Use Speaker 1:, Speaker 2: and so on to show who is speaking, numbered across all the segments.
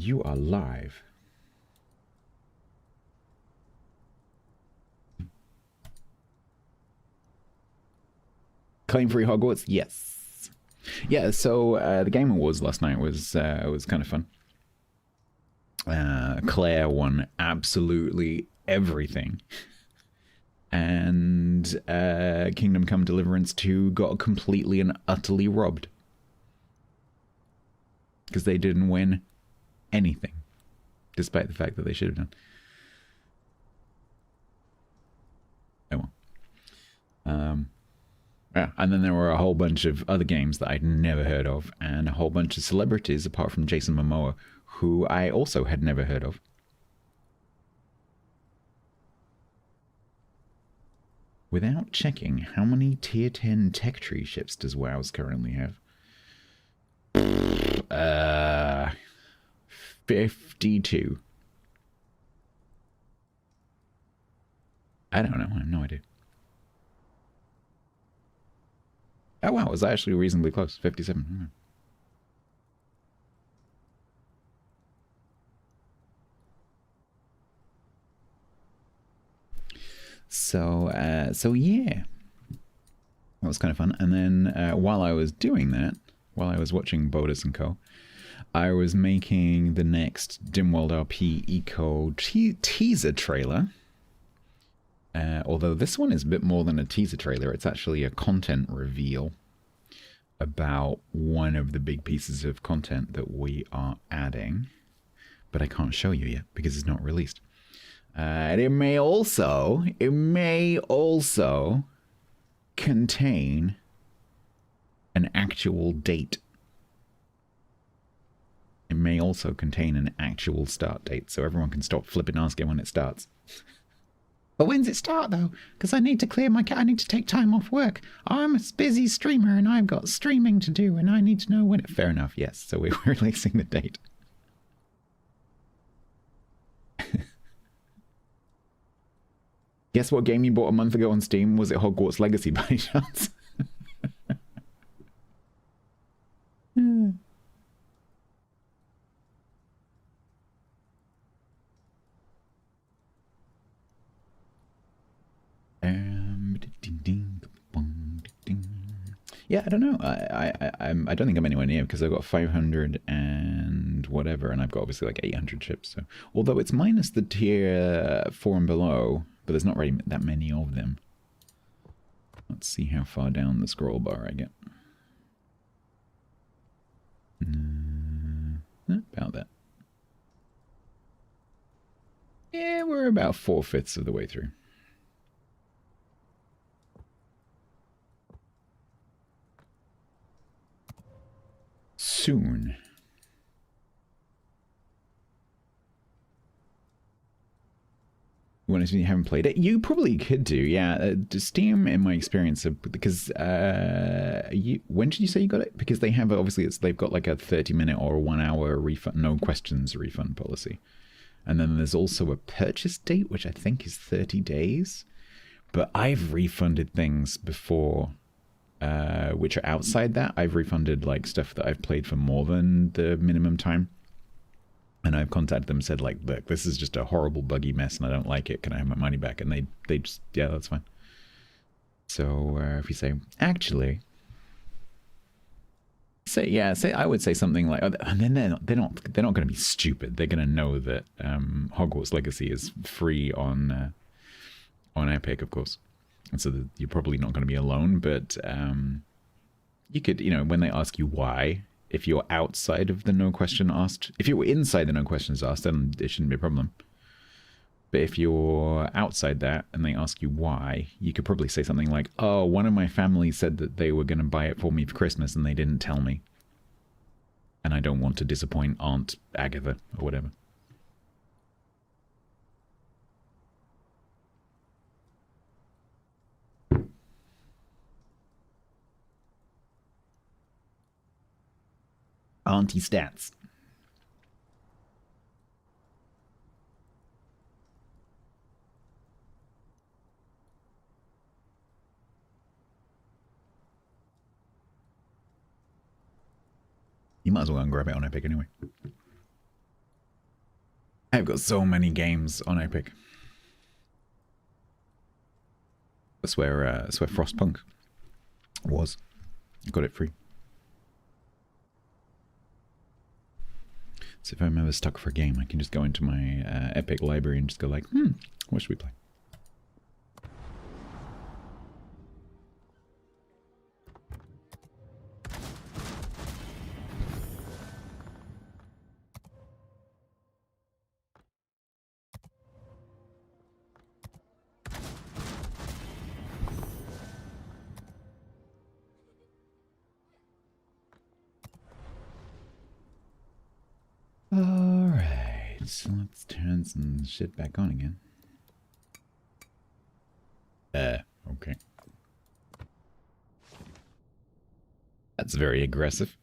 Speaker 1: You are live. Claim free Hogwarts? Yes. Yeah, so the Game Awards last night was kind of fun. Claire won absolutely everything. And Kingdom Come Deliverance 2 got completely and utterly robbed. Because they didn't win anything. Despite the fact that they should have done. Oh well. Yeah, and then there were a whole bunch of other games that I'd never heard of, and a whole bunch of celebrities apart from Jason Momoa, who I also had never heard of. Without checking, how many tier 10 tech tree ships does WoWs currently have? 52. I don't know, I have no idea. Oh wow, it was actually reasonably close. 57. So yeah, that was kind of fun. And then while I was doing that, while I was watching Bodus and Co, I was making the next Dimworld RP Eco teaser trailer. Although this one is a bit more than a teaser trailer, it's actually a content reveal about one of the big pieces of content that we are adding. But I can't show you yet because it's not released. And it may also contain an actual date. It may also contain an actual start date, so everyone can stop flipping asking when it starts. But when's it start though? Because I need to clear my I need to take time off work. I'm a busy streamer and I've got streaming to do and I need to know when it... Fair enough, yes. So we're releasing the date. Guess what game you bought a month ago on Steam? Was it Hogwarts Legacy by any chance? Yeah, I don't know. I don't think I'm anywhere near because I've got 500 and whatever, and I've got obviously like 800 chips. So, although it's minus the tier 4 and below, but there's not really that many of them. Let's see how far down the scroll bar I get. About that. Yeah, we're about 4/5 of the way through. Soon. When you haven't played it, you probably could do. Yeah, Steam, in my experience, because when did you say you got it? Because they have obviously they've got like a 30-minute or 1 hour refund, no questions refund policy, and then there's also a purchase date which I think is 30 days. But I've refunded things before, which are outside that. I've refunded like stuff that I've played for more than the minimum time. And I've contacted them and said, like, look, this is just a horrible, buggy mess and I don't like it. Can I have my money back? And they just, yeah, that's fine. So if you say, actually, I would say something like, and then they're not going to be stupid. They're going to know that Hogwarts Legacy is free on Epic, of course. And so you're probably not going to be alone, but you could, when they ask you why, if you're outside of the no question asked, if you were inside the no questions asked, then it shouldn't be a problem. But if you're outside that and they ask you why, you could probably say something like, oh, one of my family said that they were going to buy it for me for Christmas and they didn't tell me. And I don't want to disappoint Aunt Agatha or whatever. Auntie Stats. You might as well go and grab it on Epic anyway. I've got so many games on Epic. That's where Frostpunk was. I got it free. So if I'm ever stuck for a game, I can just go into my Epic library and just go like, what should we play? Alright, so let's turn some shit back on again. Okay. That's very aggressive.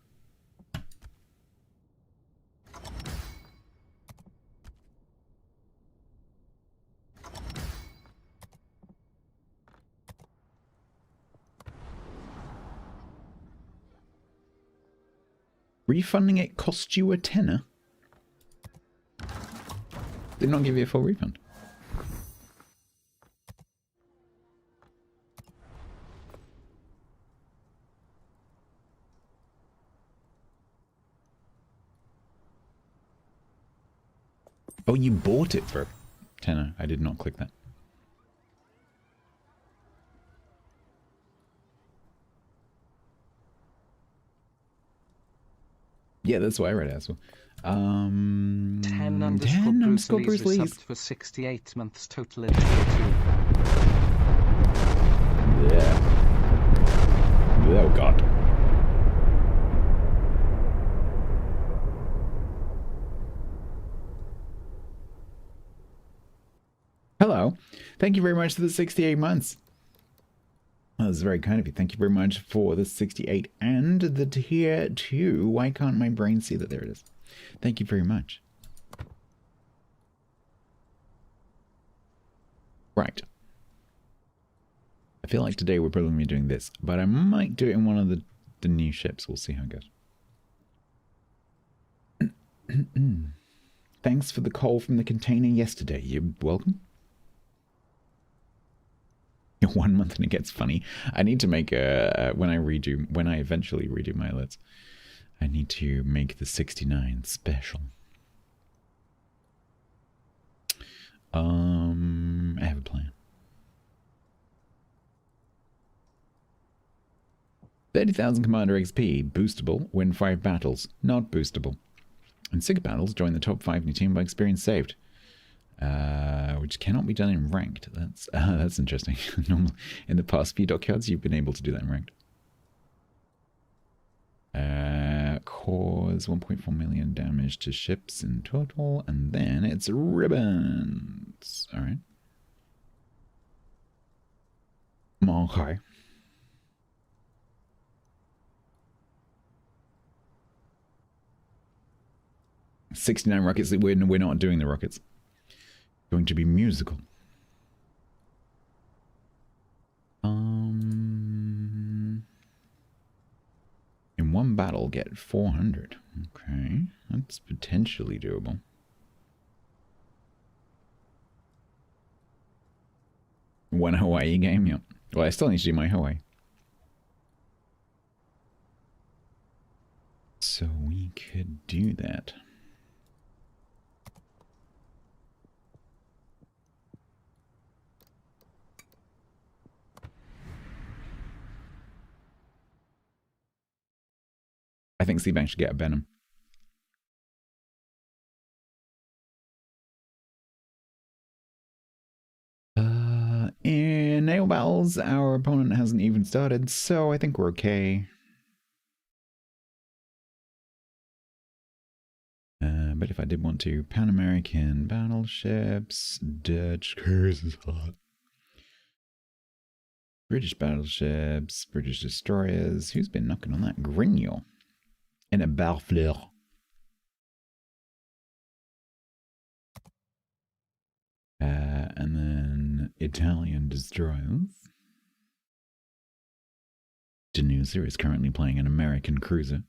Speaker 1: Refunding it cost you a tenner? Did not give you a full refund. Oh, you bought it for tenner. I did not click that. Yeah, that's why I read it as well.
Speaker 2: 10 Bruce Lee's for 68 months total in 22.
Speaker 1: Yeah. Oh god. Hello. Thank you very much for the 68 months. That was very kind of you. Thank you very much for the 68 and the tier 2. Why can't my brain see that? There it is. Thank you very much. Right. I feel like today we're probably doing this, but I might do it in one of the new ships. We'll see how it goes. Thanks for the call from the container yesterday. You're welcome. 1 month and it gets funny. I need to make a when I eventually redo my alerts, I need to make the 69 special. I have a plan. 30,000 Commander XP, boostable, win 5 battles, not boostable. In 6 battles, join the top 5 in your team by experience saved. Which cannot be done in ranked. That's interesting. Normal in the past few dockyards, you've been able to do that in ranked. Cause 1.4 million damage to ships in total, and then it's ribbons. All right. Okay. $69 rockets. We're not doing the rockets. Going to be musical. In one battle, get 400. Okay, that's potentially doable. One Hawaii game, yep. Well, I still need to do my Hawaii. So we could do that. I think Seabank should get a Venom. In nail battles, our opponent hasn't even started, so I think we're okay. But if I did want to, Pan American battleships, Dutch cruisers, hot. British battleships, British destroyers. Who's been knocking on that? Grignol. And a Barfleur. And then Italian destroyers. Danusa is currently playing an American cruiser.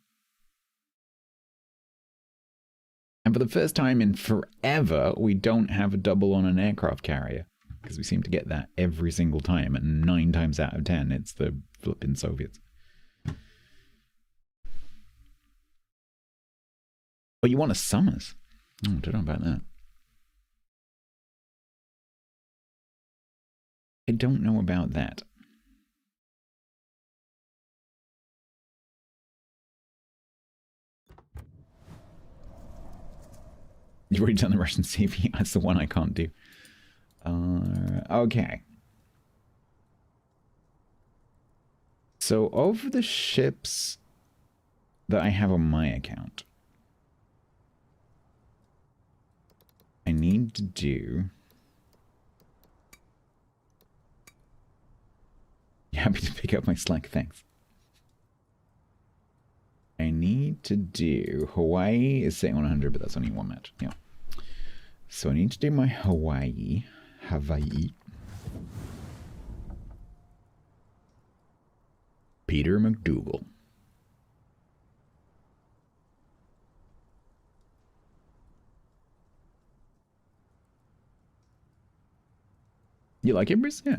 Speaker 1: And for the first time in forever, we don't have a double on an aircraft carrier. Because we seem to get that every single time. And 9 times out of 10, it's the flipping Soviets. Oh, you want a Summers? Oh, I don't know about that. I don't know about that. You've already done the Russian CV. That's the one I can't do. Okay. So of the ships that I have on my account, I need to do... You're happy to pick up my slack, thanks. I need to do... Hawaii is sitting on 100, but that's only one match. Yeah. So I need to do my Hawaii. Peter McDougal. You like it, Bruce? Yeah.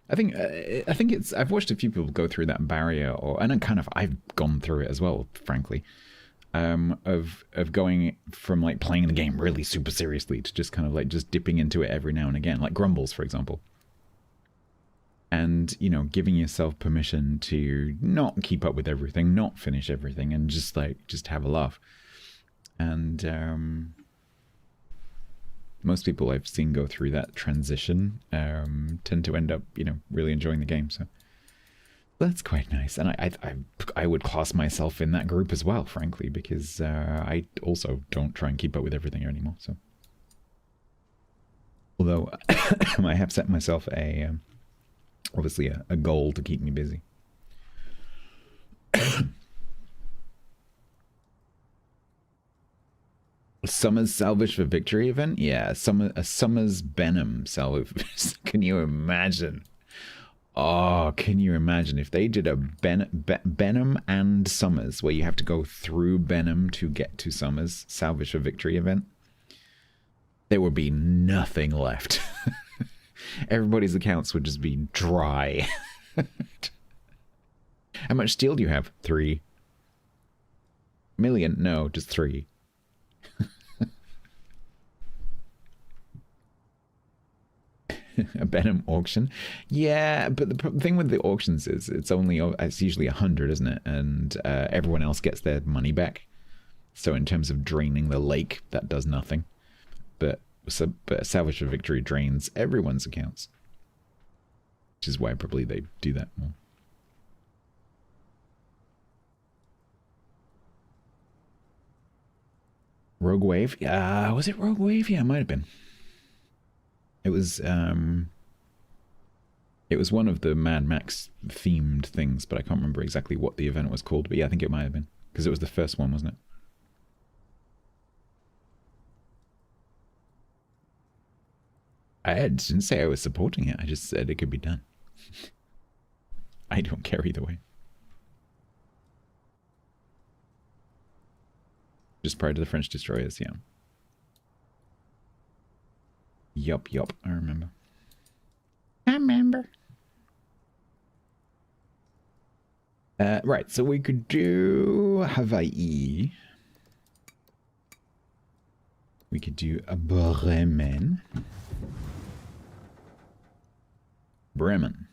Speaker 1: I think it's... I've watched a few people go through that barrier, and I've gone through it as well, frankly. Of going from like playing the game really super seriously to just kind of like just dipping into it every now and again, like Grumbles, for example. And, you know, giving yourself permission to not keep up with everything, not finish everything, and just have a laugh. And most people I've seen go through that transition tend to end up, you know, really enjoying the game. So that's quite nice. And I would class myself in that group as well, frankly, because I also don't try and keep up with everything anymore. So, although I have set myself obviously a goal to keep me busy. Summer's Salvage for Victory event? Yeah, a Summer's Benham salvage. Can you imagine? Oh, can you imagine if they did a Benham and Summers, where you have to go through Benham to get to Summers Salvage for Victory event? There would be nothing left. Everybody's accounts would just be dry. How much steel do you have? 3 million? No, just 3. A Benham auction? Yeah, but the thing with the auctions is it's usually 100, isn't it? And everyone else gets their money back. So in terms of draining the lake, that does nothing. But Salvage for Victory drains everyone's accounts. Which is why probably they do that more. Rogue Wave? Was it Rogue Wave? Yeah, it might have been. It was one of the Mad Max themed things, but I can't remember exactly what the event was called. But yeah, I think it might have been, because it was the first one, wasn't it? I didn't say I was supporting it. I just said it could be done. I don't care either way. Just prior to the French destroyers, yeah. Yup, I remember. Right, so we could do Hawaii. We could do a Bremen. Bremen.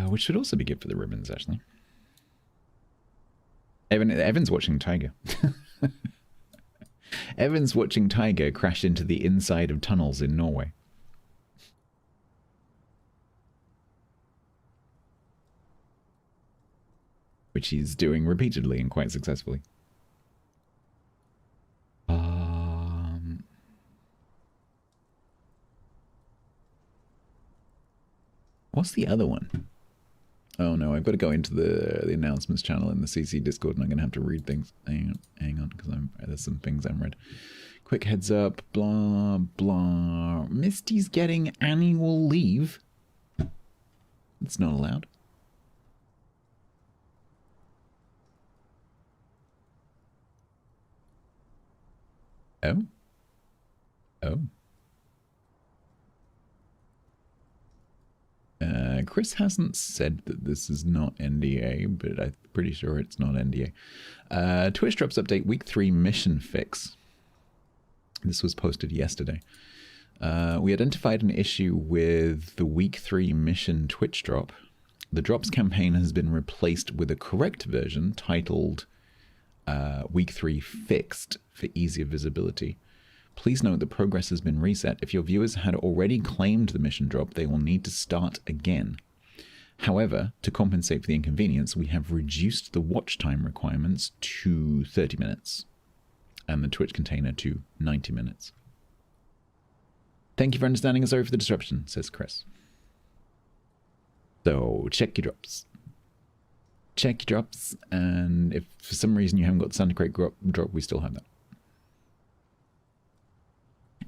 Speaker 1: Which should also be good for the ribbons, actually. Evan's watching Tiger. Evan's watching Tiger crash into the inside of tunnels in Norway. Which he's doing repeatedly and quite successfully. What's the other one? Oh no, I've got to go into the announcements channel in the CC Discord, and I'm gonna have to read things. Hang on, because there's some things I read. Quick heads up, blah blah. Misty's getting annual leave. It's not allowed. Oh. Oh. Chris hasn't said that this is not NDA, but I'm pretty sure it's not NDA. Twitch Drops update week 3 mission fix. This was posted yesterday. We identified an issue with the week 3 mission Twitch drop. The drops campaign has been replaced with a correct version titled week 3 fixed for easier visibility. Please note that progress has been reset. If your viewers had already claimed the mission drop, they will need to start again. However, to compensate for the inconvenience, we have reduced the watch time requirements to 30 minutes and the Twitch container to 90 minutes. Thank you for understanding and sorry for the disruption, says Chris. So, check your drops. Check your drops, and if for some reason you haven't got the Santa Crate drop, we still have that.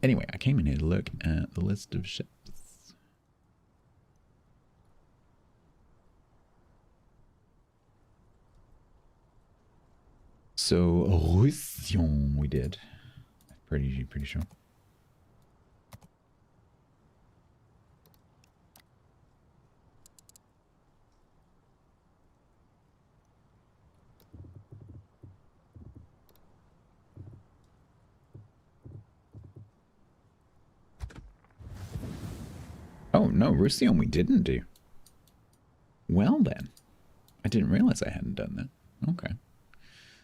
Speaker 1: Anyway, I came in here to look at the list of ships. So, Roussillon we did. Pretty sure. Oh, no, Roussillon we didn't do. Well, then. I didn't realize I hadn't done that. Okay.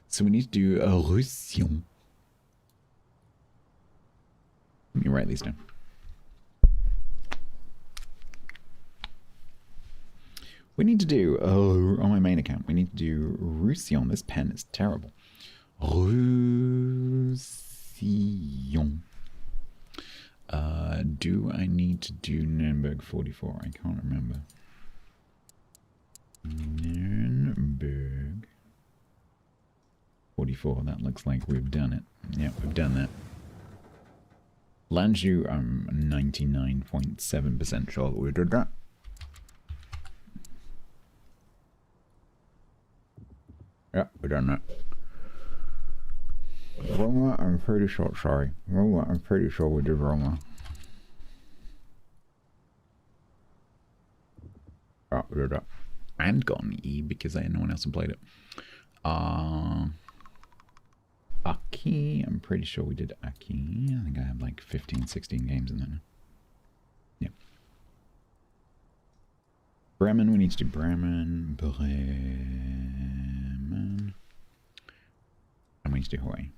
Speaker 1: So we need to do a Roussillon. Let me write these down. We need to do, on my main account, we need to do Roussillon. This pen is terrible. Roussillon. Do I need to do Nuremberg 44? I can't remember. Nuremberg 44. That looks like we've done it. Yeah, we've done that. Lanzhou, I'm 99.7% sure that we did that. Yeah, we've done that. Roma, I'm pretty sure, sorry. Roma, I'm pretty sure we did Roma. Oh, we did that. And gotten E because no one else had played it. Aki, I'm pretty sure we did Aki. I think I have like 15, 16 games in there now. Yep. Bremen, we need to do Bremen. Bremen. And we need to do Hawaii.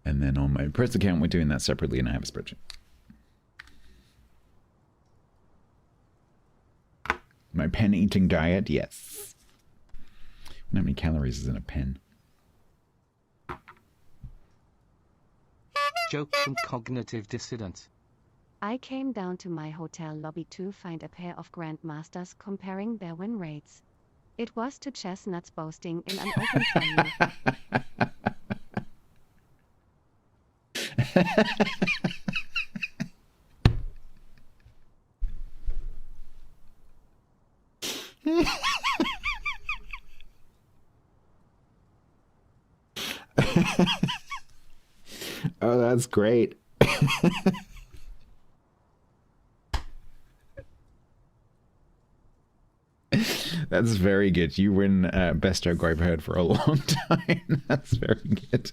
Speaker 1: And then on my press account, we're doing that separately, and I have a spreadsheet. My pen eating diet, yes. How many calories is in a pen?
Speaker 2: Joke from Cognitive Dissident.
Speaker 3: I came down to my hotel lobby to find a pair of grandmasters comparing their win rates. It was two chestnuts boasting in an open venue.
Speaker 1: Oh, that's great. That's very good. You win best joke I've heard for a long time. That's very good.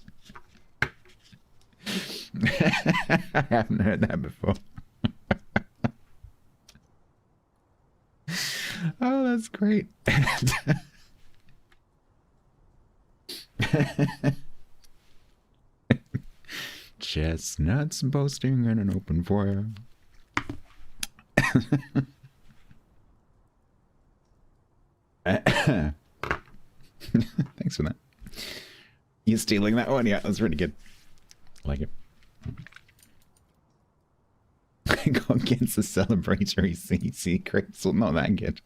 Speaker 1: I haven't heard that before. Oh, that's great. Chestnuts boasting in an open fire. Thanks for that. You stealing that one? Yeah, that's really good. I like it. got against the celebratory CC crystal. Not that good.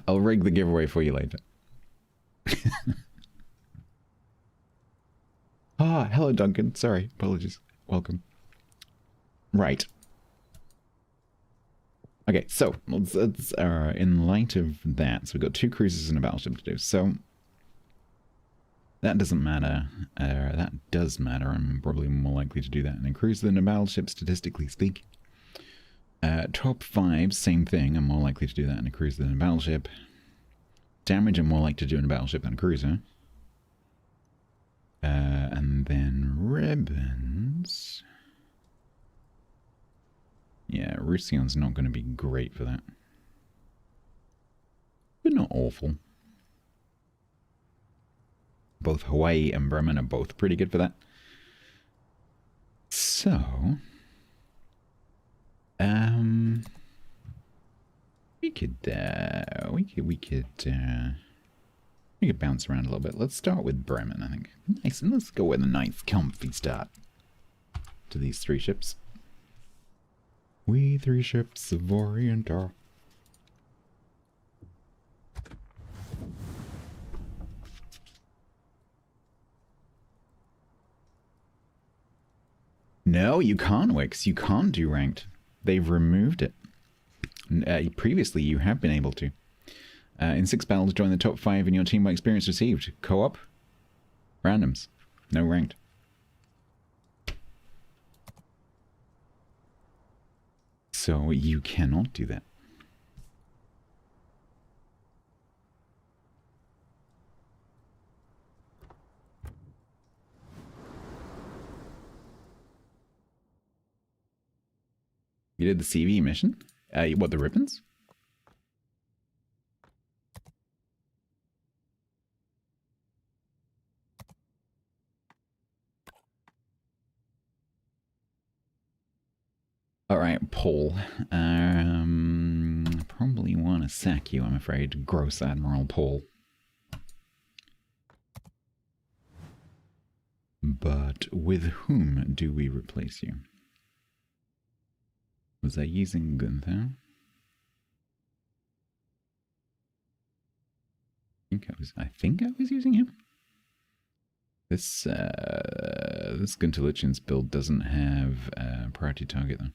Speaker 1: I'll rig the giveaway for you later. Ah, hello Duncan. Sorry, apologies. Welcome. Right. Okay, so let's in light of that, so we've got 2 cruises and a battleship to do. So that doesn't matter. That does matter. I'm probably more likely to do that in a cruise than a battleship, statistically speaking. Top 5, same thing. I'm more likely to do that in a cruiser than a battleship. Damage, I'm more likely to do in a battleship than a cruiser. And then ribbons. Yeah, Rusion's not going to be great for that. But not awful. Both Hawaii and Bremen are both pretty good for that. So, we could bounce around a little bit. Let's start with Bremen, I think. Nice, and let's go with a nice, comfy start to these 3 ships. We 3 ships of Orient are. No, you can't, Wix. You can't do ranked. They've removed it. Previously, you have been able to. In 6 battles, join the top 5 in your team by experience received. Co-op. Randoms. No ranked. So you cannot do that. You did the CV mission? What, the ribbons? Alright, Paul. Probably want to sack you, I'm afraid. Gross Admiral Paul. But with whom do we replace you? Was I using Gunther? I think I was using him. This Gunther Lichen's build doesn't have priority target though.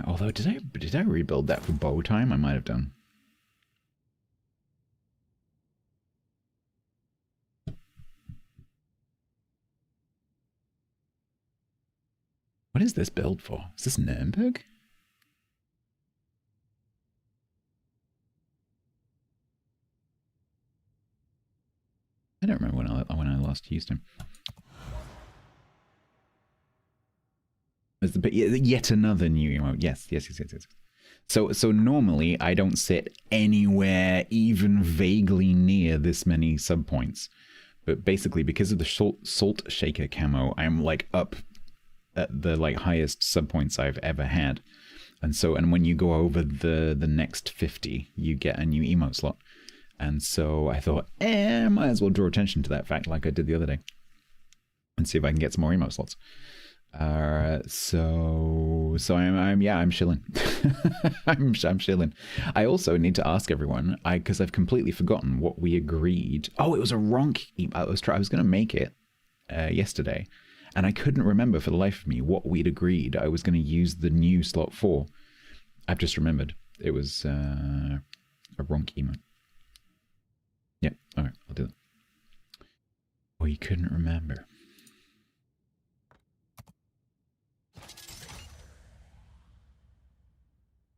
Speaker 1: Although did I rebuild that for bow time? I might have done. What is this build for? Is this Nuremberg? I don't remember when I last used him. Yet another new emote. Yes. So normally I don't sit anywhere even vaguely near this many sub points, but basically because of the salt shaker camo, I'm like up at the like highest sub points I've ever had, and when you go over the next 50, you get a new emote slot. And so I thought, might as well draw attention to that fact like I did the other day, and see if I can get some more emote slots. So I'm shilling. I'm shilling. I also need to ask everyone, because I've completely forgotten what we agreed. Oh, it was a Ronk. I was going to make it yesterday, and I couldn't remember for the life of me what we'd agreed I was going to use the new slot for. I've just remembered. It was a Ronk emote. Yeah, alright, I'll do that. Oh, you couldn't remember.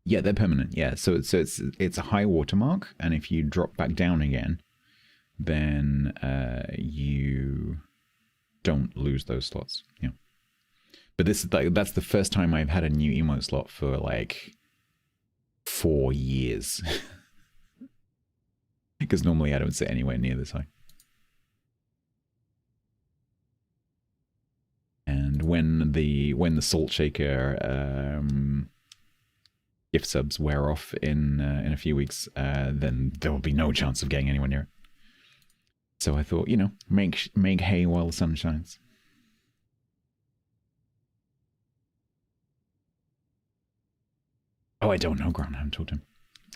Speaker 1: Yeah, they're permanent. Yeah, so it's a high watermark, and if you drop back down again, then you don't lose those slots. Yeah, but that's the first time I've had a new emote slot for like 4 years, because normally I don't sit anywhere near this high. And when the salt shaker gift subs wear off in a few weeks, then there will be no chance of getting anywhere near it. So I thought, make hay while the sun shines. Oh, I don't know, Grant. I haven't talked to him.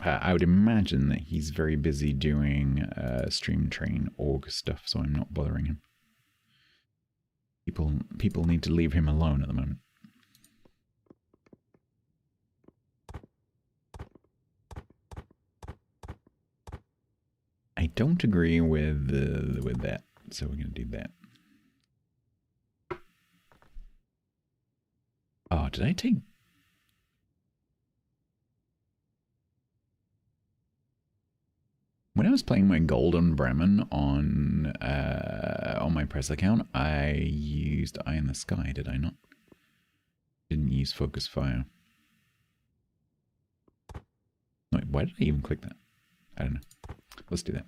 Speaker 1: I would imagine that he's very busy doing stream train org stuff, so I'm not bothering him. People need to leave him alone at the moment. I don't agree with that, so we're going to do that. Oh, did I take... When I was playing my Golden Bremen on my press account, I used Eye in the Sky, did I not? Didn't use Focus Fire. Wait, why did I even click that? I don't know. Let's do that.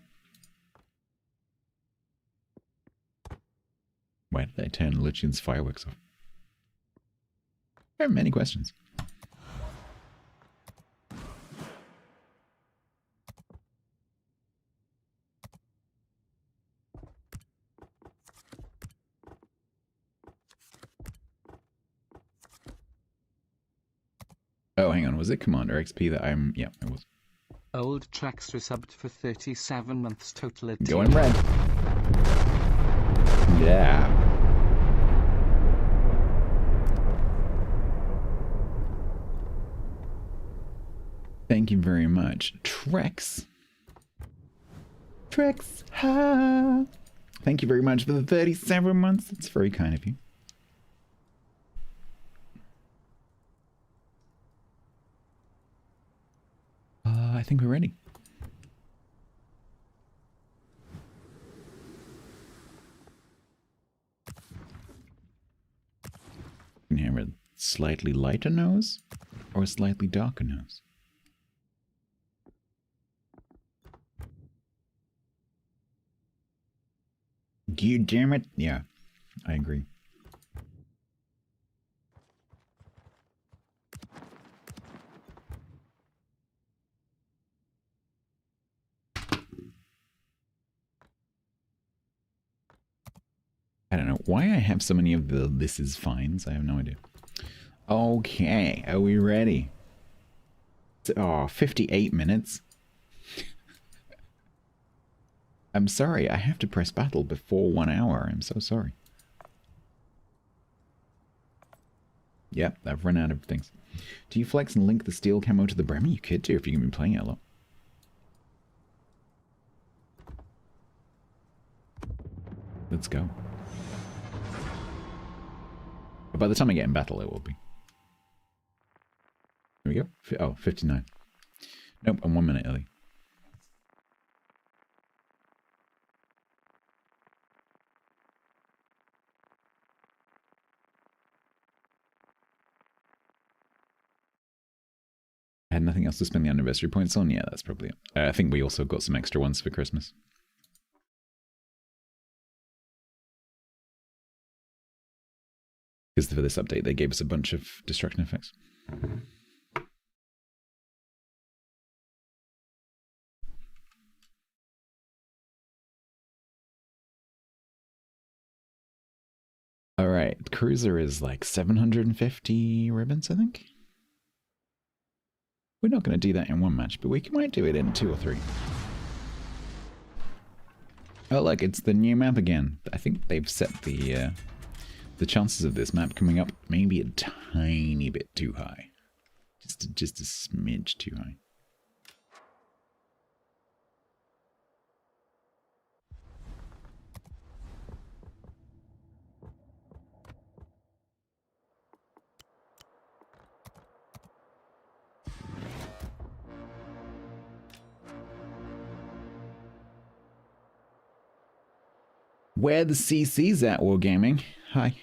Speaker 1: Why did I turn Lucian's fireworks off? I have many questions. Oh, hang on. Was it Commander XP that I'm... Yeah, it was.
Speaker 2: Old Tracks resubbed for 37 months total.
Speaker 1: Going red. Yeah. Thank you very much. Trex. Trex. Ha. Thank you very much for the 37 months. It's very kind of you. I think we're ready. Can you have a slightly lighter nose or a slightly darker nose? You damn it. Yeah, I agree. I don't know why I have so many of the this is fines. I have no idea. Okay, are we ready? Oh, 58 minutes. I'm sorry, I have to press battle before 1 hour. I'm so sorry. Yep, I've run out of things. Do you flex and link the steel camo to the Bremen? You could do if you're going to be playing it a lot. Let's go. But by the time I get in battle, it will be. Here we go. Oh, 59. Nope, I'm 1 minute early. I had nothing else to spend the anniversary points on. Yeah, that's probably it. I think we also got some extra ones for Christmas. Because for this update, they gave us a bunch of destruction effects. All right, cruiser is like 750 ribbons, I think. We're not going to do that in one match, but we might do it in 2 or 3. Oh, look, it's the new map again. I think they've set the chances of this map coming up maybe a tiny bit too high. Just a smidge too high. Where the CC's at, Wargaming? Hi.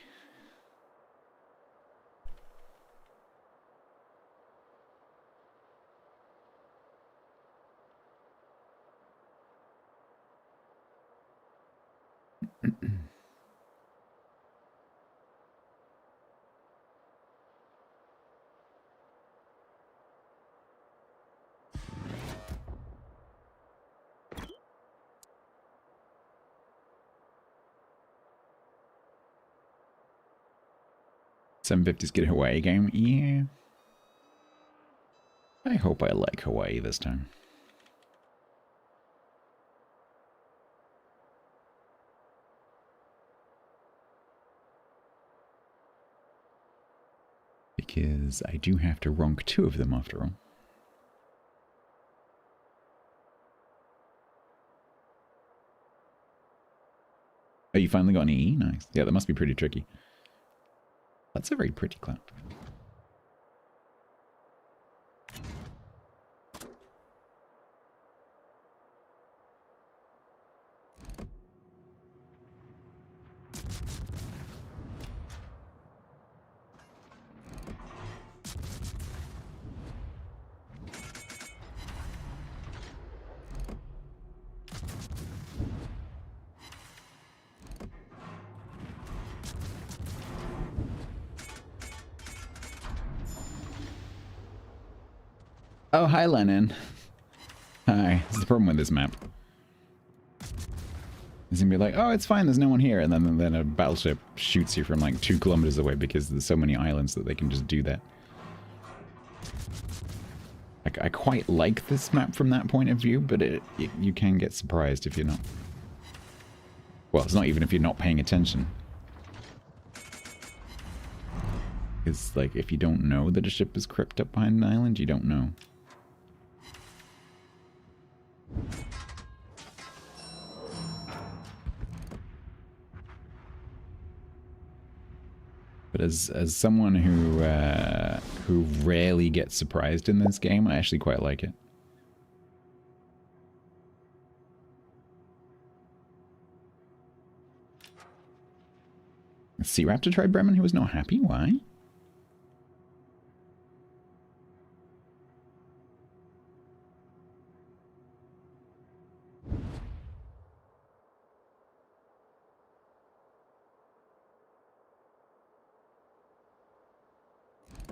Speaker 1: $750's get a Hawaii game. Yeah. I hope I like Hawaii this time. Because I do have to ronk 2 of them after all. Oh, you finally got an E? Nice. Yeah, that must be pretty tricky. That's a very pretty cloud. Oh, hi, Lennon. Hi. This is the problem with this map. It's gonna be like, oh, it's fine, there's no one here. And then a battleship shoots you from like 2 kilometers away because there's so many islands that they can just do that. I quite like this map from that point of view, but you can get surprised if you're not. Well, it's not even if you're not paying attention. Because, like, if you don't know that a ship is crept up behind an island, you don't know. But as someone who rarely gets surprised in this game, I actually quite like it. Sea Raptor tried Bremen, who was not happy. Why?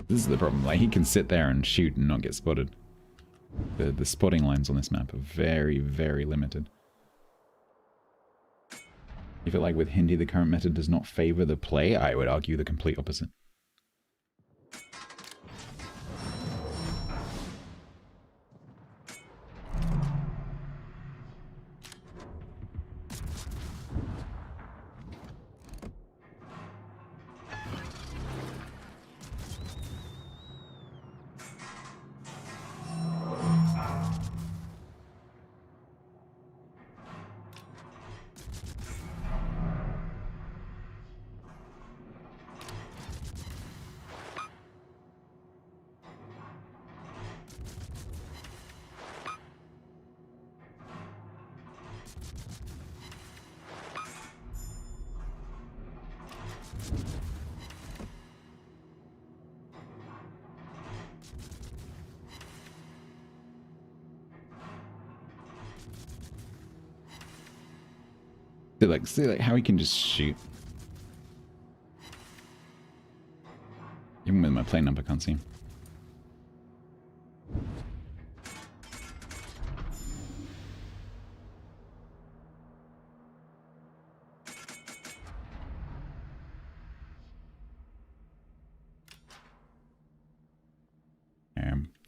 Speaker 1: This is the problem. Like, he can sit there and shoot and not get spotted. The spotting lines on this map are very, very limited. You feel like with Hindi the current method does not favor the play? I would argue the complete opposite. See like how he can just shoot. Even with my plane number, I can't see him.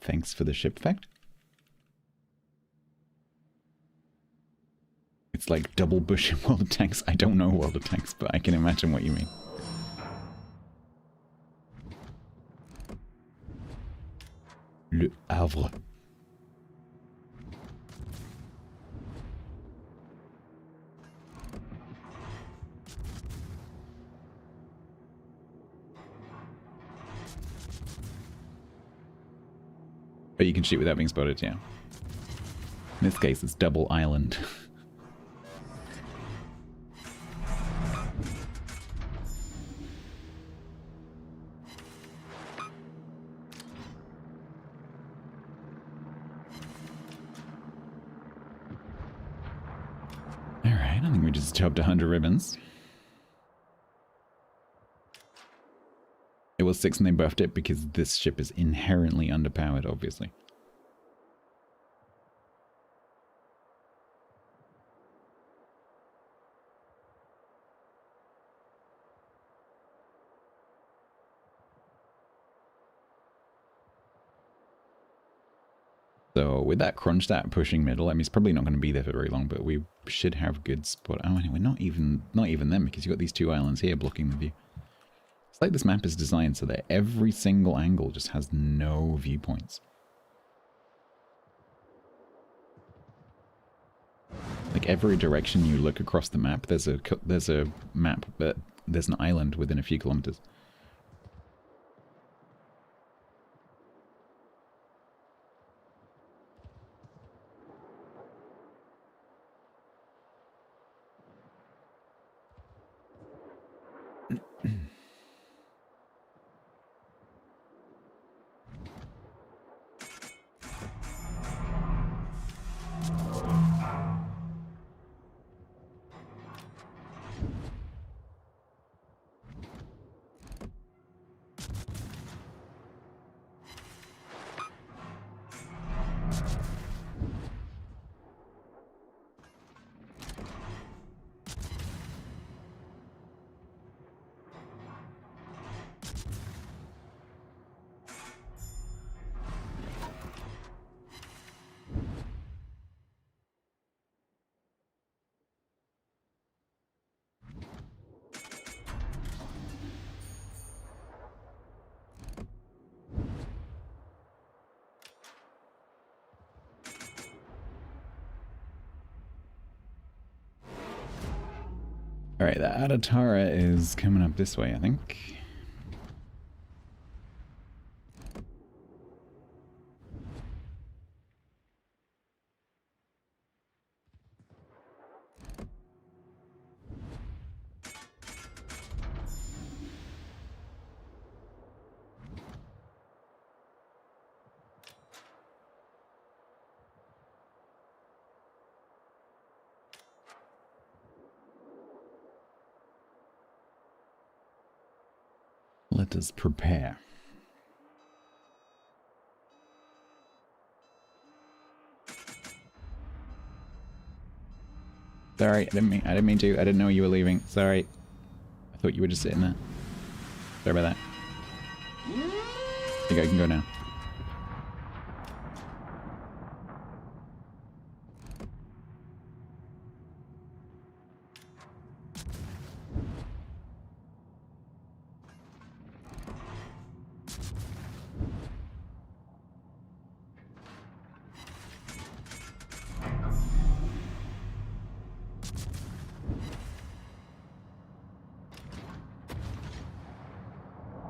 Speaker 1: Thanks for the ship fact. It's like double bush in World of Tanks. I don't know World of Tanks, but I can imagine what you mean. Le Havre. But you can shoot without being spotted, yeah. In this case, it's double island. Alright, I think we just chopped 100 ribbons. It was 6 and they buffed it because this ship is inherently underpowered, obviously. So with that Kronstadt pushing middle, I mean, it's probably not going to be there for very long, but we should have good spot. Oh, anyway, not even them, because you've got these two islands here blocking the view. It's like this map is designed so that every single angle just has no viewpoints. Like every direction you look across the map, there's a map, but there's an island within a few kilometers. Alright, the Adatara is coming up this way, I think. Let us prepare. Sorry, I didn't mean to. I didn't know you were leaving. Sorry. I thought you were just sitting there. Sorry about that. I think I can go now.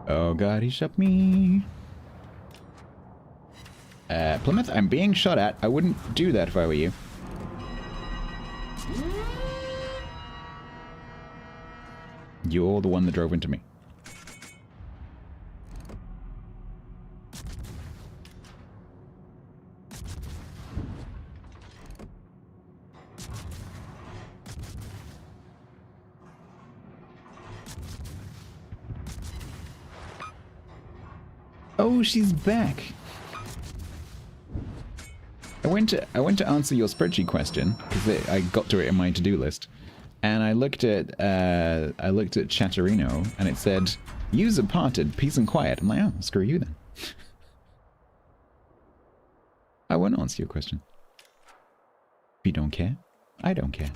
Speaker 1: Oh god, he shot me. Plymouth, I'm being shot at. I wouldn't do that if I were you. You're the one that drove into me. Oh, she's back. I went to answer your spreadsheet question because I got to it in my to-do list, and I looked at Chatterino and it said user parted, peace and quiet. I'm like, oh, screw you then. I won't answer your question. If you don't care, I don't care.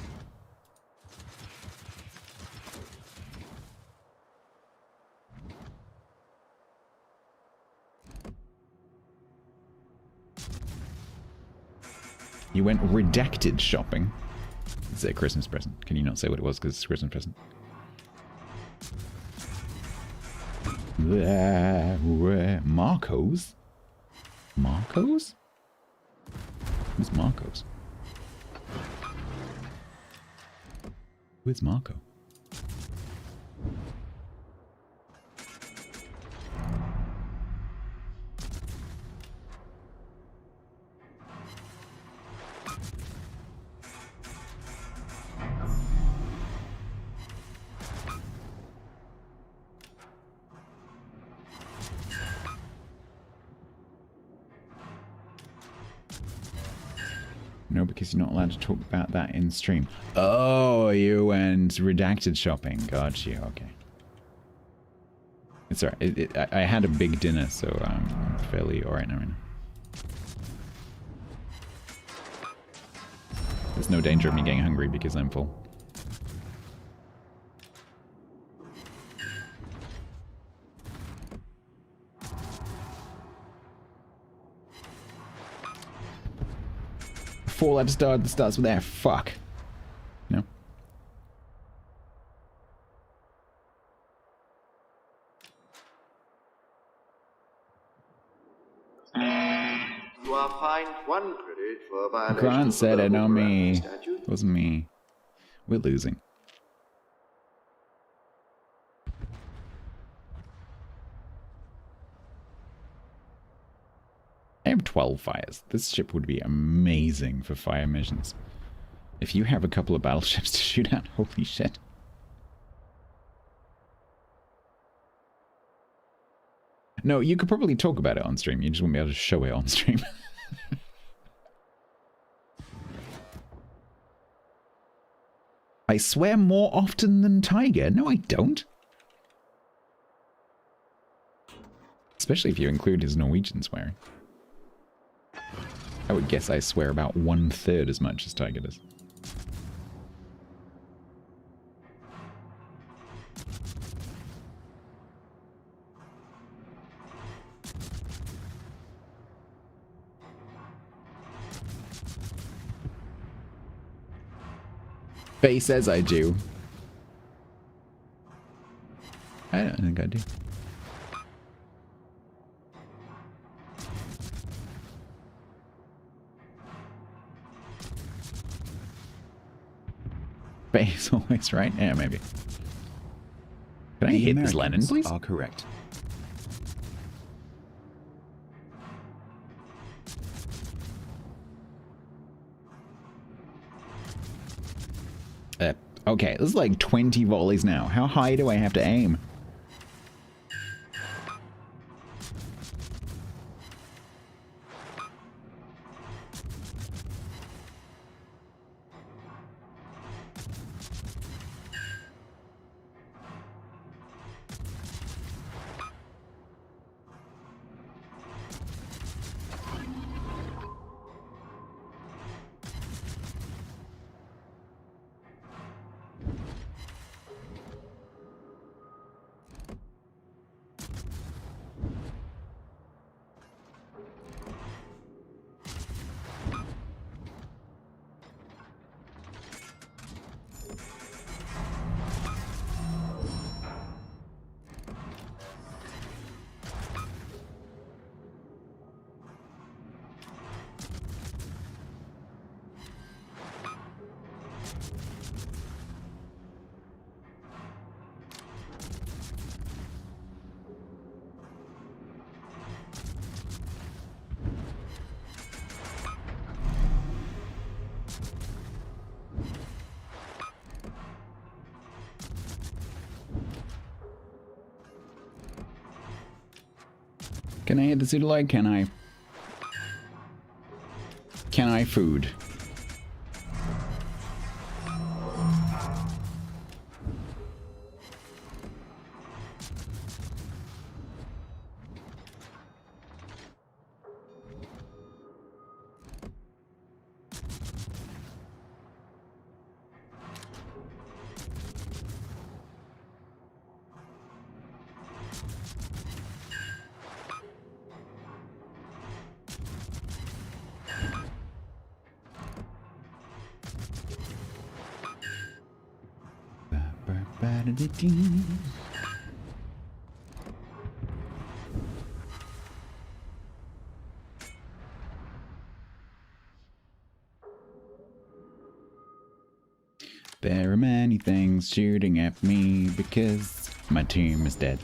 Speaker 1: You went redacted shopping. It's a Christmas present. Can you not say what it was because it's a Christmas present? Marco's? Marco's? Who's Marco's? Where's Marco? No, because you're not allowed to talk about that in stream. Oh, you went redacted shopping. Got you. Okay. It's alright. I had a big dinner, so I'm fairly alright now. There's no danger of me getting hungry because I'm full. Four-letter star that starts with F. Fuck. No?
Speaker 4: You are fined 1 credit for violation
Speaker 1: Grant
Speaker 4: of
Speaker 1: said
Speaker 4: the
Speaker 1: it, not
Speaker 4: local
Speaker 1: me.
Speaker 4: statute.
Speaker 1: It wasn't me. We're losing. I have 12 fires. This ship would be amazing for fire missions. If you have a couple of battleships to shoot at, holy shit. No, you could probably talk about it on stream. You just wouldn't be able to show it on stream. I swear more often than Tiger. No, I don't. Especially if you include his Norwegian swearing. I would guess I swear about 1/3 as much as Tiger does. Faye says I do. I don't think I do. Faye's always right. Yeah, maybe. Can I hit this Lennon, please?
Speaker 5: Are correct.
Speaker 1: Okay, this is like 20 volleys now. How high do I have to aim? Can I hit the pseudolite? Can I? Can I food? There are many things shooting at me because my team is dead.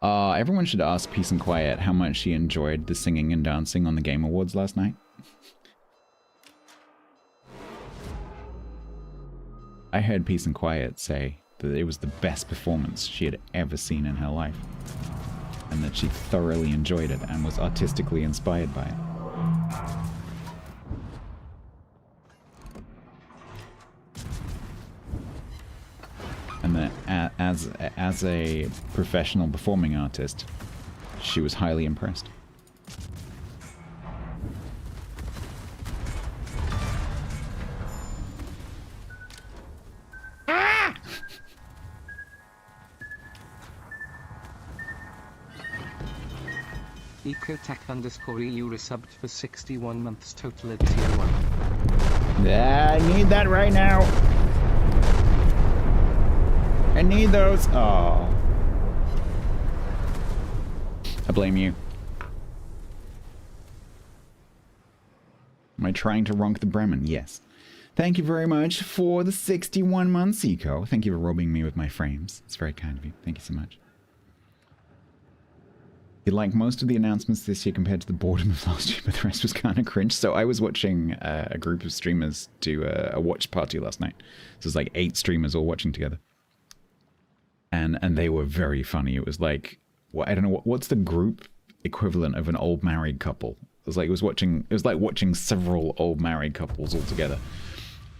Speaker 1: Everyone should ask Peace and Quiet how much she enjoyed the singing and dancing on the Game Awards last night. I heard Peace and Quiet say that it was the best performance she had ever seen in her life, and that she thoroughly enjoyed it and was artistically inspired by it. And that as a professional performing artist, she was highly impressed.
Speaker 2: Ecotech_EU resubbed for 61 months total at tier 1.
Speaker 1: Yeah, I need that right now. I need those. Oh. I blame you. Am I trying to ronk the Bremen? Yes. Thank you very much for the 61 months, Eco. Thank you for robbing me with my frames. It's very kind of you. Thank you so much. You like most of the announcements this year compared to the boredom of last year, but the rest was kind of cringe. So I was watching a group of streamers do a watch party last night. So it was like 8 streamers all watching together. And they were very funny. It was like, well, I don't know, what's the group equivalent of an old married couple? It was like watching several old married couples all together.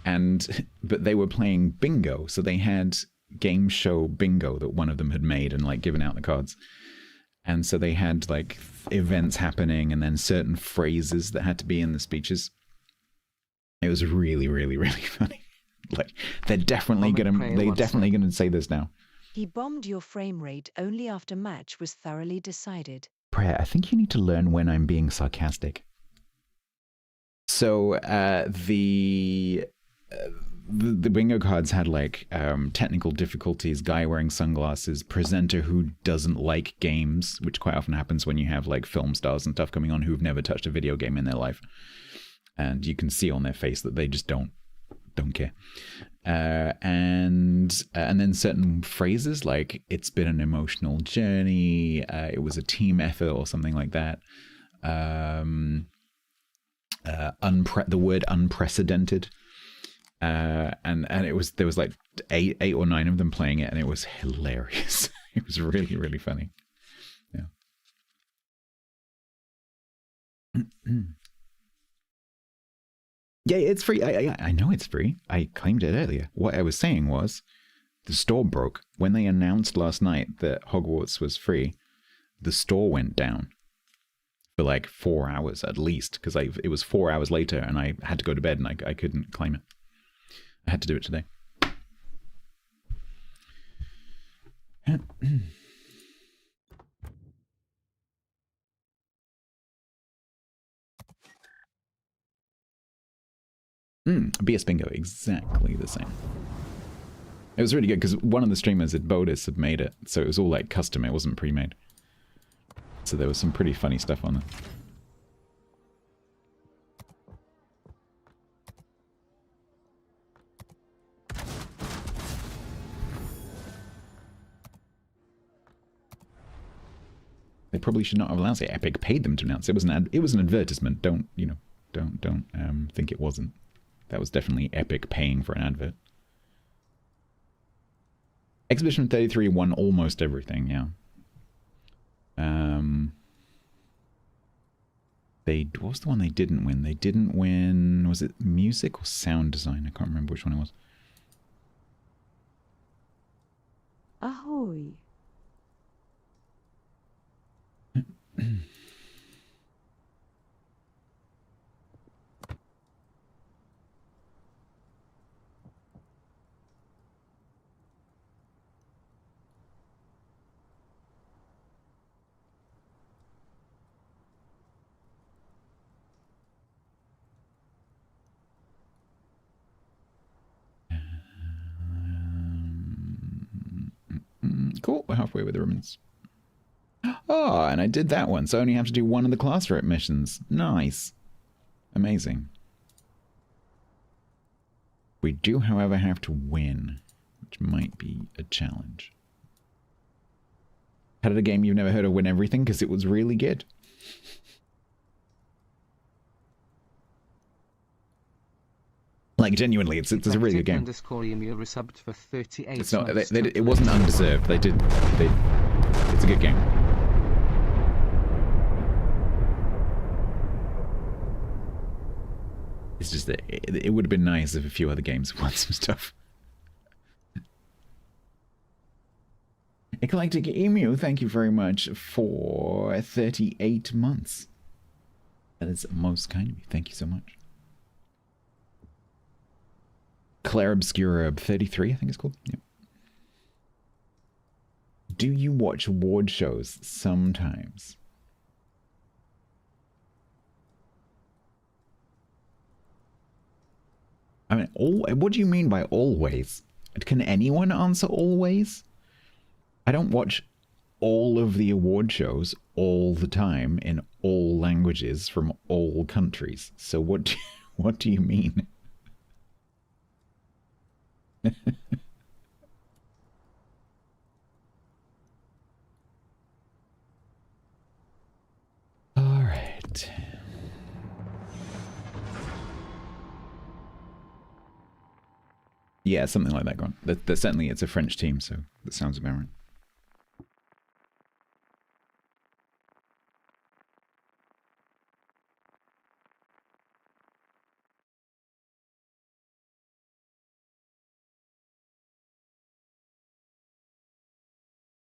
Speaker 1: But they were playing bingo. So they had game show bingo that one of them had made and like given out the cards. And so they had like events happening and then certain phrases that had to be in the speeches. It was really, really, really funny. Like they're definitely gonna say this now.
Speaker 5: He bombed your frame rate only after match was thoroughly decided.
Speaker 1: Prayer, I think you need to learn when I'm being sarcastic. So the bingo cards had like technical difficulties, guy wearing sunglasses, presenter who doesn't like games, which quite often happens when you have like film stars and stuff coming on who've never touched a video game in their life, and you can see on their face that they just don't care. And then certain phrases like "it's been an emotional journey," "it was a team effort" or something like that. The word "unprecedented." And there was like eight or nine of them playing it, and it was hilarious. It was really, really funny. Yeah. Yeah, it's free. I know it's free. I claimed it earlier. What I was saying was the store broke. When they announced last night that Hogwarts was free, the store went down for like 4 hours at least, because it was 4 hours later and I had to go to bed and I couldn't claim it. I had to do it today. BS Bingo, exactly the same. It was really good because one of the streamers at Bodis had made it, so it was all like custom, it wasn't pre-made. So there was some pretty funny stuff on it. They probably should not have announced it. Epic paid them to announce it. It was an advertisement. Don't think it wasn't. That was definitely Epic paying for an advert. Exhibition 33 won almost everything, yeah. What was the one they didn't win? They didn't win, was it music or sound design? I can't remember which one it was.
Speaker 5: Ahoy.
Speaker 1: Cool, we're halfway with the ribbons. Oh, and I did that one, so I only have to do one of the class rep missions. Nice. Amazing. We do, however, have to win, which might be a challenge. How did a game you've never heard of win everything? Because it was really good. Like, genuinely, it's a really good game. It's not, it wasn't undeserved. It's a good game. It's just that it would have been nice if a few other games won some stuff. Eclectic Emu, thank you very much for 38 months. That is most kind of you. Thank you so much. Claire Obscura 33, I think it's called. Yep. Do you watch award shows sometimes? I mean, what do you mean by always? Can anyone answer always? I don't watch all of the award shows all the time in all languages from all countries. So what do you mean? All right. Yeah, something like that. Go on. Certainly, it's a French team, so that sounds about right.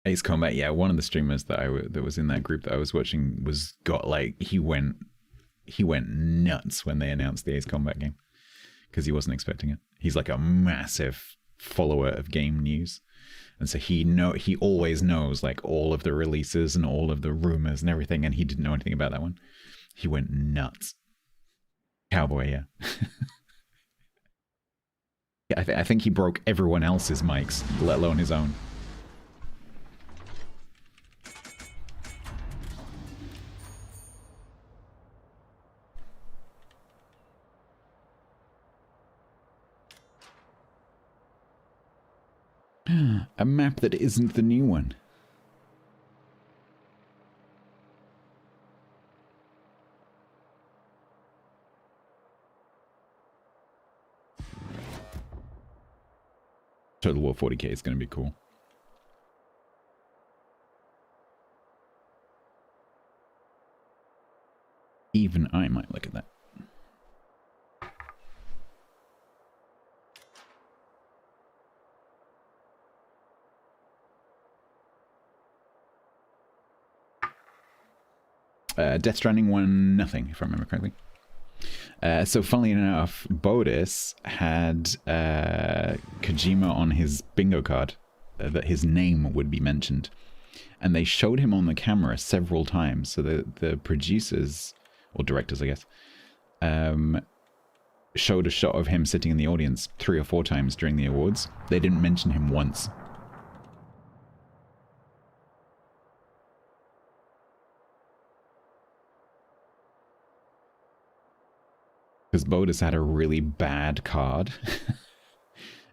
Speaker 1: Ace Combat, yeah, one of the streamers that was in that group that I was watching he went nuts when they announced the Ace Combat game because he wasn't expecting it. He's like a massive follower of game news, and so he always knows like all of the releases and all of the rumors and everything, and he didn't know anything about that one. He went nuts. Cowboy, yeah. Yeah, I think he broke everyone else's mics, let alone his own. A map that isn't the new one. Total War 40k is going to be cool. Even I might look at that. Death Stranding won nothing, if I remember correctly. So funnily enough, Bodis had Kojima on his bingo card that his name would be mentioned. And they showed him on the camera several times. So the producers, or directors I guess, showed a shot of him sitting in the audience 3 or 4 times during the awards. They didn't mention him once. Because Bodis had a really bad card.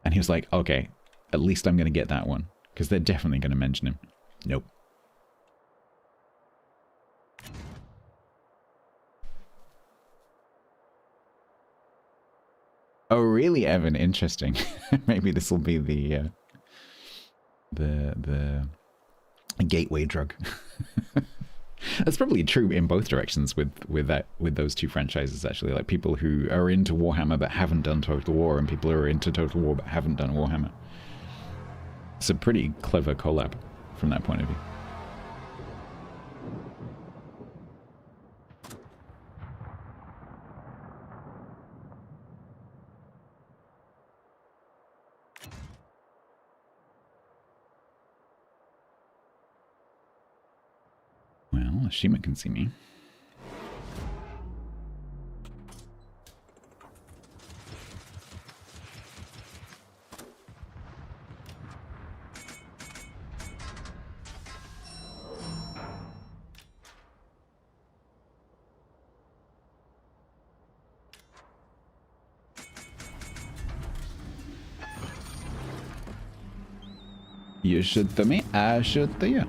Speaker 1: And he was like, okay, at least I'm going to get that one. Because they're definitely going to mention him. Nope. Oh, really, Evan? Interesting. Maybe this will be the gateway drug. That's probably true in both directions with those two franchises, actually. Like people who are into Warhammer but haven't done Total War, and people who are into Total War but haven't done Warhammer. It's a pretty clever collab from that point of view. Well, Ashima can see me. You shoot me, I shoot you.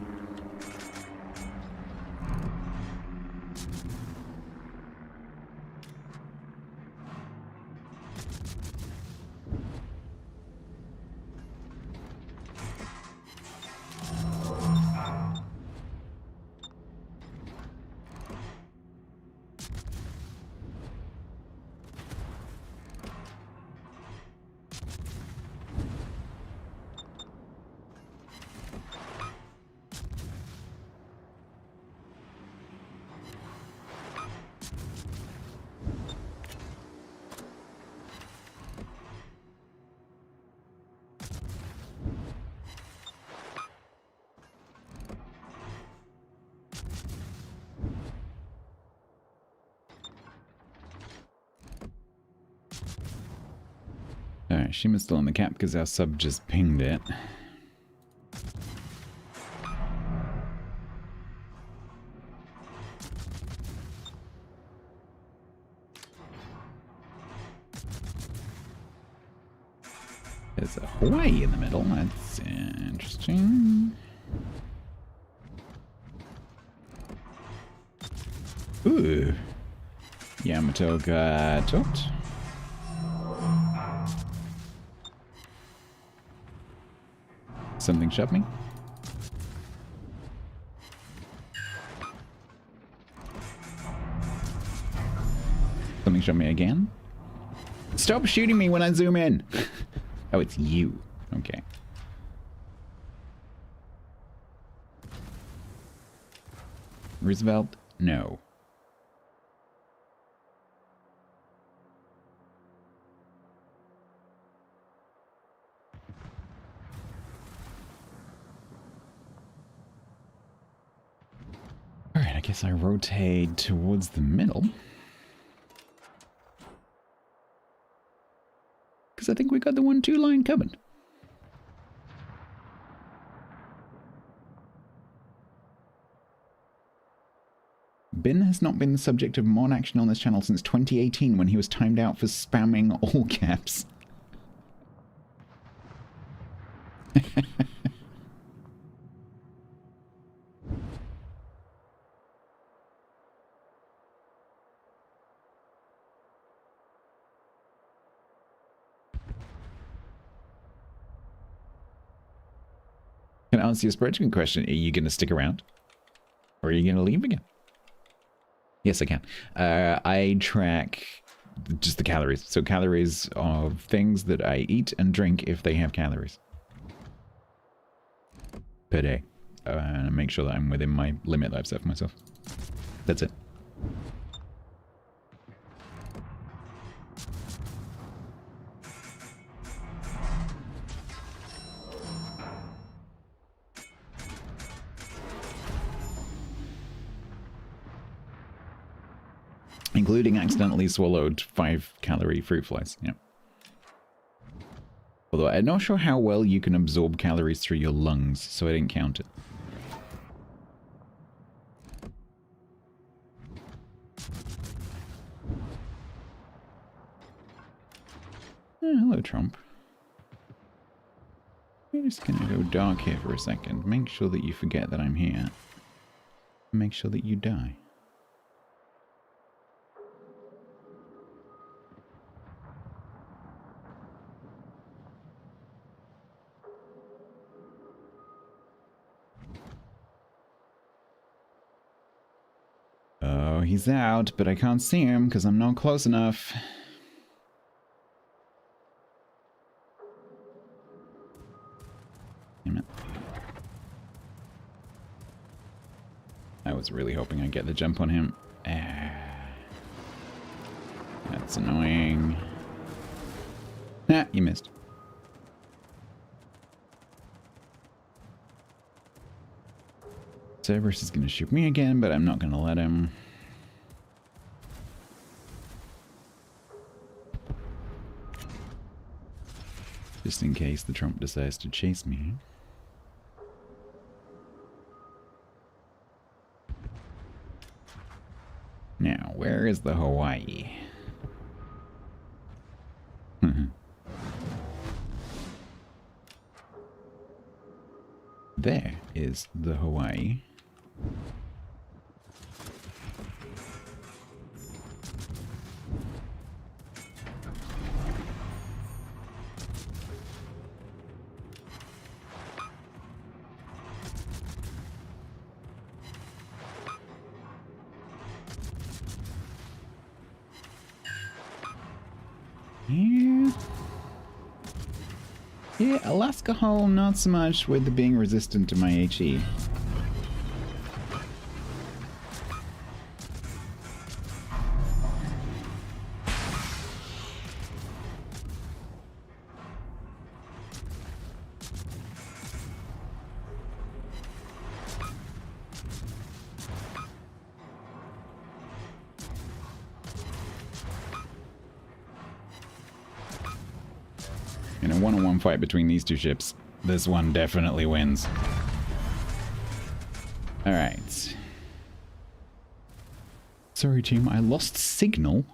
Speaker 1: Alright, Shima's still on the cap because our sub just pinged it. There's a Hawaii in the middle. That's interesting. Ooh. Yamato got hooked. Something shoved me. Something shoved me again. Stop shooting me when I zoom in. Oh, it's you. Okay. Roosevelt? No. Alright, I guess I rotate towards the middle. Because I think we got the 1-2 line covered. Bin has not been the subject of mod action on this channel since 2018 when he was timed out for spamming all caps. Can I answer your spreadsheet question? Are you going to stick around? Or are you going to leave again? Yes, I can. I track just the calories. So calories of things that I eat and drink if they have calories. Per day. And make sure that I'm within my limit that I've set for myself. That's it. Including accidentally swallowed 5-calorie fruit flies. Yeah. Although I'm not sure how well you can absorb calories through your lungs, so I didn't count it. Hello, Trump. I'm just gonna go dark here for a second. Make sure that you forget that I'm here. Make sure that you die. Oh, he's out, but I can't see him because I'm not close enough. Damn it. I was really hoping I'd get the jump on him. That's annoying. Ah, you missed. Cerberus is going to shoot me again, but I'm not going to let him. Just in case the Trump decides to chase me. Now, where is the Hawaii? There is the Hawaii. Yeah, Alaska Hull, not so much with the being resistant to my HE. In a one-on-one fight between these two ships, this one definitely wins. Alright. Sorry, team, I lost signal.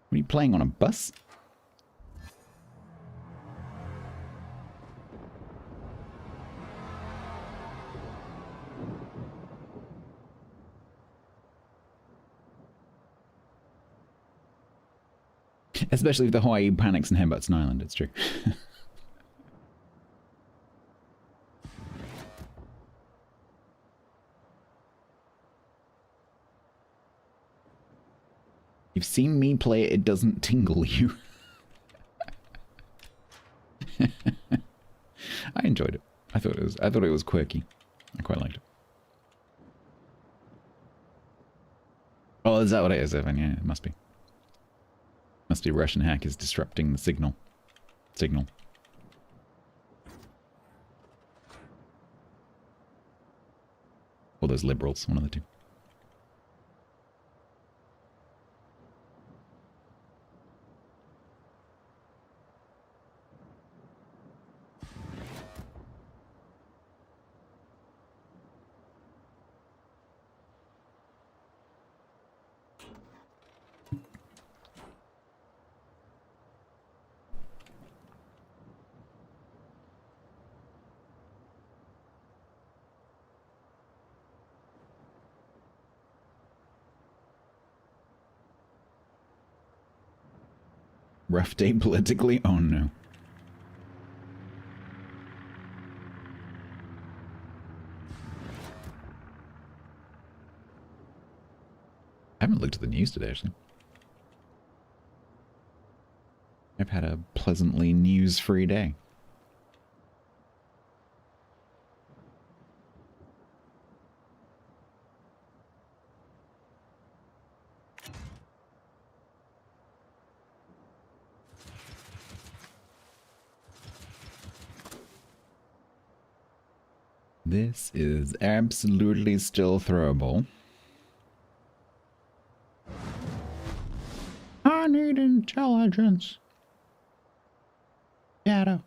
Speaker 1: What are you playing on a bus? Especially if the Hawaii panics and headbutts an island, it's true. You've seen me play it, it doesn't tingle you. I enjoyed it. I thought it was quirky. I quite liked it. Oh, is that what it is, Evan? Yeah, it must be. Must be Russian hackers disrupting the signal. Or those liberals, one of the two. Rough day politically? Oh no. I haven't looked at the news today, actually. I've had a pleasantly news-free day. This is absolutely still throwable. I need intelligence. Data.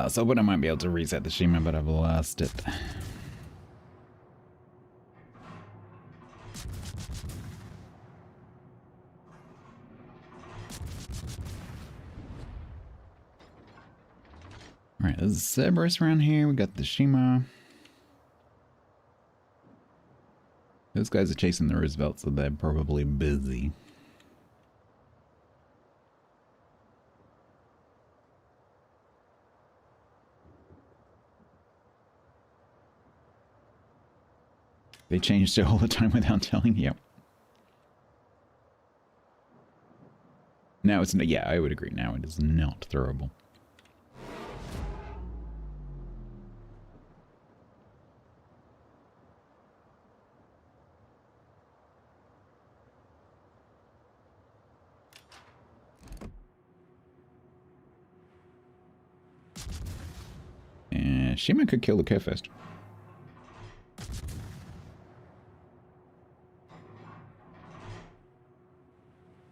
Speaker 1: So I might be able to reset the Shima, but I've lost it. Alright, there's Cerberus around here. We got the Shima. Those guys are chasing the Roosevelt, so they're probably busy. They changed it all the time without telling you. Now it's... Yeah, I would agree. Now it is not throwable. Shima could kill the Kefest.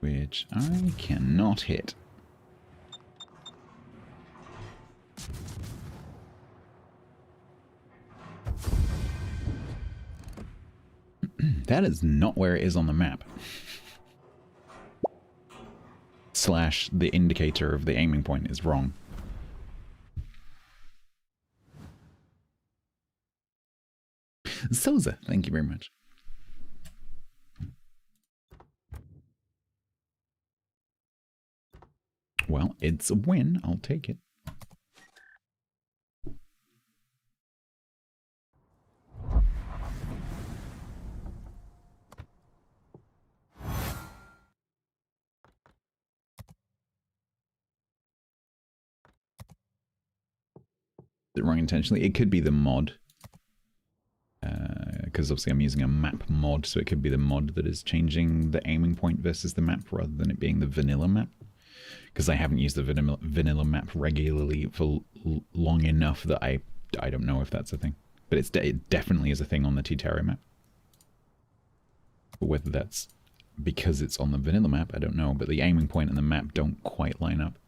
Speaker 1: Which I cannot hit. That is not where it is on the map. Slash, the indicator of the aiming point is wrong. Soza, thank you very much. Well, it's a win. I'll take it. it wrong intentionally? It could be the mod. Because obviously I'm using a map mod, so it could be the mod that is changing the aiming point versus the map rather than it being the vanilla map. Because I haven't used the vanilla map regularly for long enough that I don't know if that's a thing. But it definitely is a thing on the T-Terra map. But whether that's because it's on the vanilla map, I don't know. But the aiming point and the map don't quite line up.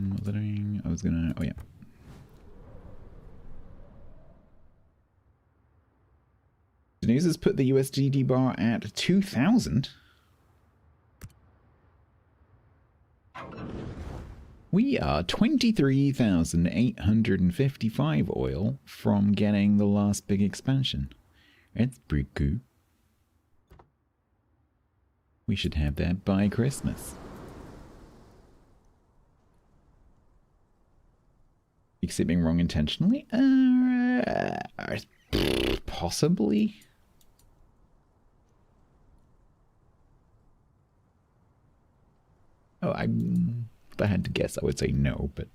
Speaker 1: What was I doing? I was gonna... Oh, yeah. News has put the USDD bar at 2,000. We are 23,855 oil from getting the last big expansion. That's pretty cool. We should have that by Christmas. Because it being wrong intentionally? Possibly. Oh, if I had to guess, I would say no, but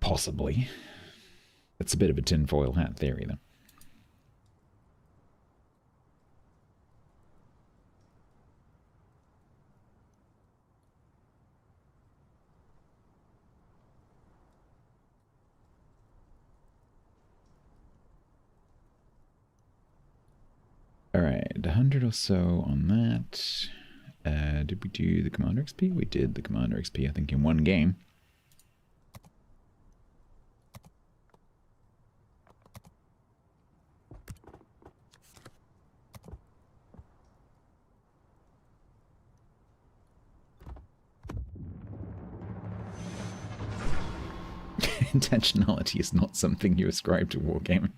Speaker 1: possibly. It's a bit of a tinfoil hat theory, though. Alright, 100 or so on that. Did we do the Commander XP? We did the Commander XP, I think, in one game. Intentionality is not something you ascribe to wargaming.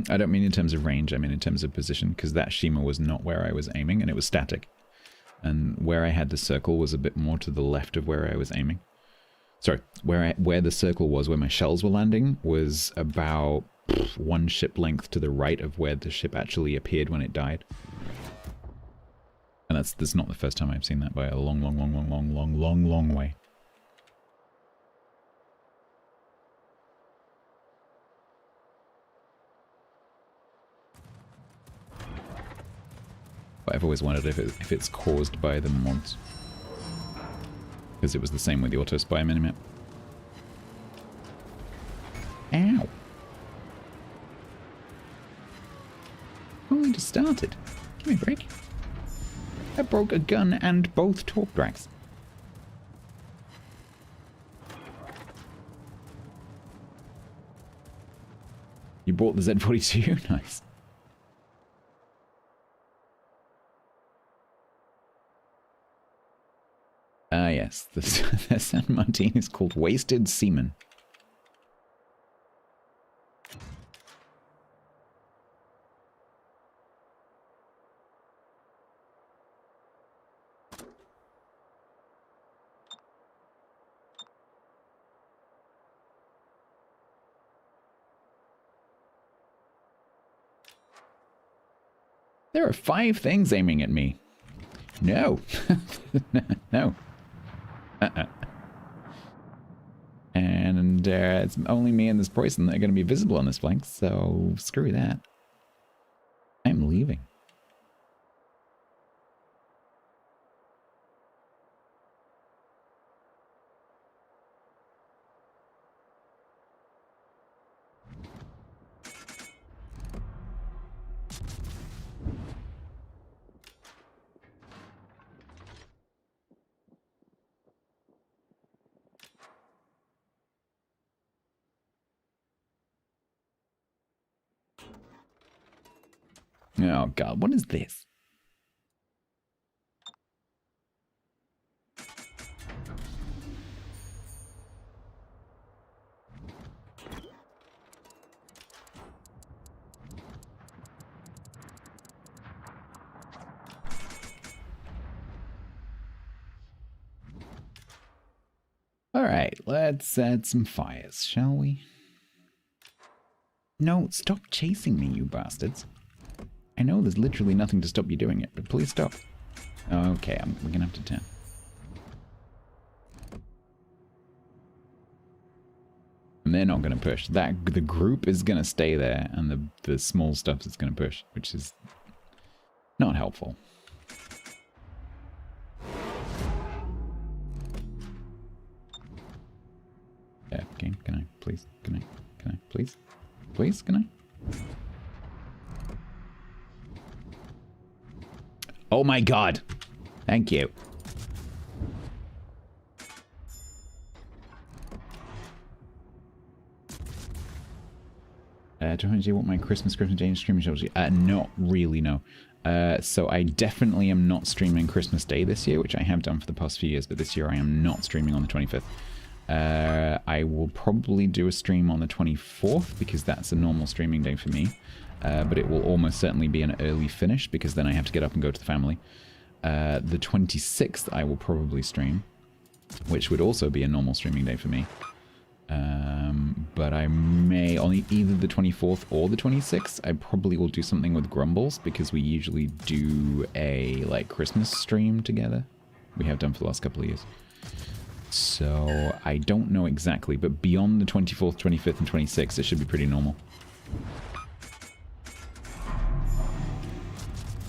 Speaker 1: I don't mean in terms of range, I mean in terms of position, because that Shima was not where I was aiming, and it was static. And where I had the circle was a bit more to the left of where I was aiming. Sorry, where the circle was, where my shells were landing, was about one ship length to the right of where the ship actually appeared when it died. And that's not the first time I've seen that by a long way. But I've always wondered if it's caused by the mods. Because it was the same with the Auto Spy minimap. Ow! Only just started. Give me a break. I broke a gun and both torp tracks. You bought the Z42? Nice. Ah, yes. The San Martin is called Wasted Seaman. There are 5 things aiming at me. No. No. And it's only me and this Poison that are going to be visible on this flank, so screw that. I'm leaving. Oh god, what is this? Alright, let's set some fires, shall we? No, stop chasing me, you bastards. I know there's literally nothing to stop you doing it, but please stop. Okay, we're gonna have to turn. And they're not gonna push. The group is gonna stay there, and the small stuff is gonna push, which is not helpful. Yeah, game, can I, please? Can I, please? Please, can I? Oh my god! Thank you. Trying to see what my Christmas Day streaming shows you. Not really, no. So I definitely am not streaming Christmas Day this year, which I have done for the past few years, but this year I am not streaming on the 25th. I will probably do a stream on the 24th, because that's a normal streaming day for me. But it will almost certainly be an early finish, because then I have to get up and go to the family. The 26th I will probably stream, which would also be a normal streaming day for me. But I may, on either the 24th or the 26th, I probably will do something with Grumbles, because we usually do a, like, Christmas stream together. We have done for the last couple of years. So, I don't know exactly, but beyond the 24th, 25th, and 26th, it should be pretty normal.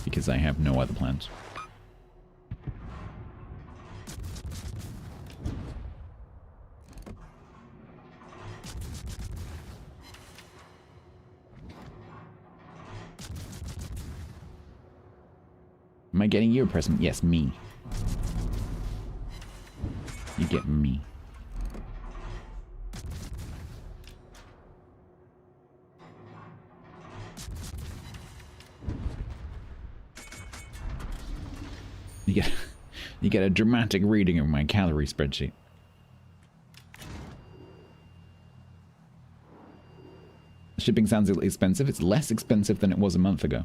Speaker 1: Because I have no other plans. Am I getting you a present? Yes, me. You get me. You get a dramatic reading of my calorie spreadsheet. Shipping sounds expensive. It's less expensive than it was a month ago.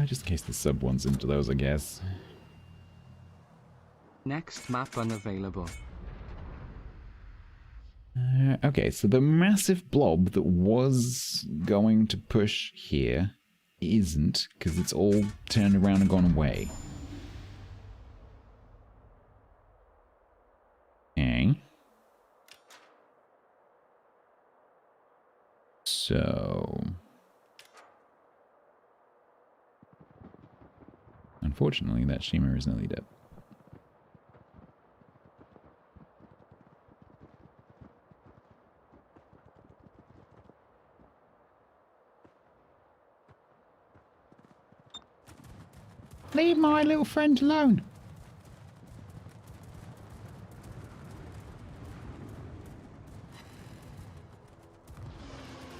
Speaker 1: Just in case the sub one's into those, I guess.
Speaker 2: Next map unavailable.
Speaker 1: Okay, so the massive blob that was going to push here isn't, because it's all turned around and gone away. Okay. So... unfortunately, that Shima is nearly dead. Leave my little friend alone.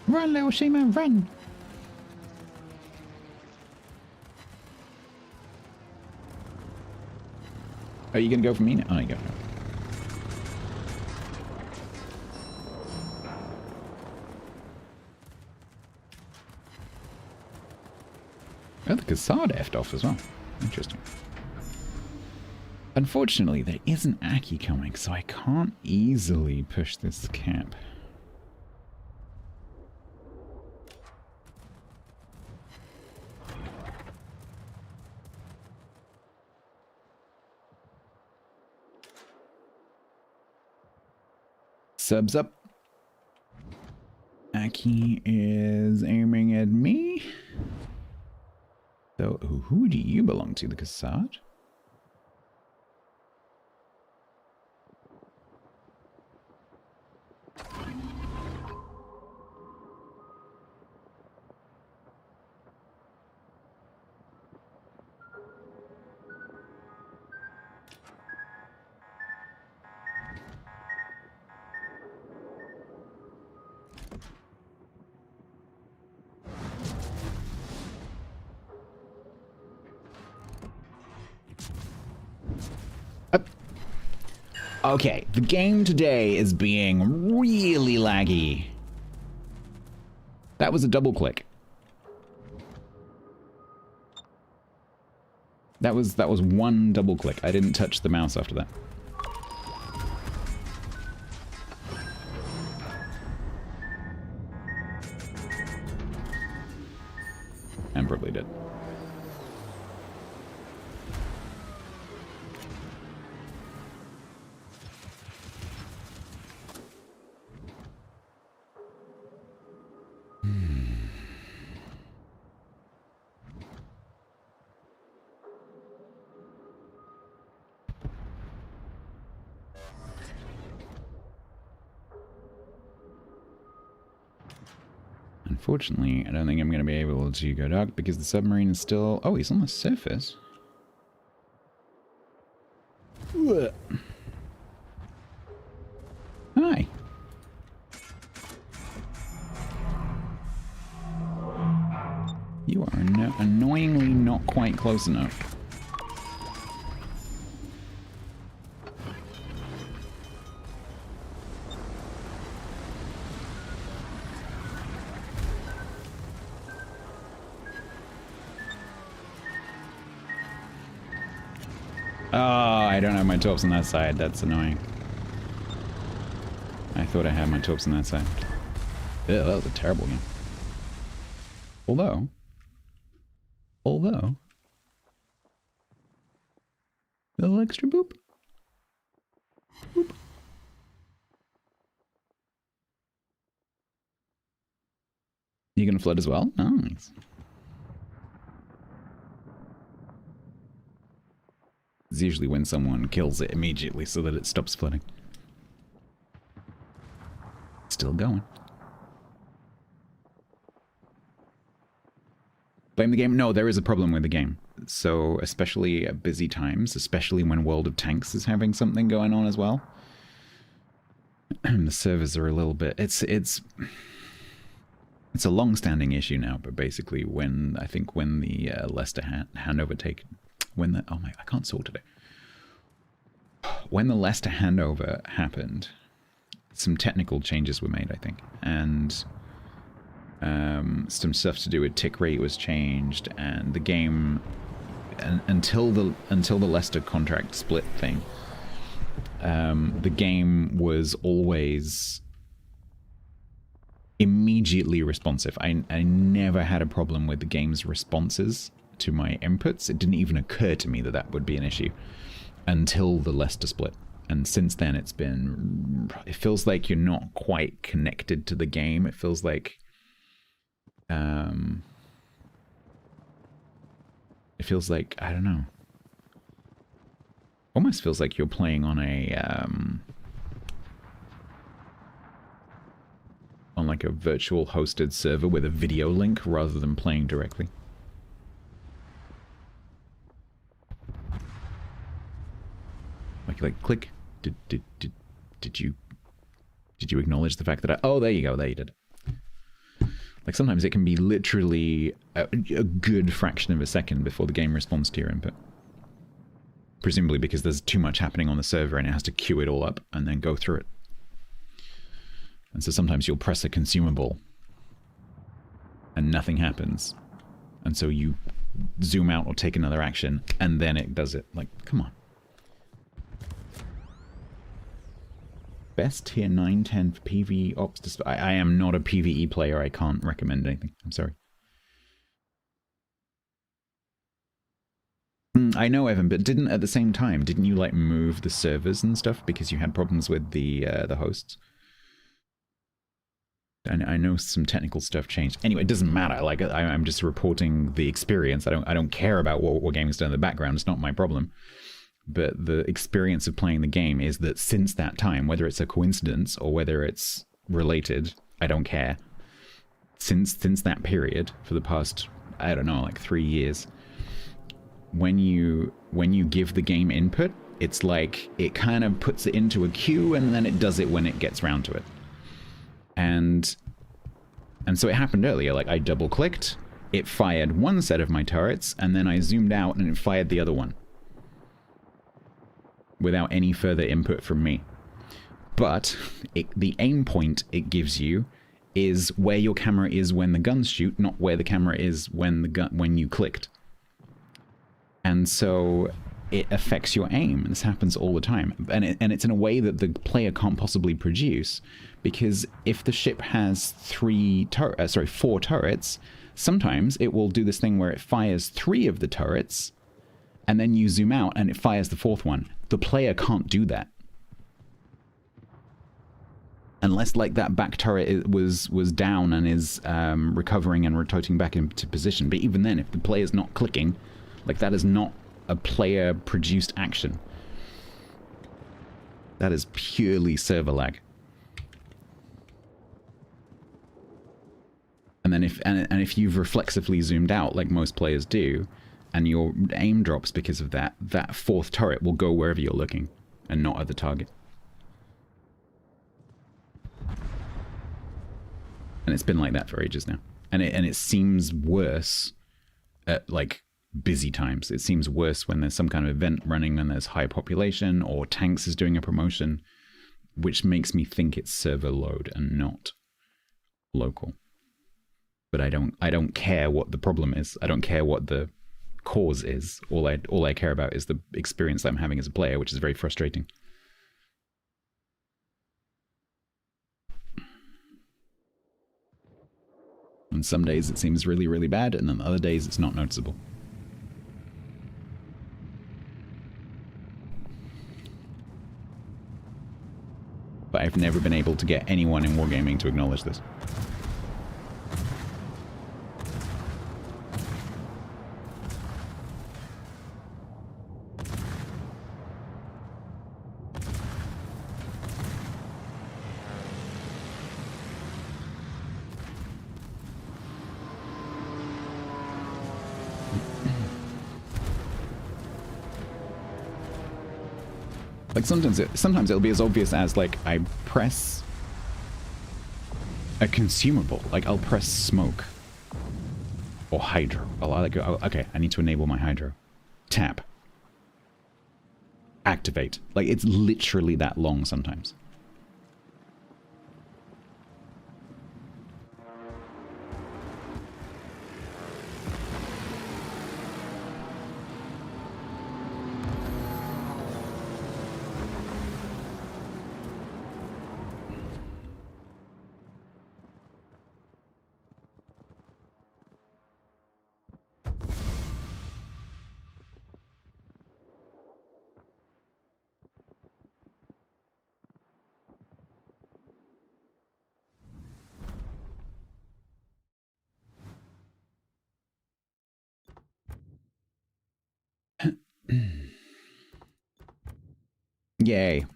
Speaker 1: Run, little Shima, run. Are you going to go for me now? Oh, you go. Oh, the Cassard effed off as well. Interesting. Unfortunately, there is an Aki coming, so I can't easily push this cap. Subs up. Aki is aiming at me. So, who do you belong to? The Cassard? Okay, the game today is being really laggy. That was a double click. That was one double click. I didn't touch the mouse after that. And probably did. Unfortunately, I don't think I'm going to be able to go dark because the submarine is still... Oh, he's on the surface. Ugh. Hi. You are annoyingly not quite close enough. Oh, I don't have my torps on that side. That's annoying. I thought I had my torps on that side. Ew, that was a terrible game. Although... Little extra boop. Boop. You gonna flood as well? Nice. It's usually when someone kills it immediately so that it stops flooding. Still going. Blame the game? No, there is a problem with the game. So, especially at busy times, especially when World of Tanks is having something going on as well. The servers are a little bit... It's a long-standing issue now, but basically when the Leicester handover oh my, I can't talk today. When the Leicester handover happened, some technical changes were made, I think, and some stuff to do with tick rate was changed, and the game, until the Leicester contract split thing, the game was always immediately responsive. I never had a problem with the game's responses to my inputs. It didn't even occur to me that that would be an issue until the Leicester split. And since then it feels like you're not quite connected to the game. It feels like I don't know. Almost feels like you're playing on a on like a virtual hosted server with a video link rather than playing directly. Like click. Did you acknowledge the fact that oh, there you go, there you did. Like sometimes it can be literally a good fraction of a second before the game responds to your input. Presumably because there's too much happening on the server and it has to queue it all up and then go through it. And so sometimes you'll press a consumable and nothing happens. And so you zoom out or take another action and then it does it. Like, come on. Best tier 9, 10 for PvE ops. I am not a PvE player. I can't recommend anything. I'm sorry. I know, Evan, but at the same time, didn't you like move the servers and stuff because you had problems with the hosts? And I know some technical stuff changed. Anyway, it doesn't matter. Like I'm just reporting the experience. I don't care about what gaming's done in the background. It's not my problem. But the experience of playing the game is that since that time, whether it's a coincidence or whether it's related, I don't care. Since that period, for the past, I don't know, like 3 years, when you give the game input, it's like it kind of puts it into a queue and then it does it when it gets round to it. And so it happened earlier. Like I double clicked, it fired one set of my turrets, and then I zoomed out and it fired the other one. without any further input from me. But the aim point it gives you is where your camera is when the guns shoot, not where the camera is when you clicked. And so it affects your aim. This happens all the time, and it's in a way that the player can't possibly produce, because if the ship has 4 turrets, sometimes it will do this thing where it fires 3 of the turrets, and then you zoom out and it fires the 4th one. The player can't do that. Unless, like, that back turret was down and is recovering and rotating back into position. But even then, if the player's not clicking, like, that is not a player-produced action. That is purely server lag. And then if you've reflexively zoomed out, like most players do, and your aim drops because of that, that 4th turret will go wherever you're looking, and not at the target. And it's been like that for ages now. And it seems worse at, like, busy times. It seems worse when there's some kind of event running and there's high population, or Tanks is doing a promotion, which makes me think it's server load and not local. But I don't care what the problem is. I don't care what the cause is. All I care about is the experience I'm having as a player, which is very frustrating. And some days it seems really, really bad, and then other days it's not noticeable. But I've never been able to get anyone in Wargaming to acknowledge this. Like, sometimes it'll be as obvious as, like, I press a consumable. Like, I'll press smoke or hydro. Okay, I need to enable my hydro. Tap. Activate. Like, it's literally that long sometimes. Yay.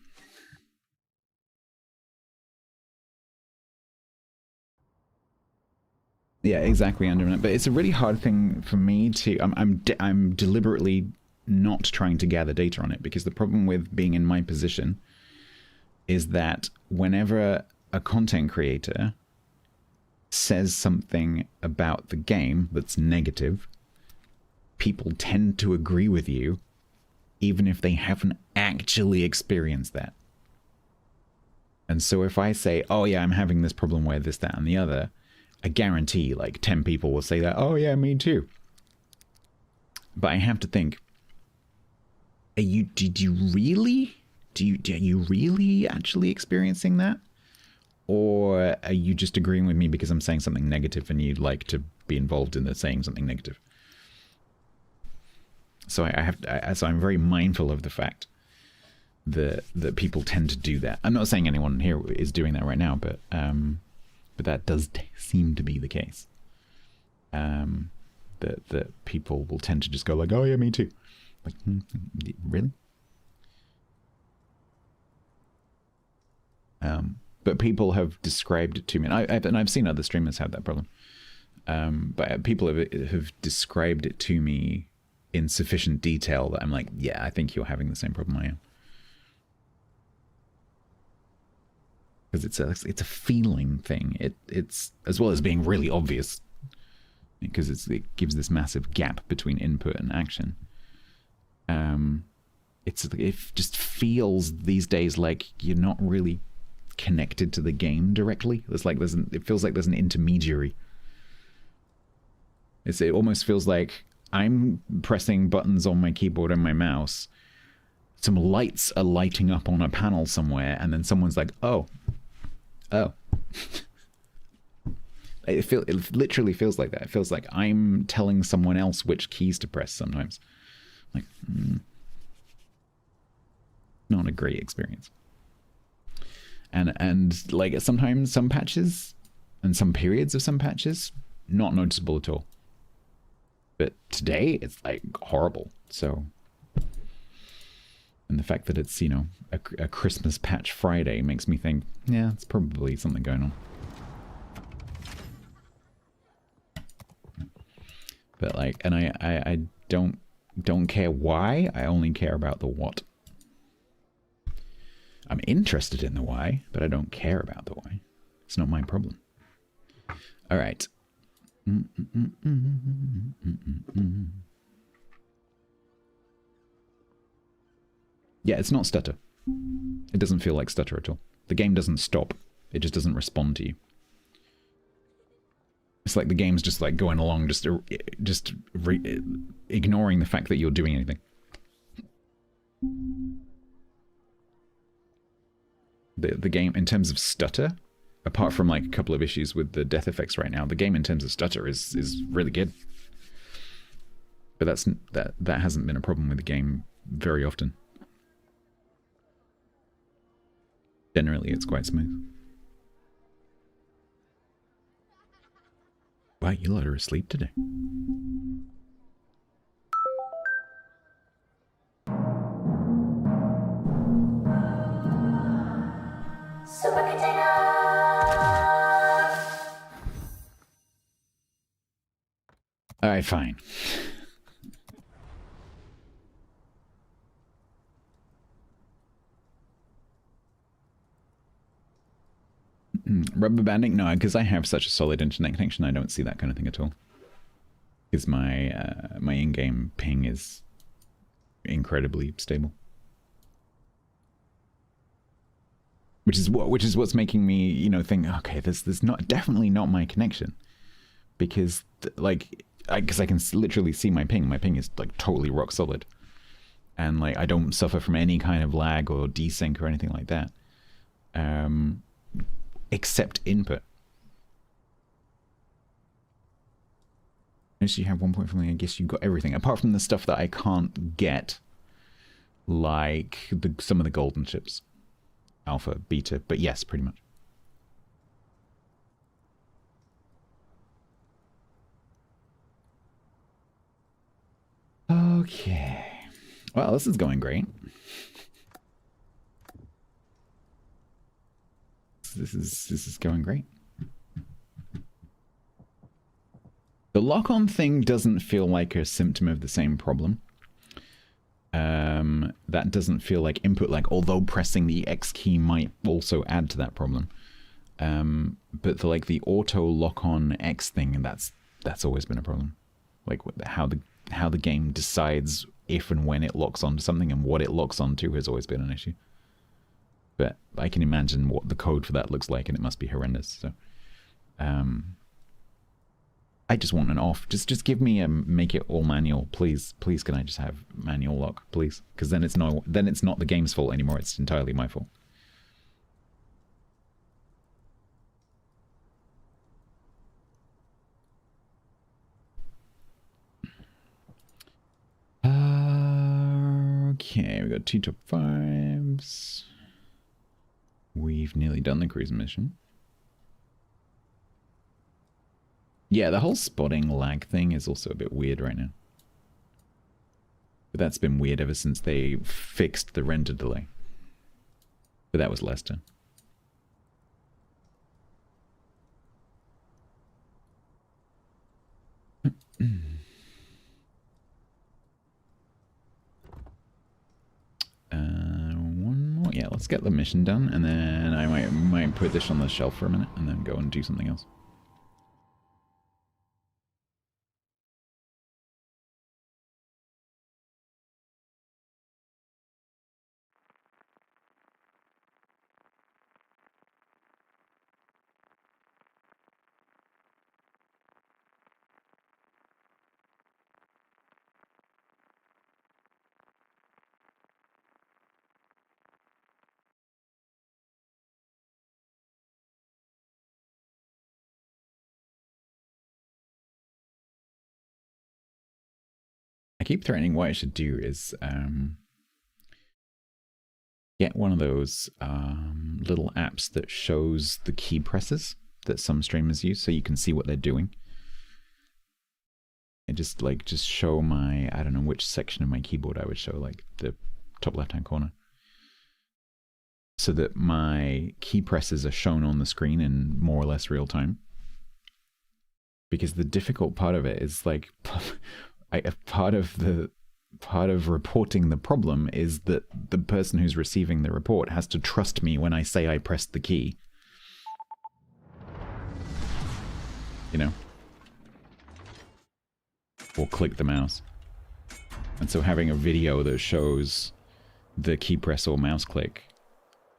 Speaker 1: Yeah, exactly, Underman. But it's a really hard thing for me to... I'm deliberately not trying to gather data on it, because the problem with being in my position is that whenever a content creator says something about the game that's negative, people tend to agree with you, even if they haven't actually experienced that. And so if I say, oh yeah, I'm having this problem where this, that, and the other, I guarantee like 10 people will say that, oh yeah, me too. But I have to think, are you really actually experiencing that? Or are you just agreeing with me because I'm saying something negative and you'd like to be involved in the saying something negative? So so I'm very mindful of the fact that people tend to do that. I'm not saying anyone here is doing that right now, but that does seem to be the case. That people will tend to just go like, oh yeah, me too. Like, really? But people have described it to me, and I've seen other streamers have that problem. But people have described it to me in sufficient detail that I'm like, yeah, I think you're having the same problem I am. Because it's a feeling thing. It's as well as being really obvious, because it gives this massive gap between input and action. it just feels these days like you're not really connected to the game directly. It feels like there's an intermediary. It almost feels like I'm pressing buttons on my keyboard and my mouse. Some lights are lighting up on a panel somewhere, and then someone's like, "Oh." It literally feels like that. It feels like I'm telling someone else which keys to press sometimes. Like, not a great experience. And like sometimes some patches and some periods of some patches, not noticeable at all. But today it's like horrible. So, and the fact that it's, you know, a Christmas patch Friday makes me think, yeah, it's probably something going on. But like, and I don't care why, I only care about the what. I'm interested in the why, but I don't care about the why. It's not my problem. All right. Yeah, it's not stutter. It doesn't feel like stutter at all. The game doesn't stop. It just doesn't respond to you. It's like the game's just like going along, ignoring the fact that you're doing anything. The game, in terms of stutter, apart from like a couple of issues with the death effects right now, the game in terms of stutter is really good. But that hasn't been a problem with the game very often. Generally, it's quite smooth. Wow, you lot are asleep today.
Speaker 6: Super container.
Speaker 1: All right, fine. Rubber banding? No, because I have such a solid internet connection, I don't see that kind of thing at all. Because my my in-game ping is incredibly stable. Which is what's making me, you know, think, okay, this definitely not my connection, because like I can literally see my ping. My ping is like totally rock solid, and like I don't suffer from any kind of lag or desync or anything like that, except input. Notice you have 1.5. I guess you got everything apart from the stuff that I can't get, like some of the golden chips. Alpha, beta, but yes, pretty much. Okay. Well, this is going great. This is going great. The lock-on thing doesn't feel like a symptom of the same problem. That doesn't feel like input, like, although pressing the X key might also add to that problem. But the auto lock-on X thing, that's always been a problem. Like how the game decides if and when it locks onto something and what it locks onto has always been an issue. But I can imagine what the code for that looks like, and it must be horrendous. So, I just want an off. Just give me make it all manual, please. Please, can I just have manual lock, please? Because then it's not the game's fault anymore. It's entirely my fault. Okay, we got 2 top 5s. We've nearly done the cruise mission. Yeah, the whole spotting lag thing is also a bit weird right now. But that's been weird ever since they fixed the render delay. But that was Leicester. One more. Yeah, let's get the mission done, and then I might put this on the shelf for a minute, and then go and do something else. I keep threatening what I should do is get one of those little apps that shows the key presses that some streamers use so you can see what they're doing. And just show my, I don't know which section of my keyboard I would show, like the top left-hand corner. So that my key presses are shown on the screen in more or less real time. Because the difficult part of it is like, part of reporting the problem is that the person who's receiving the report has to trust me when I say I pressed the key. You know? Or click the mouse. And so having a video that shows the key press or mouse click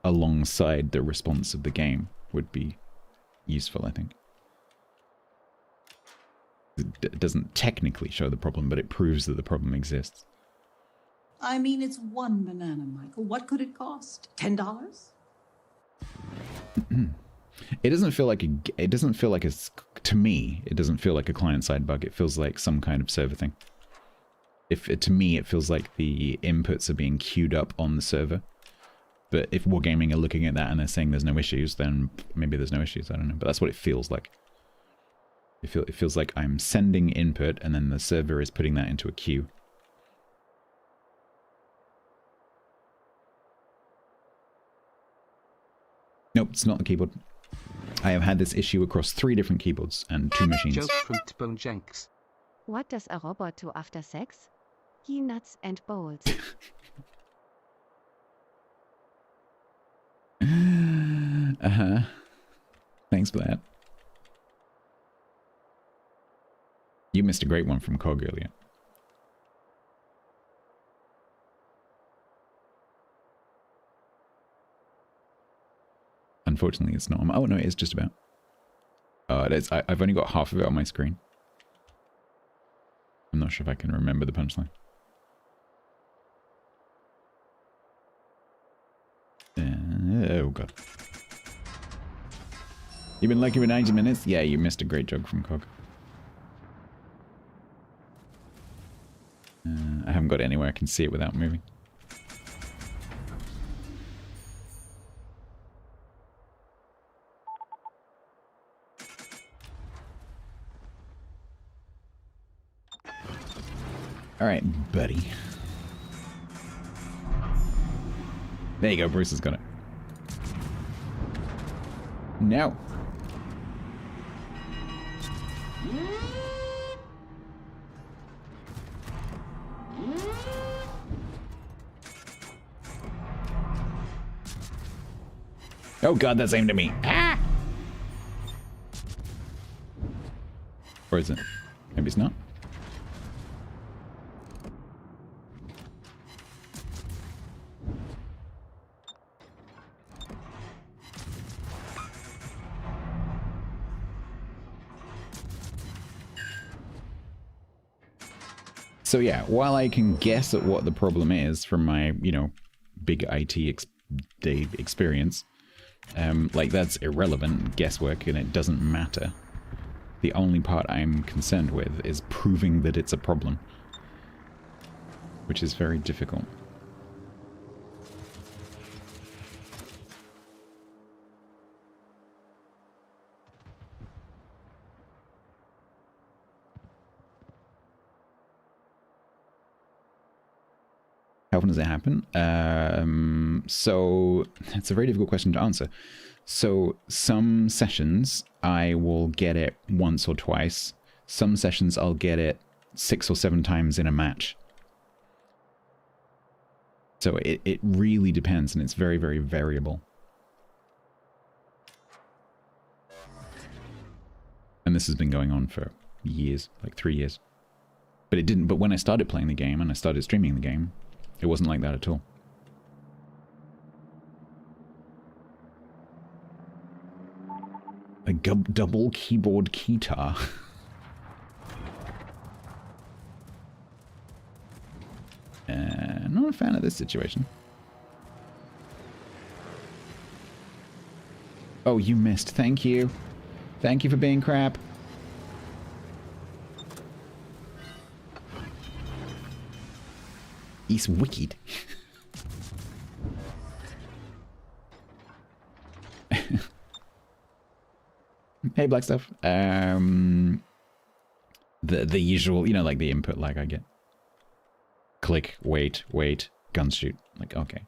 Speaker 1: alongside the response of the game would be useful, I think. It doesn't technically show the problem, but it proves that the problem exists.
Speaker 7: I mean, it's one banana, Michael. What could it cost? $10?
Speaker 1: It doesn't feel like to me, it doesn't feel like a client-side bug. It feels like some kind of server thing. To me, it feels like the inputs are being queued up on the server. But if Wargaming are looking at that and they're saying there's no issues, then maybe there's no issues. I don't know. But that's what it feels like. It feels like I'm sending input and then the server is putting that into a queue. Nope, it's not the keyboard. I have had this issue across 3 different keyboards and 2 machines.
Speaker 2: Joke from T-Bone Jenks.
Speaker 3: What does a robot do after sex? He nuts and bolts.
Speaker 1: Uh-huh. Thanks for that. You missed a great one from Cog earlier. Unfortunately, it's not. Oh, no, it is just about. It is. I've only got half of it on my screen. I'm not sure if I can remember the punchline. Oh, God. You've been lucky for 90 minutes? Yeah, you missed a great joke from Cog. I haven't got it anywhere I can see it without moving. Alright, buddy. There you go, Bruce has got it. No. Oh God, that's aimed at me. Ah! Or is it? Maybe it's not. So yeah, while I can guess at what the problem is from my, you know, big IT experience, like that's irrelevant guesswork and it doesn't matter. The only part I'm concerned with is proving that it's a problem, which is very difficult. How often does it happen? So it's a very difficult question to answer. So some sessions I will get it once or twice. Some sessions I'll get it 6 or 7 times in a match. So it really depends, and it's very, very variable. And this has been going on for years, like 3 years. But it didn't. But when I started playing the game and I started streaming the game, it wasn't like that at all. A double keyboard keytar. Not a fan of this situation. Oh, you missed. Thank you. Thank you for being crap. He's wicked. Hey, Black Stuff. The usual, you know, like the input lag I get. Click, wait, guns shoot. Like, okay.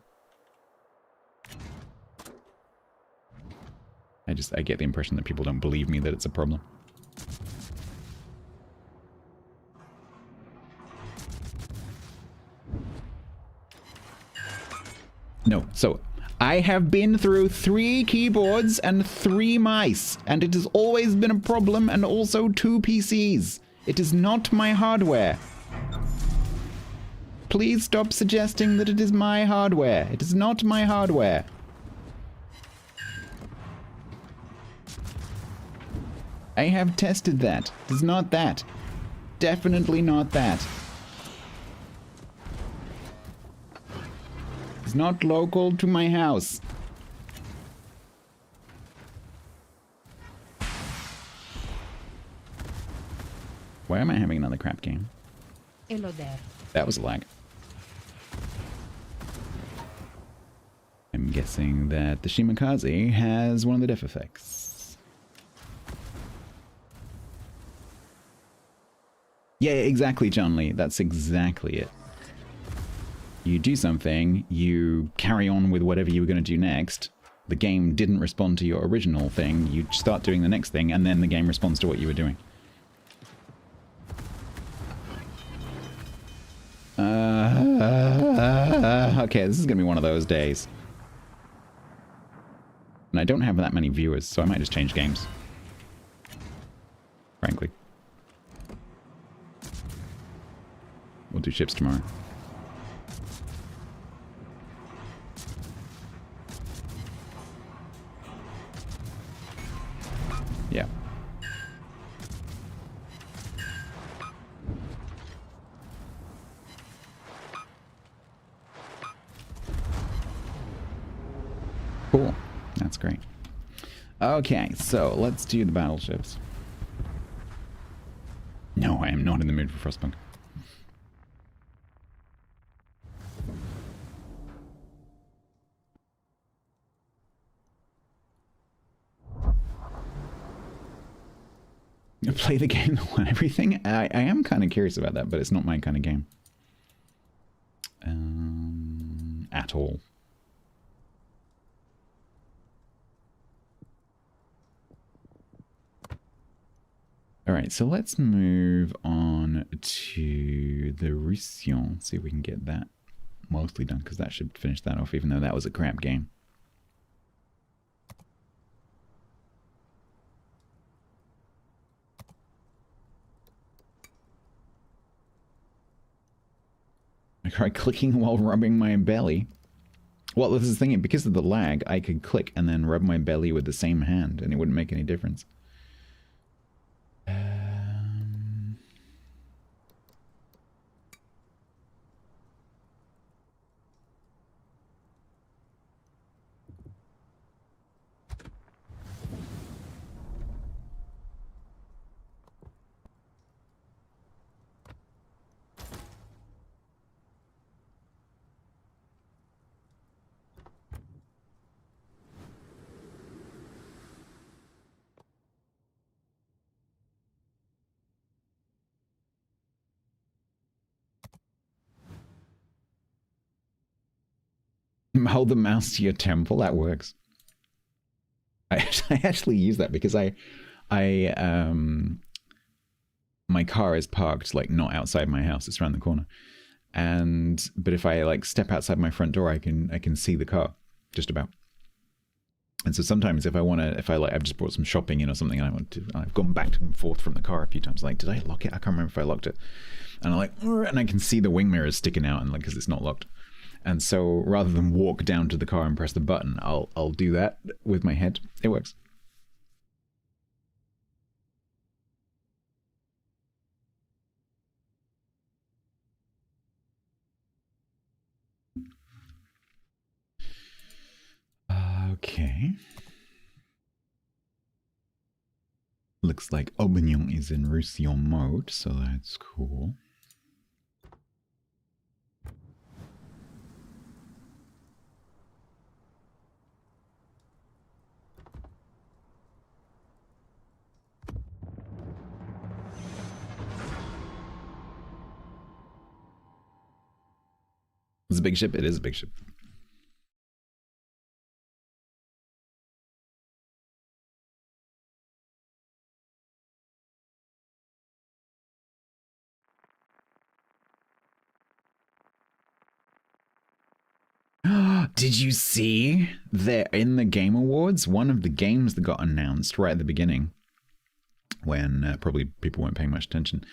Speaker 1: I get the impression that people don't believe me that it's a problem. No, so I have been through 3 keyboards and 3 mice, and it has always been a problem, and also 2 PCs. It is not my hardware. Please stop suggesting that it is my hardware. It is not my hardware. I have tested that. It is not that. Definitely not that. It's not local to my house. Why am I having another crap game?
Speaker 5: Hello there.
Speaker 1: That was a lag. I'm guessing that the Shimakaze has one of the death effects. Yeah, exactly, John Lee. That's exactly it. You do something, you carry on with whatever you were going to do next. The game didn't respond to your original thing. You start doing the next thing, and then the game responds to what you were doing. Okay, this is going to be one of those days. And I don't have that many viewers, so I might just change games. Frankly. We'll do ships tomorrow. Yeah. Cool. That's great. Okay, so let's do the battleships. No, I am not in the mood for Frostpunk. Play the game and everything? I am kind of curious about that, but it's not my kind of game. At all. Alright, so let's move on to the Roussillon. See if we can get that mostly done, because that should finish that off, even though that was a crap game. I tried clicking while rubbing my belly. Well, this is the thing, because of the lag, I could click and then rub my belly with the same hand, and it wouldn't make any difference. Hold the mouse to your temple. That works. I actually use that because my car is parked like not outside my house. It's around the corner, but if I like step outside my front door, I can see the car just about. And so sometimes if I've just brought some shopping in or something, and I've gone back and forth from the car a few times. Like, did I lock it? I can't remember if I locked it. And and I can see the wing mirrors sticking out, and like because it's not locked. And so rather than walk down to the car and press the button, I'll do that with my head. It works. Okay. Looks like Aubignon is in Roussillon mode, so that's cool. It's a big ship. It is a big ship. Did you see that in the Game Awards, one of the games that got announced right at the beginning, when probably people weren't paying much attention,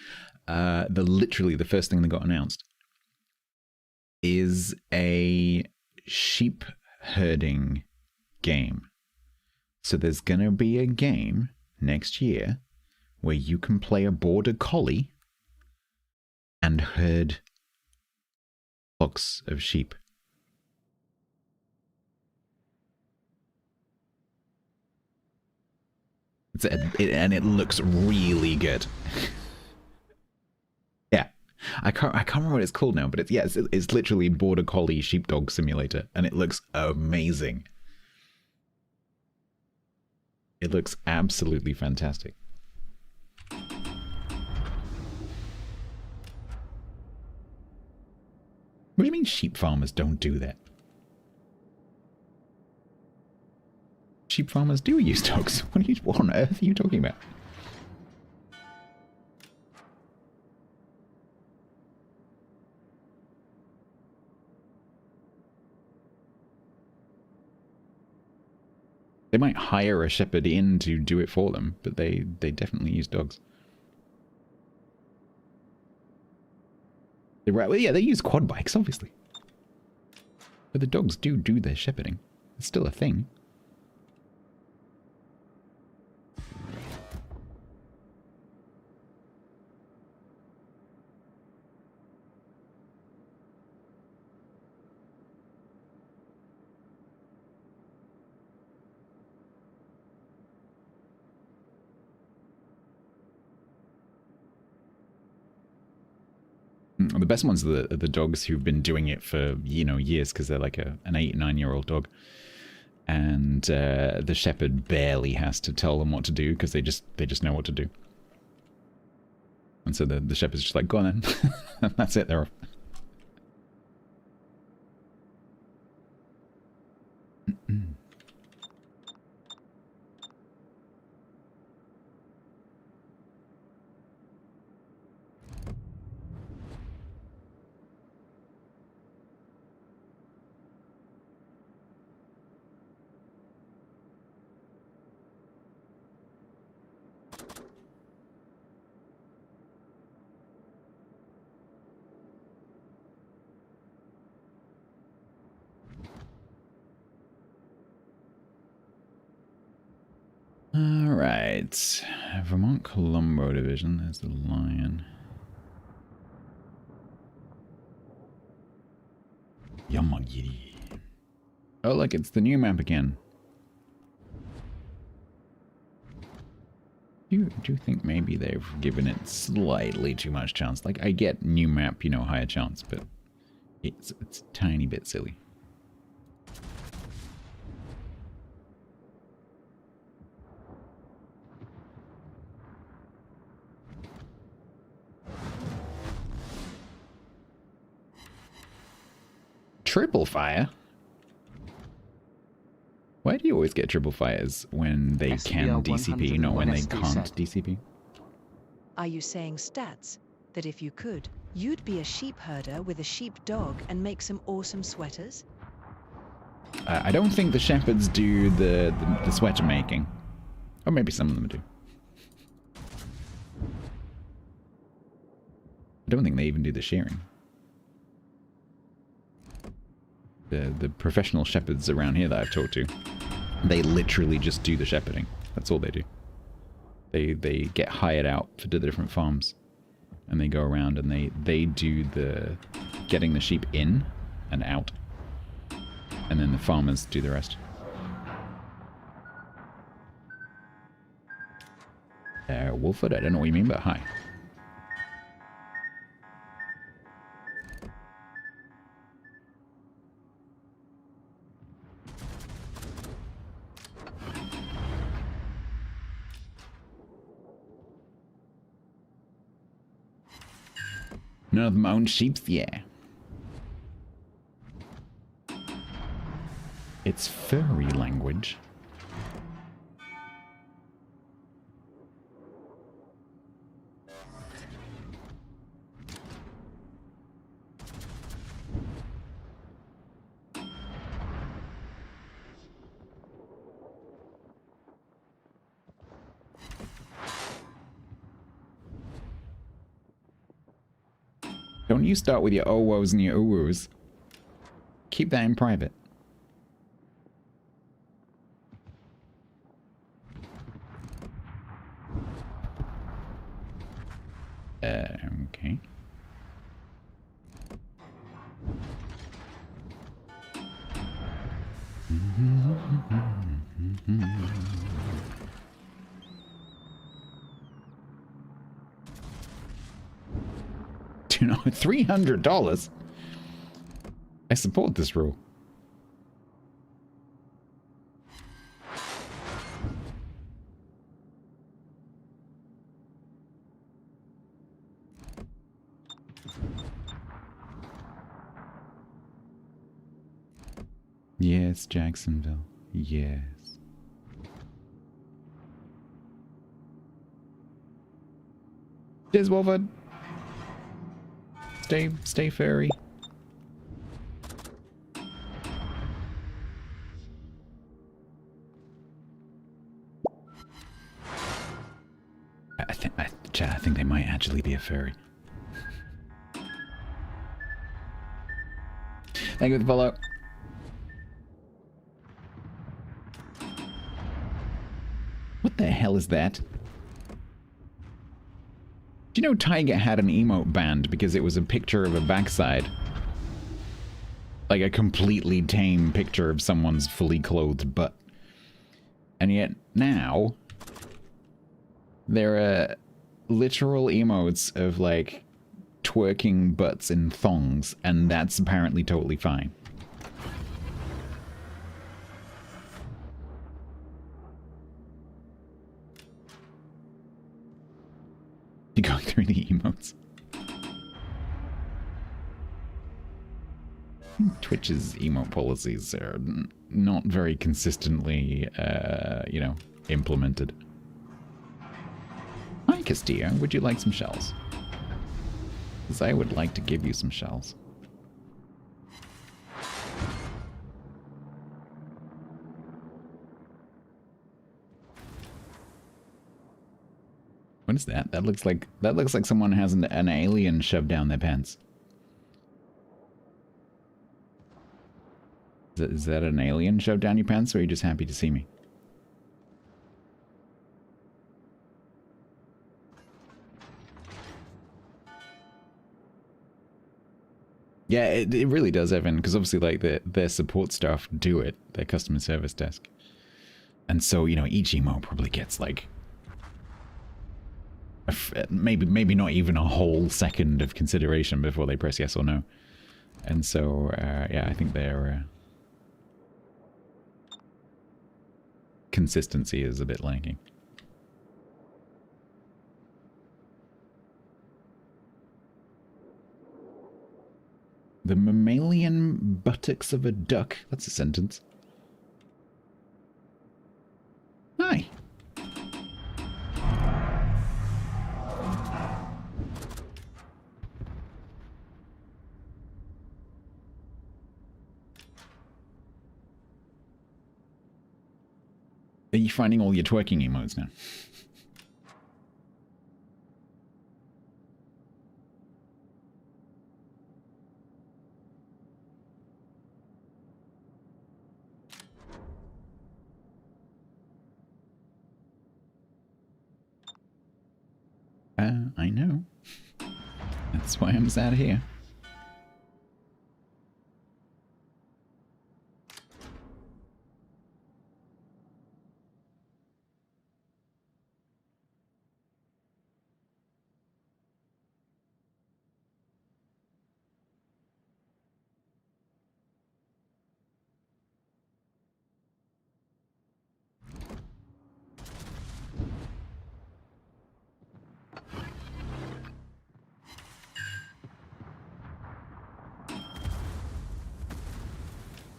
Speaker 1: literally the first thing that got announced is a sheep herding game. So there's gonna be a game next year where you can play a border collie and herd flocks of sheep. And it looks really good. Yeah, I can't remember what it's called now, but it's literally Border Collie Sheepdog Simulator, and it looks amazing. It looks absolutely fantastic. What do you mean sheep farmers don't do that? Sheep farmers do use dogs. What on earth are you talking about? They might hire a shepherd in to do it for them, but they definitely use dogs. Well, yeah, they use quad bikes, obviously. But the dogs do their shepherding. It's still a thing. The best ones are the dogs who've been doing it for, years, because they're like an 8-9-year-old dog. And the shepherd barely has to tell them what to do, because they just know what to do. And so the shepherd's just like, go on then. And that's it, they're off. Alright. Vermont Colombo Division. There's the lion. Yamagiri. Oh, look, it's the new map again. Do you think maybe they've given it slightly too much chance? Like, I get new map, higher chance, but it's a tiny bit silly. Triple fire? Why do you always get triple fires when they can DCP, not when they can't DCP?
Speaker 5: Are you saying, Stats, that if you could, you'd be a sheep herder with a sheep dog and make some awesome sweaters?
Speaker 1: I don't think the shepherds do the sweater making. Or maybe some of them do. I don't think they even do the shearing. The professional shepherds around here that I've talked to, they literally just do the shepherding. That's all they do. They get hired out to the different farms, and they go around and they do the getting the sheep in and out, and then the farmers do the rest. Wolford, I don't know what you mean, but hi. None of them own sheep? Yeah. It's furry language. Don't you start with your oh-woes and your ooh-woos. Keep that in private. Okay. You know, $300. I support this rule. Yes, Jacksonville. Yes. Cheers, Wolford. Stay furry. I think they might actually be a furry. Thank you for the follow. What the hell is that? Do you know Tiger had an emote banned because it was a picture of a backside? Like a completely tame picture of someone's fully clothed butt. And yet now, there are literal emotes of like twerking butts in thongs, and that's apparently totally fine. You going through the emotes? Twitch's emote policies are not very consistently, you know, implemented. Hi, Castillo. Would you like some shells? Because I would like to give you some shells. What is that? That looks like someone has an alien shoved down their pants. Is that an alien shoved down your pants, or are you just happy to see me? Yeah, it really does, Evan, because obviously, like, their support staff do it, their customer service desk. And so, you know, each emote probably gets, like, maybe not even a whole second of consideration before they press yes or no. And so, yeah, I think their consistency is a bit lacking. The mammalian buttocks of a duck. That's a sentence. Hi. Are you finding all your twerking emotes now? I know. That's why I'm sat here.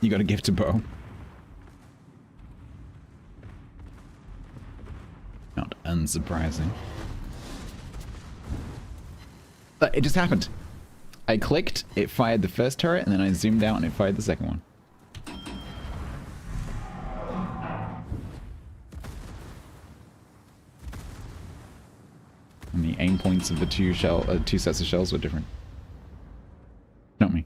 Speaker 1: You got a gift to Bo. unsurprising. But it just happened. I clicked, it fired the first turret, and then I zoomed out and it fired the second one. And the aim points of the two sets of shells were different. Not me.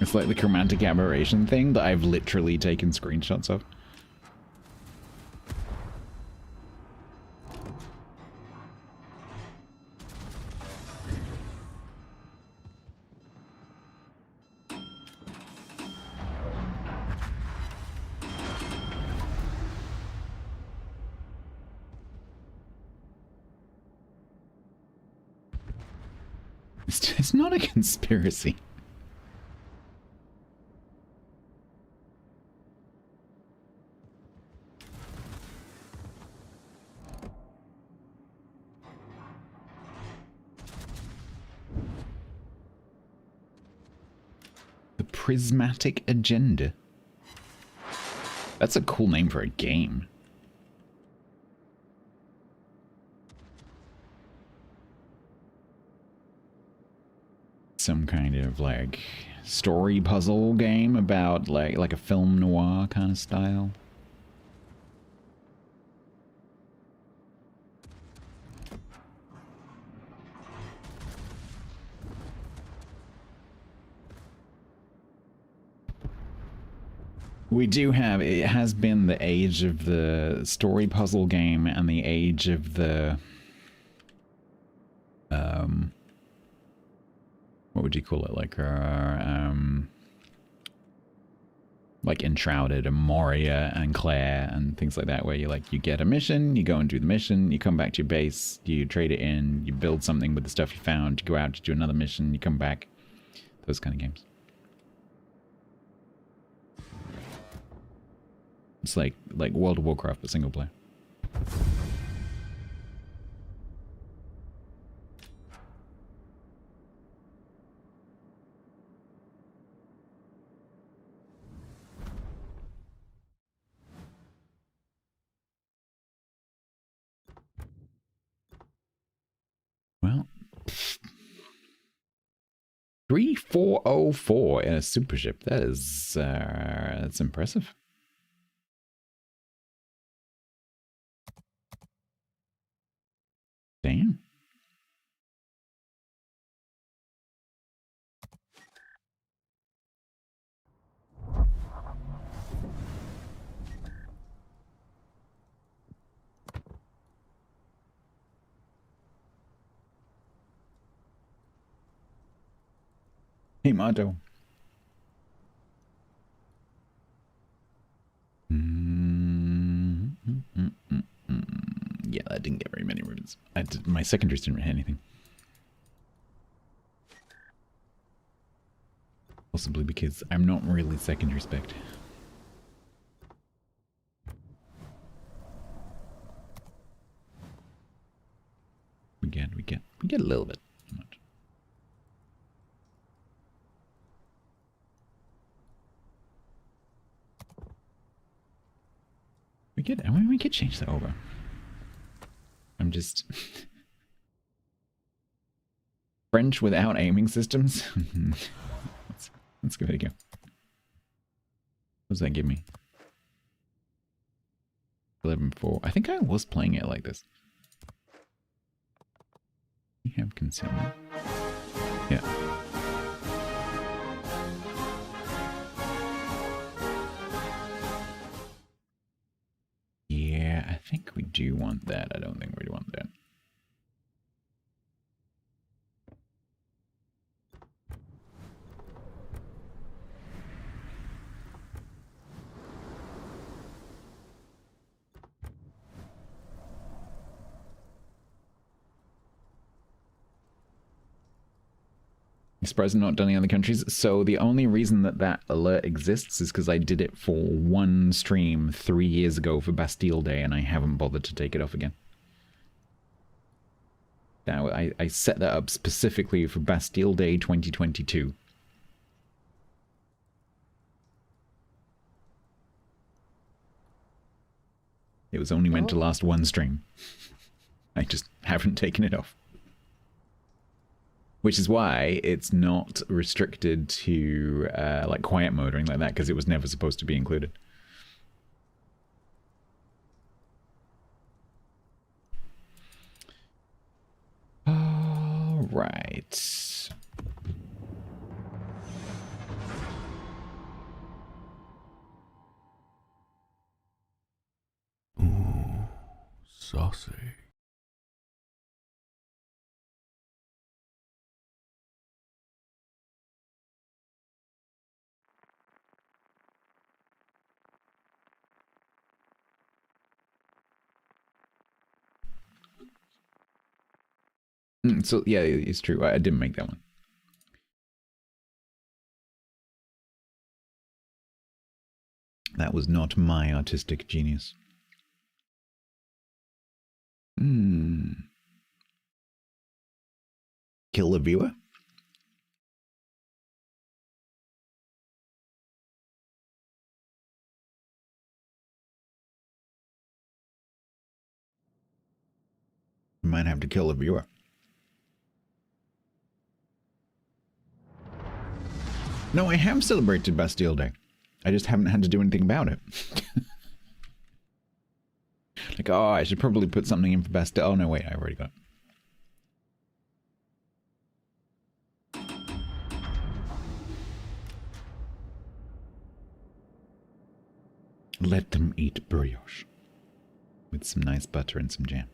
Speaker 1: It's like the chromatic aberration thing that I've literally taken screenshots of. It's not a conspiracy. The Prismatic Agenda. That's a cool name for a game. Some kind of like story puzzle game about like a film noir kind of style. We do have, it has been the age of the story puzzle game and the age of the what would you call it, like Enshrouded and Moria and Claire and things like that, where you get a mission, you go and do the mission, you come back to your base, you trade it in, you build something with the stuff you found, you go out to do another mission, you come back. Those kind of games. It's like World of Warcraft, but single player. Well, 3404 in a super ship. That is that's impressive. Damn. Hey, Mato. Yeah, that didn't get very many ribbons. My secondaries didn't hit anything. Possibly because I'm not really secondary spec'd. We get a little bit. Not much. We could change that over. I'm just French without aiming systems. let's give it a go. What does that give me? 11-4. I think I was playing it like this. We have concealment. Yeah. Yeah, I think we do want that. I don't think we want that. Surprised not done in other countries. So the only reason that that alert exists is because I did it for one stream 3 years ago for Bastille Day, and I haven't bothered to take it off again. Now, I set that up specifically for Bastille Day 2022. It was only meant to last one stream. I just haven't taken it off. Which is why it's not restricted to like quiet mode or anything like that, because it was never supposed to be included. All right.
Speaker 8: Ooh, saucy.
Speaker 1: So, yeah, it's true. I didn't make that one. That was not my artistic genius. Kill the viewer? Might have to kill the viewer. No, I have celebrated Bastille Day. I just haven't had to do anything about it. Like, oh, I should probably put something in for Bastille. Oh, no, wait, I already got it. Let them eat brioche. With some nice butter and some jam.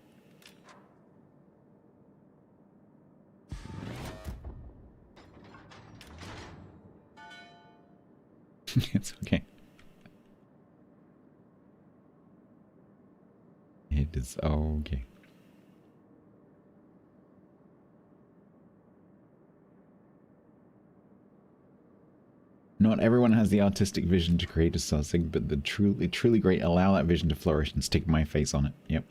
Speaker 1: It's okay. It is okay. Not everyone has the artistic vision to create a sausage, but the truly great allow that vision to flourish and stick my face on it. Yep.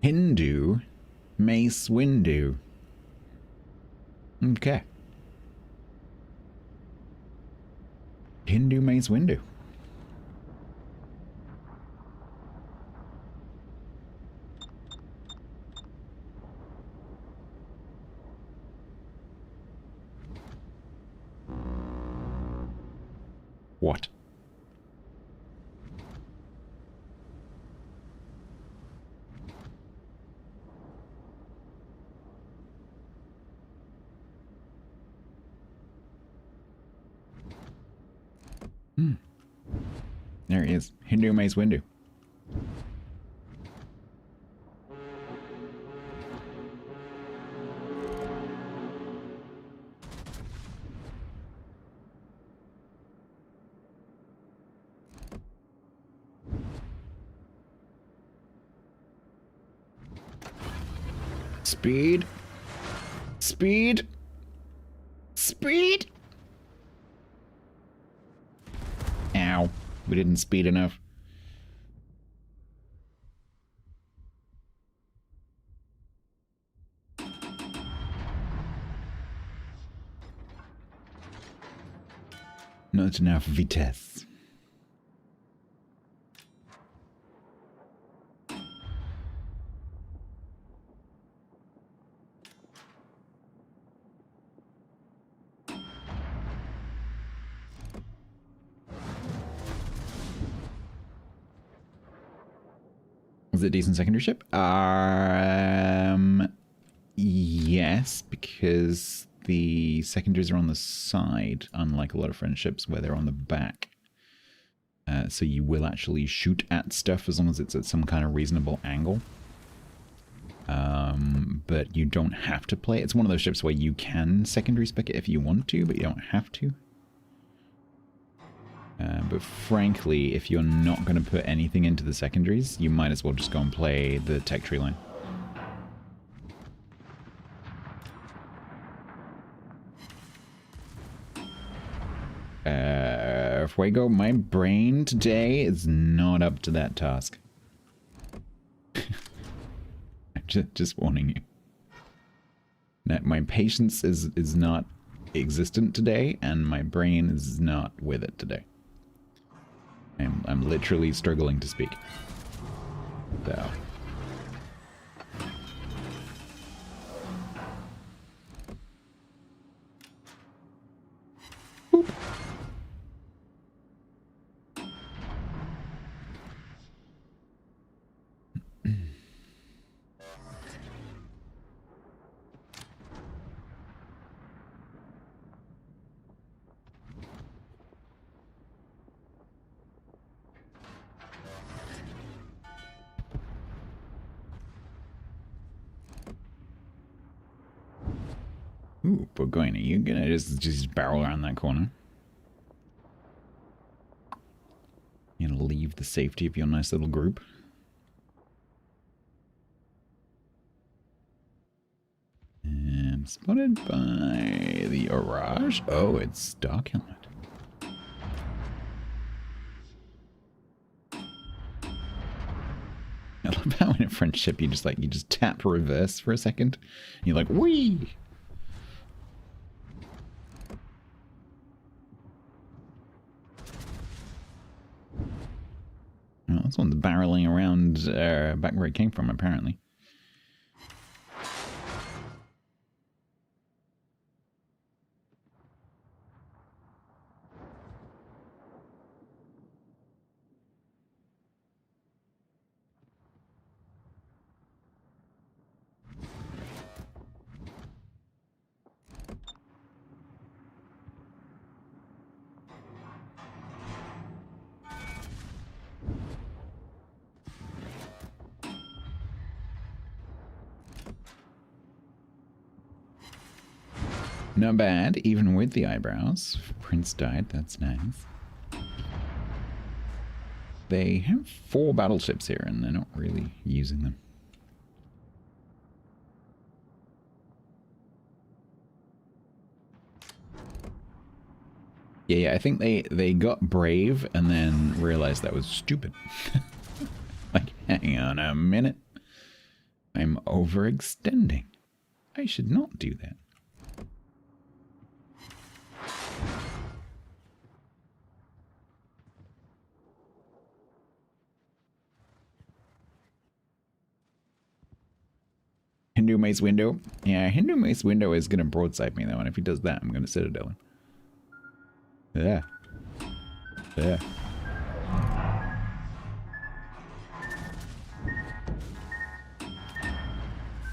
Speaker 1: Hindu Mace Windu. Okay. Hindu Mace Windu. What? There he is. Hindu Mace Windu. Speed. Speed. Speed. Ow. We didn't speed enough. Not enough vitesse. Was it a decent secondary ship? Yes, because the secondaries are on the side, unlike a lot of friendships where they're on the back. So you will actually shoot at stuff as long as it's at some kind of reasonable angle. But you don't have to play. It's one of those ships where you can secondary spec it if you want to, but you don't have to. But frankly, if you're not going to put anything into the secondaries, you might as well just go and play the tech tree line. Fuego, my brain today is not up to that task. just warning you. That my patience is not existent today, and my brain is not with it today. I'm literally struggling to speak. So. Boop. Ooh, Burgoyne, are you gonna just barrel around that corner? You gonna leave the safety of your nice little group? And spotted by the Orage. Oh, it's Dark Helmet. I love how in a French ship you just tap reverse for a second. And you're like, whee! Well, this one's barreling around back where it came from, apparently. Not bad, even with the eyebrows. Prince died, that's nice. They have 4 battleships here, and they're not really using them. Yeah, I think they got brave and then realized that was stupid. Like, hang on a minute. I'm overextending. I should not do that. Hindu Mace Window? Yeah, Hindu Mace Window is going to broadside me though, and if he does that, I'm going to Citadel him. Yeah. Yeah.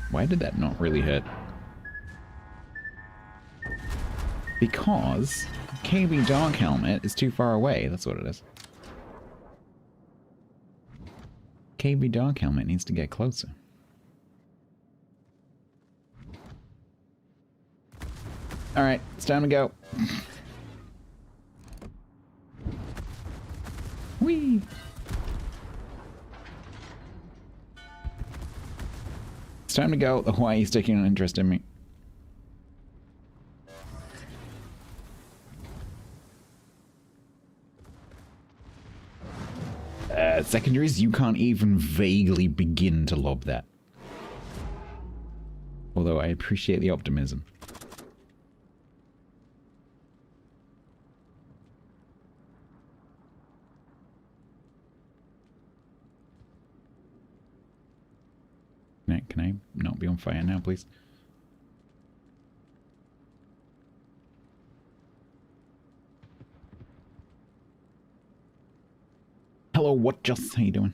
Speaker 1: Why did that not really hit? Because KB Dark Helmet is too far away, that's what it is. KB Dark Helmet needs to get closer. Alright, it's time to go. Whee! It's time to go. Why are you taking an interest in me? Secondaries, you can't even vaguely begin to lob that. Although I appreciate the optimism. Can I not be on fire now, please? Hello, what just? How you doing?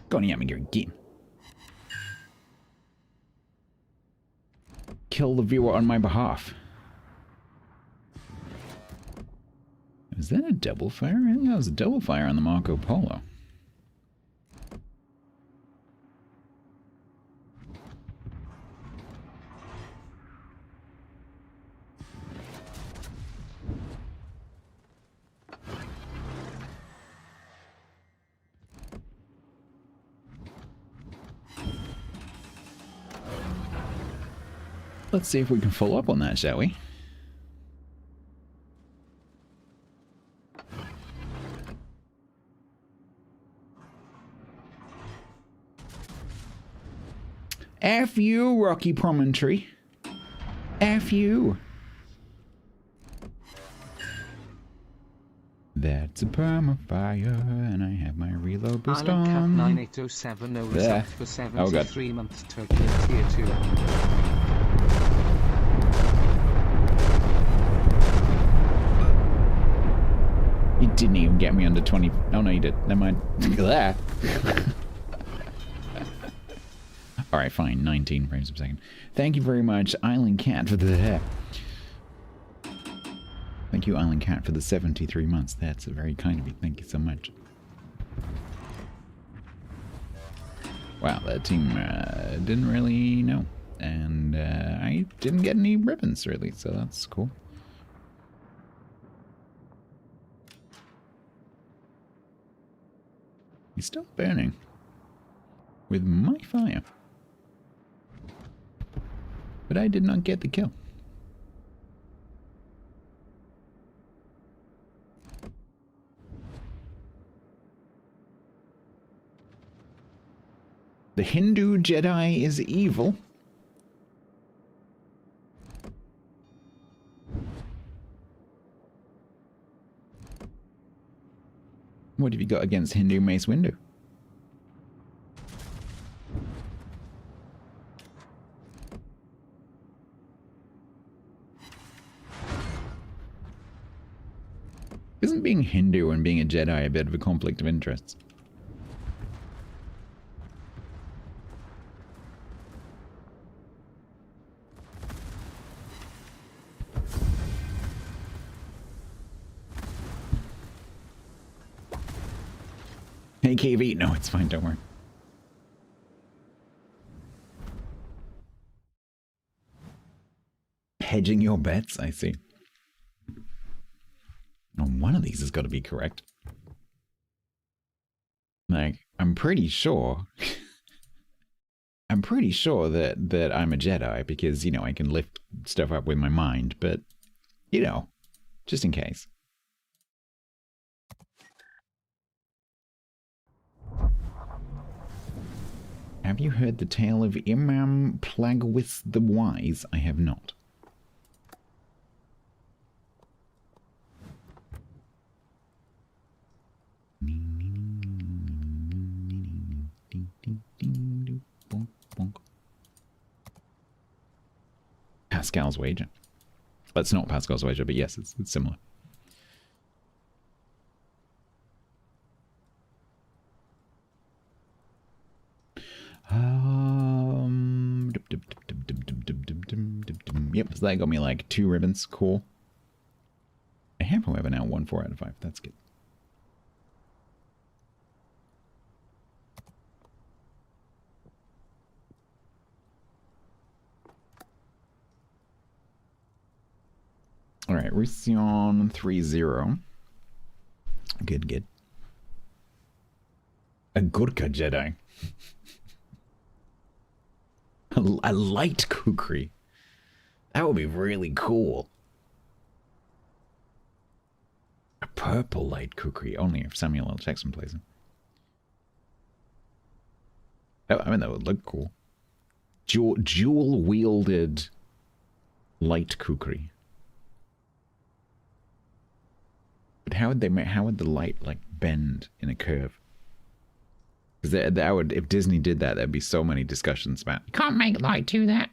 Speaker 1: Go on, Yamiger, get him. kill the viewer on my behalf. Is that a double fire? I think that was a double fire on the Marco Polo. Let's see if we can follow up on that, shall we? F you, Rocky Promontory. F you. That's a permafire, and I have my reload boost
Speaker 2: Island Cat
Speaker 1: on.
Speaker 2: 9807 over
Speaker 1: There.
Speaker 2: for
Speaker 1: Oh, God.
Speaker 2: 73 months total at tier 2.
Speaker 1: He didn't even get me under 20. Oh, no, he did. Never mind. Look at that. Alright, fine. 19 frames per second. Thank you very much, Island Cat, for the... Thank you, Island Cat, for the 73 months. That's very kind of you. Thank you so much. Wow, that team didn't really know. And I didn't get any ribbons, really, so that's cool. He's still burning. With my fire. But I did not get the kill. The Hindu Jedi is evil. What have you got against Hindu Mace Windu? Isn't being Hindu and being a Jedi a bit of a conflict of interests? Hey, KV. No, it's fine. Don't worry. Hedging your bets, I see. Oh, one of these has got to be correct. Like, I'm pretty sure... I'm pretty sure that I'm a Jedi because, you know, I can lift stuff up with my mind, but, you know, just in case. Have you heard the tale of Imam Plagwith the Wise? I have not. Pascal's Wager. That's not Pascal's Wager, but yes, it's similar. Yep, so that got me like 2 ribbons. Cool. I have, however, now won 4 out of 5. That's good. Alright, Rusion 3-0. Good, good. A Gurkha Jedi. A light kukri. That would be really cool. A purple light kukri. Only if Samuel L. Jackson plays him. I mean, that would look cool. Dual-wielded light kukri. But how would the light like bend in a curve? Because that would, if Disney did that, there'd be so many discussions about you can't make light do that.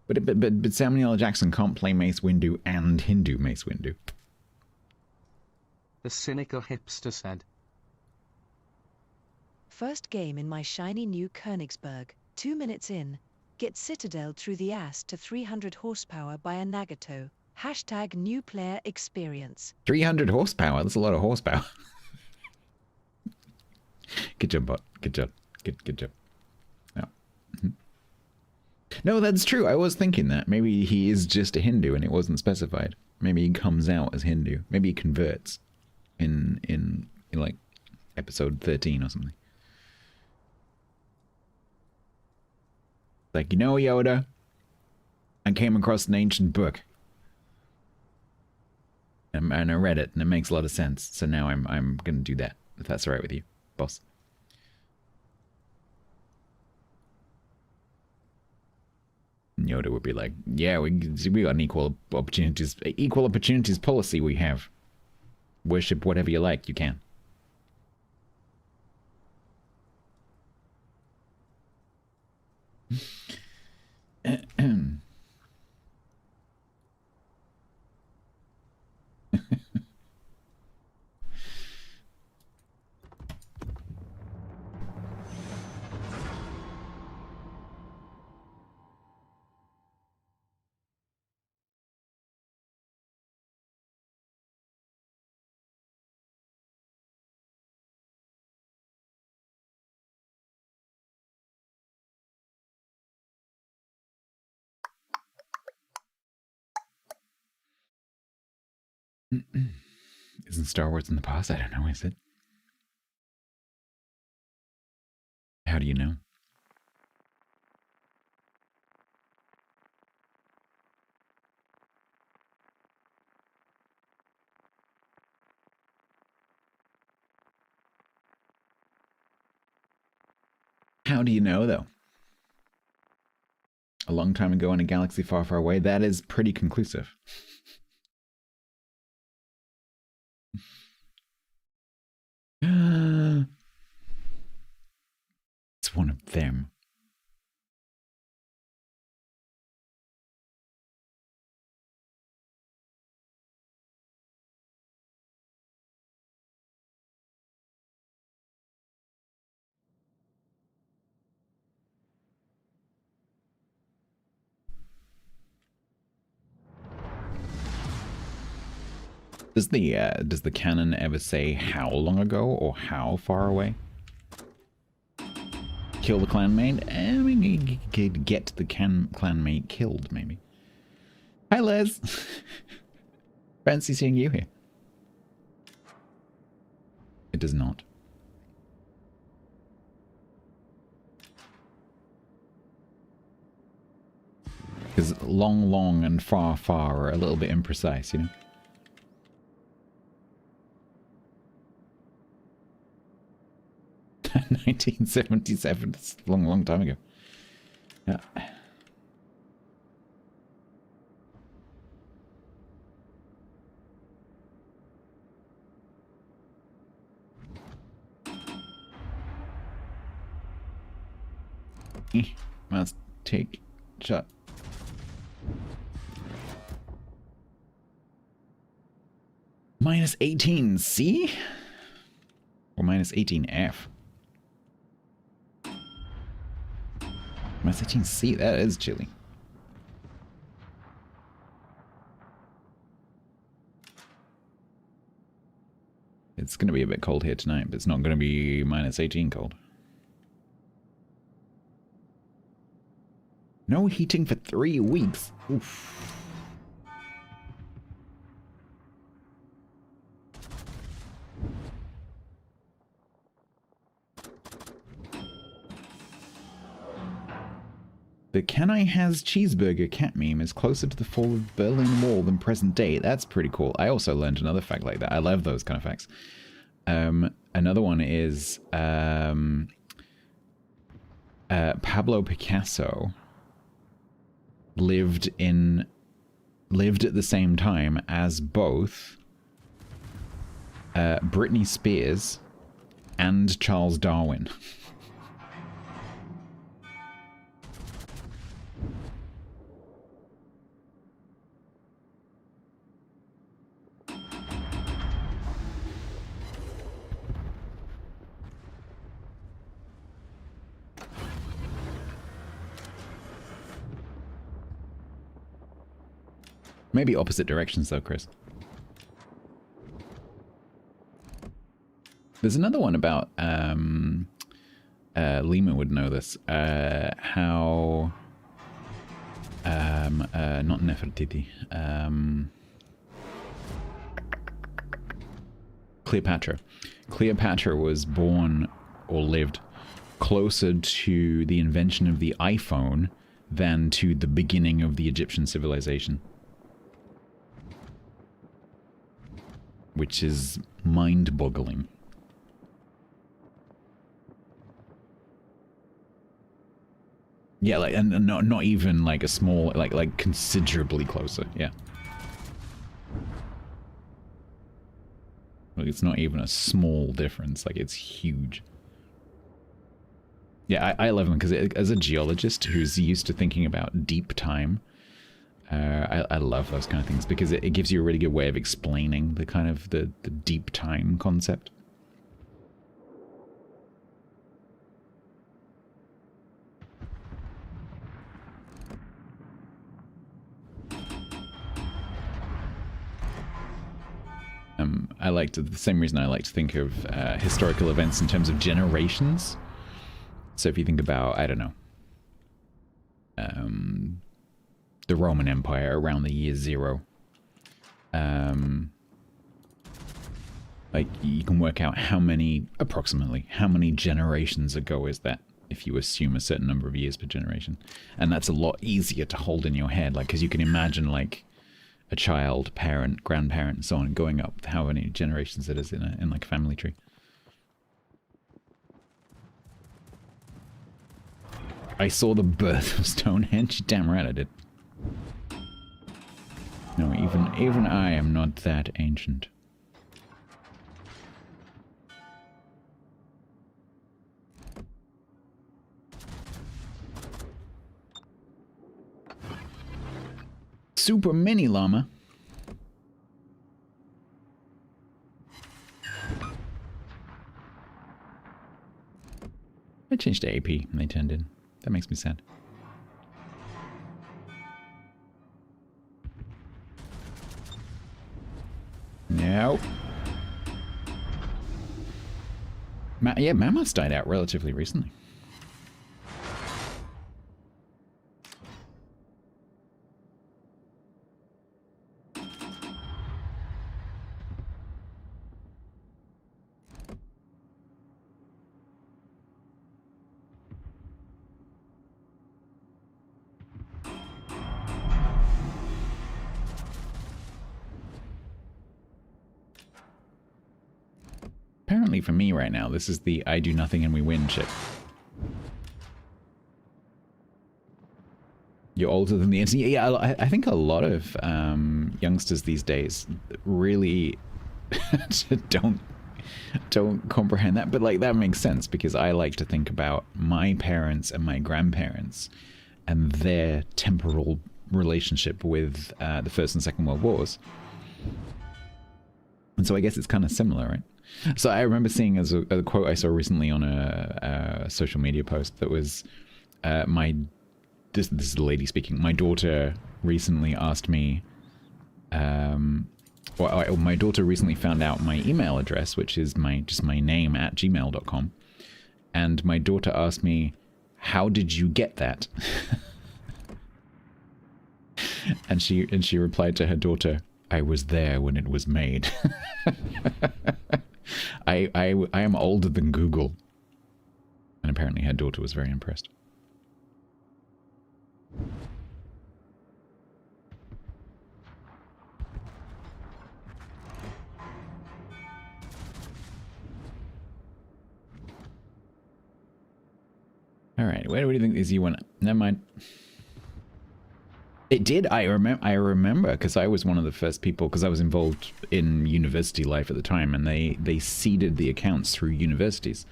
Speaker 1: But Samuel L. Jackson can't play Mace Windu and Hindu Mace Windu.
Speaker 2: the cynical hipster said.
Speaker 5: First game in my shiny new Königsberg. 2 minutes in. Get Citadel through the ass to 300 horsepower by a Nagato. Hashtag new player experience.
Speaker 1: 300 horsepower. That's a lot of horsepower. Good job, bot. Good job. Good job. No. No, that's true. I was thinking that. Maybe he is just a Hindu and it wasn't specified. Maybe he comes out as Hindu. Maybe he converts in like episode 13 or something. Like, you know, Yoda, I came across an ancient book. And I read it, and it makes a lot of sense. So now I'm gonna do that, if that's alright with you, boss. And Yoda would be like, yeah, we got an equal opportunities policy we have. Worship whatever you like, you can. Isn't Star Wars in the past? I don't know, is it? How do you know? How do you know, though? A long time ago in a galaxy far, far away? That is pretty conclusive. It's one of them. Does the canon ever say how long ago or how far away? Kill the clanmate? I mean, you could get the clanmate killed, maybe. Hi, Les. Fancy seeing you here. It does not. Because long, long and far, far are a little bit imprecise, you know? 1977. That's a long, long time ago. Yeah. Must take shot. Minus 18C? Or minus 18F? Minus 18C, that is chilly. It's going to be a bit cold here tonight, but it's not going to be minus 18 cold. No heating for 3 weeks. Oof. The Can I Has Cheeseburger cat meme is closer to the fall of the Berlin Wall than present day. That's pretty cool. I also learned another fact like that. I love those kind of facts. Another one is Pablo Picasso lived at the same time as both Britney Spears and Charles Darwin. Maybe opposite directions though, Chris. There's another one about, Lima would know this, how, not Nefertiti, Cleopatra. Cleopatra was born or lived closer to the invention of the iPhone than to the beginning of the Egyptian civilization. Which is mind-boggling. Yeah, like, and not even like a small, like considerably closer, yeah. Like, it's not even a small difference, like, it's huge. Yeah, I love them, because as a geologist who's used to thinking about deep time, I love those kind of things, because it gives you a really good way of explaining the kind of the deep time concept. I like to, the same reason I like to think of historical events in terms of generations. So if you think about, I don't know, the Roman Empire around the year 0, like you can work out approximately how many generations ago is that, if you assume a certain number of years per generation. And that's a lot easier to hold in your head, like, because you can imagine like a child, parent, grandparent, and so on, going up how many generations it is in like a family tree. I saw the birth of Stonehenge. Damn right I did. No, even I am not that ancient. Super mini llama. I changed to AP and they turned in. That makes me sad. No. Yeah, mammoths died out relatively recently. Apparently for me right now, this is the I do nothing and we win ship. You're older than the internet. Yeah, I think a lot of youngsters these days really don't comprehend that. But like that makes sense, because I like to think about my parents and my grandparents and their temporal relationship with the First and Second World Wars. And so I guess it's kind of similar, right? So I remember seeing as a quote I saw recently on a social media post that was, this is the lady speaking. My daughter recently asked me, my daughter recently found out my email address, which is just my name @gmail.com, and my daughter asked me, "How did you get that?" and she replied to her daughter, "I was there when it was made." I am older than Google. And apparently her daughter was very impressed. Alright, where do you think this you went? Never mind. It did. I remember, because I was one of the first people, because I was involved in university life at the time, and they seeded the accounts through universities.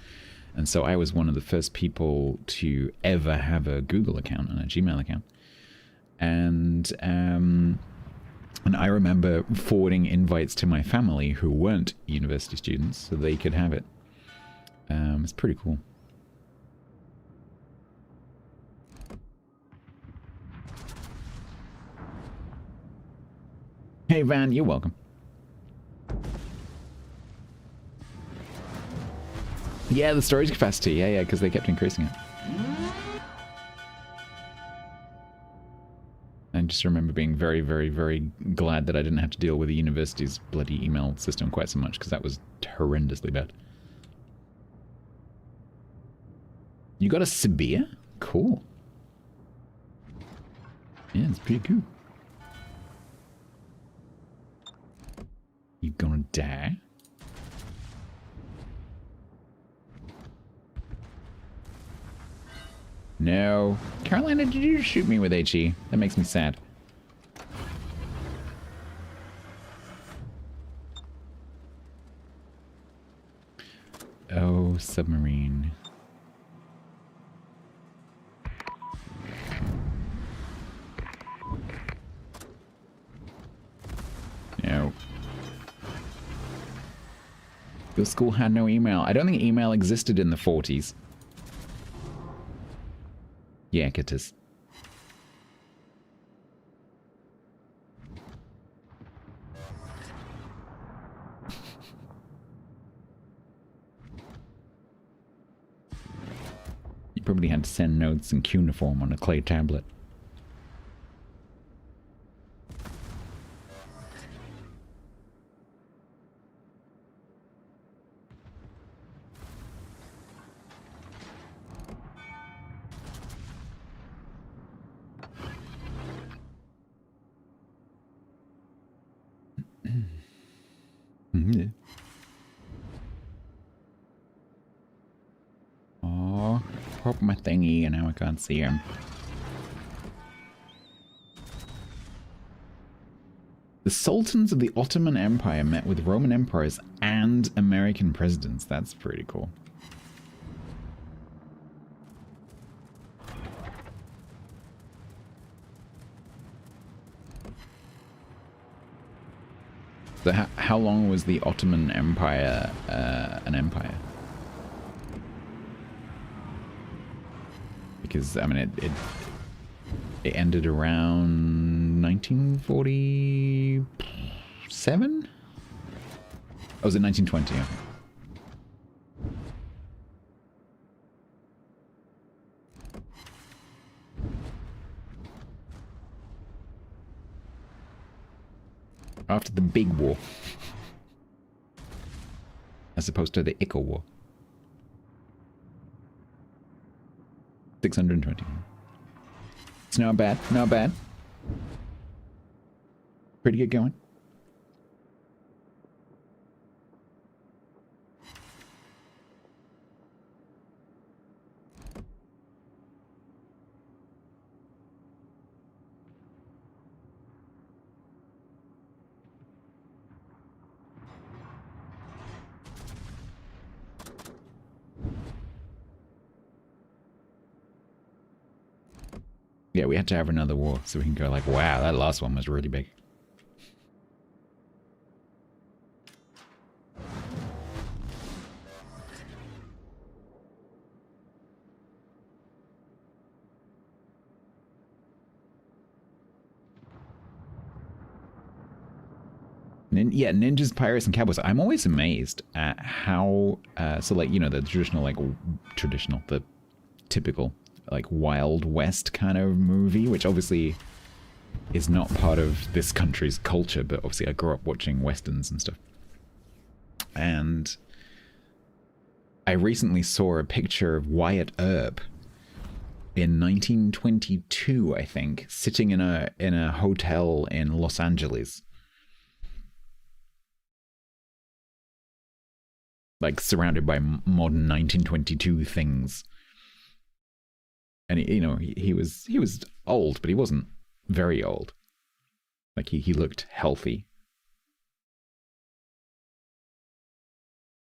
Speaker 1: And so I was one of the first people to ever have a Google account and a Gmail account. And I remember forwarding invites to my family who weren't university students so they could have it. It's pretty cool. Hey, Van, you're welcome. Yeah, the storage capacity. Yeah, because they kept increasing it. I just remember being very, very, very glad that I didn't have to deal with the university's bloody email system quite so much, because that was horrendously bad. You got a Sibir? Cool. Yeah, it's pretty cool. You gonna die? No. Carolina, did you shoot me with HE? That makes me sad. Oh, submarine. No. Your school had no email. I don't think email existed in the 40s. Yeah, it is. You probably had to send notes in cuneiform on a clay tablet. Oh, pop my thingy and now I can't see him. The sultans of the Ottoman Empire met with Roman emperors and American presidents. That's pretty cool. So how long was the Ottoman Empire an empire? Because, I mean, it ended around 1947? Oh, was it 1920? Okay. After the big war. As opposed to the Ica War. 620. It's not bad. Not bad. Pretty good going. Yeah, we had to have another war so we can go like, wow, that last one was really big. Yeah, ninjas, pirates, and cowboys. I'm always amazed at how, so like, you know, the the typical, like, Wild West kind of movie, which obviously is not part of this country's culture, but obviously I grew up watching Westerns and stuff. And I recently saw a picture of Wyatt Earp in 1922, I think, sitting in a hotel in Los Angeles. Like, surrounded by modern 1922 things. And, you know, he was old, but he wasn't very old. Like, he looked healthy.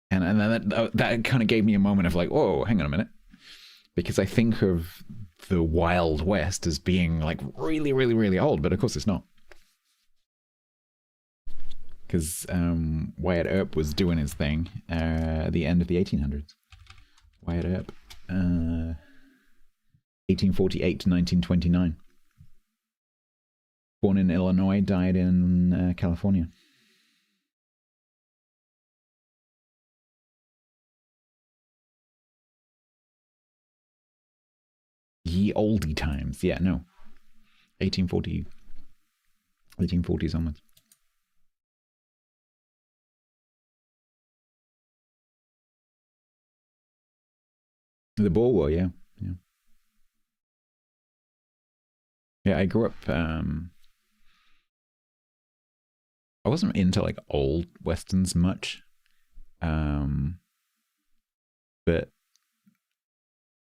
Speaker 1: And that kind of gave me a moment of like, whoa, hang on a minute. Because I think of the Wild West as being, like, really, really, really old, but of course it's not. Because Wyatt Earp was doing his thing at the end of the 1800s. Wyatt Earp. 1848 to 1929. Born in Illinois, died in California. Ye oldie times. Yeah, no. 1840s onwards. The Boer War, yeah. Yeah. Yeah, I grew up I wasn't into like old westerns much. But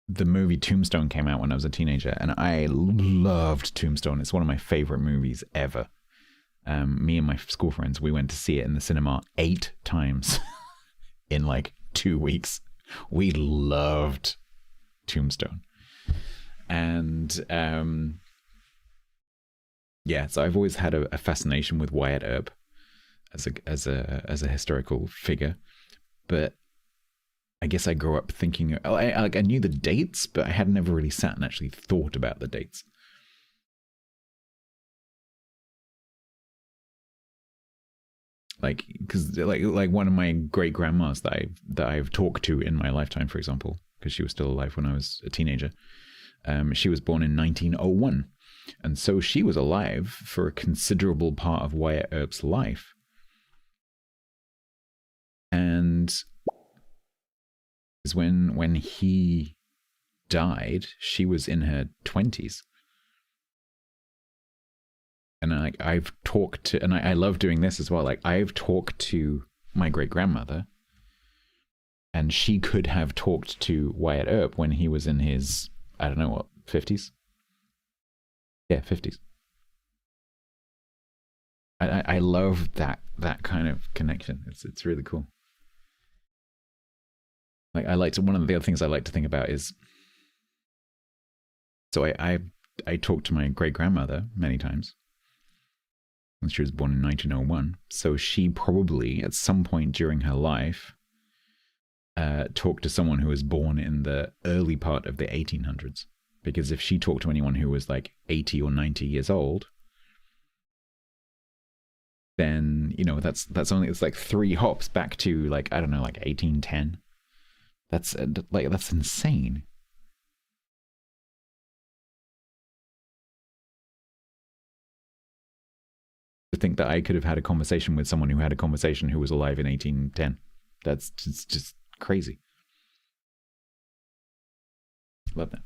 Speaker 1: the movie Tombstone came out when I was a teenager, and I loved Tombstone. It's one of my favorite movies ever. Me and my school friends, we went to see it in the cinema 8 times in like 2 weeks. We loved Tombstone. And yeah, so I've always had a fascination with Wyatt Earp as a historical figure, but I guess I grew up thinking, I knew the dates, but I had never really sat and actually thought about the dates. Like, because like one of my great grandmas that I've talked to in my lifetime, for example, because she was still alive when I was a teenager. She was born in 1901, and so she was alive for a considerable part of Wyatt Earp's life. And is when he died, she was in her 20s. And I've talked to, and I love doing this as well. Like, I've talked to my great grandmother, and she could have talked to Wyatt Earp when he was in his, I don't know what, 50s? Yeah, 50s. I love that kind of connection. It's really cool. Like, one of the other things I like to think about is, so I talked to my great grandmother many times. And she was born in 1901. So she probably, at some point during her life, talked to someone who was born in the early part of the 1800s. Because if she talked to anyone who was like 80 or 90 years old, then, you know, that's only, it's like 3 hops back to like, I don't know, like 1810. That's insane. To think that I could have had a conversation with someone who had a conversation who was alive in 1810. That's just crazy. Love that.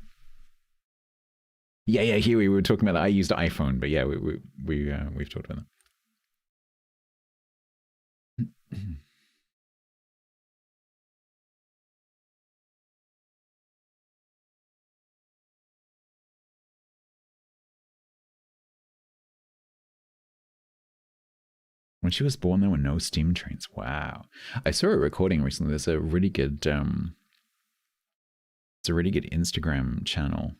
Speaker 1: Yeah, here we were talking about that. I used an iPhone, but yeah, we've talked about that. When she was born, there were no steam trains. Wow. I saw a recording recently. There's a really good Instagram channel.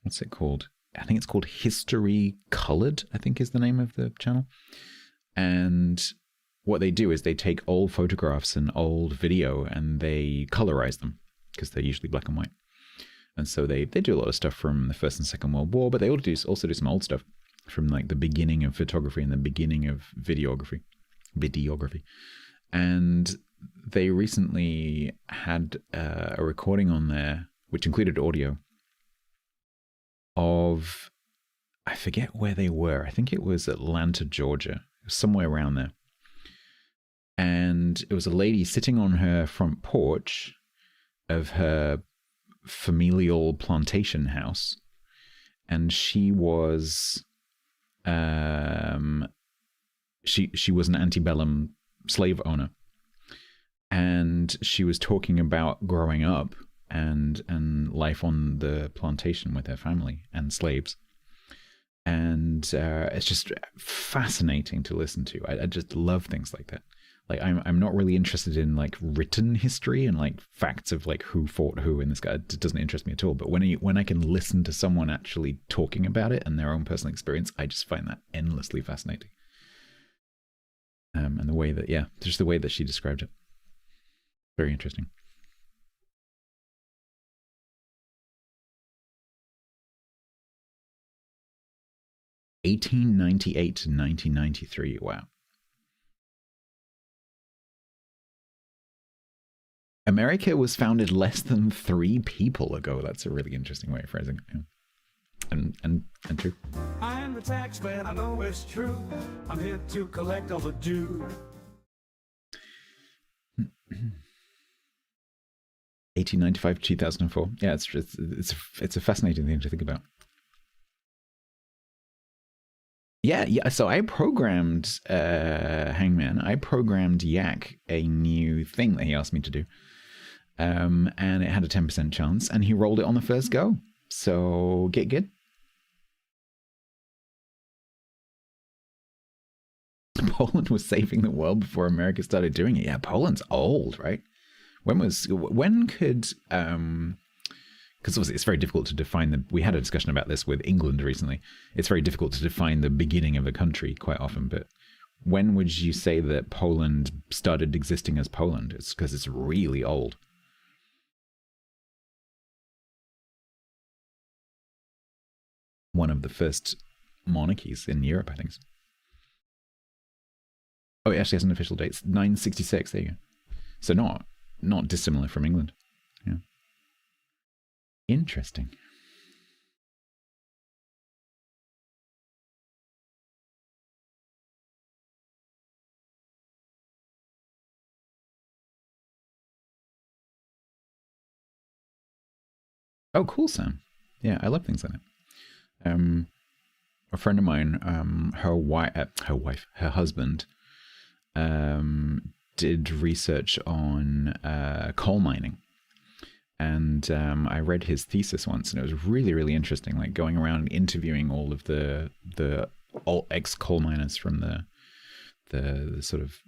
Speaker 1: What's it called? I think it's called History Colored, I think is the name of the channel. And what they do is they take old photographs and old video and they colorize them, because they're usually black and white. And so they do a lot of stuff from the First and Second World War, but they also do some old stuff from like the beginning of photography and the beginning of videography. And they recently had a recording on there, which included audio, of, I forget where they were. I think it was Atlanta, Georgia, somewhere around there. And it was a lady sitting on her front porch of her familial plantation house. And she was she was an antebellum slave owner, and she was talking about growing up and life on the plantation with her family and slaves, and it's just fascinating to listen to. I just love things like that. Like, I'm not really interested in like written history and like facts of like who fought who in this guy. It doesn't interest me at all. But when I can listen to someone actually talking about it and their own personal experience, I just find that endlessly fascinating. And the way that, just the way that she described it, very interesting. 1898 to 1993. Wow. America was founded less than 3 people ago. That's a really interesting way of phrasing it. Yeah. And true.
Speaker 9: I am the tax man, I know it's true. I'm here to collect all the due.
Speaker 1: 1895 to 2004. Yeah, it's a fascinating thing to think about. Yeah. So I programmed Hangman. I programmed Yak a new thing that he asked me to do, and it had a 10% chance, and he rolled it on the first go. So get good. Poland was saving the world before America started doing it. Yeah, Poland's old, right? When could because obviously it's very difficult to define we had a discussion about this with England recently. It's very difficult to define the beginning of a country quite often, but when would you say that Poland started existing as Poland? It's because it's really old. One of the first monarchies in Europe, I think. Oh, it actually has an official date. It's 966. There you go. So not dissimilar from England. Yeah. Interesting. Oh, cool, Sam. Yeah, I love things like that. A friend of mine, her husband, did research on coal mining. And I read his thesis once, and it was really, really interesting, like going around and interviewing all of the ex-coal miners from the sort of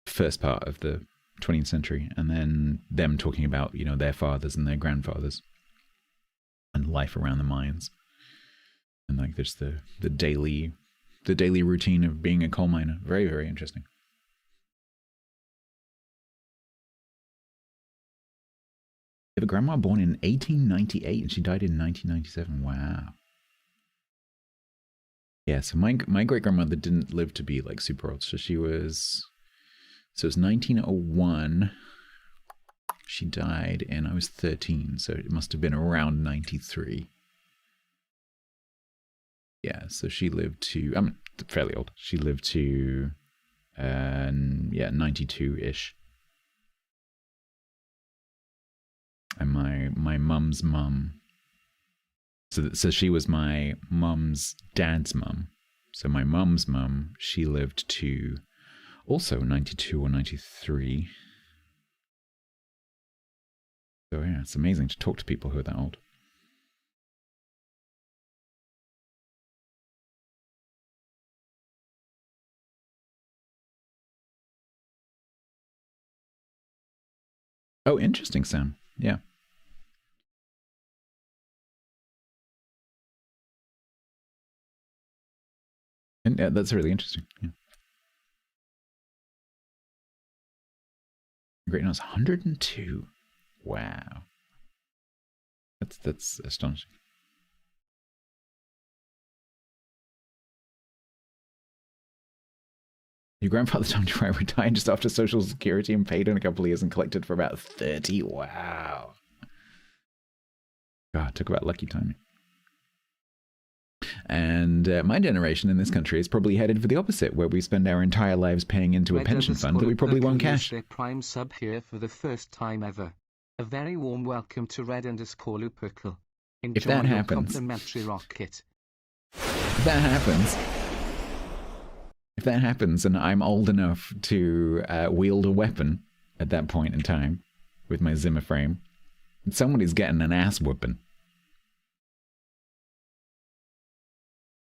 Speaker 1: first part of the 20th century, and then them talking about, you know, their fathers and their grandfathers and life around the mines. And like there's the daily routine of being a coal miner. Very, very interesting. I have a grandma born in 1898 and she died in 1997. Wow. Yeah, so my great grandmother didn't live to be like super old. So it was 1901. She died and I was 13, so it must have been around 93. Yeah, so she lived to, I'm fairly old. She lived to 92-ish. And my mum's mum, so she was my mum's dad's mum. So my mum's mum, she lived to also 92 or 93. So yeah, it's amazing to talk to people who are that old. Oh, interesting, Sam. Yeah. And that's really interesting. Yeah. Great Nose 102. Wow. That's astonishing. Your grandfather told you I retired just after Social Security and paid in a couple of years and collected for about 30. Wow. God, talk about lucky timing. And my generation in this country is probably headed for the opposite, where we spend our entire lives paying into a pension fund that we probably won't cash.
Speaker 2: Their prime sub here for the first time ever. A very warm welcome to Red_Lupercal. Enjoy
Speaker 1: If that
Speaker 2: your
Speaker 1: happens,
Speaker 2: complimentary rocket.
Speaker 1: If that happens and I'm old enough to wield a weapon at that point in time with my Zimmer frame, somebody's getting an ass whooping.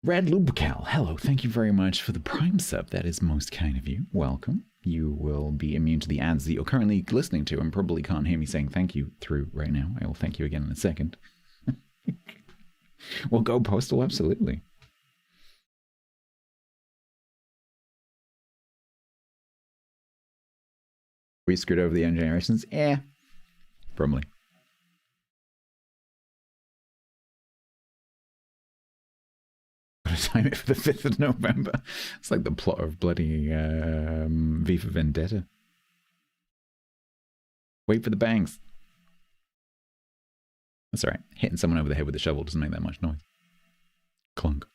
Speaker 1: Red Lubrical, hello, thank you very much for the Prime sub. That is most kind of you. Welcome. You will be immune to the ads that you're currently listening to and probably can't hear me saying thank you through right now. I will thank you again in a second. Well, go postal, absolutely. We screwed over the young generations? Probably. time it for the 5th of November. It's like the plot of bloody V for Vendetta. Wait for the bangs. That's alright. Hitting someone over the head with a shovel doesn't make that much noise. Clunk.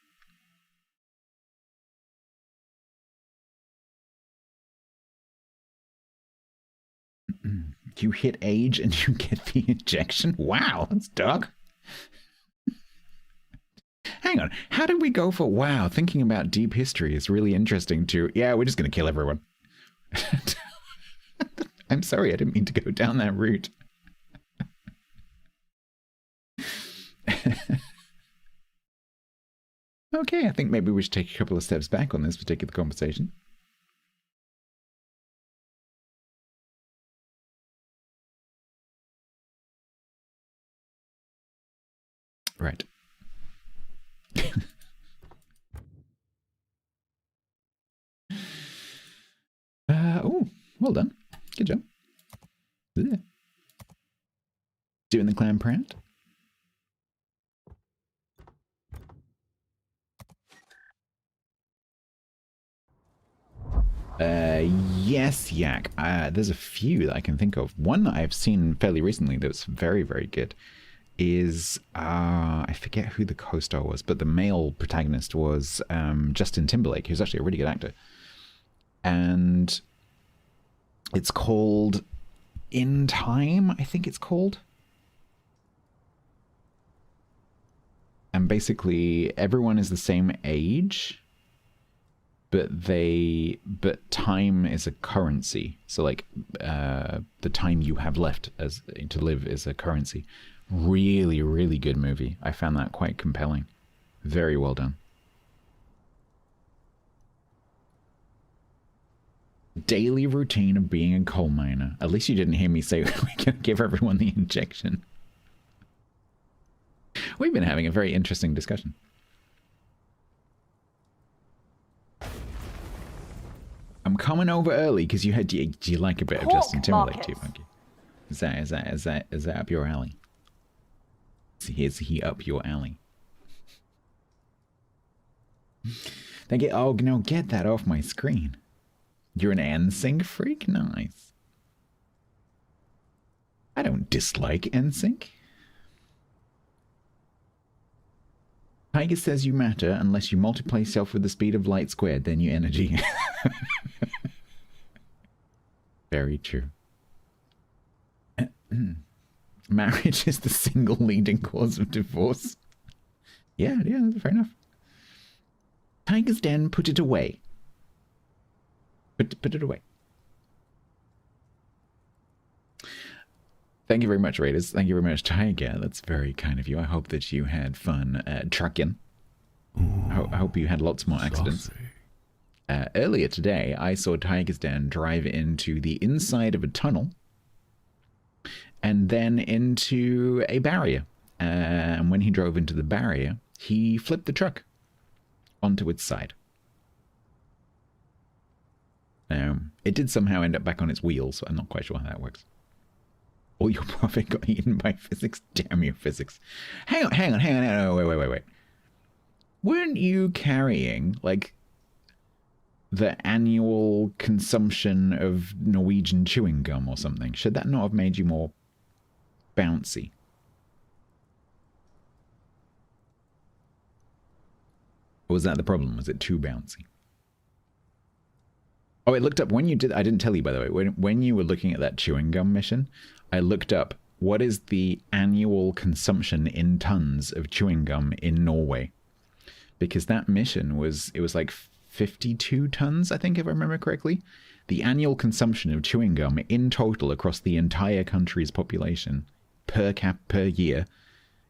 Speaker 1: You hit age and you get the injection? Wow, that's dark. Hang on, how did we go for wow? Thinking about deep history is really interesting to, yeah, we're just going to kill everyone. I'm sorry, I didn't mean to go down that route. Okay, I think maybe we should take a couple of steps back on this particular conversation. Right. Oh, well done. Good job. Yeah. Doing the clan proud. Yes, Yak. There's a few that I can think of. One that I've seen fairly recently that's very, very good is, I forget who the co-star was, but the male protagonist was Justin Timberlake, who's actually a really good actor. And it's called In Time, I think it's called. And basically everyone is the same age, but time is a currency. So like the time you have left as to live is a currency. Really, really good movie. I found that quite compelling. Very well done. Daily routine of being a coal miner. At least you didn't hear me say we can give everyone the injection. We've been having a very interesting discussion. I'm coming over early because you had. Do you like a bit of Justin Timberlake too, Funky? Is that up your alley? Is he up your alley? Thank you. Oh no, get that off my screen. You're an NSYNC freak? Nice. I don't dislike NSYNC. Tiger says you matter unless you multiply yourself with the speed of light squared, then you energy. Very true. Marriage is the single leading cause of divorce. Yeah, that's fair enough. Tiger's Den, put it away. Put it away. Thank you very much, Raiders. Thank you very much, Tiger. That's very kind of you. I hope that you had fun trucking. I hope you had lots more accidents. Earlier today, I saw Tiger's Den drive into the inside of a tunnel and then into a barrier. And when he drove into the barrier, he flipped the truck onto its side. It did somehow end up back on its wheels, so I'm not quite sure how that works. All your profit got eaten by physics. Damn you, physics. Hang on. Oh, wait. Weren't you carrying, like, the annual consumption of Norwegian chewing gum or something? Should that not have made you more bouncy? Or was that the problem? Was it too bouncy? Oh, it looked up when you did. I didn't tell you, by the way. When you were looking at that chewing gum mission, I looked up what is the annual consumption in tons of chewing gum in Norway, because that mission was like 52 tons, I think, if I remember correctly. The annual consumption of chewing gum in total across the entire country's population per year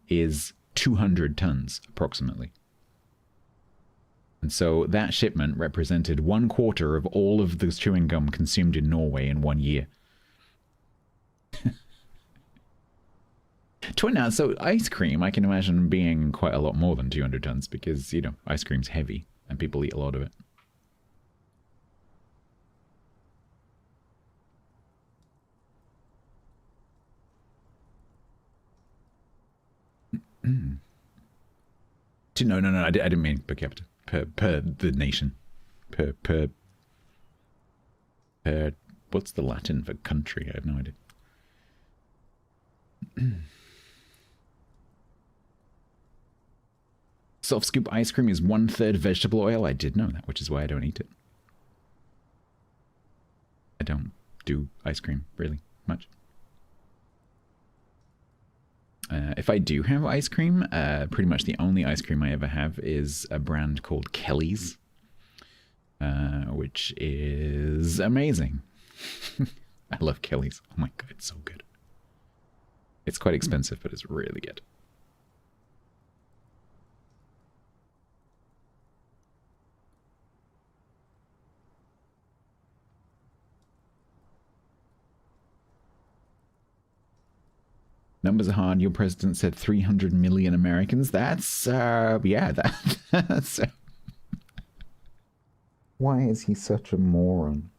Speaker 1: is 200 tons approximately. And so that shipment represented 1/4 of all of the chewing gum consumed in Norway in 1 year. Now, so ice cream, I can imagine being quite a lot more than 200 tons because, you know, ice cream's heavy and people eat a lot of it. No, I didn't mean per capita. Per the nation. Per what's the Latin for country? I have no idea. Soft scoop ice cream is 1/3 vegetable oil. I did know that, which is why I don't eat it. I don't do ice cream really much. If I do have ice cream, pretty much the only ice cream I ever have is a brand called Kelly's, which is amazing. I love Kelly's. Oh my god, it's so good. It's quite expensive, but it's really good. Numbers are hard. Your president said 300 million Americans. That's, yeah, that's... Why is he such a moron?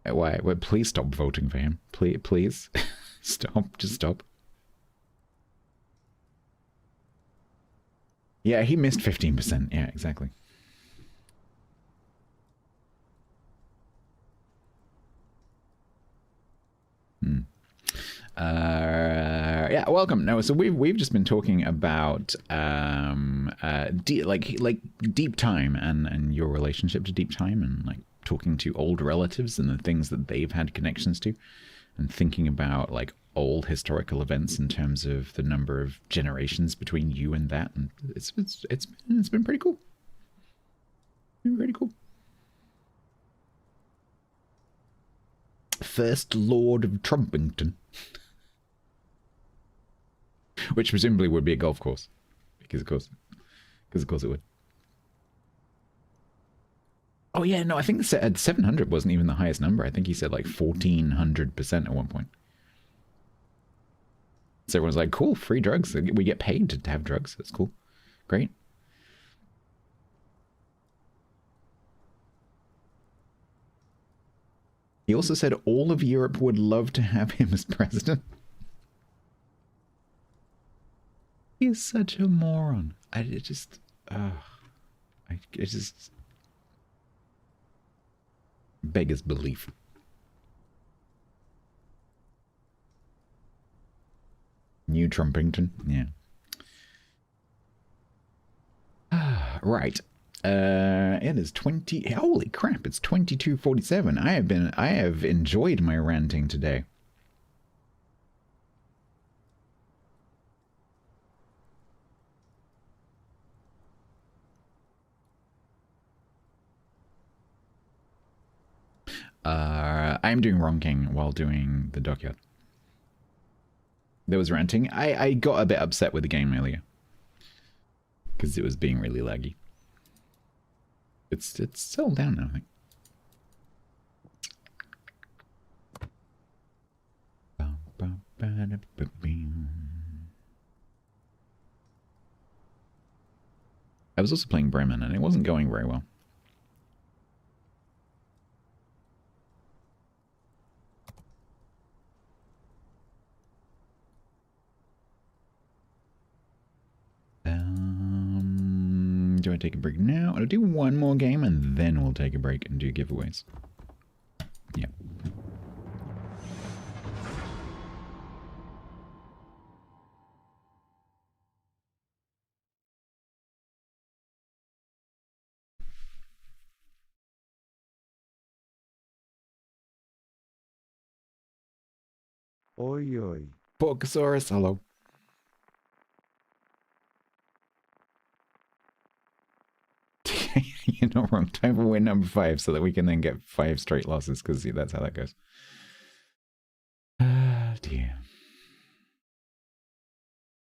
Speaker 1: Why? Well, please stop voting for him. Please. Stop. Just stop. Yeah, he missed 15%. Yeah, exactly. Yeah, welcome. No, so we've just been talking about deep time and your relationship to deep time, and like talking to old relatives and the things that they've had connections to, and thinking about like old historical events in terms of the number of generations between you and that, and it's been pretty cool. Been pretty cool. First Lord of Trumpington. Which presumably would be a golf course. Because of course it would. Oh yeah, no, I think 700 wasn't even the highest number. I think he said like 1400% at one point. So everyone's like, cool, free drugs. We get paid to have drugs. That's cool. Great. He also said all of Europe would love to have him as president. He is such a moron. It just beggars belief. New Trumpington, yeah. Right. It is 20. Holy crap! It's 22:47. I have enjoyed my ranting today. I'm doing Ronking while doing the dockyard. There was ranting. I got a bit upset with the game earlier because it was being really laggy. It's settled down now, I think. I was also playing Bremen and it wasn't going very well. Do I take a break now? I'll do one more game and then we'll take a break and do giveaways. Yeah.
Speaker 10: Oi, oi.
Speaker 1: Porcosaurus, hello. You're not wrong. Time for win number 5 so that we can then get 5 straight losses, because that's how that goes. Ah, dear.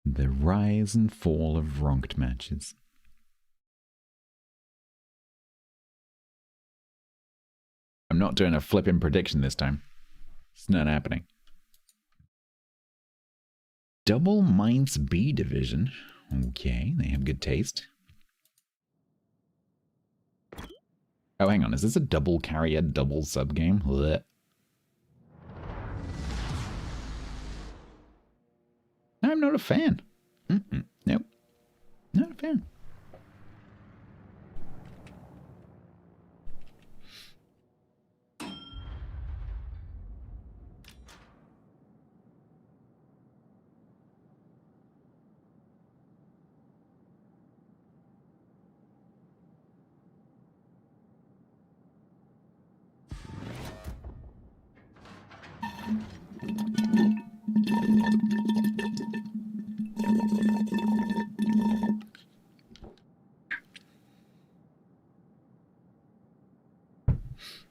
Speaker 1: The rise and fall of ranked matches. I'm not doing a flipping prediction this time. It's not happening. Double Mainz B division. Okay, they have good taste. Oh, hang on. Is this a double carrier, double sub game? Blech. I'm not a fan. Nope. Not a fan.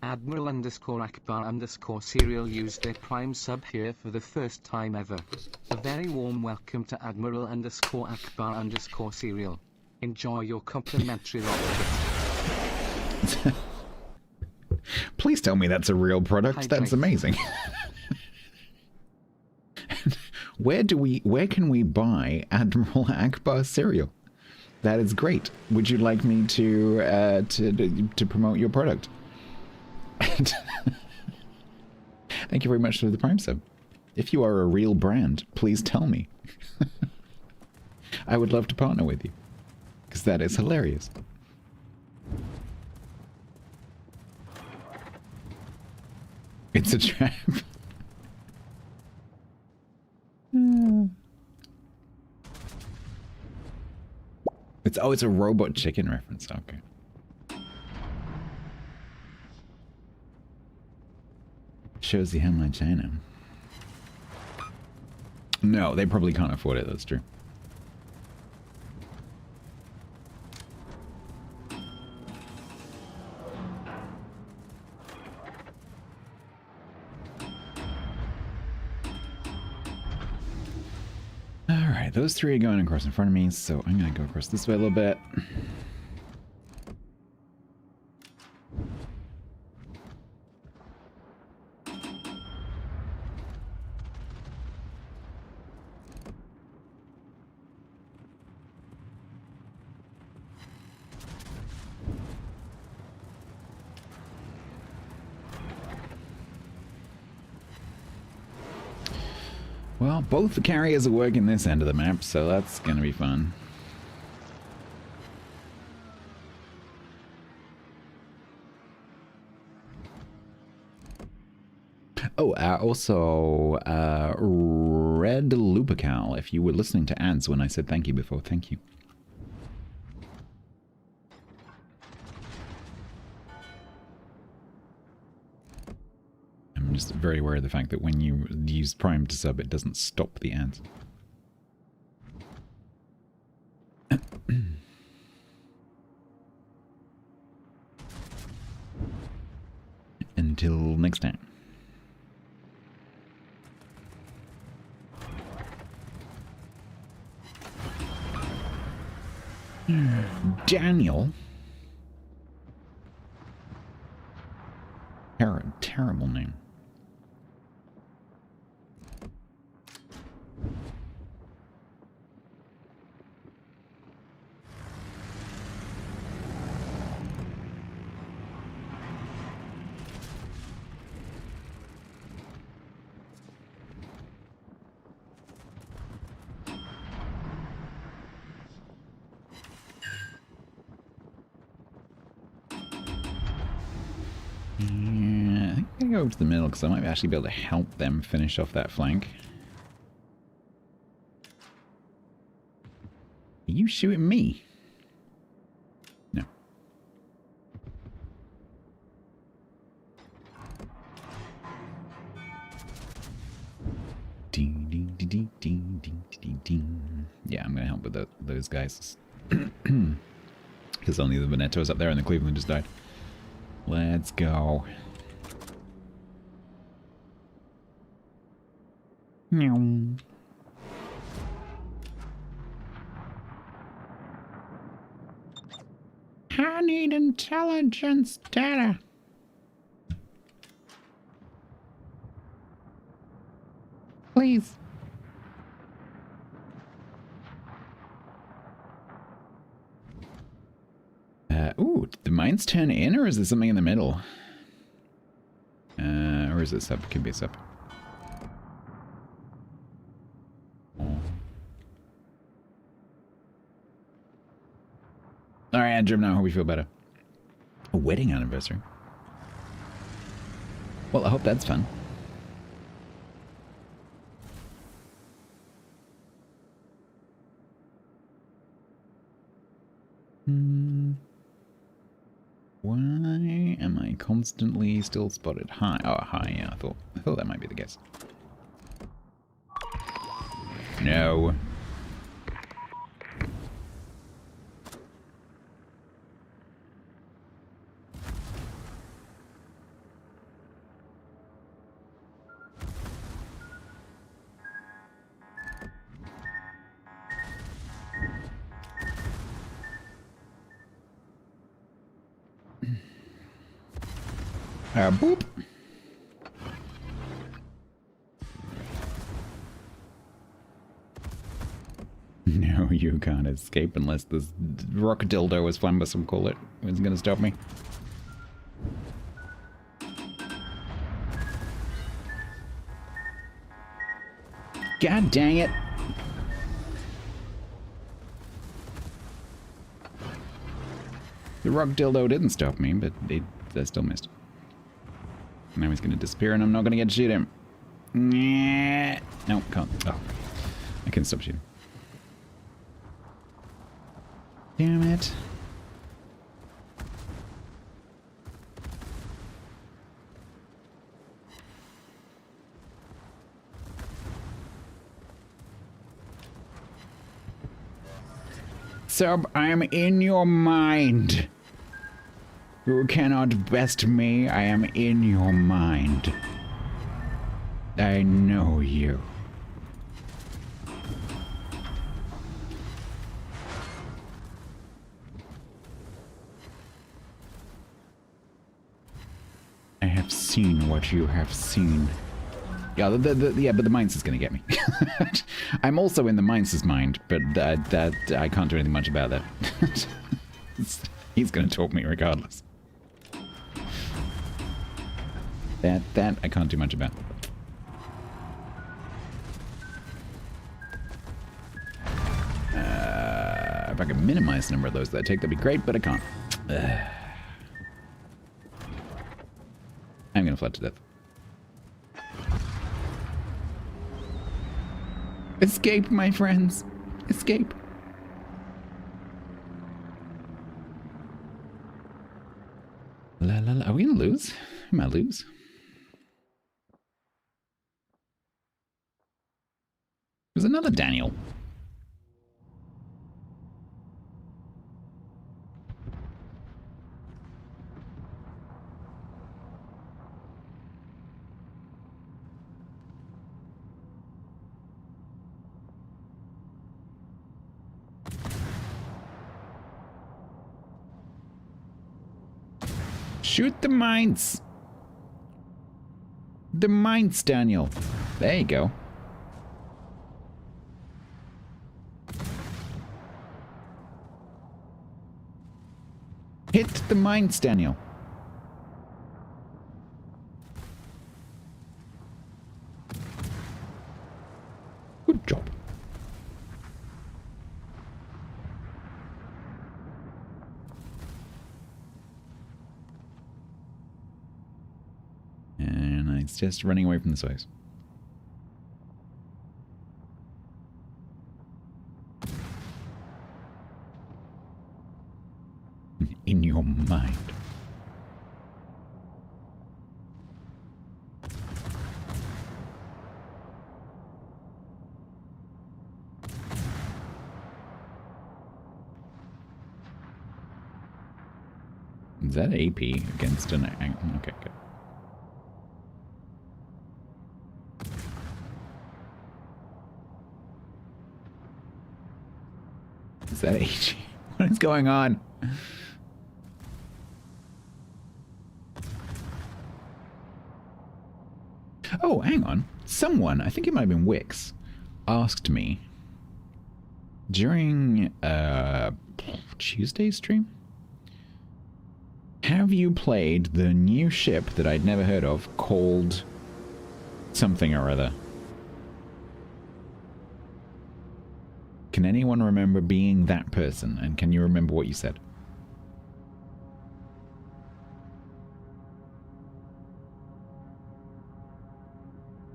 Speaker 2: Admiral underscore Akbar underscore serial used their prime sub here for the first time ever. A very warm welcome to Admiral underscore Akbar underscore serial. Enjoy your complimentary rocket.
Speaker 1: Please tell me that's a real product. That's amazing. Where can we buy Admiral Akbar cereal? That is great. Would you like me to promote your product? Thank you very much for the Prime sub. If you are a real brand, please tell me. I would love to partner with you, because that is hilarious. It's a trap. It's a Robot Chicken reference. Okay. Shows you how much I know. No, they probably can't afford it, that's true. Alright, those three are going across in front of me, so I'm gonna go across this way a little bit. Well, both the carriers are working this end of the map, so that's gonna be fun. Oh, also, Red Lupical, if you were listening to ads when I said thank you before, thank you. I'm just very aware of the fact that when you use Prime to sub, it doesn't stop the ads. Until next time. Daniel. Terrible name. Yeah, I think I'm gonna go over to the middle because I might actually be able to help them finish off that flank. Are you shooting me? No. Ding, ding, ding, ding, ding, ding, ding, ding. Yeah, I'm gonna help with those guys. Because only the Veneto's up there and the Cleveland just died. Let's go. Meow. I need intelligence data. Please. Ooh, did the mines turn in, or is there something in the middle? Or is it sub? Could be a sub. Oh. Yeah, Jim, now I hope you feel better. A wedding anniversary. Well, I hope that's fun. Why am I constantly still spotted? Hi. Oh, hi. Yeah, I thought that might be the case. No. Boop. No, you can't escape unless this rock dildo, as Flamber some call it, is going to stop me. God dang it. The rock dildo didn't stop me, but I still missed. Now he's going to disappear and I'm not going to get to shoot him. No, can't. Oh, I can stop shooting. Damn it. Sub, I am in your mind. You cannot best me. I am in your mind. I know you. I have seen what you have seen. Yeah, yeah, but the Mainz is going to get me. I'm also in the Mainz's mind, but that I can't do anything much about that. He's going to talk me regardless. That I can't do much about. If I could minimize the number of those that I take, that'd be great, but I can't. I'm gonna flood to death. Escape, my friends. Escape. La la la. Are we gonna lose? We might lose. There's another Daniel. Shoot the mines. The mines, Daniel. There you go. Hit the mines, Daniel. Good job. And it's just running away from the source. In your mind. Is that AP against an... Okay, good. Is that HE? What is going on? Oh, hang on. Someone, I think it might have been Wix, asked me during Tuesday's stream, have you played the new ship that I'd never heard of called something or other? Can anyone remember being that person? And can you remember what you said?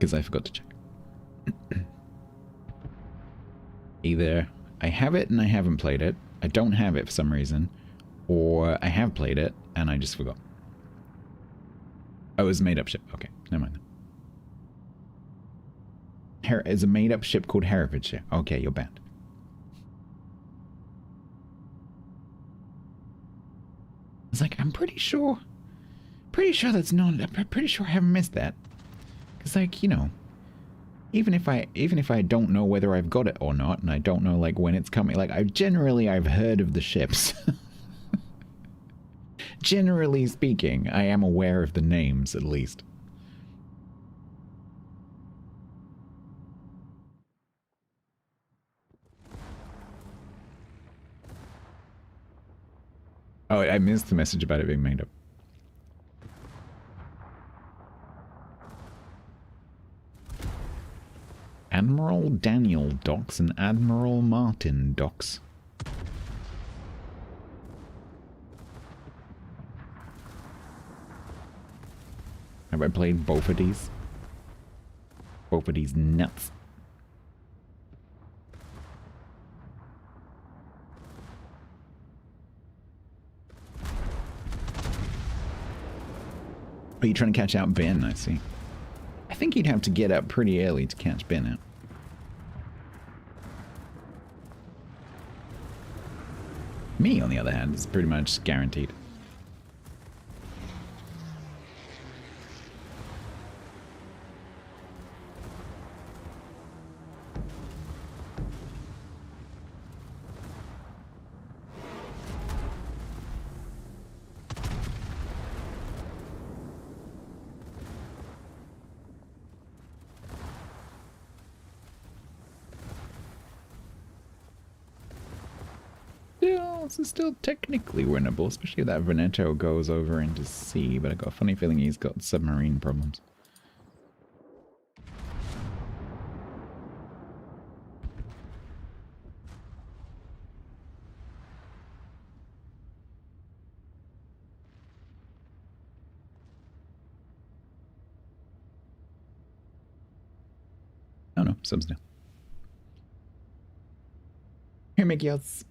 Speaker 1: Because I forgot to check. Either I have it and I haven't played it, I don't have it for some reason, or I have played it and I just forgot. Oh, it was a made-up ship. Okay, never mind. It's a made-up ship called Herefordshire. Okay, you're banned. It's like, I'm pretty sure that's not, I'm pretty sure I haven't missed that. Because, like, you know, even if I don't know whether I've got it or not, and I don't know, like, when it's coming, like, I've heard of the ships. Generally speaking, I am aware of the names, at least. Oh, I missed the message about it being made up. Admiral Daniel docks and Admiral Martin docks. Have I played both of these? Both of these nuts. Are you trying to catch out Ben? I see. I think you'd have to get up pretty early to catch Ben out. Me, on the other hand, is pretty much guaranteed. This is still technically winnable, especially if that Veneto goes over into sea, but I got a funny feeling he's got submarine problems. Oh no, subs now. Here, Mickey Mouse.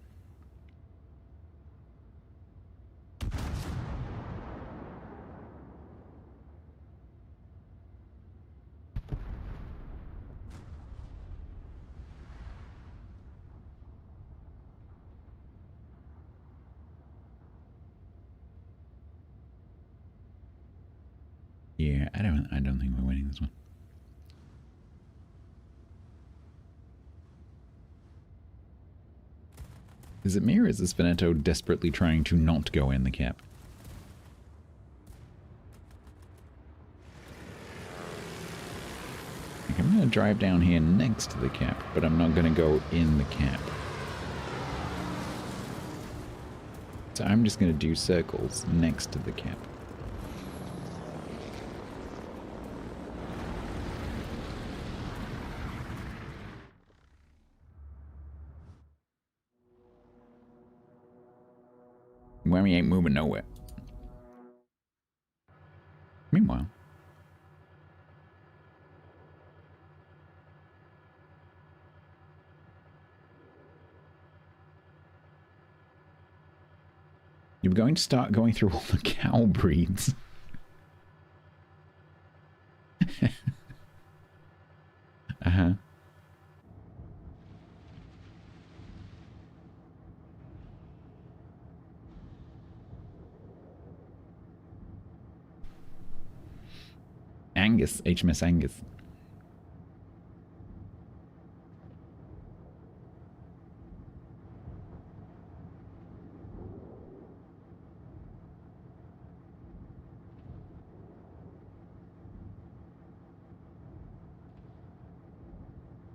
Speaker 1: Yeah, I don't think we're winning this one. Is it me or is this Veneto desperately trying to not go in the cap? Like, I'm going to drive down here next to the cap, but I'm not going to go in the cap. So I'm just going to do circles next to the cap. Whammy ain't moving nowhere. Meanwhile, you're going to start going through all the cow breeds. Uh-huh. Angus, HMS Angus.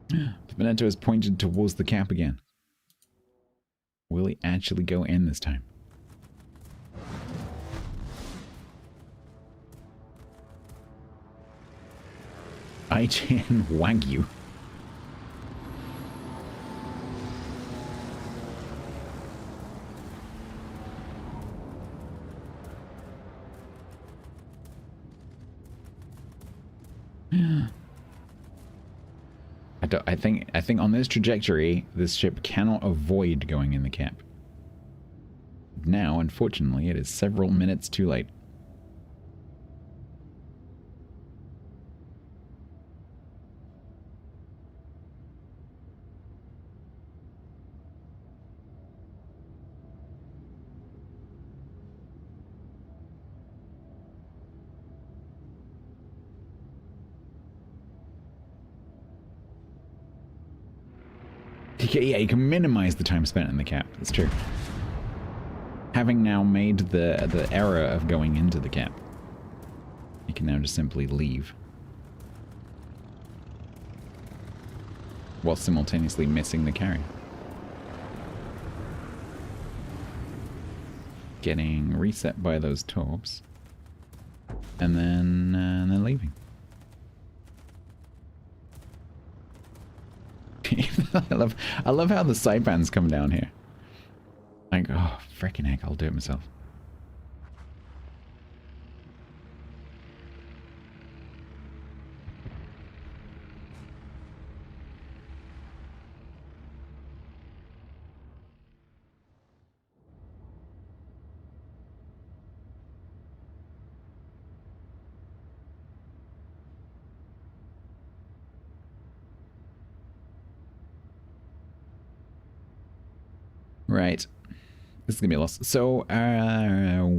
Speaker 1: The Veneto is pointed towards the cap again. Will he actually go in this time? IGN Wagyu. I think on this trajectory, this ship cannot avoid going in the cap. Now, unfortunately, it is several minutes too late. Yeah, you can minimize the time spent in the cap. That's true. Having now made the error of going into the cap, you can now just simply leave. While simultaneously missing the carry. Getting reset by those torps. And then leaving. I love how the saipans come down here. Like, oh, freaking heck, I'll do it myself. Right. This is going to be a loss. So,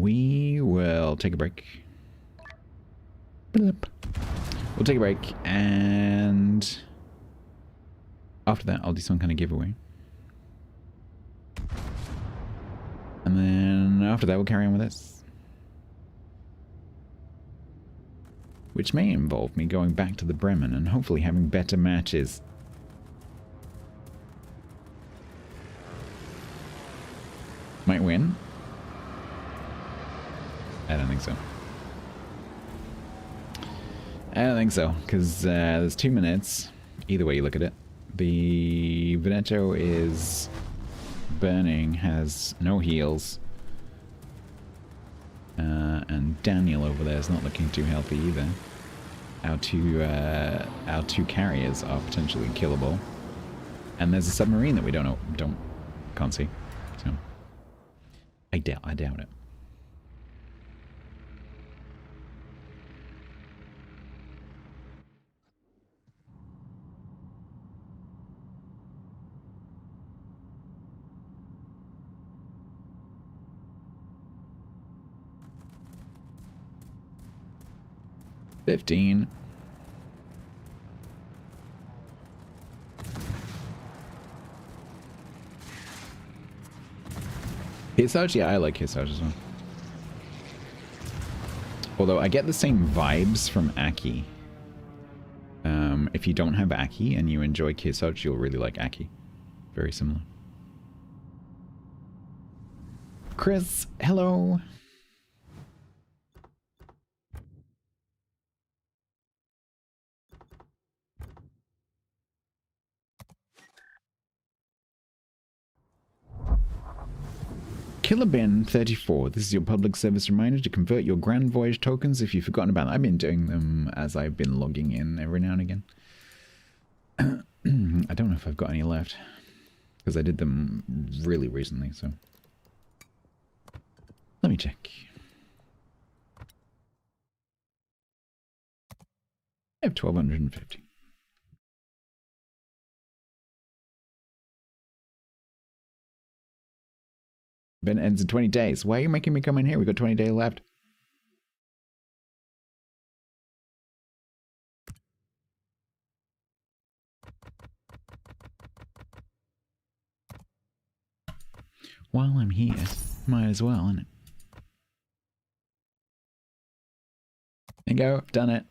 Speaker 1: we will take a break. We'll take a break, and after that, I'll do some kind of giveaway. And then after that, we'll carry on with this. Which may involve me going back to the Bremen and hopefully having better matches. Might win. I don't think so. I don't think so, because there's 2 minutes. Either way you look at it. The Veneto is burning, has no heals. And Daniel over there is not looking too healthy either. Our two carriers are potentially killable. And there's a submarine that we can't see. So I doubt it. $15. Hisage? Yeah, I like Hisage as well. Although I get the same vibes from Aki. If you don't have Aki and you enjoy Hisage, you'll really like Aki. Very similar. Chris, hello. Killerbin34, this is your public service reminder to convert your Grand Voyage tokens if you've forgotten about them. I've been doing them as I've been logging in every now and again. I don't know if I've got any left, because I did them really recently, so... Let me check. I have 1,250. Event ends in 20 days. Why are you making me come in here? We've got 20 days left. While I'm here, might as well, innit? There you go, done it.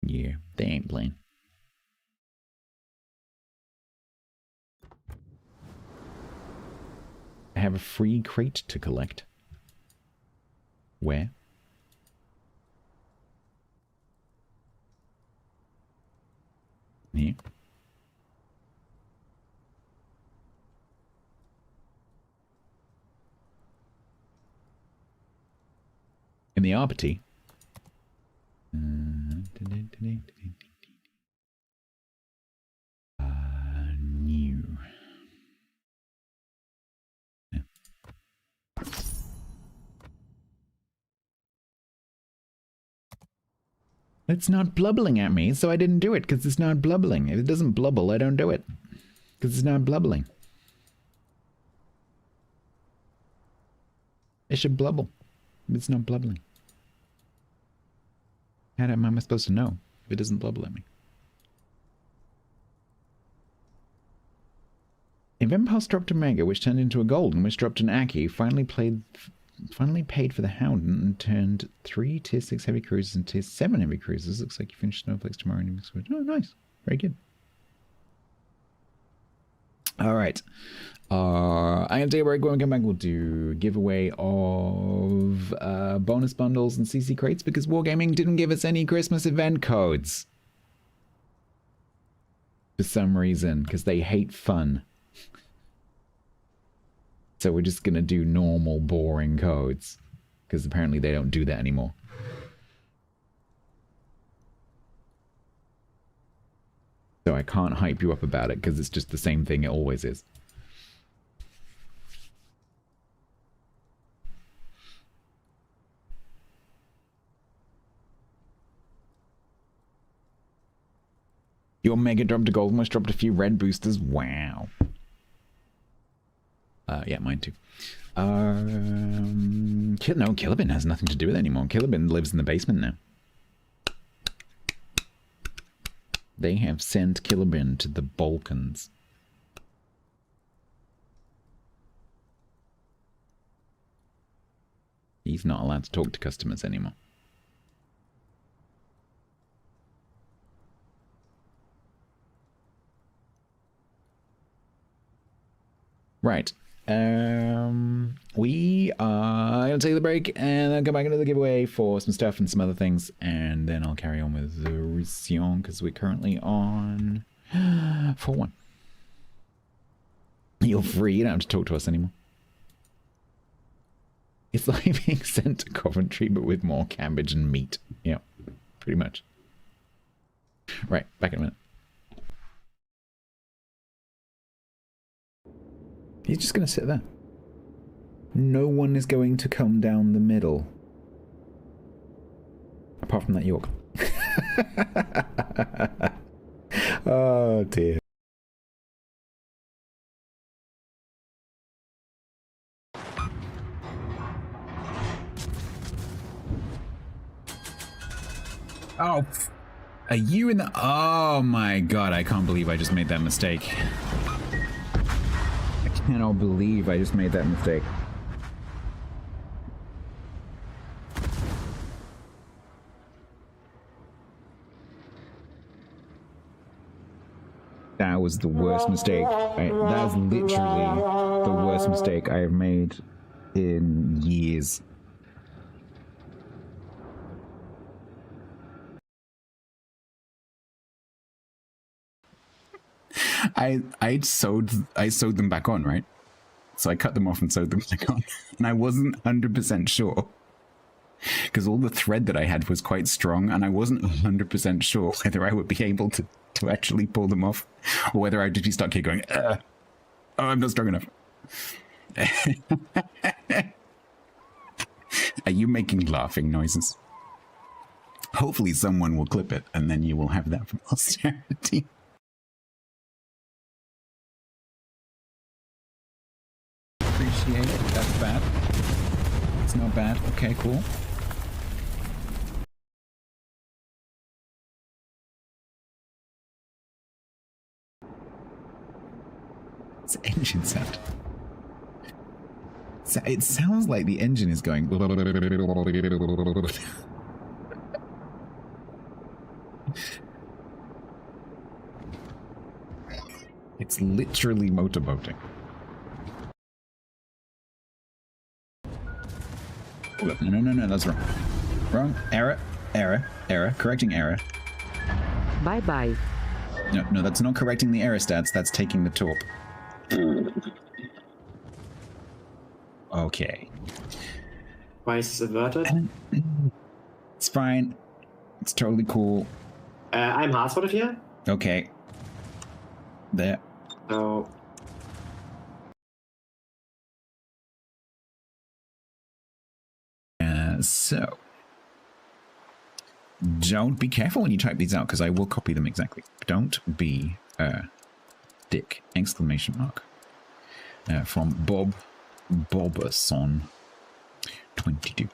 Speaker 1: Yeah, they ain't playing. I have a free crate to collect. Where? Here. the Arbity. New. Yeah. It's not blubbling at me, so I didn't do it because it's not blubbling. If it doesn't blubble, I don't do it because it's not blubbling. It should blubble. It's not blubbling. How am I supposed to know if it doesn't blubble at me? Event Pass dropped a Mega, which turned into a Golden, which dropped an Aki, finally paid for the Hound and turned 3 Tier 6 heavy cruisers and Tier 7 heavy cruisers. Looks like you finished Snowflakes tomorrow. Oh, nice. Very good. Alright. I'm going to take a break. When we come back, we'll do giveaway of bonus bundles and CC crates because Wargaming didn't give us any Christmas event codes. For some reason, because they hate fun. So we're just going to do normal, boring codes. Because apparently they don't do that anymore. So I can't hype you up about it because it's just the same thing it always is. Your Mega dropped a gold, almost dropped a few red boosters. Wow. Yeah, mine too. No, Killabin has nothing to do with it anymore. Killabin lives in the basement now. They have sent Killabin to the Balkans. He's not allowed to talk to customers anymore. Right. We are going to take the break and then come back into the giveaway for some stuff and some other things. And then I'll carry on with the Roussillon because we're currently on 4-1. You're free. You don't have to talk to us anymore. It's like being sent to Coventry, but with more cabbage and meat. Yeah, pretty much. Right, back in a minute. He's just going to sit there. No one is going to come down the middle. Apart from that York. Oh, dear. Oh, are you in the... Oh my god, I can't believe I just made that mistake. I cannot believe I just made that mistake. That was the worst mistake. That is literally the worst mistake I have made in years. I sewed them back on, right? So I cut them off and sewed them back on. And I wasn't 100% sure. Because all the thread that I had was quite strong, and I wasn't 100% sure whether I would be able to actually pull them off, or whether I'd just be stuck here going, oh, I'm not strong enough. Are you making laughing noises? Hopefully someone will clip it, and then you will have that for posterity. Appreciate it. That's bad. It's not bad. Okay, cool. It's an engine sound. It sounds like the engine is going. It's literally motorboating. No, that's wrong. Wrong. Error. Correcting error.
Speaker 10: Bye-bye.
Speaker 1: No, that's not correcting the error stats. That's taking the torp. Okay.
Speaker 11: Why is this averted?
Speaker 1: It's fine. It's totally cool.
Speaker 11: I'm hard-spotted here.
Speaker 1: Okay. There.
Speaker 11: So...
Speaker 1: So... Don't be careful when you type these out, because I will copy them exactly. Don't be a dick! Exclamation mark. From Bob Boberson 22.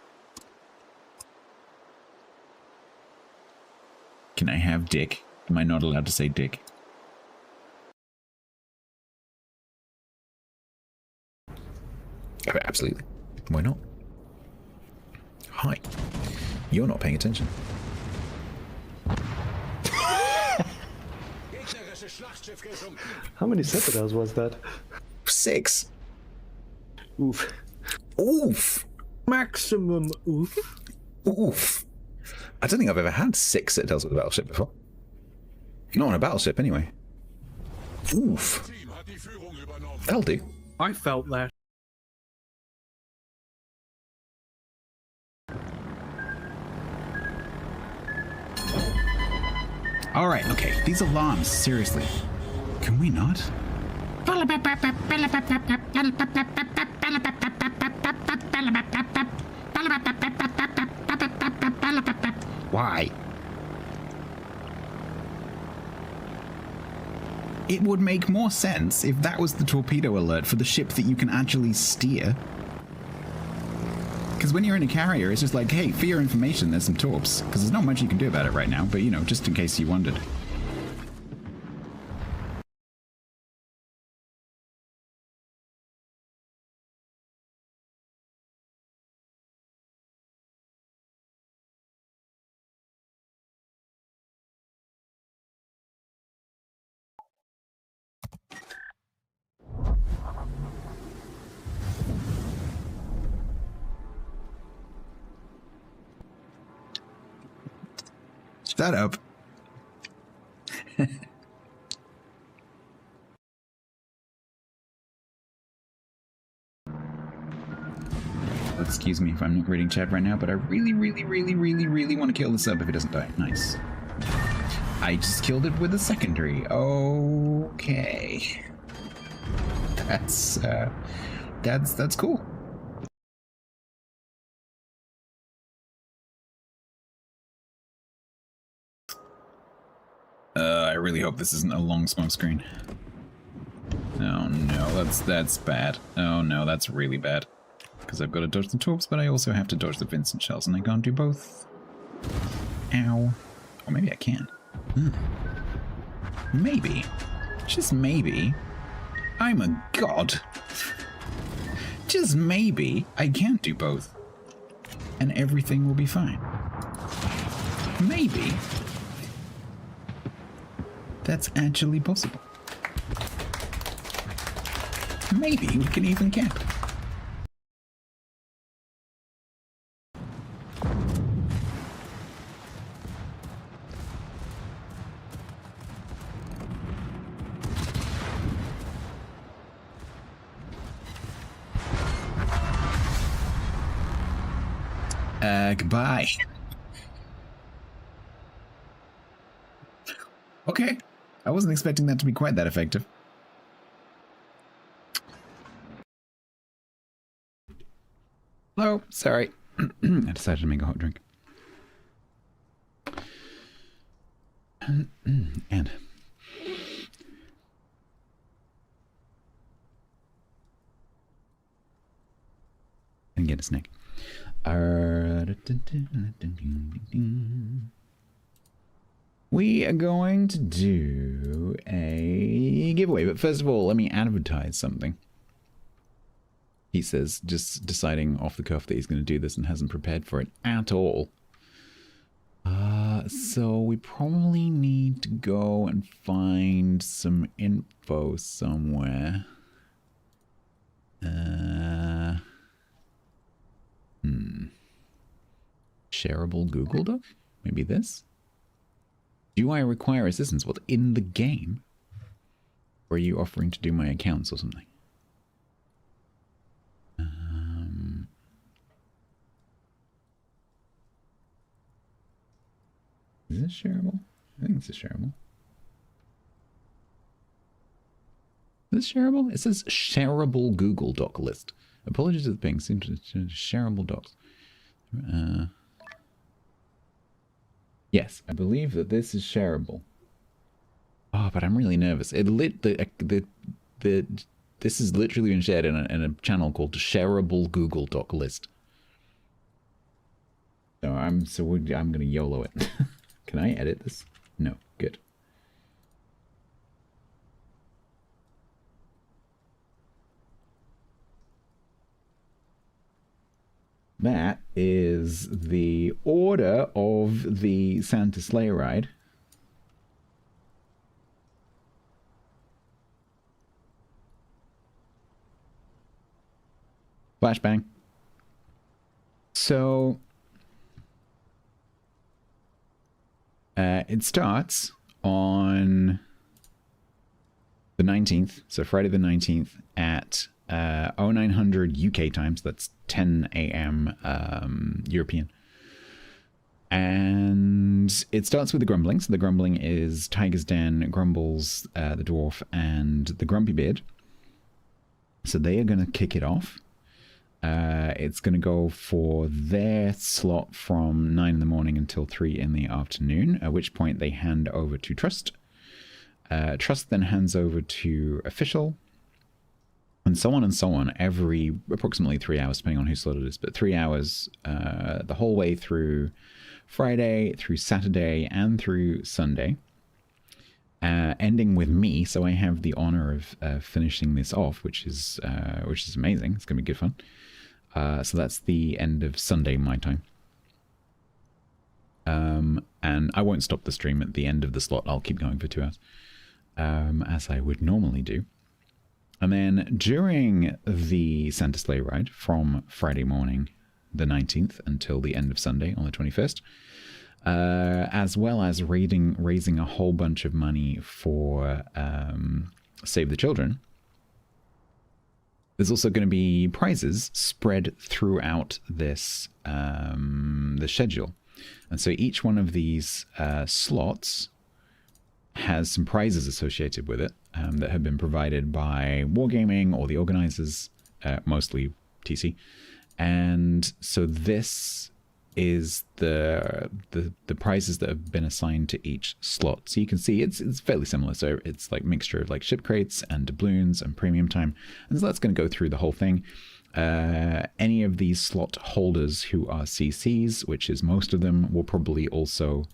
Speaker 1: Can I have dick? Am I not allowed to say dick? Oh, absolutely. Why not? Hi. You're not paying attention.
Speaker 12: How many citadels was that?
Speaker 1: 6.
Speaker 12: Oof.
Speaker 1: Oof.
Speaker 12: Maximum oof.
Speaker 1: Oof. I don't think I've ever had 6 citadels with a battleship before. Not on a battleship, anyway. Oof. That'll do.
Speaker 12: I felt that.
Speaker 1: Alright, okay. These alarms, seriously. Can we not? Why? It would make more sense if that was the torpedo alert for the ship that you can actually steer. Because when you're in a carrier, it's just like, hey, for your information, there's some torps. Because there's not much you can do about it right now, but, you know, just in case you wondered. Shut up. Excuse me if I'm not reading chat right now, but I really want to kill the sub if it doesn't die. Nice. I just killed it with a secondary. Okay. That's cool. I really hope this isn't a long smoke screen. Oh no, that's bad. Oh no, that's really bad. Because I've got to dodge the torps, but I also have to dodge the Vincent shells, and I can't do both. Ow. Or maybe I can. Maybe. Just maybe. I'm a god. Just maybe I can't do both. And everything will be fine. Maybe. That's actually possible. Maybe we can even camp. Goodbye. Okay. I wasn't expecting that to be quite that effective. Hello. Sorry. I decided to make a hot drink. And get a snack. We are going to do a giveaway, but first of all, let me advertise something. He says, just deciding off the cuff that he's going to do this and hasn't prepared for it at all. So we probably need to go and find some info somewhere. Shareable Google Doc? Maybe this? Do I require assistance? What, in the game? Or are you offering to do my accounts or something? Is this shareable? I think this is shareable. Is this shareable? It says shareable Google Doc list. Apologies to the ping. Seems to shareable docs. Yes, I believe that this is shareable. Oh, but I'm really nervous. It lit this is literally been shared in a channel called Shareable Google Doc List. So I'm gonna YOLO it. Can I edit this? No. Good. That is the order of the Santa sleigh ride. Flashbang. So it starts on the 19th, so Friday the 19th at 0900 UK time, so that's 10 a.m. European. And it starts with the grumbling. So the grumbling is Tiger's Den, Grumbles, the dwarf, and the Grumpy Beard. So they are going to kick it off. It's going to go for their slot from 9 in the morning until 3 in the afternoon, at which point they hand over to Trust. Trust then hands over to Official, and so on every approximately 3 hours, depending on whose slot it is, but 3 hours the whole way through Friday, through Saturday, and through Sunday. Ending with me, so I have the honor of finishing this off, which is amazing. It's going to be good fun. So that's the end of Sunday my time. And I won't stop the stream at the end of the slot. I'll keep going for 2 hours, as I would normally do. And then during the Santa sleigh ride from Friday morning, the 19th, until the end of Sunday on the 21st, as well as raising a whole bunch of money for Save the Children, there's also going to be prizes spread throughout this the schedule. And so each one of these slots has some prizes associated with it that have been provided by Wargaming or the organizers, mostly TC. And so this is the prizes that have been assigned to each slot. So you can see it's fairly similar. So it's like mixture of like ship crates and doubloons and premium time. And so that's going to go through the whole thing. Any of these slot holders who are CCs, which is most of them, will probably also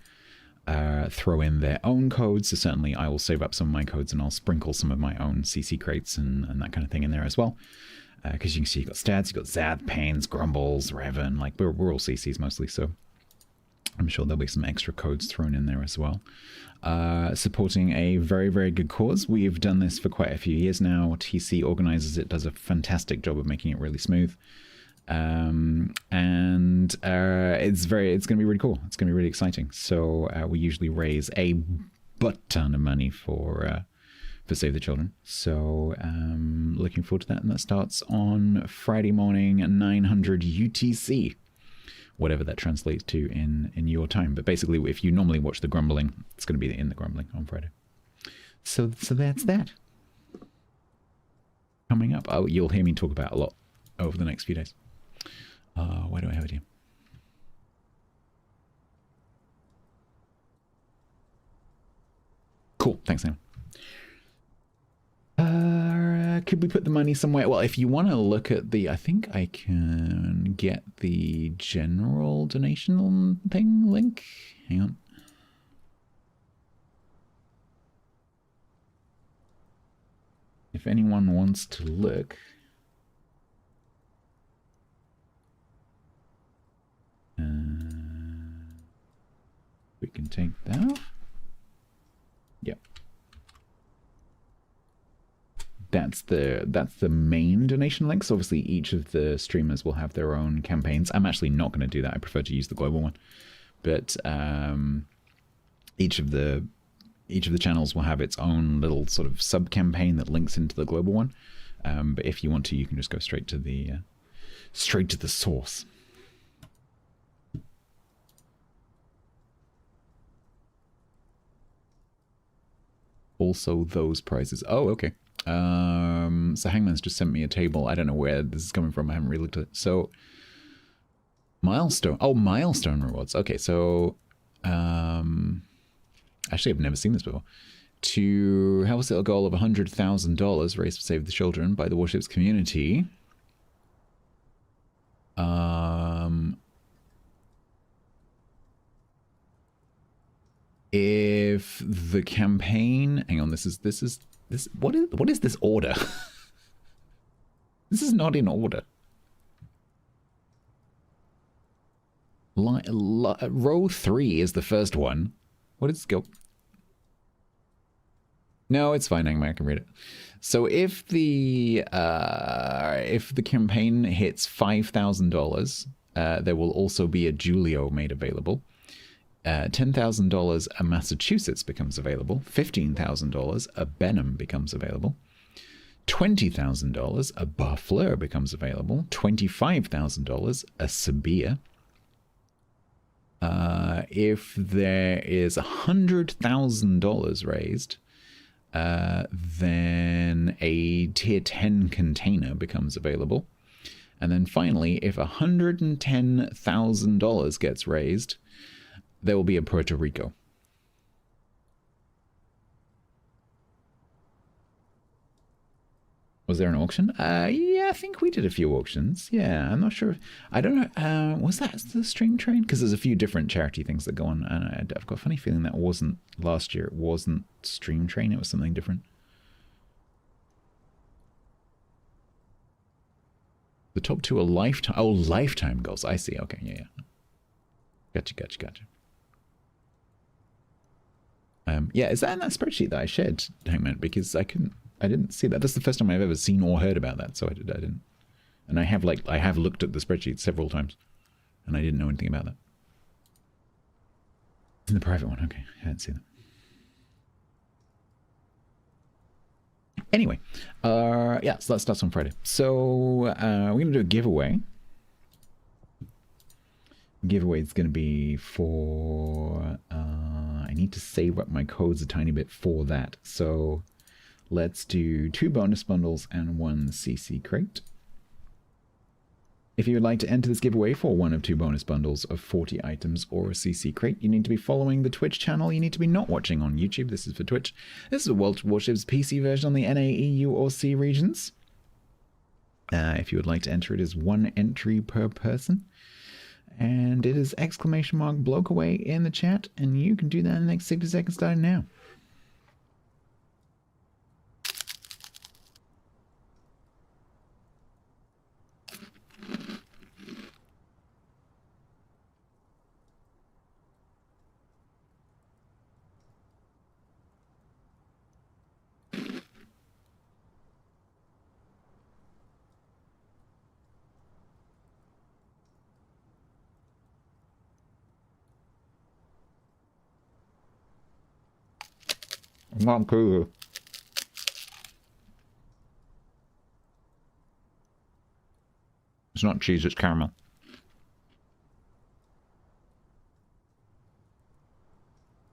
Speaker 1: throw in their own codes. So certainly I will save up some of my codes and I'll sprinkle some of my own CC crates and that kind of thing in there as well. Because you can see you've got Stats, you've got Zath, Pains, Grumbles, Revan, like we're all CCs mostly, so I'm sure there'll be some extra codes thrown in there as well. Supporting a very, very good cause. We've done this for quite a few years now. TC organizes it, does a fantastic job of making it really smooth. And it's going to be really cool. It's going to be really exciting. So we usually raise a butt ton of money for Save the Children. So looking forward to that. And that starts on Friday morning at 900 UTC. Whatever that translates to in your time. But basically, if you normally watch the grumbling, it's going to be in the grumbling on Friday. So that's that. Coming up, you'll hear me talk about a lot over the next few days. Why do I have it here? Cool, thanks, Sam. Could we put the money somewhere? Well, if you want to look at the, I think I can get the general donation thing link. Hang on. If anyone wants to look. We can take that off. Yep. That's the main donation links. Obviously, each of the streamers will have their own campaigns. I'm actually not going to do that. I prefer to use the global one. But each of the channels will have its own little sort of sub campaign that links into the global one. But if you want to, you can just go straight to the source. Also those prices. Oh, okay. So Hangman's just sent me a table. I don't know where this is coming from. I haven't really looked at it. So milestone. Oh, milestone rewards. Okay, so actually I've never seen this before. To help us hit a goal of $100,000 raised to save the children by the Warships community. If the campaign, hang on, what is this order? This is not in order. Row 3 is the first one. What is go? No, it's fine. I can read it. So if the campaign hits $5,000, there will also be a Julio made available. $10,000 a Massachusetts becomes available. $15,000 a Benham becomes available. $20,000 a Barfleur becomes available. $25,000 a Sabia. If there is $100,000 raised, then a tier 10 container becomes available. And then finally, if $110,000 gets raised, there will be a Puerto Rico. Was there an auction? Yeah, I think we did a few auctions. Yeah, I'm not sure. I don't know. Was that the Stream Train? Because there's a few different charity things that go on. And I've got a funny feeling that wasn't last year. It wasn't Stream Train. It was something different. The top two are lifetime. Oh, lifetime goals. I see. Okay, yeah. Gotcha. Yeah, is that in that spreadsheet that I shared, Hangman? Because I didn't see that. That's the first time I've ever seen or heard about that, so I didn't. And I have looked at the spreadsheet several times, and I didn't know anything about that. In the private one, okay, I hadn't seen that. Anyway, yeah, so that starts on Friday. So we're gonna do a giveaway. Giveaway is gonna be for. I need to save up my codes a tiny bit for that. So let's do 2 bonus bundles and 1 CC crate. If you would like to enter this giveaway for one of 2 bonus bundles of 40 items or a CC crate, you need to be following the Twitch channel. You need to be not watching on YouTube. This is for Twitch. This is a Warships PC version on the NA, EU, or C regions. If you would like to enter, it is 1 entry per person. And it is !bloke away in the chat, and you can do that in the next 60 seconds starting now. Not cool. It's not cheese, it's caramel.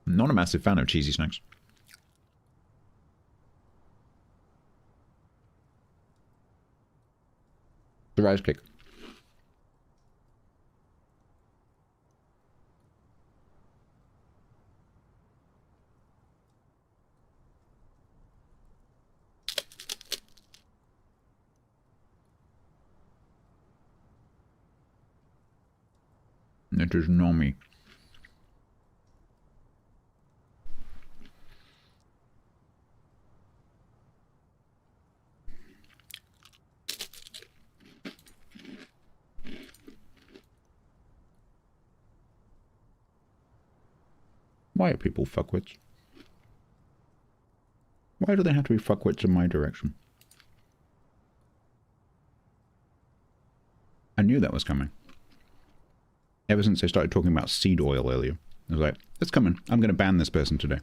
Speaker 1: I'm not a massive fan of cheesy snacks. The rice cake. It is Nomi. Why are people fuckwits? Why do they have to be fuckwits in my direction? I knew that was coming. Ever since they started talking about seed oil earlier. I was like, it's coming. I'm going to ban this person today.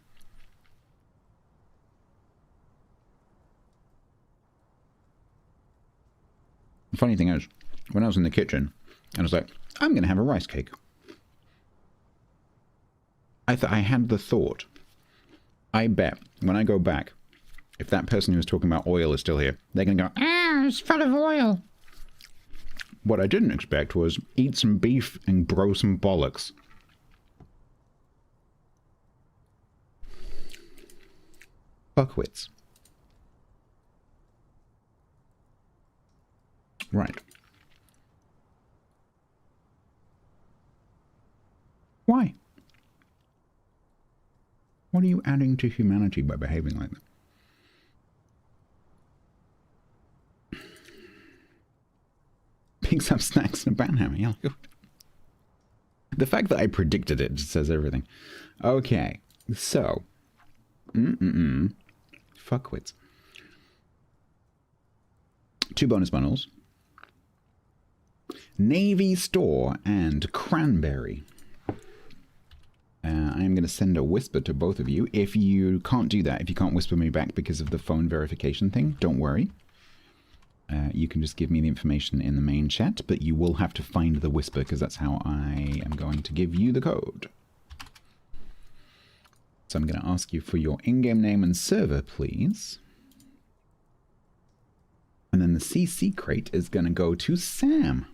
Speaker 1: The funny thing is, when I was in the kitchen, I was like, I'm going to have a rice cake. I had the thought, I bet when I go back, if that person who was talking about oil is still here, they're going to go, ah, it's full of oil. What I didn't expect was eat some beef and grow some bollocks. Fuckwits. Right. Why? What are you adding to humanity by behaving like that? Picks up snacks and a banhammer. Yeah. The fact that I predicted it just says everything. Okay. So. Fuckwits. 2 bonus bundles. Navy Store and Cranberry. I'm going to send a whisper to both of you. If you can't do that, if you can't whisper me back because of the phone verification thing, don't worry. You can just give me the information in the main chat, but you will have to find the whisper because that's how I am going to give you the code. So I'm going to ask you for your in-game name and server, please. And then the CC crate is going to go to Sam.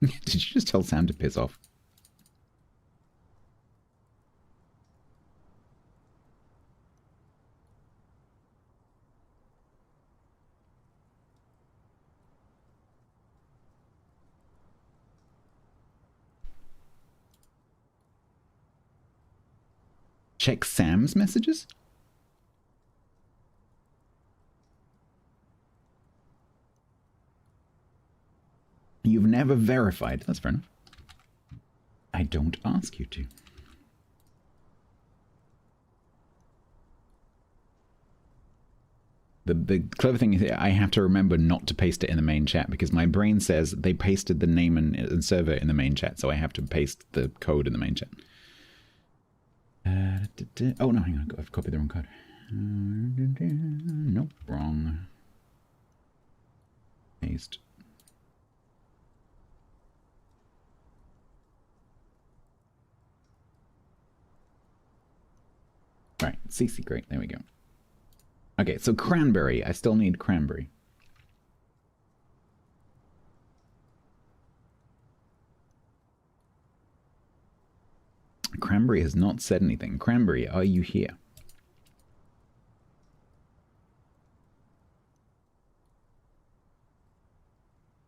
Speaker 1: Did you just tell Sam to piss off? Check Sam's messages? You've never verified. That's fair enough. I don't ask you to. The clever thing is I have to remember not to paste it in the main chat because my brain says they pasted the name and server in the main chat, so I have to paste the code in the main chat. Oh no, hang on, I've copied the wrong code. Nope, wrong. Paste. Right, CC, great, there we go. Okay, so Cranberry, I still need Cranberry. Cranberry has not said anything. Cranberry, are you here?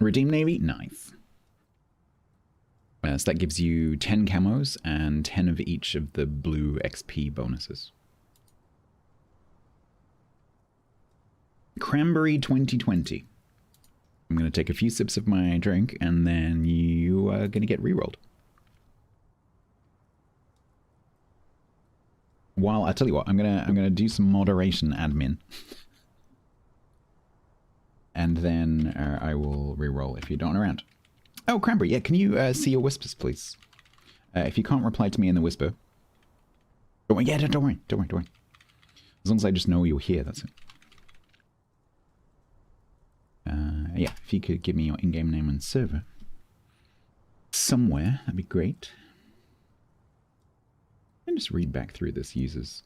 Speaker 1: Redeem Navy? Nice. So that gives you 10 camos and 10 of each of the blue XP bonuses. Cranberry 2020. I'm going to take a few sips of my drink and then you are going to get rerolled. Well, I'll tell you what, I'm gonna do some moderation admin. And then I will reroll if you don't around. Oh, Cranberry, yeah, can you see your whispers, please? If you can't reply to me in the whisper. Don't worry, yeah, don't worry. As long as I just know you're here, that's it. Yeah, if you could give me your in-game name and server. Somewhere, that'd be great. And just read back through this users.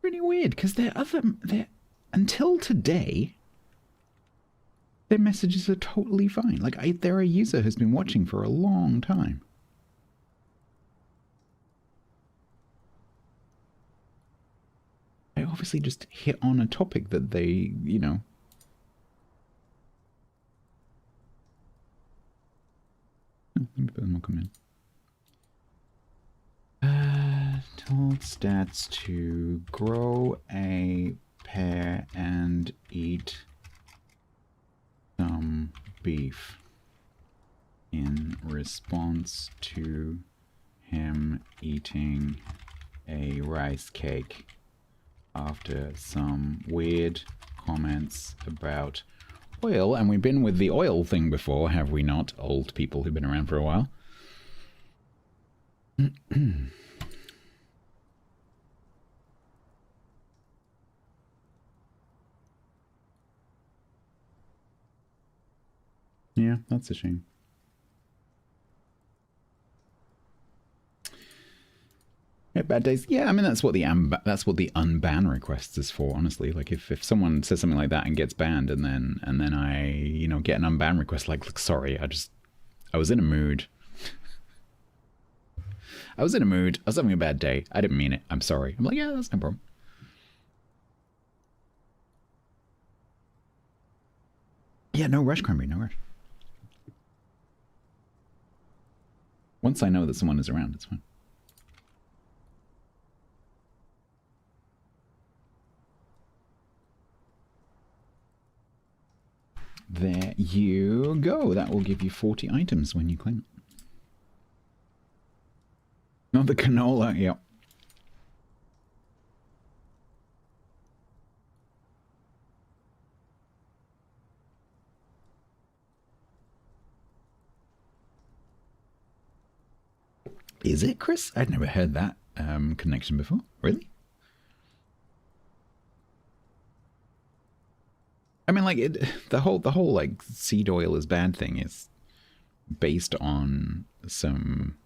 Speaker 1: Really weird, because until today, their messages are totally fine. Like, they're a user who's been watching for a long time. I obviously just hit on a topic that they, you know. Oh, let me put them all come in. Told stats to grow a pear and eat some beef in response to him eating a rice cake after some weird comments about oil. And we've been with the oil thing before, have we not? Old people who've been around for a while. Yeah, that's a shame. Yeah, bad days. Yeah, I mean that's what the unban request is for. Honestly, like if someone says something like that and gets banned, and then I get an unban request, like look, sorry, I was in a mood. I was having a bad day. I didn't mean it. I'm sorry. I'm like, yeah, that's no problem. Yeah, no rush, Cranberry, no rush. Once I know that someone is around, it's fine. There you go. That will give you 40 items when you claim it. Not the canola, yep. Is it, Chris? I'd never heard that connection before. Really? I mean, like the whole like seed oil is bad thing is based on some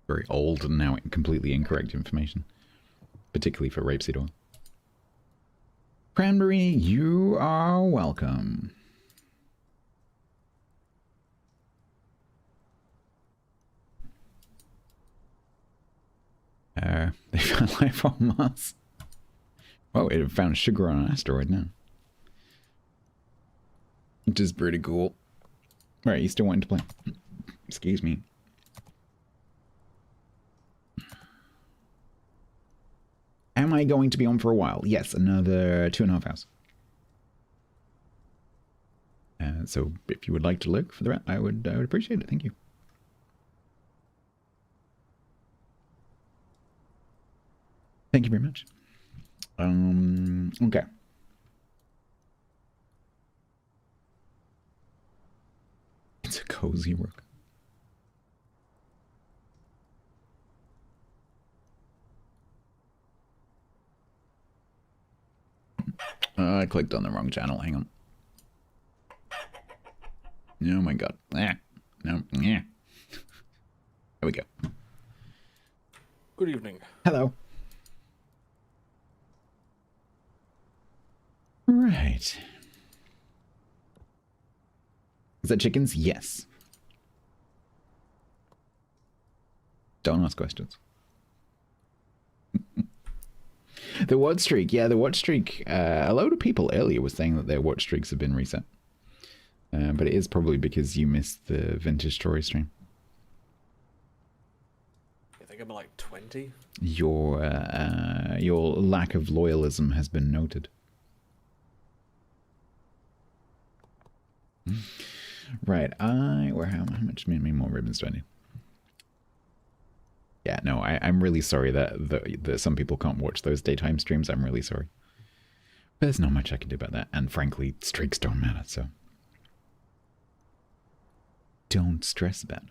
Speaker 1: very old and now completely incorrect information, particularly for rapeseed oil. Cranberry, you are welcome. They found life on Mars. Oh, it found sugar on an asteroid now. Which is pretty cool. Right, you still wanting to play? Excuse me. Am I going to be on for a while? Yes, another 2.5 hours. So if you would like to look for the rest, I would appreciate it. Thank you. Thank you very much. Okay. It's a cozy rook. I clicked on the wrong channel. Hang on. Oh my god. No. Yeah. There we go.
Speaker 13: Good evening.
Speaker 1: Hello. Right. Is that chickens? Yes. Don't ask questions. The watch streak. Yeah, the watch streak. A load of people earlier were saying that their watch streaks have been reset. But it is probably because you missed the Vintage Story stream.
Speaker 13: I think I'm like 20.
Speaker 1: Your lack of loyalism has been noted. Right, how much more ribbons do I need? Yeah, no, I'm really sorry that some people can't watch those daytime streams. I'm really sorry. But there's not much I can do about that. And frankly, streaks don't matter, so don't stress about it.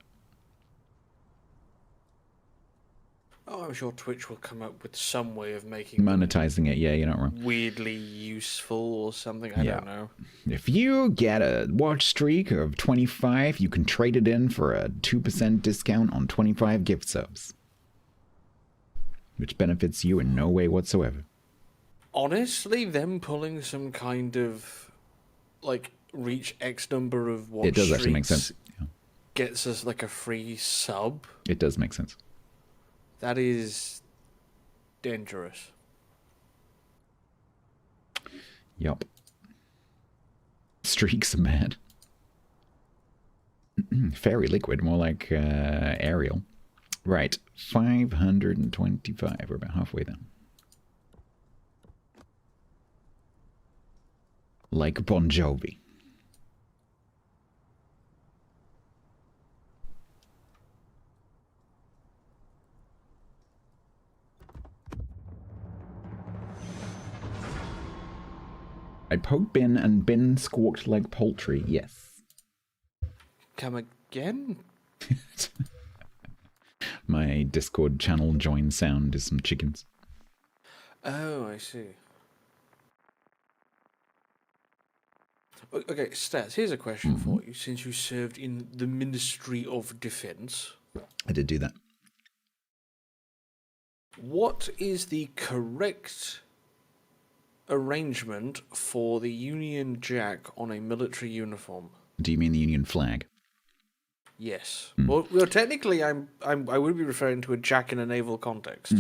Speaker 13: Oh, I'm sure Twitch will come up with some way of making
Speaker 1: monetizing it. Yeah, you're not wrong.
Speaker 13: Weirdly useful or something. I don't know.
Speaker 1: If you get a watch streak of 25, you can trade it in for a 2% discount on 25 gift subs, which benefits you in no way whatsoever.
Speaker 13: Honestly, them pulling some kind of like reach X number of watch
Speaker 1: it does actually make sense. Yeah.
Speaker 13: Gets us like a free sub.
Speaker 1: It does make sense.
Speaker 13: That is dangerous.
Speaker 1: Yup. Streaks are bad. Fairy liquid, more like Ariel. Right, 525. We're about halfway there. Like Bon Jovi. I poked Bin and Bin squawked like poultry. Yes.
Speaker 13: Come again?
Speaker 1: My Discord channel join sound is some chickens.
Speaker 13: Oh, I see. Okay, Stats, here's a question for you. Since you served in the Ministry of Defense,
Speaker 1: I did do that.
Speaker 13: what is the correct arrangement for the Union Jack on a military uniform?
Speaker 1: Do you mean the Union flag?
Speaker 13: Yes. Well, technically, I would be referring to a Jack in a naval context.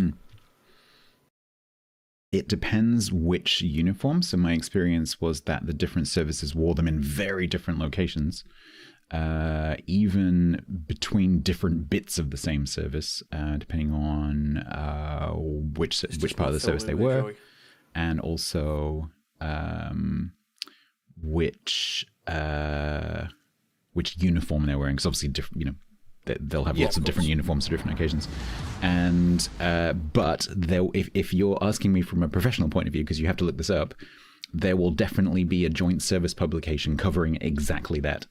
Speaker 1: It depends which uniform. So my experience was that the different services wore them in very different locations, even between different bits of the same service, depending on which part of the service they were, and also which uniform they're wearing. Because obviously, they'll have lots of different uniforms for different occasions. And but if you're asking me from a professional point of view, because you have to look this up, there will definitely be a joint service publication covering exactly that.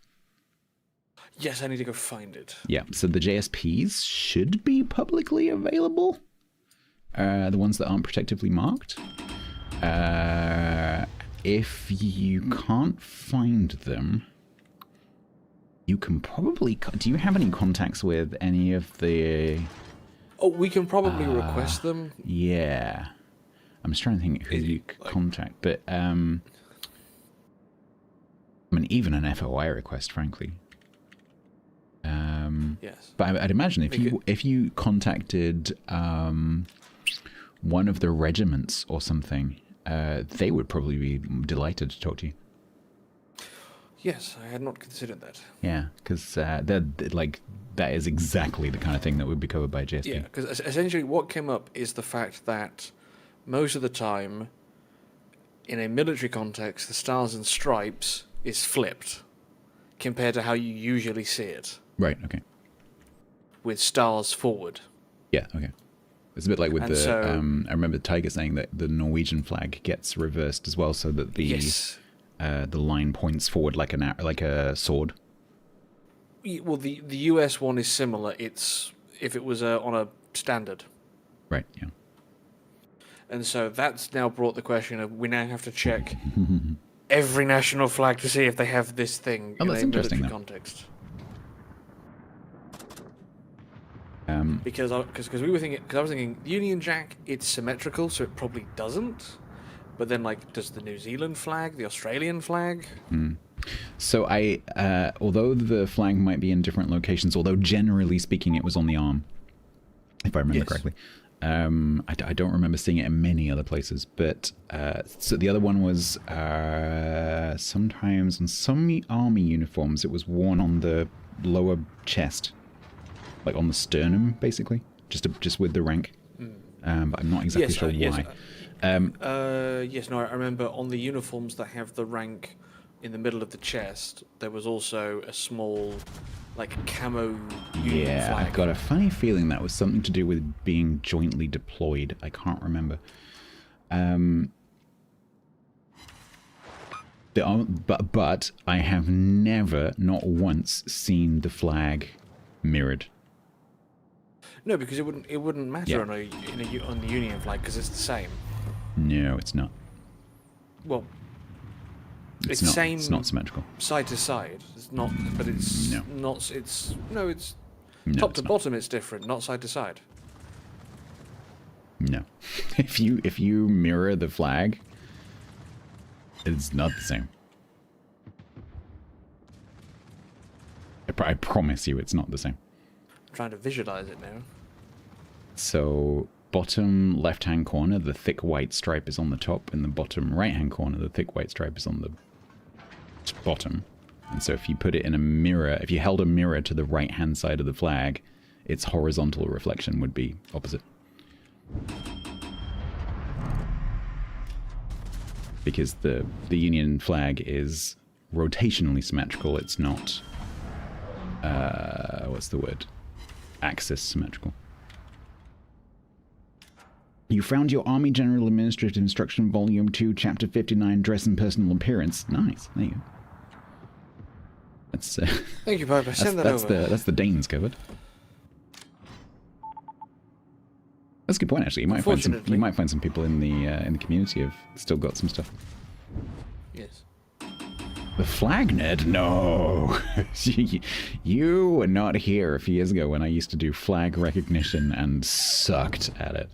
Speaker 13: Yes, I need to go find it.
Speaker 1: Yeah, so the JSPs should be publicly available. The ones that aren't protectively marked. If you can't find them, you can probably... Do you have any contacts with any of the...
Speaker 13: Oh, we can probably request them.
Speaker 1: Yeah. I'm just trying to think who you could contact, but... I mean, even an FOI request, frankly.
Speaker 13: Yes.
Speaker 1: But I'd imagine if you contacted one of the regiments or something, they would probably be delighted to talk to you.
Speaker 13: Yes, I had not considered that.
Speaker 1: Yeah, because that is exactly the kind of thing that would be covered by JSP.
Speaker 13: Yeah, because essentially what came up is the fact that most of the time, in a military context, the stars and stripes is flipped compared to how you usually see it.
Speaker 1: Right, okay.
Speaker 13: With stars forward.
Speaker 1: Yeah, okay. It's a bit like with I remember Tiger saying that the Norwegian flag gets reversed as well, so that the line points forward like a sword.
Speaker 13: Well, the US one is similar. It's if it was on a standard.
Speaker 1: Right, yeah.
Speaker 13: And so that's now brought the question of we now have to check every national flag to see if they have this thing in a military context. Because we were thinking, because I was thinking the Union Jack, it's symmetrical, so it probably doesn't. But then, does the New Zealand flag, the Australian flag?
Speaker 1: So although the flag might be in different locations, although generally speaking it was on the arm, if I remember correctly. I don't remember seeing it in many other places, but so the other one was sometimes on some army uniforms it was worn on the lower chest, like on the sternum, basically, just with the rank. But I'm not exactly sure why.
Speaker 13: Yes, I remember on the uniforms that have the rank in the middle of the chest, there was also a small, camo Union flag.
Speaker 1: I've got a funny feeling that was something to do with being jointly deployed. I can't remember. But I have never, not once, seen the flag mirrored.
Speaker 13: No, because it wouldn't matter on the Union flag because it's the same.
Speaker 1: No, it's not.
Speaker 13: Well, it's
Speaker 1: not,
Speaker 13: same.
Speaker 1: It's not symmetrical.
Speaker 13: Side to side, it's not. But it's not. It's top to bottom. It's different, not side to side.
Speaker 1: No, if you mirror the flag, it's not the same. I promise you, it's not the same.
Speaker 13: I'm trying to visualize it now.
Speaker 1: So, bottom left-hand corner, the thick white stripe is on the top, and the bottom right-hand corner, the thick white stripe is on the bottom. And so if you put it in a mirror, if you held a mirror to the right-hand side of the flag, its horizontal reflection would be opposite. Because the Union flag is rotationally symmetrical, it's not, what's the word? Axis symmetrical. You found your Army General Administrative Instruction, Volume 2, Chapter 59, Dress and Personal Appearance. Nice. There you go. That's,
Speaker 13: thank you, Piper. Send that over.
Speaker 1: That's the Danes covered. That's a good point, actually. You might find some people in the community have still got some stuff.
Speaker 13: Yes.
Speaker 1: The Flagnet? No. You were not here a few years ago when I used to do flag recognition and sucked at it.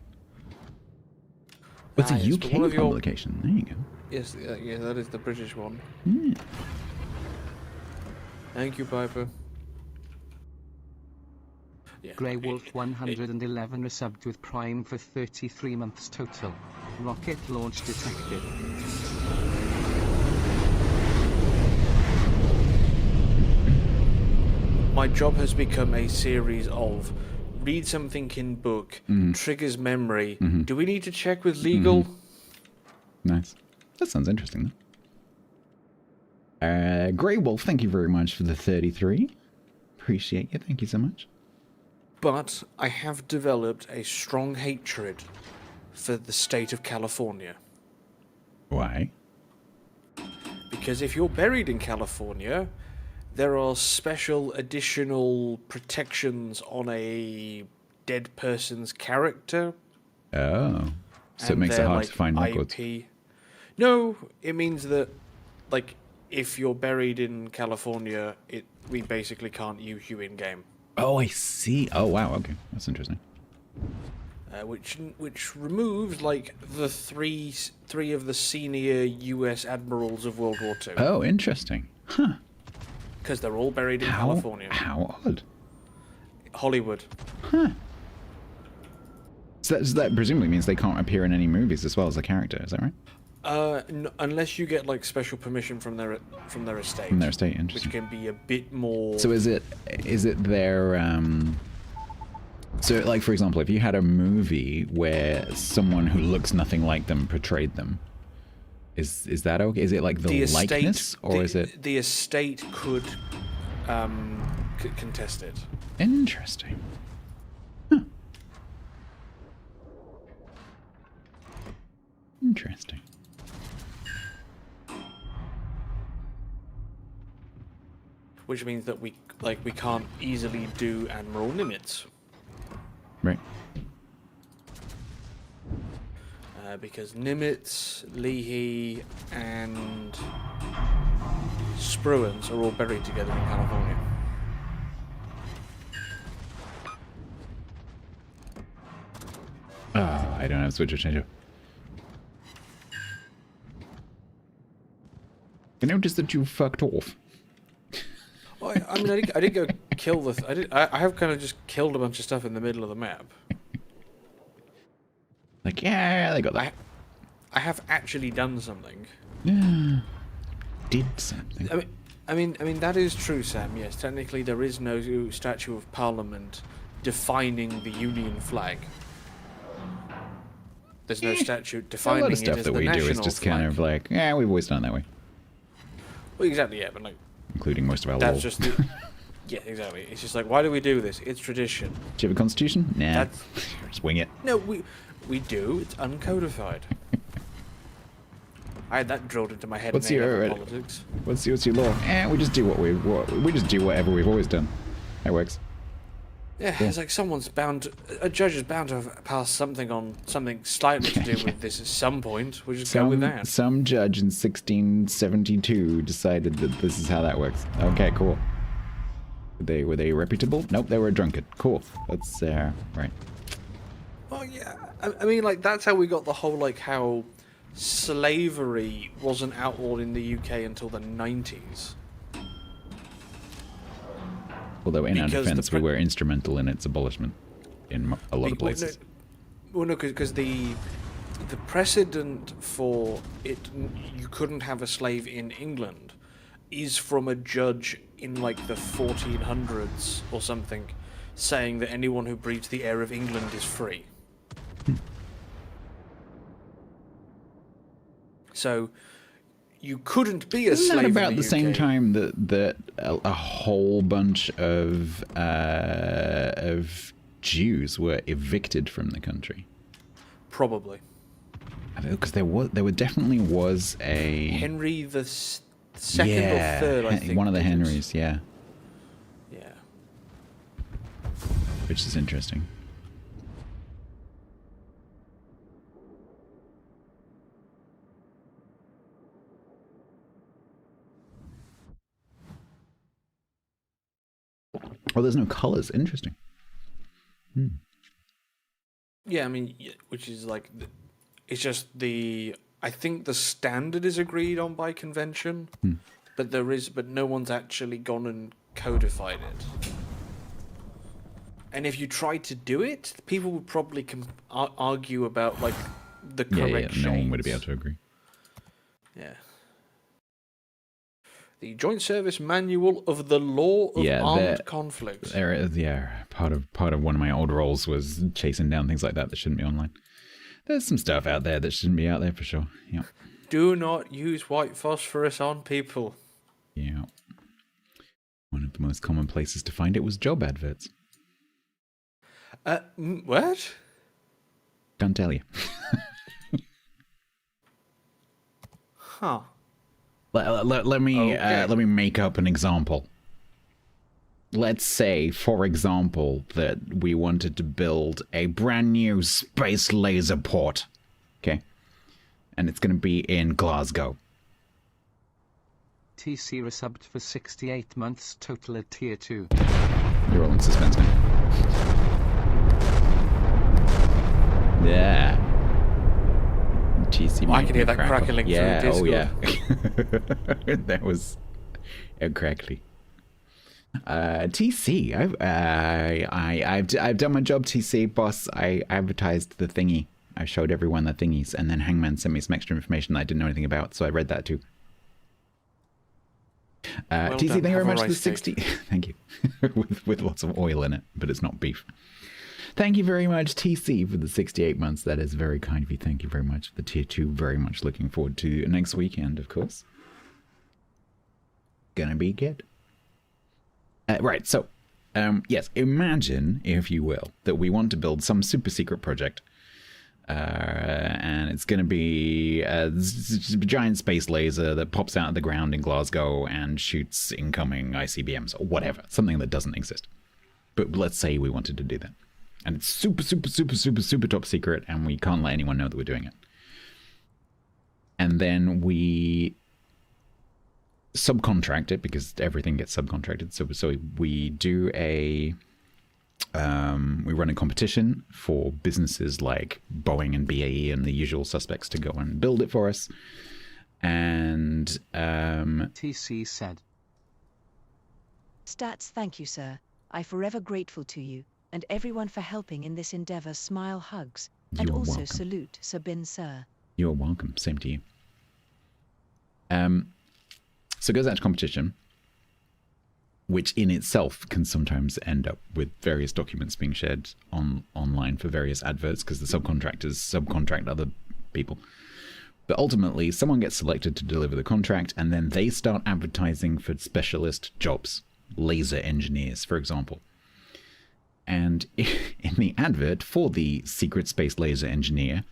Speaker 1: It's a
Speaker 13: yes,
Speaker 1: UK publication. There you go.
Speaker 13: Yes, yeah, that is the British one.
Speaker 1: Yeah.
Speaker 13: Thank you, Piper. Yeah.
Speaker 2: Grey Wolf 111 resubbed with Prime for 33 months total. Rocket launch detected.
Speaker 13: My job has become a series of read something in book, triggers memory. Do we need to check with legal?
Speaker 1: Nice. That sounds interesting, though. Grey Wolf, thank you very much for the 33. Appreciate you. Thank you so much.
Speaker 13: But I have developed a strong hatred for the state of California.
Speaker 1: Why?
Speaker 13: Because if you're buried in California, there are special additional protections on a dead person's character.
Speaker 1: Oh. So it makes it hard to find records.
Speaker 13: No, it means that, like, if you're buried in California, we basically can't use you in-game.
Speaker 1: Oh, I see. Oh, wow. Okay. That's interesting.
Speaker 13: Which removes, like, the three of the senior U.S. admirals of World War II.
Speaker 1: Oh, interesting. Huh.
Speaker 13: Because they're all buried in California.
Speaker 1: How odd.
Speaker 13: Hollywood.
Speaker 1: Huh. So that presumably means they can't appear in any movies as well as a character, is that right?
Speaker 13: Unless you get like special permission from their estate.
Speaker 1: From their estate, interesting.
Speaker 13: Which can be a bit more.
Speaker 1: So is it their so like for example, if you had a movie where someone who looks nothing like them portrayed them, is that okay? Is it like the likeness, or is it
Speaker 13: the estate could contest it?
Speaker 1: Interesting. Huh. Interesting.
Speaker 13: Which means that we can't easily do Admiral Nimitz.
Speaker 1: Right.
Speaker 13: Because Nimitz, Leahy, and Spruance are all buried together in California.
Speaker 1: I don't have switch or change. I noticed that you fucked off.
Speaker 13: Well, I mean, I did go kill the. I have kind of just killed a bunch of stuff in the middle of the map.
Speaker 1: Like, yeah, they got that.
Speaker 13: I have actually done something.
Speaker 1: Yeah. Did something.
Speaker 13: I mean that is true, Sam. Yes, technically there is no statue of Parliament defining the Union flag. There's no statute defining
Speaker 1: a lot of stuff
Speaker 13: it as
Speaker 1: that
Speaker 13: the
Speaker 1: we do is
Speaker 13: national
Speaker 1: just
Speaker 13: flag.
Speaker 1: kind of like, yeah, we've always done it that way.
Speaker 13: Well, exactly, yeah, but like,
Speaker 1: including most of our
Speaker 13: that's
Speaker 1: laws.
Speaker 13: just the, yeah, exactly. It's just like, why do we do this? It's tradition.
Speaker 1: Do you have a constitution? Nah. Just wing it.
Speaker 13: No, we do. It's uncodified. I had that drilled into my head.
Speaker 1: What's
Speaker 13: in
Speaker 1: your
Speaker 13: politics?
Speaker 1: What's your law? We just do we just do whatever we've always done. That works.
Speaker 13: Yeah,
Speaker 1: Cool.
Speaker 13: it's like a judge is bound to have passed something on something slightly to do with this at some point. We'll just go with that.
Speaker 1: Some judge in 1672 decided that this is how that works. Okay, cool. Were they reputable? Nope, they were a drunkard. Cool. That's right.
Speaker 13: Well, yeah. I mean, like, that's how we got the whole, like, how slavery wasn't outlawed in the UK until the 90s.
Speaker 1: Although in our defense, we were instrumental in its abolishment in a lot of places.
Speaker 13: Well, no, because the precedent for it, you couldn't have a slave in England, is from a judge in, like, the 1400s or something, saying that anyone who breathes the air of England is free. So you couldn't be a slave.
Speaker 1: Isn't that about
Speaker 13: in
Speaker 1: the same
Speaker 13: UK.
Speaker 1: time that a whole bunch of Jews were evicted from the country?
Speaker 13: Probably.
Speaker 1: Because there definitely was a
Speaker 13: Henry the second or third, I think.
Speaker 1: One of the Henrys, yeah.
Speaker 13: Yeah.
Speaker 1: Which is interesting. Oh, there's no colors. Interesting.
Speaker 13: Yeah, I mean, which is like, it's just I think the standard is agreed on by convention, but no one's actually gone and codified it. And if you tried to do it, people would probably argue about like the correct shades.
Speaker 1: No one would be able to agree.
Speaker 13: Yeah. The Joint Service Manual of the Law of Armed Conflict.
Speaker 1: There is, part of one of my old roles was chasing down things like that shouldn't be online. There's some stuff out there that shouldn't be out there for sure. Yeah.
Speaker 13: Do not use white phosphorus on people.
Speaker 1: Yeah. One of the most common places to find it was job adverts.
Speaker 13: What?
Speaker 1: Can't tell you.
Speaker 13: Huh.
Speaker 1: Let me make up an example. Let's say, for example, that we wanted to build a brand new space laser port. Okay? And it's going to be in Glasgow.
Speaker 2: TC resubbed for 68 months, total at tier 2.
Speaker 1: You're all in suspense now. Yeah. TC.
Speaker 13: I can hear that crackling through Discord.
Speaker 1: Oh yeah. That was crackly. TC, I've done my job, TC boss. I advertised the thingy. I showed everyone the thingies, and then Hangman sent me some extra information that I didn't know anything about, so I read that too.
Speaker 13: Well
Speaker 1: TC,
Speaker 13: done.
Speaker 1: thank you very
Speaker 13: Have a
Speaker 1: much for the
Speaker 13: rice
Speaker 1: 60. Thank you. with lots of oil in it, but it's not beef. Thank you very much, TC, for the 68 months. That is very kind of you. Thank you very much. The tier 2, very much looking forward to next weekend, of course. Gonna be good. Right, so, yes, imagine, if you will, that we want to build some super secret project. And it's going to be a giant space laser that pops out of the ground in Glasgow and shoots incoming ICBMs or whatever. Something that doesn't exist. But let's say we wanted to do that. And it's super, super, super, super, super top secret, and we can't let anyone know that we're doing it. And then we subcontract it, because everything gets subcontracted. So we do we run a competition for businesses like Boeing and BAE and the usual suspects to go and build it for us. And
Speaker 2: TC said,
Speaker 5: Stats, thank you, sir. I forever grateful to you and everyone for helping in this endeavor. Smile, hugs, and
Speaker 1: You're
Speaker 5: also
Speaker 1: welcome.
Speaker 5: salute, Sir Bin, sir.
Speaker 1: You're welcome. Same to you. So it goes out to competition, which in itself can sometimes end up with various documents being shared online for various adverts, because the subcontractors subcontract other people. But ultimately, someone gets selected to deliver the contract, and then they start advertising for specialist jobs, laser engineers, for example. And in the advert for the secret space laser engineer,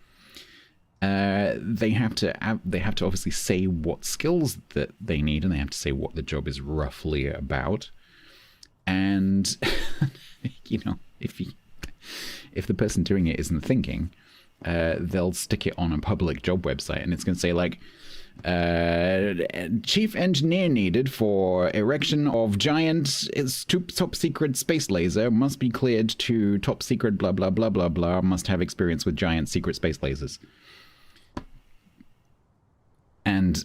Speaker 1: they have to obviously say what skills that they need, and they have to say what the job is roughly about. And you know, if the person doing it isn't thinking, they'll stick it on a public job website, and it's going to say like, chief engineer needed for erection of giant top secret space laser, must be cleared to top secret blah blah blah blah blah, must have experience with giant secret space lasers. And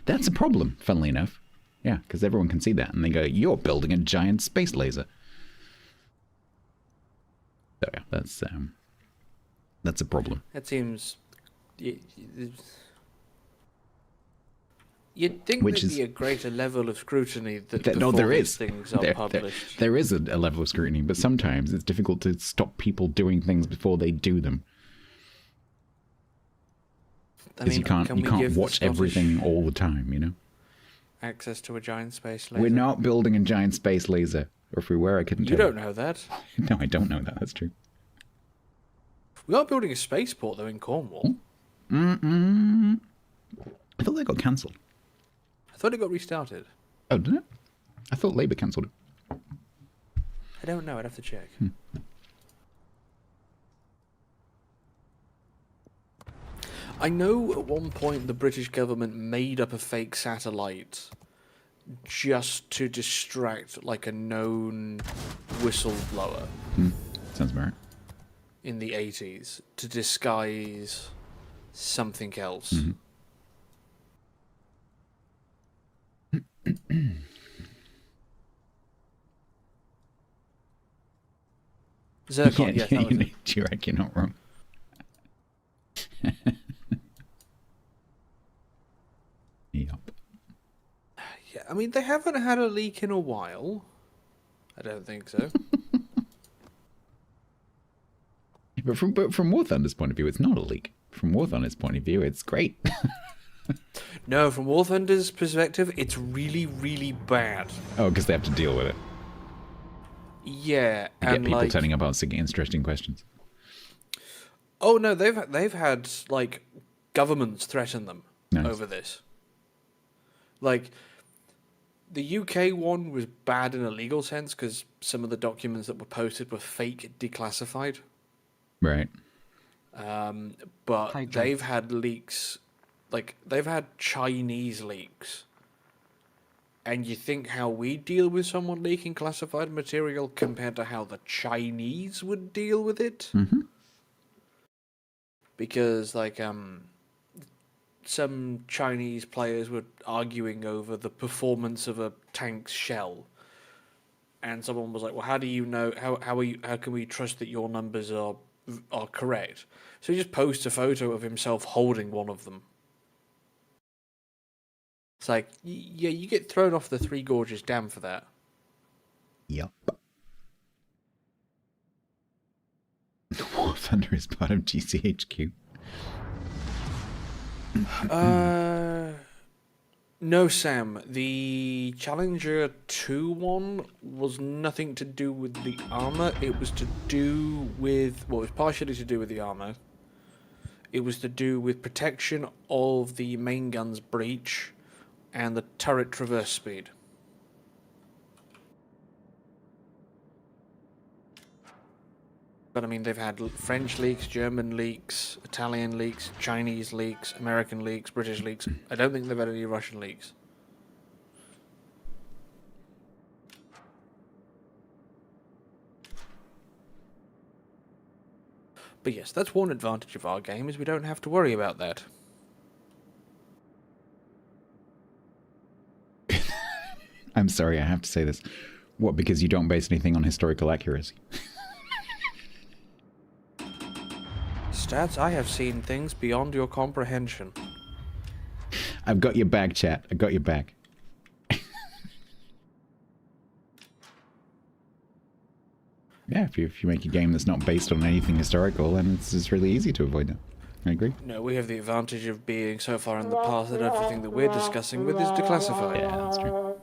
Speaker 1: that's a problem, funnily enough. Yeah, because everyone can see that, and they go, you're building a giant space laser. So yeah, that's a problem.
Speaker 13: That seems... You'd think
Speaker 1: Which
Speaker 13: there'd
Speaker 1: is,
Speaker 13: be a greater level of scrutiny that
Speaker 1: no, there is.
Speaker 13: Things are published.
Speaker 1: There is a level of scrutiny, but sometimes it's difficult to stop people doing things before they do them. Because you can't watch everything all the time, you know?
Speaker 13: Access to a giant space laser.
Speaker 1: We're not building a giant space laser. Or if we were, I couldn't tell.
Speaker 13: You don't know that.
Speaker 1: No, I don't know that. That's true.
Speaker 13: We are building a spaceport, though, in Cornwall.
Speaker 1: I thought that got cancelled.
Speaker 13: I thought it got restarted.
Speaker 1: Oh, did it? I thought Labour cancelled it.
Speaker 13: I don't know. I'd have to check. I know at one point the British government made up a fake satellite just to distract like a known whistleblower
Speaker 1: Sounds about right.
Speaker 13: in the 80s to disguise something else. Zircon, yes, that was it.
Speaker 1: You reckon you're not wrong? Yup.
Speaker 13: Yeah, I mean, they haven't had a leak in a while. I don't think so.
Speaker 1: But from War Thunder's point of view, it's not a leak. From War Thunder's point of view, it's great.
Speaker 13: No, from War Thunder's perspective, it's really, really bad.
Speaker 1: Oh, because they have to deal with it.
Speaker 13: Yeah,
Speaker 1: You
Speaker 13: and
Speaker 1: get people
Speaker 13: like,
Speaker 1: turning up asking interesting questions.
Speaker 13: oh no, they've had like governments threaten them over this. Like, the UK one was bad in a legal sense because some of the documents that were posted were fake, declassified.
Speaker 1: Right.
Speaker 13: But they've had leaks, like they've had Chinese leaks. And you think how we deal with someone leaking classified material compared to how the Chinese would deal with it? Because, like, some Chinese players were arguing over the performance of a tank's shell. And someone was like, well, how do you know, how can we trust that your numbers are correct? So he just posts a photo of himself holding one of them. It's like, yeah, you get thrown off the Three Gorges Dam for that.
Speaker 1: Yup. War Thunder is part of GCHQ.
Speaker 13: No, Sam. The Challenger 2 one was nothing to do with the armor. It was to do with, well, it was partially to do with the armor. It was to do with protection of the main gun's breach and the turret traverse speed. But I mean, they've had French leaks, German leaks, Italian leaks, Chinese leaks, American leaks, British leaks. I don't think they've had any Russian leaks. But yes, that's one advantage of our game, is we don't have to worry about that.
Speaker 1: I'm sorry, I have to say this. What, because you don't base anything on historical accuracy?
Speaker 13: Stats, I have seen things beyond your comprehension.
Speaker 1: I've got your back, chat. I got your back. Yeah, if you make a game that's not based on anything historical, then it's really easy to avoid that. I agree.
Speaker 13: No, we have the advantage of being so far in the past that everything that we're discussing with is declassified.
Speaker 1: Yeah, that's true.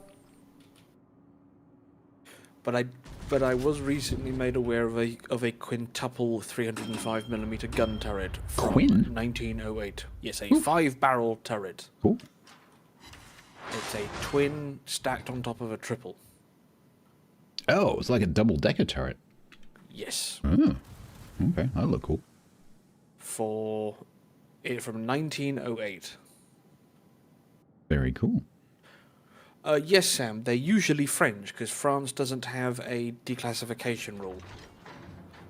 Speaker 13: But I was recently made aware of a quintuple 305mm gun turret from 1908. Yes, a 5-barrel turret.
Speaker 1: Cool.
Speaker 13: It's a twin stacked on top of a triple.
Speaker 1: Oh, it's like a double-decker turret.
Speaker 13: Yes.
Speaker 1: Oh, okay, that look cool.
Speaker 13: For it from 1908.
Speaker 1: Very cool.
Speaker 13: Yes, Sam, they're usually French, because France doesn't have a declassification rule.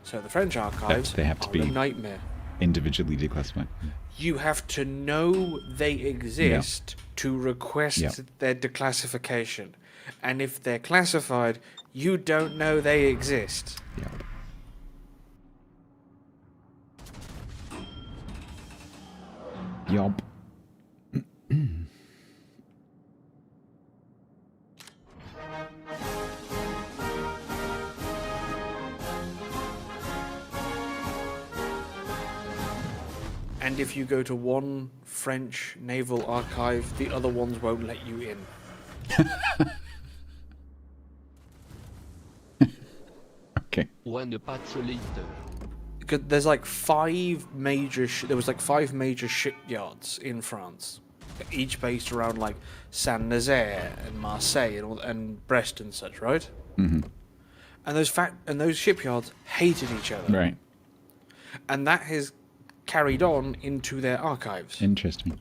Speaker 13: So the French archives
Speaker 1: they have to be
Speaker 13: a nightmare.
Speaker 1: Individually declassified.
Speaker 13: You have to know they exist to request their declassification. And if they're classified, you don't know they exist.
Speaker 1: Yup.
Speaker 13: And if you go to one French naval archive, the other ones won't let you in.
Speaker 1: Okay.
Speaker 13: There's like five major. There was like 5 major shipyards in France, each based around like Saint-Nazaire and Marseille and Brest and such, right?
Speaker 1: Mm-hmm.
Speaker 13: And those shipyards hated each other,
Speaker 1: Right.
Speaker 13: And that has carried on into their archives.
Speaker 1: Interesting.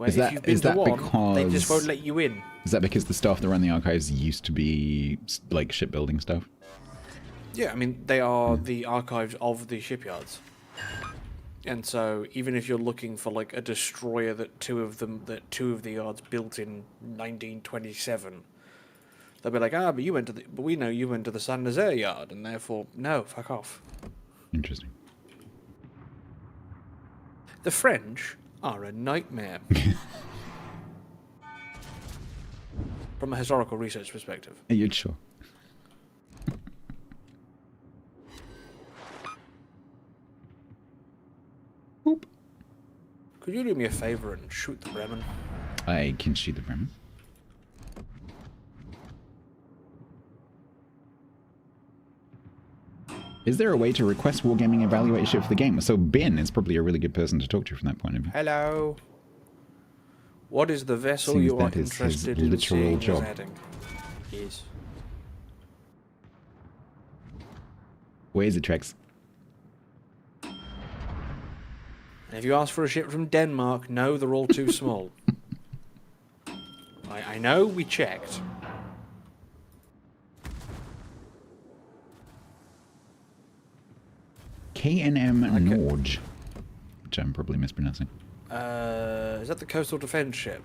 Speaker 13: Where
Speaker 1: Is
Speaker 13: if you've been to one, they just won't
Speaker 1: because
Speaker 13: let you in.
Speaker 1: is that because the staff that run the archives used to be like shipbuilding stuff?
Speaker 13: Yeah, I mean they are the archives of the shipyards, and so even if you're looking for like a destroyer that two of the yards built in 1927, they'll be like, but we know you went to the Saint Nazaire yard, and therefore no, fuck off.
Speaker 1: Interesting.
Speaker 13: The French are a nightmare from a historical research perspective.
Speaker 1: Are you sure? Boop.
Speaker 13: Could you do me a favour and shoot the Bremen?
Speaker 1: I can shoot the Bremen. Is there a way to request Wargaming evaluate ship for the game? So Ben is probably a really good person to talk to from that point of view.
Speaker 13: Hello. What is the vessel
Speaker 1: Seems
Speaker 13: you are
Speaker 1: that is his
Speaker 13: interested in
Speaker 1: literal
Speaker 13: seeing
Speaker 1: job.
Speaker 13: us heading? Yes.
Speaker 1: Where is it, Trex?
Speaker 13: And if you ask for a ship from Denmark, no, they're all too small. I know, we checked.
Speaker 1: KNM Norge, which I'm probably mispronouncing.
Speaker 13: Is that the coastal defense ship?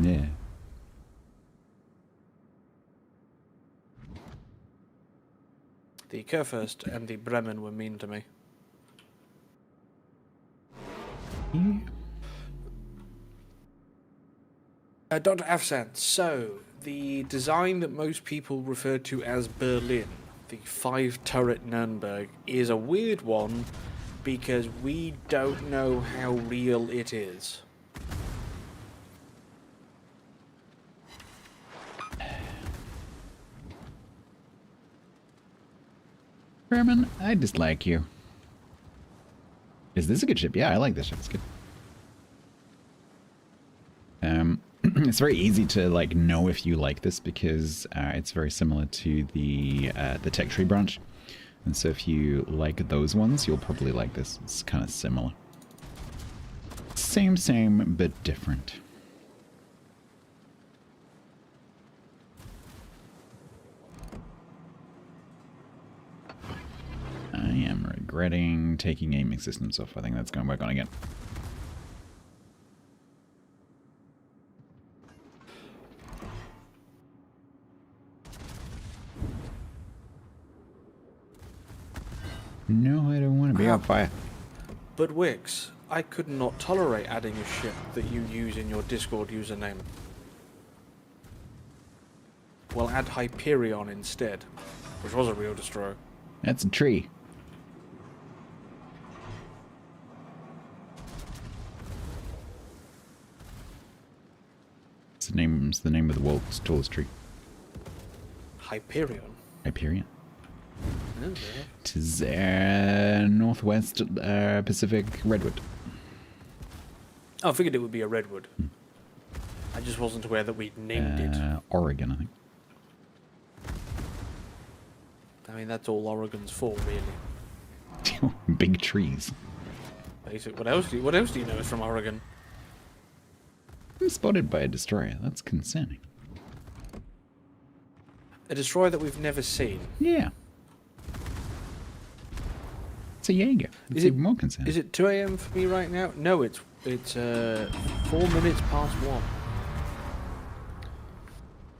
Speaker 1: Yeah.
Speaker 13: The Kurfürst and the Bremen were mean to me. Dr. Afsan, so the design that most people refer to as Berlin, the 5-turret Nürnberg, is a weird one because we don't know how real it is.
Speaker 1: Bremen, I dislike you. Is this a good ship? Yeah, I like this ship. It's good. It's very easy to like know if you like this because it's very similar to the tech tree branch, and so if you like those ones, you'll probably like this. It's kind of similar. Same, but different. I am regretting taking aiming systems off. I think that's going to work on again. No, I don't want to be on fire.
Speaker 13: But Wix, I could not tolerate adding a ship that you use in your Discord username. We'll add Hyperion instead, which was a real destroyer.
Speaker 1: That's a tree. It's the name of the world's tallest tree.
Speaker 13: Hyperion.
Speaker 1: Hyperion.
Speaker 13: Okay.
Speaker 1: It is northwest Pacific redwood.
Speaker 13: Oh, I figured it would be a redwood. I just wasn't aware that we'd named it.
Speaker 1: Oregon, I think.
Speaker 13: I mean, that's all Oregon's for, really.
Speaker 1: Big trees.
Speaker 13: Basic. What else do you know is from Oregon?
Speaker 1: I'm spotted by a destroyer. That's concerning.
Speaker 13: A destroyer that we've never seen.
Speaker 1: Yeah. It's a Jaeger. It's even more concerning.
Speaker 13: Is it 2 a.m. for me right now? No, it's 4 minutes past 1.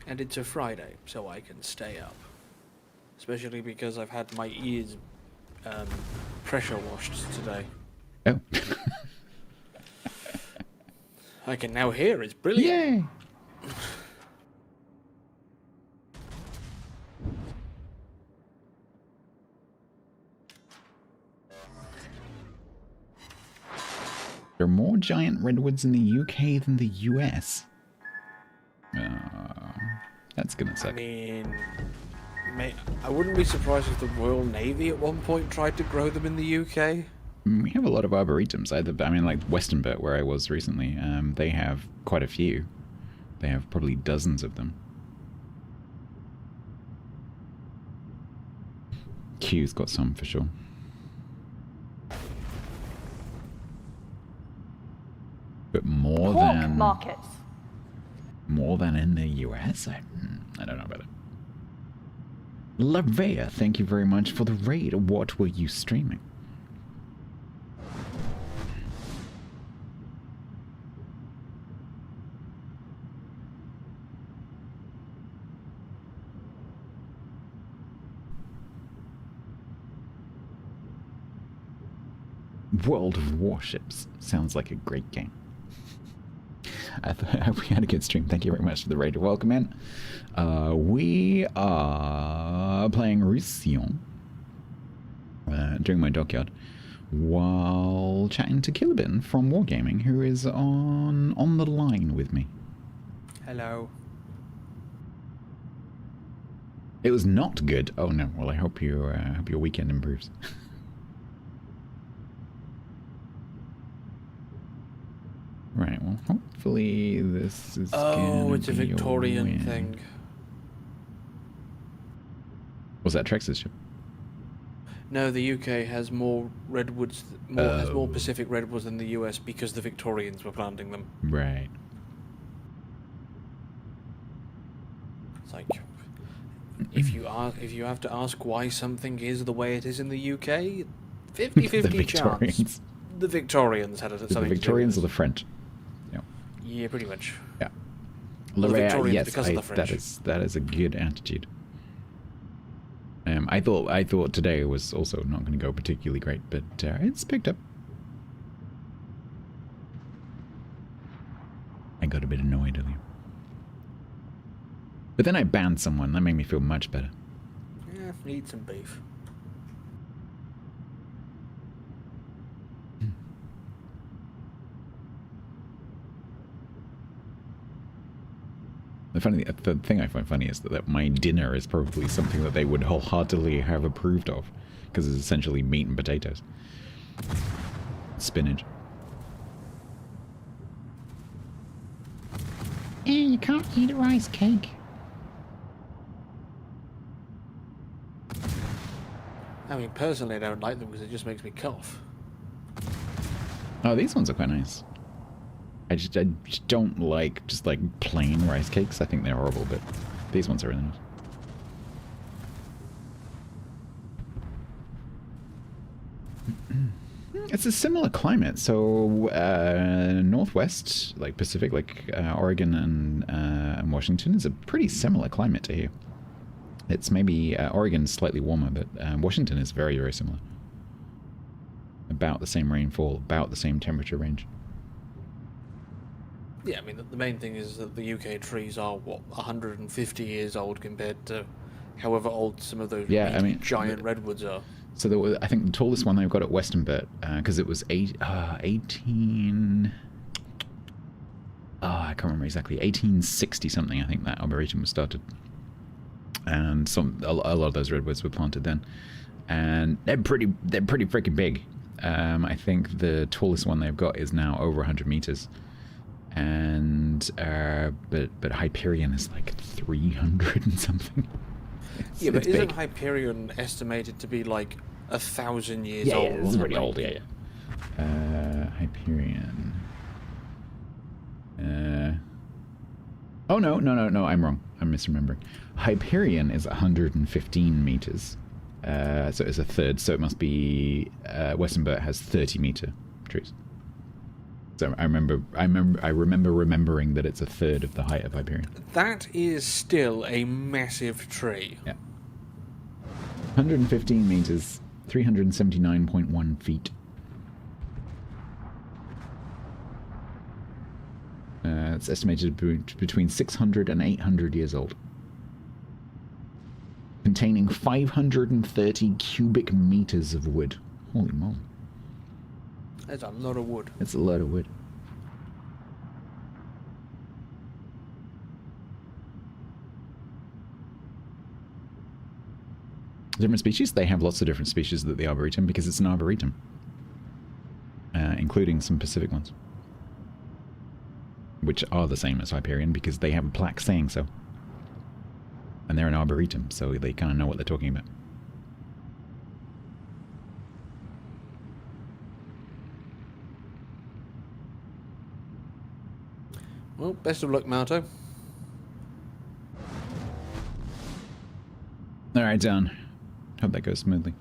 Speaker 13: And it's a Friday, so I can stay up. Especially because I've had my ears pressure washed today.
Speaker 1: Oh.
Speaker 13: I can now hear. It's brilliant.
Speaker 1: Yay! There are more giant redwoods in the UK than the US. That's gonna suck.
Speaker 13: I mean, I wouldn't be surprised if the Royal Navy at one point tried to grow them in the UK.
Speaker 1: We have a lot of arboretums. I mean, like Westernbert, where I was recently, they have quite a few. They have probably dozens of them. Q's got some for sure. But more than
Speaker 6: markets.
Speaker 1: More than in the US? I don't know about it. Lavea, thank you very much for the raid. What were you streaming? World of Warships sounds like a great game. I hope we had a good stream. Thank you very much for the raid. Welcome in. We are playing Roussillon during my dockyard while chatting to Kilibin from Wargaming, who is on the line with me.
Speaker 13: Hello.
Speaker 1: It was not good. Oh no. Well, I hope your weekend improves. Right, well, hopefully this is
Speaker 13: it's a Victorian thing.
Speaker 1: Was that Trex's ship?
Speaker 13: No, the UK has more redwoods, has more Pacific redwoods than the US because the Victorians were planting them.
Speaker 1: Right.
Speaker 13: It's like, if you have to ask why something is the way it is in the UK, 50-50 chance. The Victorians had something to do with it.
Speaker 1: The Victorians or the French?
Speaker 13: Yeah, pretty much.
Speaker 1: Yeah.
Speaker 13: Yes,
Speaker 1: because of the French. That is a good attitude. I thought today was also not going to go particularly great, but it's picked up. I got a bit annoyed earlier, but then I banned someone. That made me feel much better.
Speaker 13: Yeah, need some beef.
Speaker 1: The thing I find funny is that my dinner is probably something that they would wholeheartedly have approved of, because it's essentially meat and potatoes. Spinach. Yeah, you can't eat a rice cake.
Speaker 13: I mean, personally, I don't like them because it just makes me cough.
Speaker 1: Oh, these ones are quite nice. I just don't like just like plain rice cakes. I think they're horrible, but these ones are really nice. It's a similar climate. So northwest, like Pacific, like Oregon and Washington, is a pretty similar climate to here. It's maybe Oregon's slightly warmer, but Washington is very, very similar. About the same rainfall, about the same temperature range.
Speaker 13: Yeah, I mean, the main thing is that the UK trees are, what, 150 years old compared to however old some of those giant redwoods are.
Speaker 1: So I think the tallest one they've got at Westernbert, because it was 18... I can't remember exactly. 1860 something, I think that arboretum was started. And a lot of those redwoods were planted then. And they're pretty freaking big. I think the tallest one they've got is now over 100 meters. And but Hyperion is like 300 and something.
Speaker 13: Yeah, but isn't Hyperion estimated to be like 1,000 years old?
Speaker 1: Yeah, it's pretty old. Yeah. Hyperion. Oh no! I'm wrong. I'm misremembering. Hyperion is 115 meters. So it's a third. So it must be Westernbert has 30-meter trees. So I remember remembering that it's a third of the height of Hyperion.
Speaker 13: That is still a massive tree.
Speaker 1: Yeah. 115 meters, 379.1 feet. It's estimated between 600 and 800 years old. Containing 530 cubic meters of wood. Holy moly.
Speaker 13: That's a lot of wood.
Speaker 1: That's a lot of wood. Different species? They have lots of different species at the Arboretum because it's an Arboretum. including some Pacific ones, which are the same as Hyperion because they have a plaque saying so. And they're an arboretum, so they kind of know what they're talking about.
Speaker 13: Well, best of luck, Marto.
Speaker 1: Alright, Don. Hope that goes smoothly.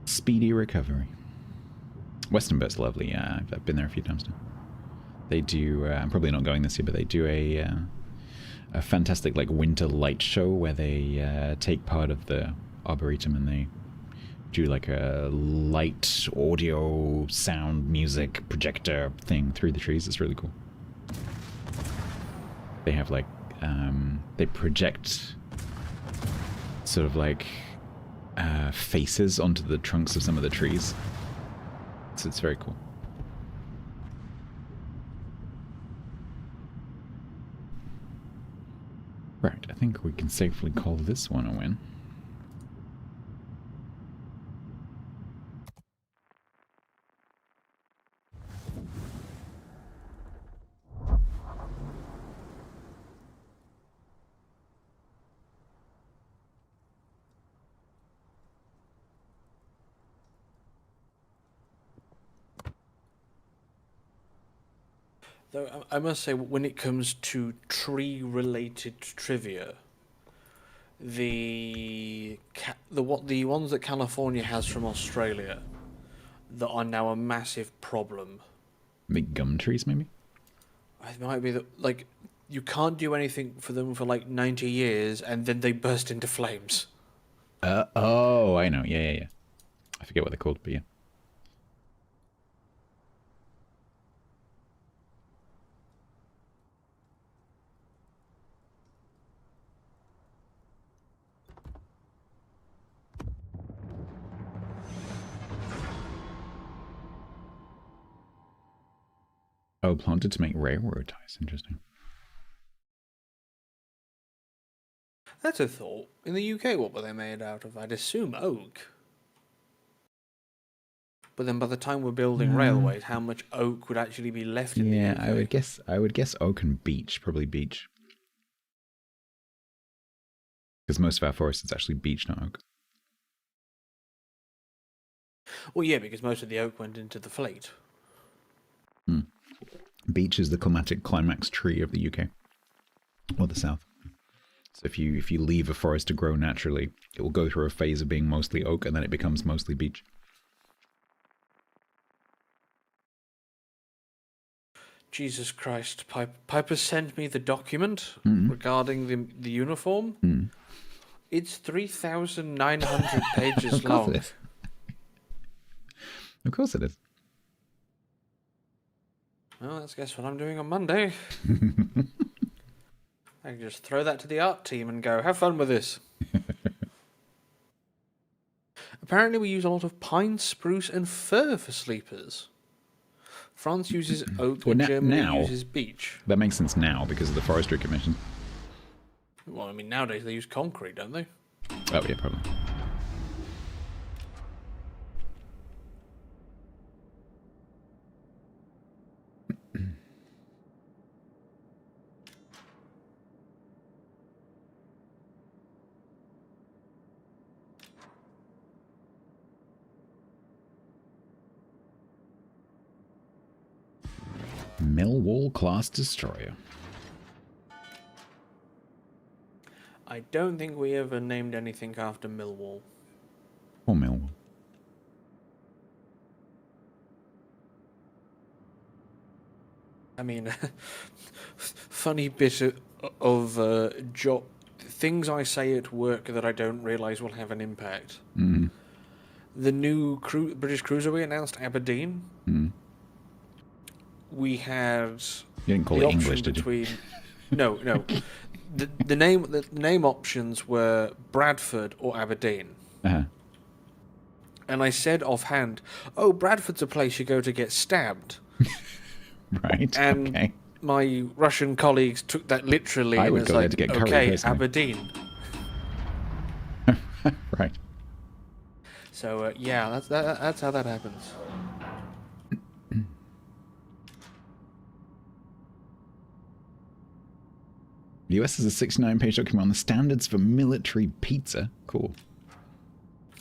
Speaker 1: Speedy recovery. Westernburt's lovely, yeah. I've been there a few times now. They do, I'm probably not going this year, but they do a fantastic like winter light show where they take part of the Arboretum and they do like a light audio sound music projector thing through the trees. It's really cool. They have like they project sort of like faces onto the trunks of some of the trees, so it's very cool. Right, I think we can safely call this one a win.
Speaker 13: Though I must say, when it comes to tree-related trivia, the ones that California has from Australia that are now a massive problem.
Speaker 1: Big gum trees, maybe?
Speaker 13: It might be that, like, you can't do anything for them for like 90 years, and then they burst into flames.
Speaker 1: Oh, I know. Yeah. I forget what they're called, but yeah. Oh, planted to make railroad ties. Interesting.
Speaker 13: That's a thought. In the UK, what were they made out of? I'd assume oak. But then by the time we're building railways, how much oak would actually be left in the UK?
Speaker 1: Yeah, I would guess oak and beech. Probably beech. Because most of our forest is actually beech, not oak.
Speaker 13: Well, yeah, because most of the oak went into the fleet.
Speaker 1: Beech is the climax tree of the UK. Or the south. So if you leave a forest to grow naturally, it will go through a phase of being mostly oak and then it becomes mostly beech.
Speaker 13: Jesus Christ, Piper sent me the document regarding the uniform. It's 3,900 pages long.
Speaker 1: Of course it is.
Speaker 13: Well, let's guess what I'm doing on Monday. I can just throw that to the art team and go, have fun with this. Apparently we use a lot of pine, spruce and fir for sleepers. France uses oak and Germany uses beech.
Speaker 1: That makes sense now because of the Forestry Commission.
Speaker 13: Well, I mean, nowadays they use concrete, don't they?
Speaker 1: Oh, yeah, probably. Millwall class destroyer.
Speaker 13: I don't think we ever named anything after Millwall.
Speaker 1: Or Millwall.
Speaker 13: I mean, funny bit of things I say at work that I don't realise will have an impact. The new British cruiser we announced, Aberdeen. We had
Speaker 1: you didn't call it English, did you?
Speaker 13: No. The name options were Bradford or Aberdeen. And I said offhand, "Oh, Bradford's a place you go to get stabbed."
Speaker 1: Right.
Speaker 13: And my Russian colleagues took that literally.
Speaker 1: I
Speaker 13: and
Speaker 1: would go there to get curry,
Speaker 13: okay,
Speaker 1: personally.
Speaker 13: Aberdeen.
Speaker 1: Right.
Speaker 13: So yeah, that's how that happens.
Speaker 1: The US has a 69-page document on the standards for military pizza. Cool.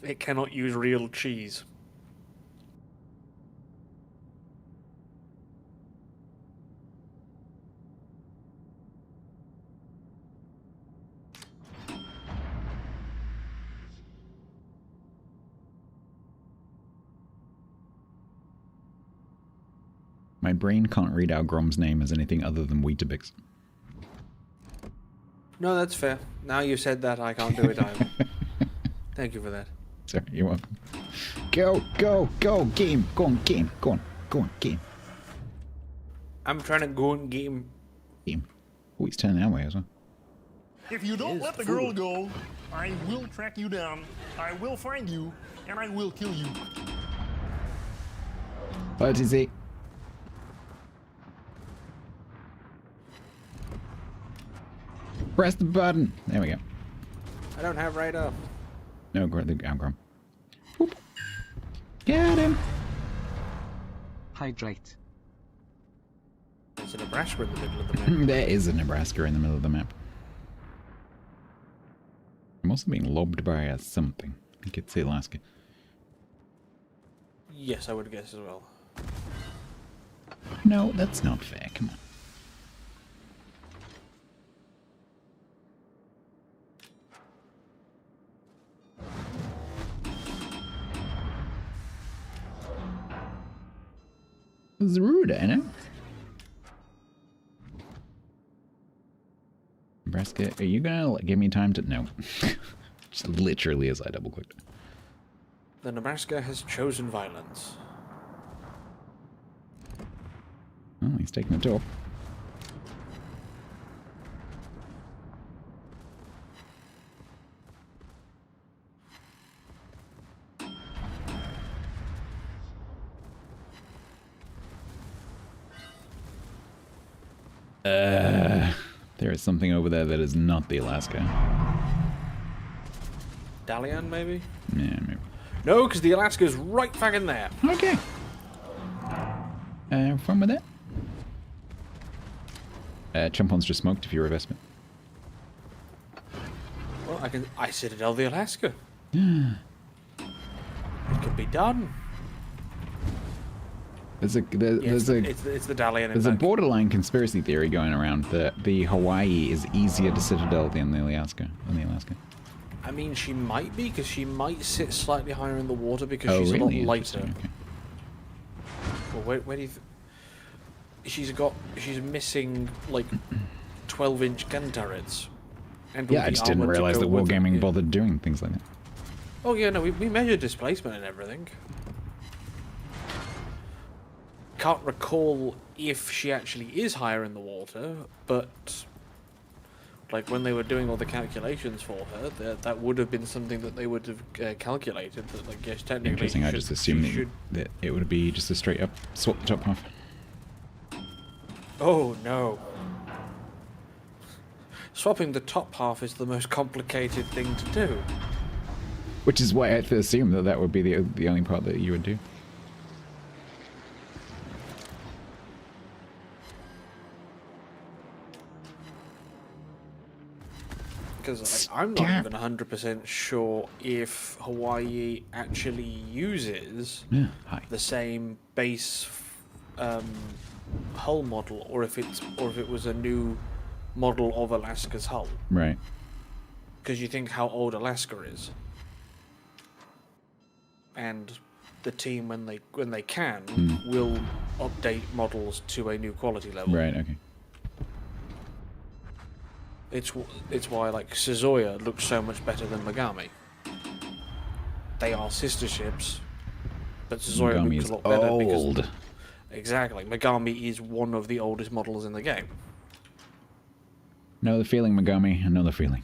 Speaker 13: It cannot use real cheese.
Speaker 1: My brain can't read out Grom's name as anything other than Weetabix.
Speaker 13: No, that's fair. Now you said that, I can't do it either. Thank you for that.
Speaker 1: Sorry, you're welcome. Go, go, go, game. Go on, game. Go on, go on, game.
Speaker 13: I'm trying to go on game.
Speaker 1: Game. Oh, he's turning that way as well.
Speaker 9: If you don't let the girl go, I will track you down, I will find you, and I will kill you.
Speaker 1: What is it? Press the button. There we go.
Speaker 13: I don't have radar.
Speaker 1: No, the Grom. Whoop. Get him.
Speaker 2: Hydrate.
Speaker 13: There's a Nebraska in the middle of the map.
Speaker 1: There is a Nebraska in the middle of the map. I'm also being lobbed by something. I think it's Alaska.
Speaker 13: Yes, I would guess as well.
Speaker 1: No, that's not fair. Come on. It's rude, I know. Nebraska, are you gonna give me time to... No. Just literally as I double clicked.
Speaker 13: The Nebraska has chosen violence.
Speaker 1: Oh, he's taking a tour. There is something over there that is not the Alaska.
Speaker 13: Dalian, maybe?
Speaker 1: Yeah, maybe.
Speaker 13: No, because the Alaska's right fucking there.
Speaker 1: Okay. Fun with it. Chumpon's just smoked if you're a Vespin.
Speaker 13: Well, I Citadel the Alaska. It can be done.
Speaker 1: It's the
Speaker 13: Dalian.
Speaker 1: There's a borderline conspiracy theory going around that the Hawaii is easier to Citadel than the Alaska.
Speaker 13: I mean, she might be, because she might sit slightly higher in the water because
Speaker 1: Oh,
Speaker 13: she's
Speaker 1: really?
Speaker 13: a lot lighter.
Speaker 1: Okay.
Speaker 13: Well, where do you... She's missing, like, 12-inch gun turrets. And
Speaker 1: Yeah, I just didn't realize that Wargaming bothered doing things like that.
Speaker 13: Oh, yeah, no, we measured displacement and everything. Can't recall if she actually is higher in the water, but... Like, when they were doing all the calculations for her, that would have been something that they would have calculated. That, like, yes, technically...
Speaker 1: Interesting, I just assumed that it would be just a straight up swap the top half.
Speaker 13: Oh, no. Swapping the top half is the most complicated thing to do.
Speaker 1: Which is why I had to assume that that would be the only part that you would do.
Speaker 13: Because I'm not even 100% sure if Hawaii actually uses the same base hull model, or if it was a new model of Alaska's hull.
Speaker 1: Right.
Speaker 13: Because you think how old Alaska is, and the team when they can will update models to a new quality level.
Speaker 1: Right. Okay.
Speaker 13: It's why, like, Suzuya looks so much better than Megami. They are sister ships, but Suzuya
Speaker 1: Megami
Speaker 13: looks
Speaker 1: is
Speaker 13: a lot better
Speaker 1: old.
Speaker 13: because... Exactly. Megami is one of the oldest models in the game.
Speaker 1: Know the feeling, Megami. I know the feeling.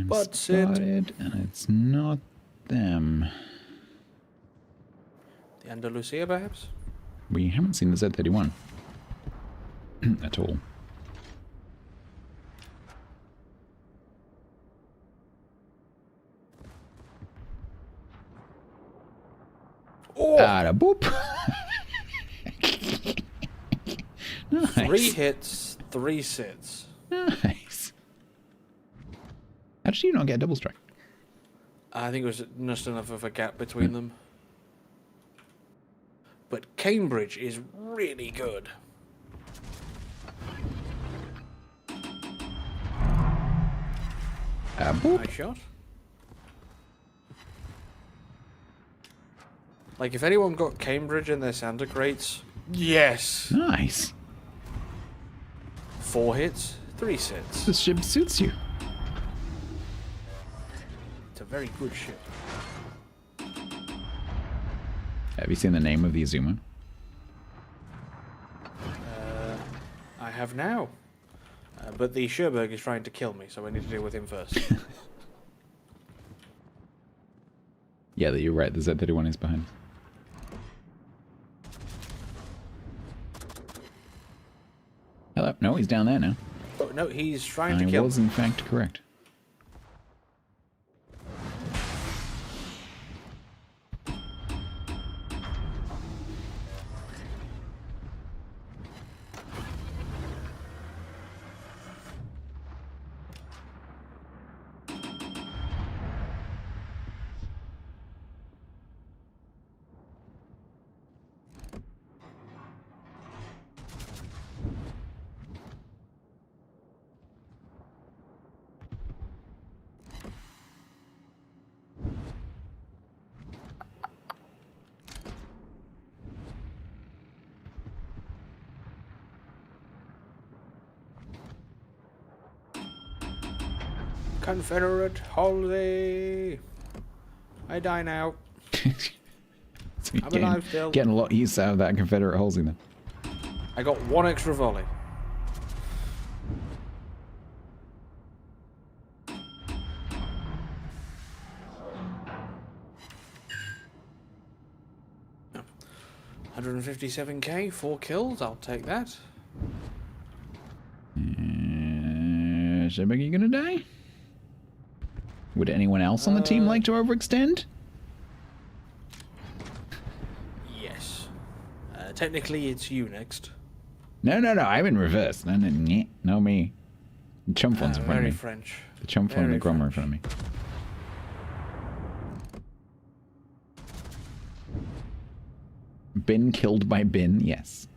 Speaker 1: And
Speaker 13: What's it?
Speaker 1: spotted, and it's not them.
Speaker 13: The Andalusia, perhaps?
Speaker 1: We haven't seen the Z31 at all.
Speaker 13: Oh!
Speaker 1: Ah, boop! Nice.
Speaker 13: 3 hits, 3 sits.
Speaker 1: Nice. How did you not get a double strike?
Speaker 13: I think it was just enough of a gap between them. But Cambridge is really good.
Speaker 1: Boop.
Speaker 13: Nice shot. Like, if anyone got Cambridge in their Santa crates, yes!
Speaker 1: Nice.
Speaker 13: 4 hits, 3 sits.
Speaker 1: This ship suits you.
Speaker 13: It's a very good ship.
Speaker 1: Have you seen the name of the Azuma?
Speaker 13: I have now. But the Sherberg is trying to kill me, so I need to deal with him first.
Speaker 1: Yeah, you're right. The Z31 is behind. Hello. No, he's down there now.
Speaker 13: Oh, no, he's trying to
Speaker 1: I
Speaker 13: kill
Speaker 1: was, in fact, correct.
Speaker 13: Confederate holiday. I die now.
Speaker 1: So
Speaker 13: I'm alive still.
Speaker 1: Getting a lot of use out of that Confederate Halsey then.
Speaker 13: I got 1 extra volley. $157k, 4 kills. I'll take that.
Speaker 1: Shebek, are you gonna die? Would anyone else on the team like to overextend?
Speaker 13: Yes. Technically, it's you next.
Speaker 1: No, I'm in reverse. No, me. The chump one's in front of
Speaker 13: Very
Speaker 1: me.
Speaker 13: French.
Speaker 1: The chump one and the Grommer in front of me. Bin killed by Bin, yes.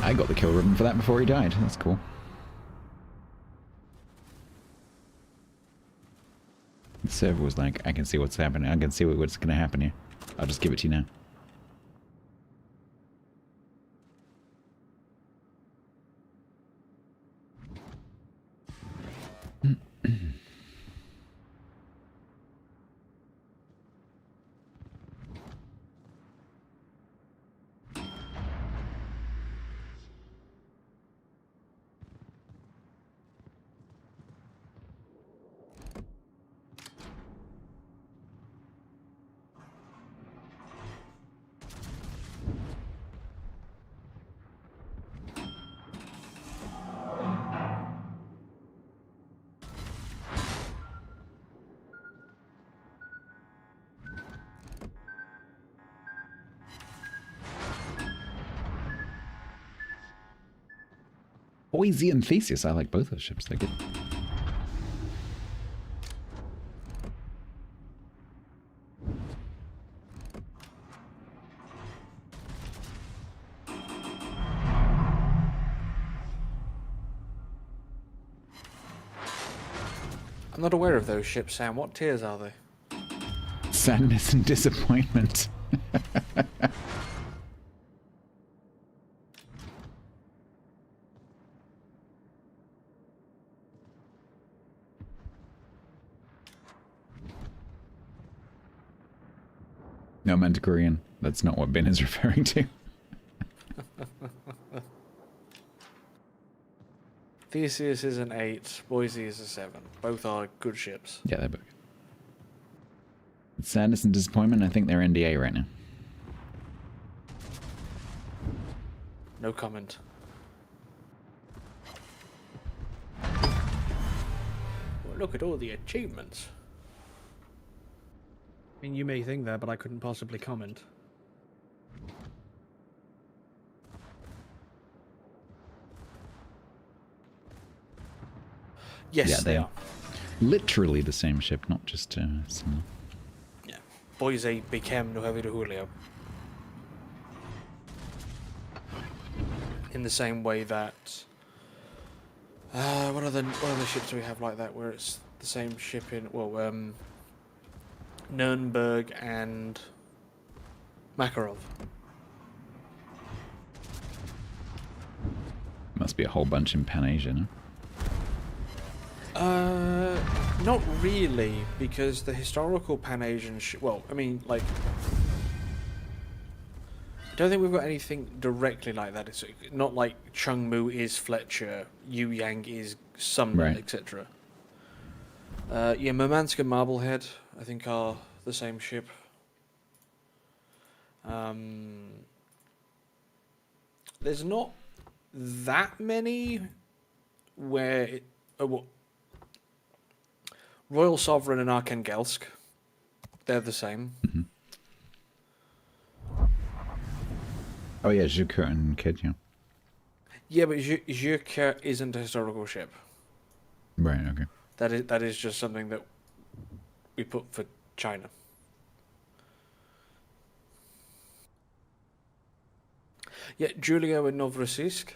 Speaker 1: I got the kill ribbon for that before he died. That's cool. The server was like, I can see what's happening. I can see what's going to happen here. I'll just give it to you now. Boise and Theseus, I like both those ships. They're good.
Speaker 13: I'm not aware of those ships, Sam. What tiers are they?
Speaker 1: Sadness and disappointment. No, Manticorian. That's not what Ben is referring to.
Speaker 13: Theseus is an 8, Boise is a 7. Both are good ships.
Speaker 1: Yeah, they're both. Sadness and disappointment, I think they're NDA right now.
Speaker 13: No comment. Well, look at all the achievements.
Speaker 14: I mean, you may think that, but I couldn't possibly comment.
Speaker 13: Yes,
Speaker 1: yeah,
Speaker 13: they are.
Speaker 1: Literally the same ship, not just similar.
Speaker 13: Yeah. Boise became Nuevo de Julio. In the same way that... what other ships do we have like that, where it's the same ship in... Well, Nuremberg and Makarov.
Speaker 1: Must be a whole bunch in Pan Asia, no?
Speaker 13: Not really, because the historical Pan-Asian well, I mean, like... I don't think we've got anything directly like that. It's not like Chungmu is Fletcher, Yu Yang is Sumner,
Speaker 1: Right.
Speaker 13: etc. Yeah, Murmansk and Marblehead, I think, are the same ship. There's not that many where... It, Royal Sovereign and Arkhangelsk, they're the same.
Speaker 1: Mm-hmm. Oh yeah, Zhuke and Kid, yeah.
Speaker 13: Yeah, but Zhuke isn't a historical ship.
Speaker 1: Right, okay.
Speaker 13: That is just something that we put for China. Yeah, Julio and Novorossiysk.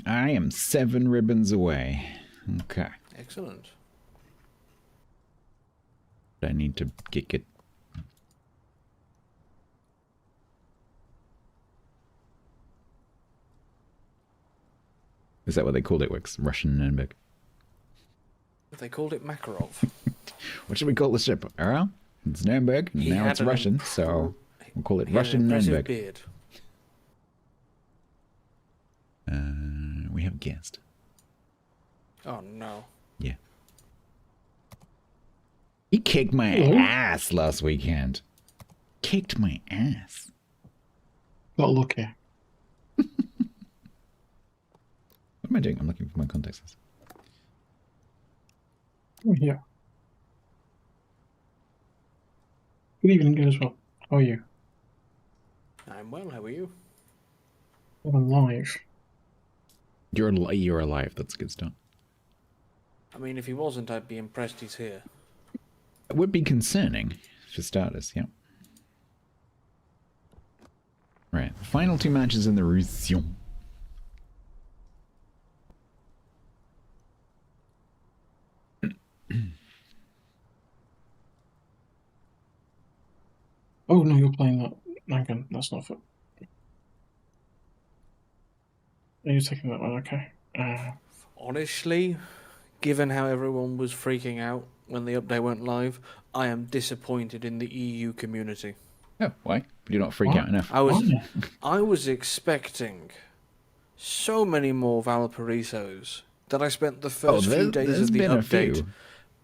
Speaker 1: I am 7 ribbons away. Okay.
Speaker 13: Excellent.
Speaker 1: I need to get... Is that what they called it, Wix? Russian Nuremberg?
Speaker 13: They called it Makarov.
Speaker 1: What should we call the ship? Well, it's Nuremberg, and now it's Russian, so we'll call it Russian Nuremberg.
Speaker 13: Beard.
Speaker 1: We have a guest.
Speaker 13: Oh no.
Speaker 1: Yeah. He kicked my ass last weekend. Kicked my ass.
Speaker 15: Got lucky.
Speaker 1: What am I doing? I'm looking for my contacts.
Speaker 15: Oh, yeah. Good evening, as well. How are you?
Speaker 13: I'm well, how are you?
Speaker 15: I'm live.
Speaker 1: You're alive. That's a good start.
Speaker 13: I mean, if he wasn't, I'd be impressed he's here.
Speaker 1: It would be concerning, for starters, yeah. Right, final 2 matches in the Roussillon.
Speaker 15: Oh, no, you're playing that. Hang on, that's not fit. Are you taking that one? Okay.
Speaker 13: Honestly, given how everyone was freaking out when the update went live, I am disappointed in the EU community.
Speaker 1: Oh, why? You're not freak out enough.
Speaker 13: I was expecting so many more Valparisos that I spent the first few days of the update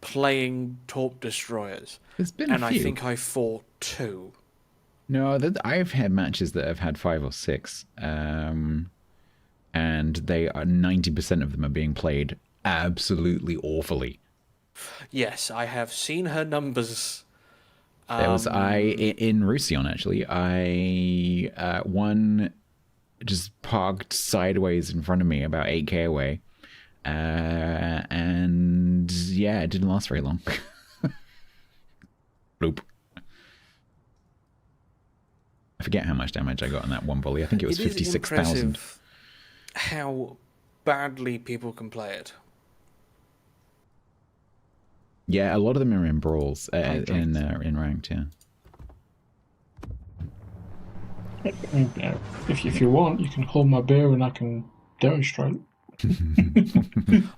Speaker 13: playing Torp Destroyers.
Speaker 1: There's been a few.
Speaker 13: I think I fought 2.
Speaker 1: No, I've had matches that have had 5 or 6. And they are 90% of them are being played absolutely awfully.
Speaker 13: Yes, I have seen her numbers.
Speaker 1: There was in Roussillon actually. One just parked sideways in front of me about 8k away, and yeah, it didn't last very long. Bloop. I forget how much damage I got on that one volley. I think it was 56,000.
Speaker 13: How badly people can play it.
Speaker 1: Yeah, a lot of them are in brawls, in ranked, yeah.
Speaker 15: If you want, you can hold my beer and I can demonstrate.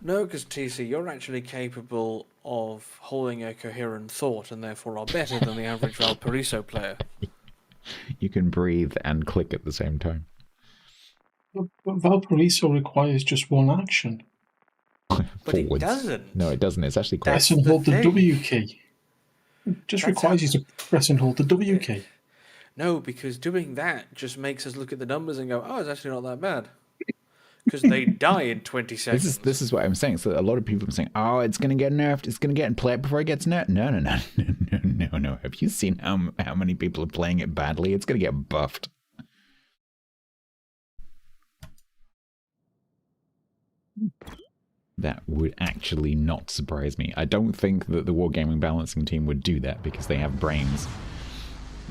Speaker 13: No, because TC, you're actually capable of holding a coherent thought and therefore are better than the average Valparaiso player.
Speaker 1: You can breathe and click at the same time.
Speaker 15: But Valparaiso requires just one action.
Speaker 13: But it doesn't.
Speaker 1: No, it doesn't. It's actually quite...
Speaker 15: Press and hold the W key. It just requires you to press and hold the W key.
Speaker 13: No, because doing that just makes us look at the numbers and go, oh, it's actually not that bad. Because they die in 20 seconds.
Speaker 1: This is what I'm saying. So a lot of people are saying, oh, it's going to get nerfed. It's going to get played before it gets nerfed. No. Have you seen how many people are playing it badly? It's going to get buffed. That would actually not surprise me. I don't think that the Wargaming balancing team would do that because they have brains.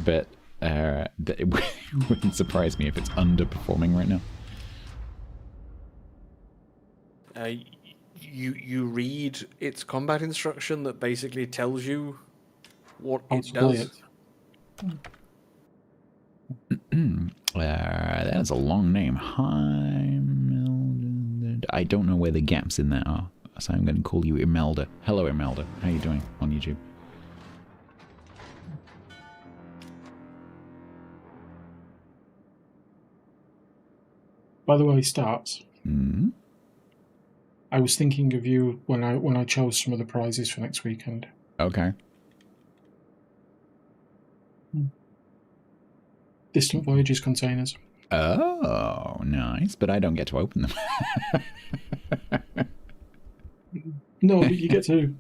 Speaker 1: But it wouldn't surprise me if it's underperforming right now.
Speaker 13: You read its combat instruction that basically tells you what it does.
Speaker 1: That is a long name. I don't know where the gaps in that are, so I'm going to call you Imelda. Hello, Imelda. How are you doing on YouTube?
Speaker 15: By the way, Stats.
Speaker 1: Mm-hmm.
Speaker 15: I was thinking of you when I chose some of the prizes for next weekend.
Speaker 1: Okay.
Speaker 15: Distant Voyages containers.
Speaker 1: Oh, nice. But I don't get to open them.
Speaker 15: No, but you get to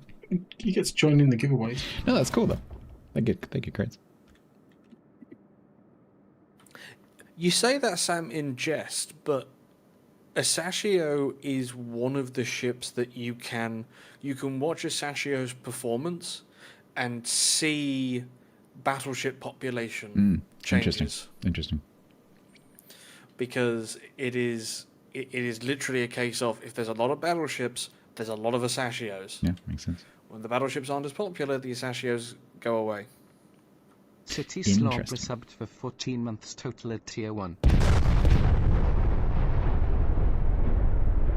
Speaker 15: join in the giveaways.
Speaker 1: No, that's cool though. They get crates.
Speaker 13: You say that, Sam, in jest, but Asashio is one of the ships that you can watch Asashio's performance and see battleship population changes.
Speaker 1: Interesting.
Speaker 13: Because it is literally a case of if there's a lot of battleships, there's a lot of Asashios.
Speaker 1: Yeah, makes sense.
Speaker 13: When the battleships aren't as popular, the Asashios go away.
Speaker 2: City Slob resubbed for 14 months total at tier 1.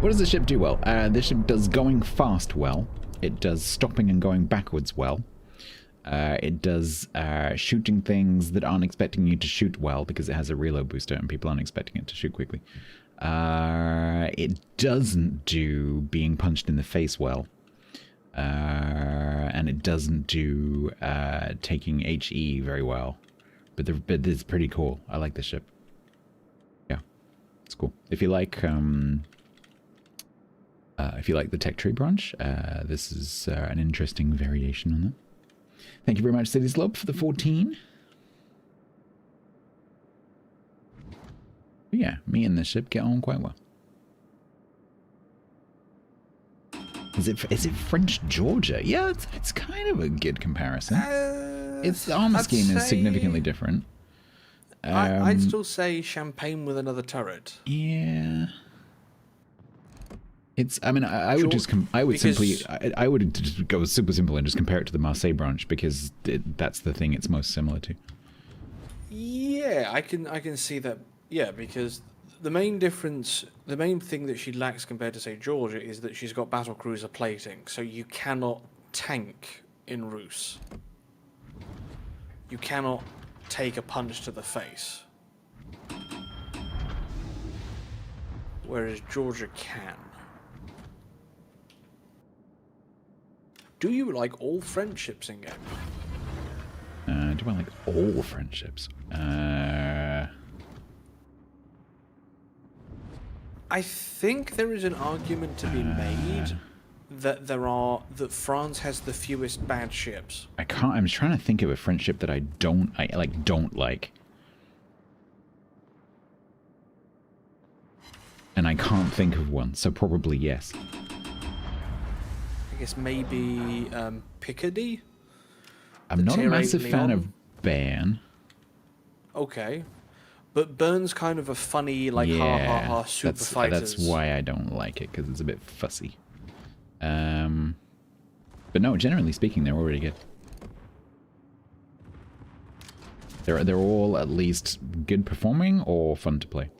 Speaker 1: What does the ship do well? This ship does going fast well. It does stopping and going backwards well. It does shooting things that aren't expecting you to shoot well because it has a reload booster and people aren't expecting it to shoot quickly. It doesn't do being punched in the face well. And it doesn't do taking HE very well. But it's pretty cool. I like this ship. Yeah, it's cool. If you like the tech tree branch, this is an interesting variation on that. Thank you very much, StatsBloke, for the 14. But yeah, me and this ship get on quite well. Is it French Georgia? Yeah, it's kind of a good comparison. Its armor scheme is significantly different.
Speaker 13: I'd still say Champagne with another turret.
Speaker 1: Yeah. It's. I mean, I would just. I would simply. I would just go super simple and just compare it to the Marseille branch because that's the thing it's most similar to.
Speaker 13: Yeah, I can see that. Yeah, because the main difference, the main thing that she lacks compared to say Georgia is that she's got battlecruiser plating, so you cannot tank in Rus. You cannot take a punch to the face. Whereas Georgia can. Do you like all friendships in game?
Speaker 1: Do I like all friendships?
Speaker 13: I think there is an argument to be made that that France has the fewest bad ships.
Speaker 1: I'm trying to think of a friendship that I don't like. And I can't think of one, so probably yes.
Speaker 13: I guess maybe Picardy?
Speaker 1: I'm not a massive fan of Bairn.
Speaker 13: Okay. But Burn's kind of a funny, like, ha super fighters.
Speaker 1: That's why I don't like it, because it's a bit fussy. But no, generally speaking, they're already good. They're all at least good performing or fun to play.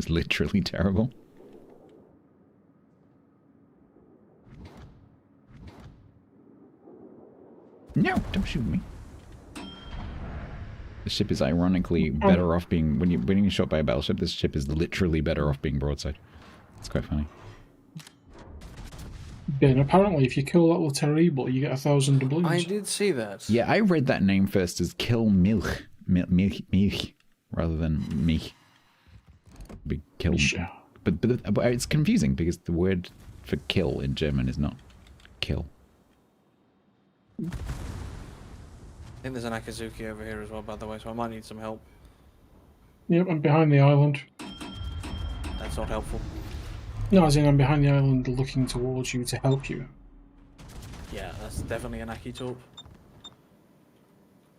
Speaker 1: is literally terrible. No, don't shoot me. The ship is ironically better off being... When you're shot by a battleship, this ship is literally better off being broadside. It's quite funny.
Speaker 15: Yeah, and apparently if you kill that little terrible, you get 1,000 doubloons.
Speaker 13: I did see that.
Speaker 1: Yeah, I read that name first as Kill Milch. Milch, rather than Mich. Be kill.
Speaker 15: Sure.
Speaker 1: But it's confusing because the word for kill in German is not kill.
Speaker 13: I think there's an Akazuki over here as well, by the way, so I might need some help.
Speaker 15: Yep, I'm behind the island.
Speaker 13: That's not helpful.
Speaker 15: No, as in I'm behind the island looking towards you to help you.
Speaker 13: Yeah, that's definitely an Akitorp.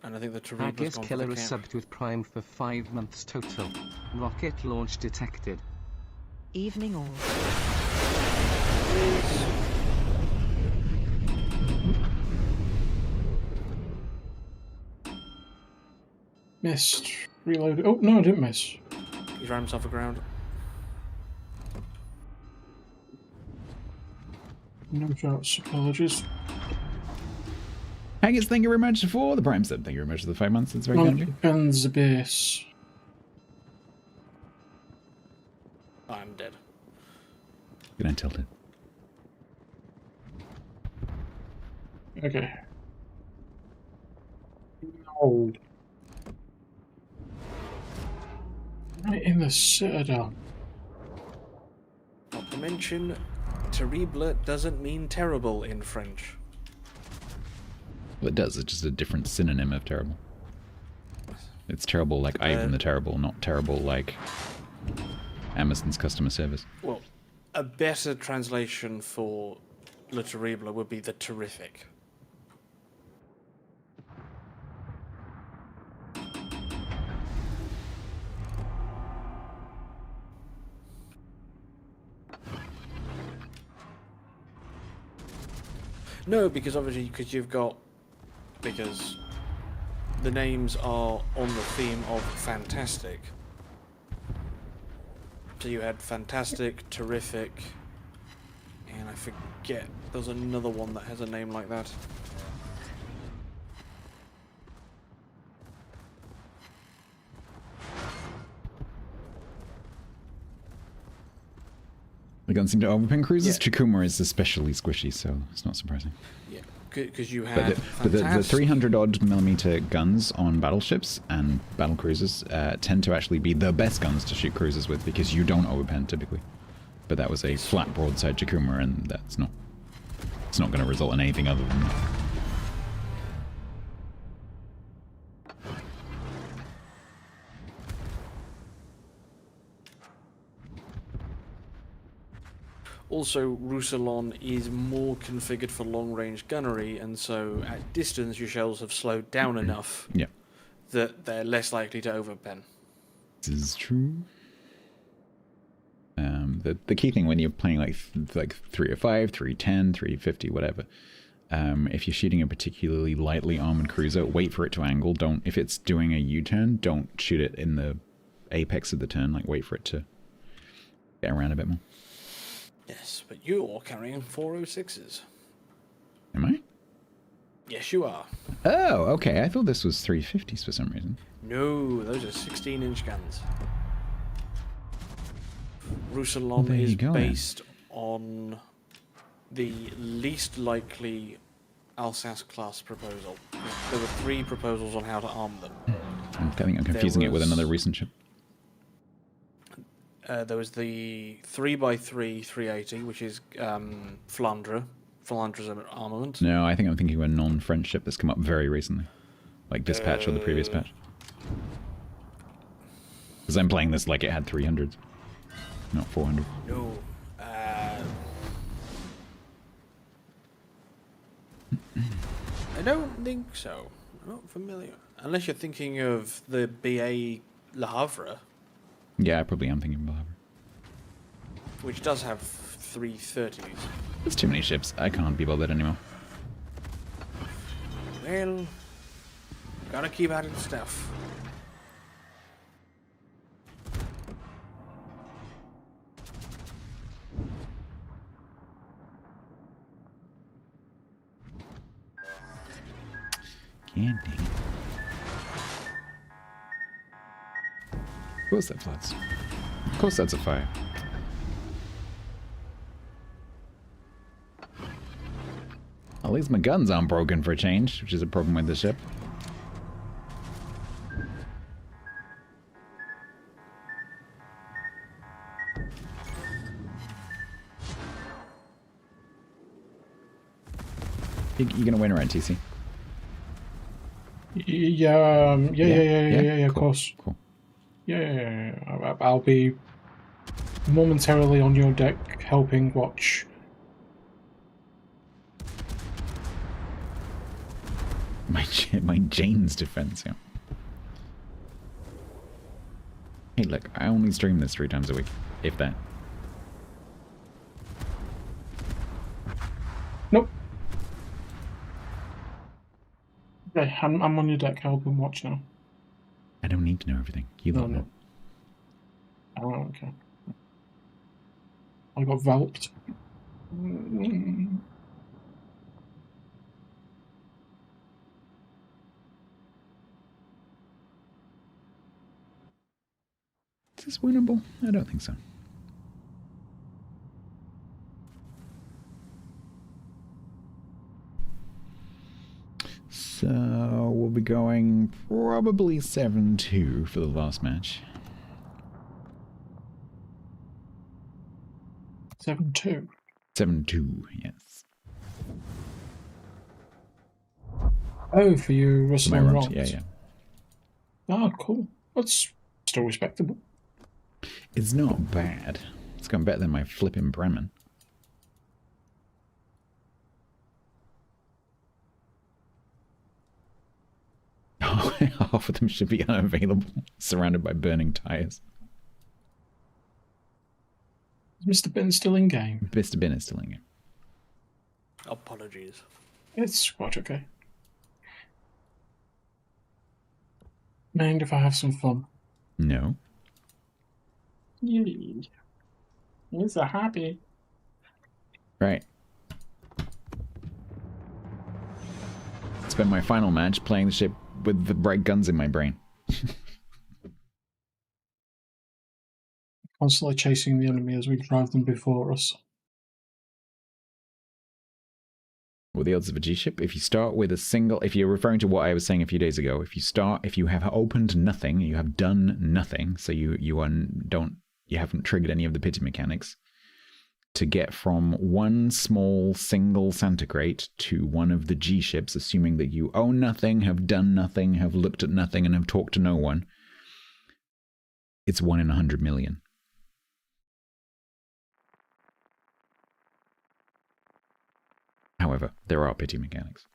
Speaker 13: And I think the Terebra's
Speaker 2: Haggis
Speaker 13: gone for
Speaker 2: Killer
Speaker 13: the
Speaker 2: is
Speaker 13: camp.
Speaker 2: subbed with Prime for 5 months total. Rocket launch detected.
Speaker 5: Evening all.
Speaker 15: Missed. Reloaded. Oh, no, I didn't miss.
Speaker 13: He's ran himself aground.
Speaker 15: No shots. Apologies.
Speaker 1: Haggis, thank you very much for the Prime sub. Thank you very much for the 5 months. It's very kind of you.
Speaker 15: Depends the base.
Speaker 13: I'm dead.
Speaker 1: Good night, Tilted.
Speaker 15: Okay. No. Right in the citadel.
Speaker 13: Not to mention, terrible doesn't mean terrible in French.
Speaker 1: Well, it does. It's just a different synonym of terrible. It's terrible like Ivan the Terrible, not terrible like Amazon's customer service.
Speaker 13: Well, a better translation for Le Terrible would be the terrific. No, because obviously, because the names are on the theme of fantastic. So you had fantastic, terrific, and I forget, there's another one that has a name like that.
Speaker 1: The guns seem to overpin cruisers.
Speaker 13: Yeah.
Speaker 1: Chikuma is especially squishy, so it's not surprising.
Speaker 13: Yeah, because you had
Speaker 1: But the 300 odd millimeter guns on battleships and battle cruisers tend to actually be the best guns to shoot cruisers with because you don't overpen typically. But that was a flat broadside Chikuma, and that's not. It's not going to result in anything other than that.
Speaker 13: Also, Roussillon is more configured for long-range gunnery, and so at distance your shells have slowed down enough that they're less likely to overpen.
Speaker 1: This is true. The key thing when you're playing like 305, 310, 350, whatever, if you're shooting a particularly lightly armored cruiser, wait for it to angle. Don't, if it's doing a U-turn, don't shoot it in the apex of the turn. Like wait for it to get around a bit more.
Speaker 13: Yes, but you're carrying 406s.
Speaker 1: Am I?
Speaker 13: Yes, you are.
Speaker 1: Oh, okay. I thought this was 350s for some reason.
Speaker 13: No, those are 16-inch guns. Roussillon
Speaker 1: There you
Speaker 13: is
Speaker 1: go,
Speaker 13: based on the least likely Alsace class proposal. There were 3 proposals on how to arm them.
Speaker 1: I think I'm confusing it with another recent ship.
Speaker 13: There was the 3x3 380, which is Flandre's armament.
Speaker 1: No, I think I'm thinking of a non-French ship that's come up very recently. Like this patch or the previous patch. Because I'm playing this like it had 300s, not 400.
Speaker 13: No. I don't think so. I'm not familiar. Unless you're thinking of the BA Le Havre.
Speaker 1: Yeah, I probably am thinking of Havre.
Speaker 13: Which does have 330s.
Speaker 1: There's too many ships. I can't be bothered anymore.
Speaker 13: Well, gotta keep adding stuff.
Speaker 1: Yeah, dang it. Of course that floods. Of course that's a fire. At least my guns aren't broken for a change, which is a problem with the ship. You're gonna win, right, TC?
Speaker 15: Yeah, of
Speaker 1: cool.
Speaker 15: course.
Speaker 1: Cool.
Speaker 15: Yeah. I'll be momentarily on your deck helping watch.
Speaker 1: My Jane's defense, yeah. Hey, look, I only stream this 3 times a week, if that.
Speaker 15: Nope. Okay, I'm on your deck helping watch now.
Speaker 1: I don't need to know everything. You don't know.
Speaker 15: Oh, okay. I got Valped.
Speaker 1: Is this winnable? I don't think so. So we'll be going probably 7-2 for the last match.
Speaker 15: 7-2.
Speaker 1: 7-2, yes.
Speaker 15: Oh, for you, Russell and Ross.
Speaker 1: Yeah.
Speaker 15: Oh, cool. That's still respectable.
Speaker 1: It's not bad. It's gone better than my flipping Bremen. Half of them should be unavailable, surrounded by burning tires.
Speaker 15: Is Mr. Bin still in game?
Speaker 1: Mr. Bin is still in game.
Speaker 13: Apologies.
Speaker 15: It's quite okay. Mind if I have some fun?
Speaker 1: No.
Speaker 15: Yay. It's a hobby.
Speaker 1: Right. Spend my final match playing the ship with the bright guns in my brain.
Speaker 15: Constantly chasing the enemy as we drive them before us.
Speaker 1: What are the odds of a G ship? If you start with a single, if you're referring to what I was saying a few days ago, if you have opened nothing, you have done nothing, so you haven't triggered any of the pity mechanics, to get from one small single Santa crate to one of the G ships, assuming that you own nothing, have done nothing, have looked at nothing, and have talked to no one, it's 1 in 100 million. However, there are pity mechanics.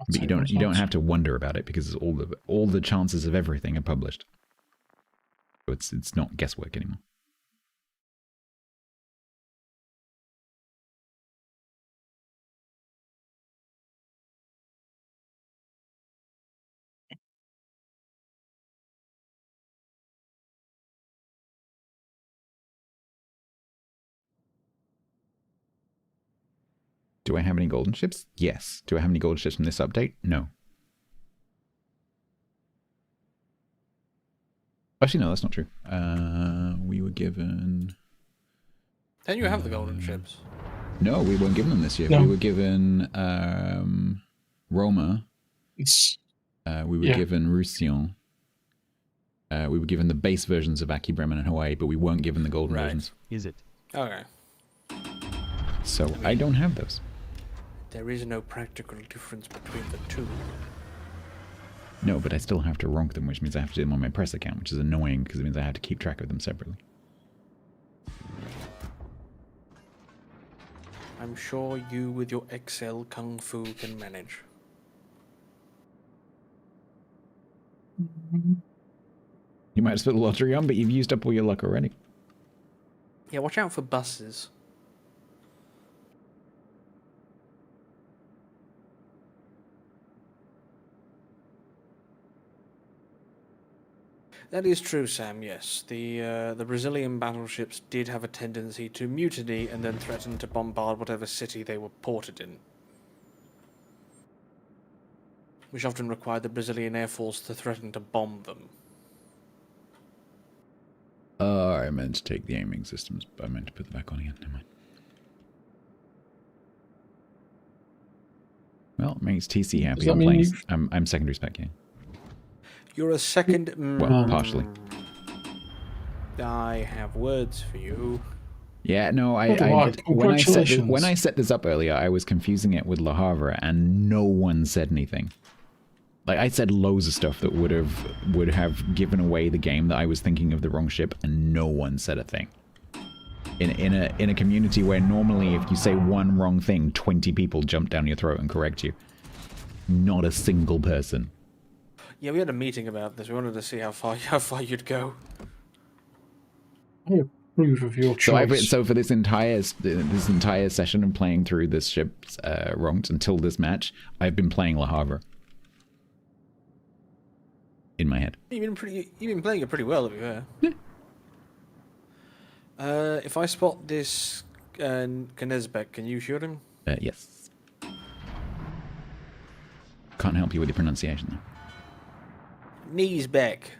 Speaker 1: But you don't have to wonder about it because all the chances of everything are published. So it's not guesswork anymore. Do I have any golden ships? Yes. Do I have any golden ships from this update? No. Actually, no, that's not true. We were given...
Speaker 13: Then you have the golden ships.
Speaker 1: No, we weren't given them this year.
Speaker 15: No.
Speaker 1: We were given Roma. We were given Roussillon. We were given the base versions of Aki, Bremen, and Hawaii, but we weren't given the golden versions.
Speaker 16: Is it?
Speaker 13: Okay.
Speaker 1: So I don't have those.
Speaker 13: There is no practical difference between the two.
Speaker 1: No, but I still have to rank them, which means I have to do them on my press account, which is annoying because it means I have to keep track of them separately.
Speaker 13: I'm sure you with your Excel Kung Fu can manage.
Speaker 1: You might have put the lottery on, but you've used up all your luck already.
Speaker 13: Yeah, watch out for buses. That is true, Sam, yes. The Brazilian battleships did have a tendency to mutiny and then threaten to bombard whatever city they were ported in, which often required the Brazilian Air Force to threaten to bomb them.
Speaker 1: I meant to take the aiming systems, but I meant to put them back on again. Never mind. Well, it makes TC happy. I'm playing. I'm secondary spec, yeah.
Speaker 13: You're a second...
Speaker 1: Well, partially.
Speaker 13: I have words for you.
Speaker 1: Yeah, no, when I set this up earlier, I was confusing it with Le Havre, and no one said anything. Like, I said loads of stuff that would have given away the game that I was thinking of the wrong ship, and no one said a thing. In a community where normally if you say one wrong thing, 20 people jump down your throat and correct you. Not a single person.
Speaker 13: Yeah, we had a meeting about this. We wanted to see how far you'd go.
Speaker 15: I approve of your choice.
Speaker 1: So for this entire session of playing through this ship's wrongs until this match, I've been playing Le Havre. In my head.
Speaker 13: You've been playing it pretty well, to be fair. Yeah. If I spot this Knezbek, can you shoot him?
Speaker 1: Yes. Can't help you with your pronunciation, though.
Speaker 13: Knees back.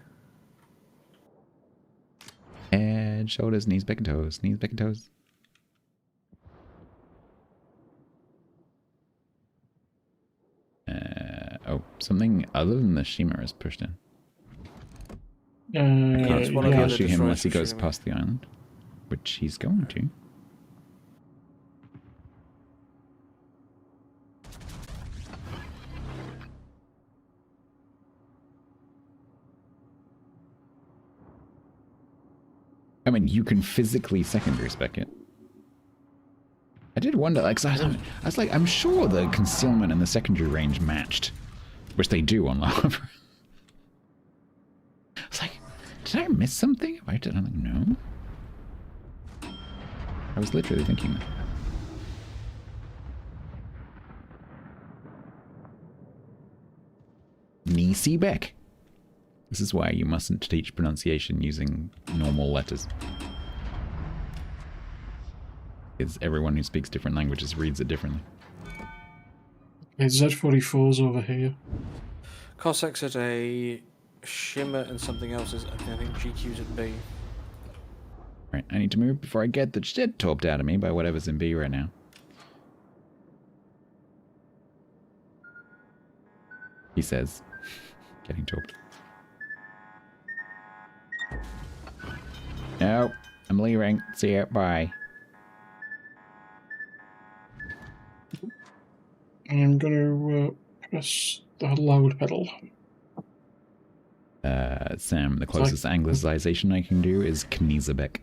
Speaker 1: Head, shoulders, knees, back and toes. Knees, back and toes. Something other than the Shima is pushed in. I can't shoot him unless he goes past the island, which he's going to. I mean, you can physically secondary spec it. I did wonder, like, I was like, I'm sure the concealment and the secondary range matched, which they do on Lava. I was like, did I miss something? I don't know. I was literally thinking that. Nisi Beck. This is why you mustn't teach pronunciation using normal letters. Because everyone who speaks different languages reads it differently.
Speaker 15: Okay, Z44's over here.
Speaker 13: Cossacks at A, Shimmer and something else is, I think GQ's at B.
Speaker 1: Right, I need to move before I get the shit torped out of me by whatever's in B right now. He says, getting torped. No, I'm leaving. See ya, bye.
Speaker 15: I'm going to press the loud pedal.
Speaker 1: Sam, the closest anglicization I can do is Knezebek.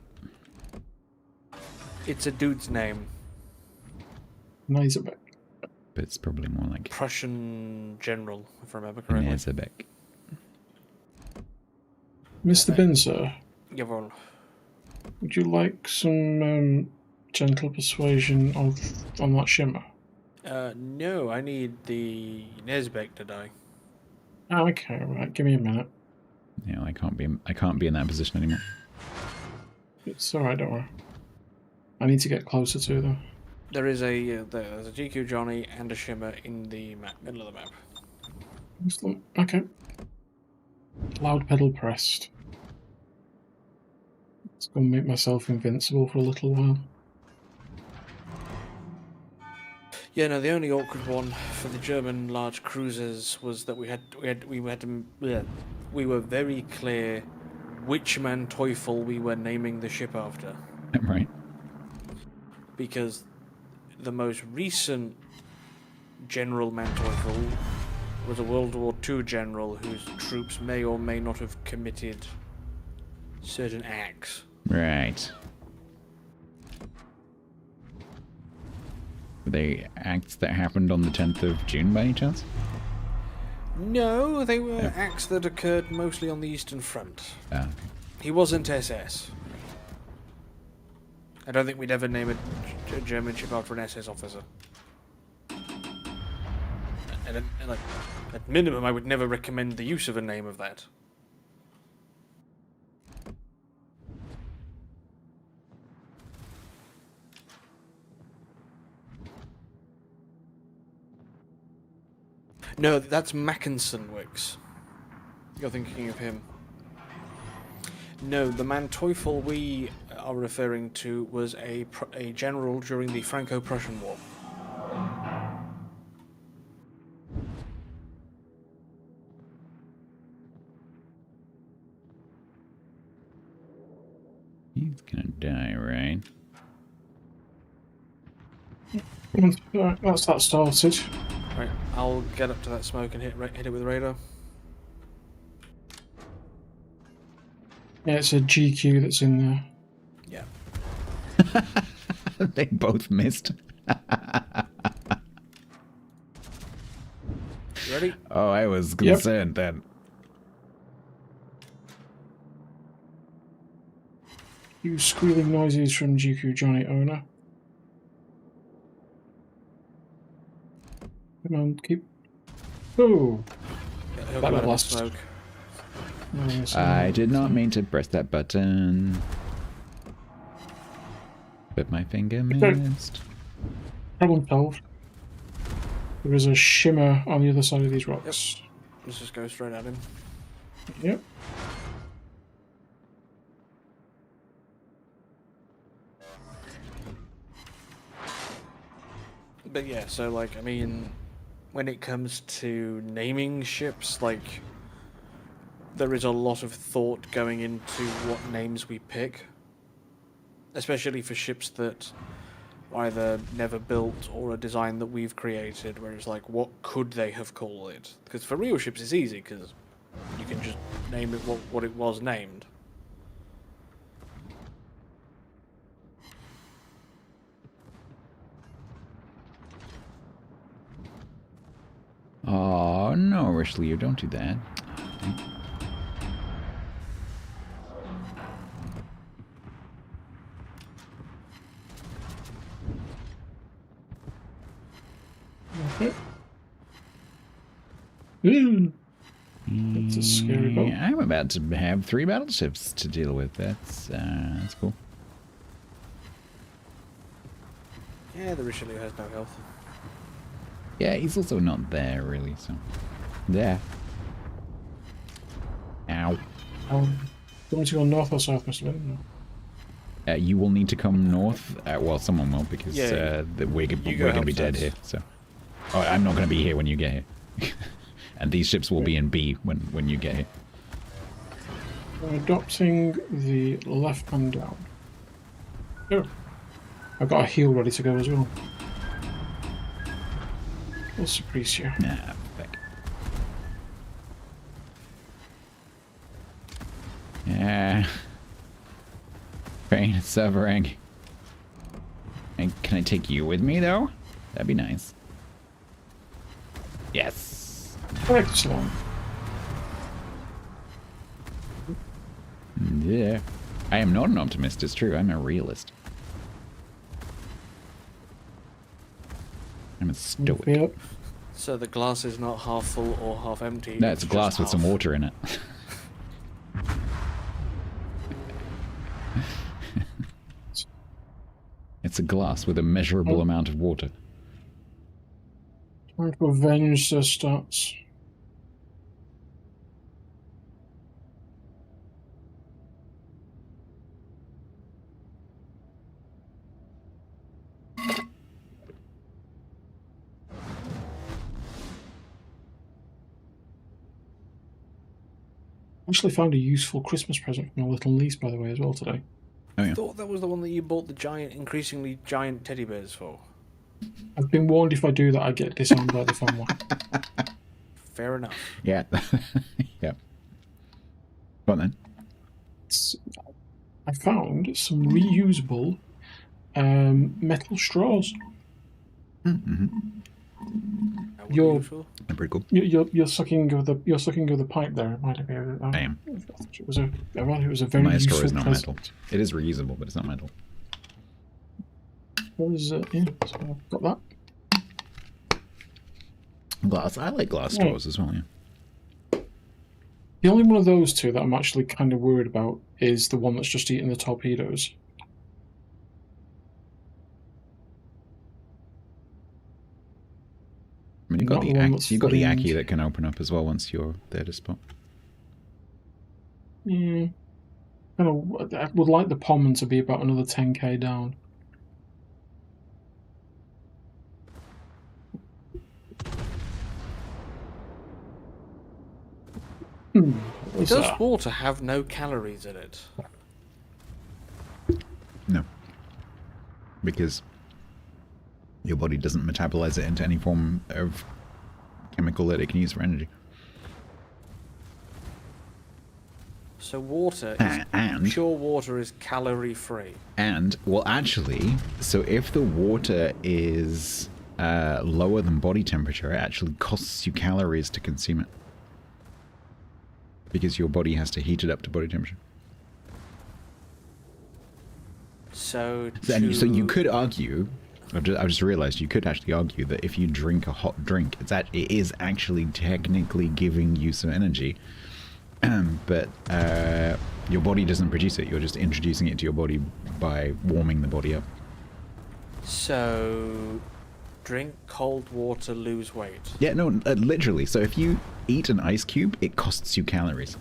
Speaker 13: It's a dude's name.
Speaker 15: Knezebek.
Speaker 1: But it's probably more like
Speaker 13: Prussian general, if I remember correctly.
Speaker 1: Knezebek.
Speaker 15: Mr. Bin, sir.
Speaker 13: Jawohl.
Speaker 15: Would you like some gentle persuasion on that Shimmer?
Speaker 13: No, I need the Nezbek to die.
Speaker 15: Oh, okay, right. Give me a minute.
Speaker 1: Yeah, I can't be in that position anymore.
Speaker 15: It's alright, don't worry. I need to get closer to them.
Speaker 13: There is there's a GQ Johnny and a Shimmer in the middle of the map.
Speaker 15: Excellent. Okay. Loud pedal pressed. Let's go and make myself invincible for a little while.
Speaker 13: Yeah, no, the only awkward one for the German large cruisers was that we were very clear which Manteuffel we were naming the ship after.
Speaker 1: Right.
Speaker 13: Because the most recent General Manteuffel was a World War II general whose troops may or may not have committed certain acts.
Speaker 1: Right. Were they acts that happened on the 10th of June by any chance?
Speaker 13: No, they were acts that occurred mostly on the Eastern Front.
Speaker 1: Ah, okay.
Speaker 13: He wasn't SS. I don't think we'd ever name a German ship after an SS officer. And at minimum, I would never recommend the use of a name of that. No, that's Mackinson Wicks. You're thinking of him. No, the Manteuffel we are referring to was a general during the Franco-Prussian War.
Speaker 1: He's gonna die, right?
Speaker 15: That's that started.
Speaker 13: Right, I'll get up to that smoke and hit it with radar.
Speaker 15: Yeah, it's a GQ that's in there.
Speaker 13: Yeah.
Speaker 1: They both missed.
Speaker 13: You ready?
Speaker 1: Oh, I was concerned then.
Speaker 15: You squealing noises from GQ Johnny owner. Come on, keep. Oh!
Speaker 13: Yeah,
Speaker 15: That last
Speaker 13: smoke.
Speaker 1: I did not mean to press that button. But my finger missed.
Speaker 15: Problem solved. There is a shimmer on the other side of these rocks.
Speaker 13: Yep. Let's just go straight at him.
Speaker 15: Yep.
Speaker 13: But yeah, so like, I mean, when it comes to naming ships, like, there is a lot of thought going into what names we pick. Especially for ships that are either never built or a design that we've created, where it's like, what could they have called it? Because for real ships it's easy, because you can just name it what it was named.
Speaker 1: Oh, no, Richelieu, don't do that.
Speaker 15: Okay. That's a scary boat.
Speaker 1: I'm about to have 3 battleships to deal with. That's cool.
Speaker 13: Yeah, the Richelieu has no health.
Speaker 1: Yeah, he's also not there, really, so... There. Ow.
Speaker 15: Do you want me to go north or south, Mr. Lynn? No.
Speaker 1: You will need to come north. Well, someone will, because we're going to be dead here, so... Oh, I'm not going to be here when you get here. And these ships will be in B when you get here.
Speaker 15: We're adopting the left hand down. Oh. I've got a heal ready to go as well. Let's appreciate.
Speaker 1: Nah, back. Yeah. Pain is suffering. And can I take you with me, though? That'd be nice. Yes.
Speaker 15: Excellent.
Speaker 1: Yeah. I am not an optimist, it's true. I'm a realist. I'm a stoic.
Speaker 15: Yep.
Speaker 13: So the glass is not half full or half empty.
Speaker 1: No, it's a glass with some water in it. It's a glass with a measurable amount of water.
Speaker 15: Trying to avenge the stats. Actually found a useful Christmas present from my little niece, by the way, as well today.
Speaker 1: Oh, yeah.
Speaker 13: I thought that was the one that you bought the increasingly giant teddy bears for.
Speaker 15: I've been warned if I do that, I get disowned by the family.
Speaker 13: Fair enough.
Speaker 1: Yeah. Yeah. Go on then.
Speaker 15: I found some reusable metal straws.
Speaker 1: Mm-hmm.
Speaker 15: You're
Speaker 1: pretty cool.
Speaker 15: You're sucking of the pipe there. It might have been.
Speaker 1: I am.
Speaker 15: It was a very
Speaker 1: My straw
Speaker 15: useful
Speaker 1: is not
Speaker 15: present.
Speaker 1: metal. It is reusable, but it's not metal.
Speaker 15: So I've got that.
Speaker 1: Glass. I like glass
Speaker 15: Yeah.
Speaker 1: straws as well, yeah.
Speaker 15: The only one of those two that I'm actually kind of worried about is the one that's just eating the torpedoes.
Speaker 1: I mean, you got
Speaker 15: not
Speaker 1: the
Speaker 15: the one
Speaker 1: Aki,
Speaker 15: that's
Speaker 1: you've got the
Speaker 15: fleeing.
Speaker 1: Aki that can open up as well once you're there to spot.
Speaker 15: I would like the Pommon to be about another 10k down.
Speaker 13: Does water have no calories in it?
Speaker 1: No. Because your body doesn't metabolize it into any form of chemical that it can use for energy.
Speaker 13: So water
Speaker 1: and
Speaker 13: pure water is calorie free.
Speaker 1: And, well, actually, so if the water is lower than body temperature, it actually costs you calories to consume it. Because your body has to heat it up to body temperature.
Speaker 13: So
Speaker 1: you could argue, I've just realized you could actually argue that if you drink a hot drink, it is actually technically giving you some energy. But your body doesn't produce it. You're just introducing it to your body by warming the body up.
Speaker 13: So, drink cold water, lose weight.
Speaker 1: Yeah, no, literally. So if you eat an ice cube, it costs you calories.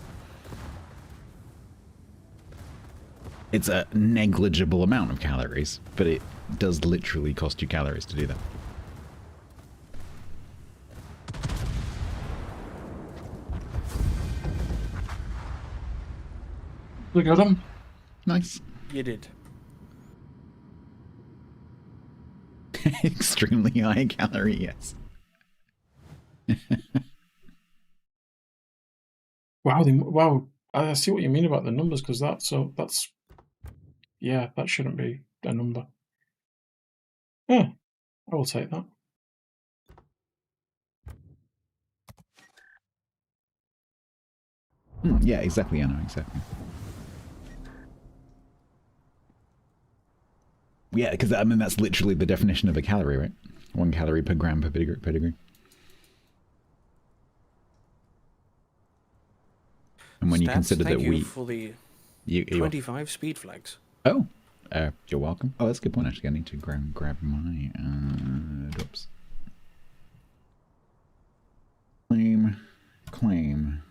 Speaker 1: It's a negligible amount of calories, but it does literally cost you calories to do that.
Speaker 15: We got him.
Speaker 1: Nice.
Speaker 13: You did.
Speaker 1: Extremely high calorie, yes.
Speaker 15: Wow. I see what you mean about the numbers, because yeah, that shouldn't be a number. Yeah, I will take that.
Speaker 1: Yeah, exactly, I know, exactly. Yeah, because I mean that's literally the definition of a calorie, right? 1 calorie per gram per pedigree. And when you consider that
Speaker 13: you for the 25 speed flags.
Speaker 1: Oh, you're welcome. Oh, that's a good point. Actually, I need to grab my oops. Claim.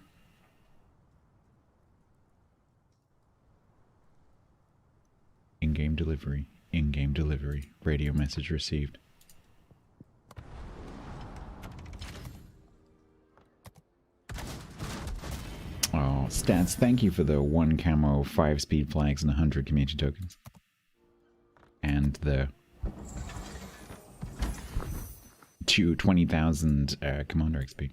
Speaker 1: In-game delivery. In-game delivery. Radio message received. Oh, Stats, thank you for the 1 camo, 5 speed flags, and 100 community tokens. And the 20,000 commander XP.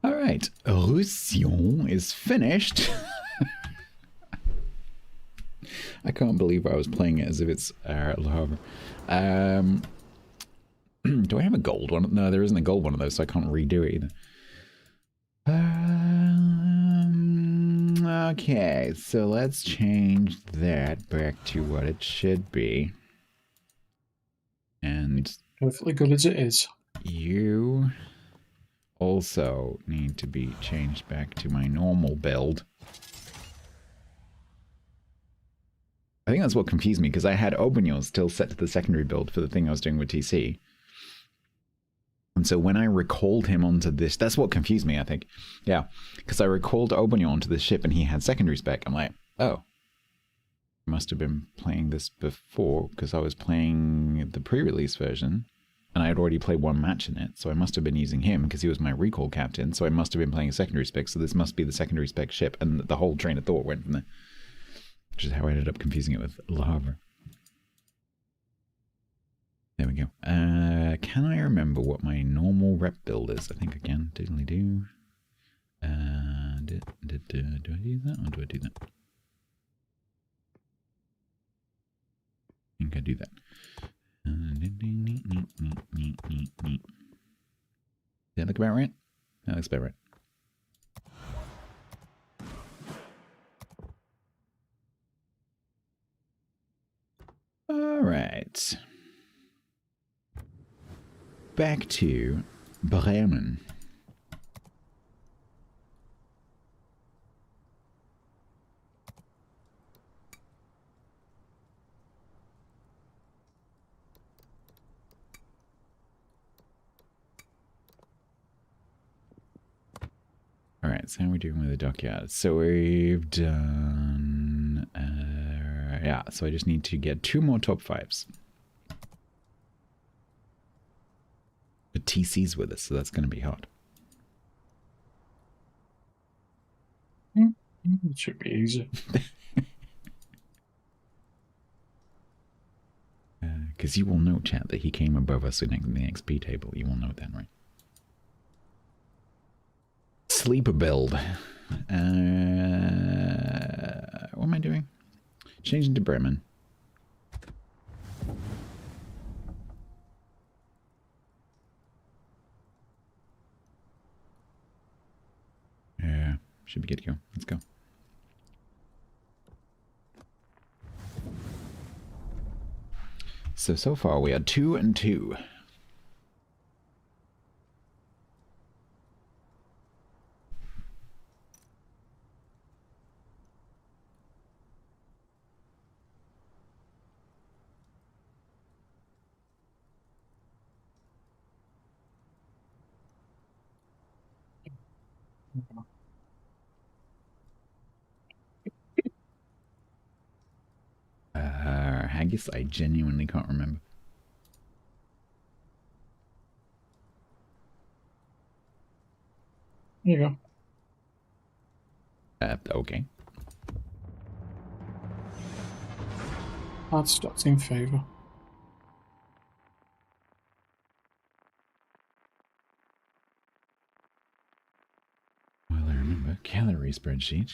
Speaker 1: Alright, Roussillon is finished. I can't believe I was playing it as if it's Le Havre. Do I have a gold one? No, there isn't a gold one of those, so I can't redo it either. Okay, so let's change that back to what it should be. And
Speaker 15: perfectly good as it is.
Speaker 1: You also need to be changed back to my normal build. I think that's what confused me, because I had Aubignon still set to the secondary build for the thing I was doing with TC. And so when I recalled him onto this, that's what confused me, I think. Yeah, because I recalled Aubignon onto this ship and he had secondary spec. I'm like, oh. I must have been playing this before, because I was playing the pre-release version. And I had already played 1 match in it, so I must have been using him because he was my recall captain, so I must have been playing a secondary spec, so this must be the secondary spec ship, and the whole train of thought went from there. Which is how I ended up confusing it with Le Havre. There we go. Can I remember what my normal rep build is? I think I can. Diddly do. Do I do that or do I do that? I think I do that. Does that look about right? That looks about right. Alright. Back to Bremen. Alright, so how are we doing with the dockyard? So we've done... yeah, so I just need to get 2 more top 5s. The TC's with us, so that's going to be hard.
Speaker 15: It should be easy.
Speaker 1: Because you will know, chat, that he came above us in the XP table. You will know that, right? Sleeper build. What am I doing? Changing to Bremen. Yeah, should be good to go. Let's go. So far we are 2 and 2. Haggis, I genuinely can't remember.
Speaker 15: There you go.
Speaker 1: Okay.
Speaker 15: That's in favour.
Speaker 1: Well, I remember. Calorie spreadsheet.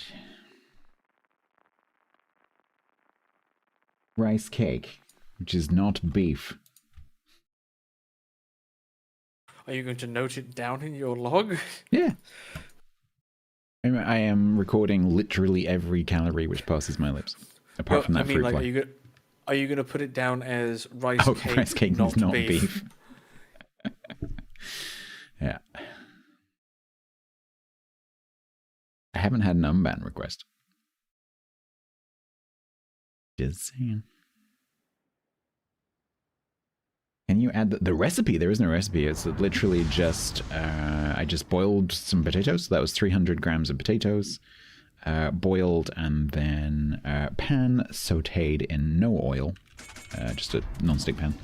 Speaker 1: Rice cake, which is not beef.
Speaker 13: Are you going to note it down in your log?
Speaker 1: Yeah. I am recording literally every calorie which passes my lips, apart from that fruit fly.
Speaker 13: Are you going to put it down as rice cake?
Speaker 1: Rice cake is not beef. Yeah. I haven't had an unban request. Just saying. Can you add the recipe? There is no recipe. It's literally just, I just boiled some potatoes. So that was 300 grams of potatoes, boiled and then pan sauteed in no oil, just a non-stick pan.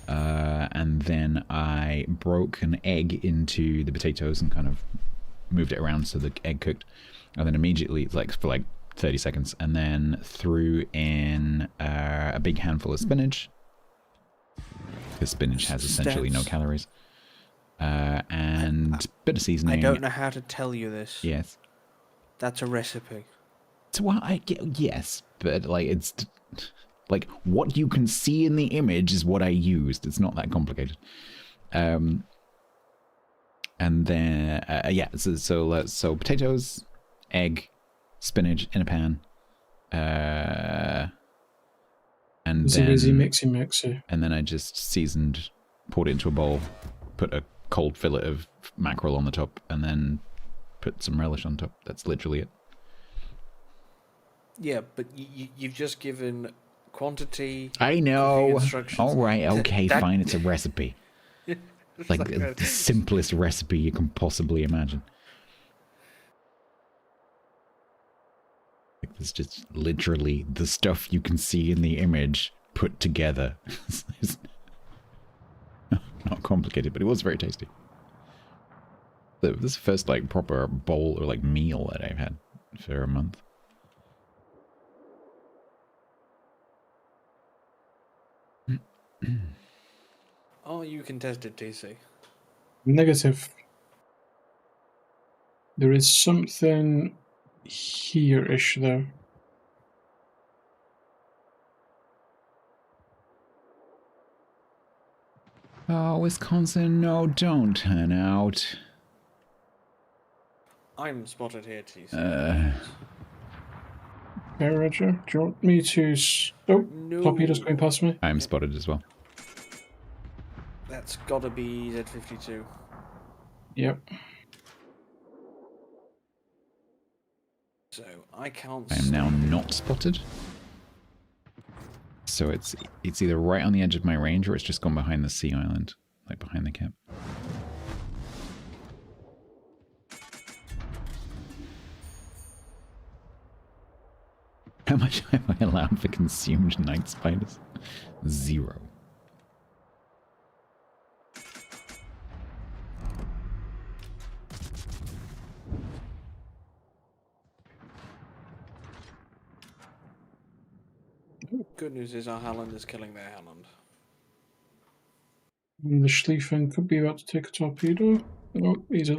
Speaker 1: And then I broke an egg into the potatoes and kind of moved it around so the egg cooked. And then immediately, for 30 seconds, and then threw in a big handful of spinach. Because spinach has essentially no calories. And a bit of seasoning.
Speaker 13: I don't know how to tell you this.
Speaker 1: Yes.
Speaker 13: That's a recipe.
Speaker 1: So, well, yes, but it's like what you can see in the image is what I used. It's not that complicated. And then yeah, so potatoes, egg, spinach in a pan, and
Speaker 15: it's
Speaker 1: then
Speaker 15: an easy mixy.
Speaker 1: And then I just seasoned, poured it into a bowl, put a cold fillet of mackerel on the top, and then put some relish on top. That's literally it.
Speaker 13: Yeah, but you've just given quantity.
Speaker 1: I know.
Speaker 13: Instructions.
Speaker 1: All right. Okay. Fine. It's a recipe. Like the simplest recipe you can possibly imagine. It's just literally the stuff you can see in the image put together. It's not complicated, but it was very tasty. This is the first proper bowl or meal that I've had for a month.
Speaker 13: Oh, you contested, TC.
Speaker 15: Negative. There is something here-ish though.
Speaker 1: Oh, Wisconsin, no, don't turn out.
Speaker 13: I'm spotted here, TC.
Speaker 15: Okay, Roger. Do you want me to... Oh,
Speaker 13: no.
Speaker 15: Torpedo's going past me.
Speaker 1: I'm spotted as well.
Speaker 13: That's gotta be Z52.
Speaker 15: Yep.
Speaker 13: So, I can't...
Speaker 1: I am now not spotted. So it's either right on the edge of my range or it's just gone behind the sea island, behind the cap. How much have I allowed for consumed night spiders? 0.
Speaker 13: Good news is our Howland is killing their Howland.
Speaker 15: And the Schlieffen could be about to take a torpedo. No, he's a...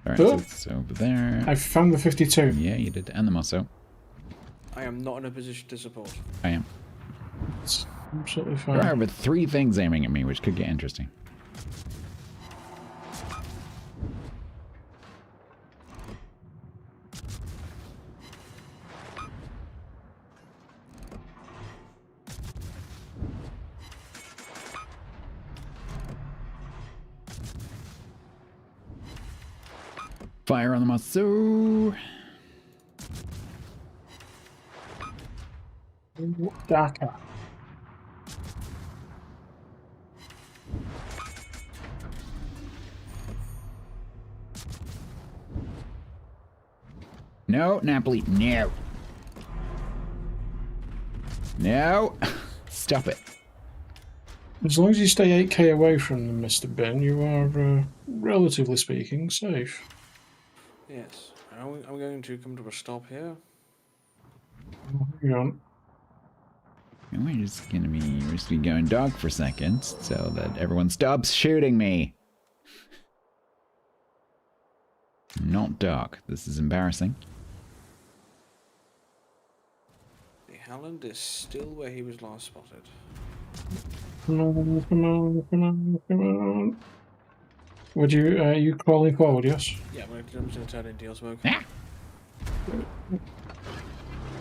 Speaker 1: Alright, so it's over there.
Speaker 15: I found the 52.
Speaker 1: Yeah, you did. And the Mosso.
Speaker 13: I am not in a position to support.
Speaker 1: I am.
Speaker 15: It's absolutely fine.
Speaker 1: There are over 3 things aiming at me, which could get interesting. Fire on the Mosso.
Speaker 15: Darker.
Speaker 1: No, Napoli, no. No. Stop it.
Speaker 15: As long as you stay 8k away from them, Mr. Ben, you are, relatively speaking, safe.
Speaker 13: Yes. I'm going to come to a stop here.
Speaker 15: Hang on.
Speaker 1: And we're just be going dog for a second so that everyone stops shooting me. Not dog. This is embarrassing.
Speaker 13: The Howland is still where he was last spotted.
Speaker 15: Come on, come on, come on, come on. Would you, you crawling forward, yes?
Speaker 13: Yeah, I'm just going to turn into your smoke.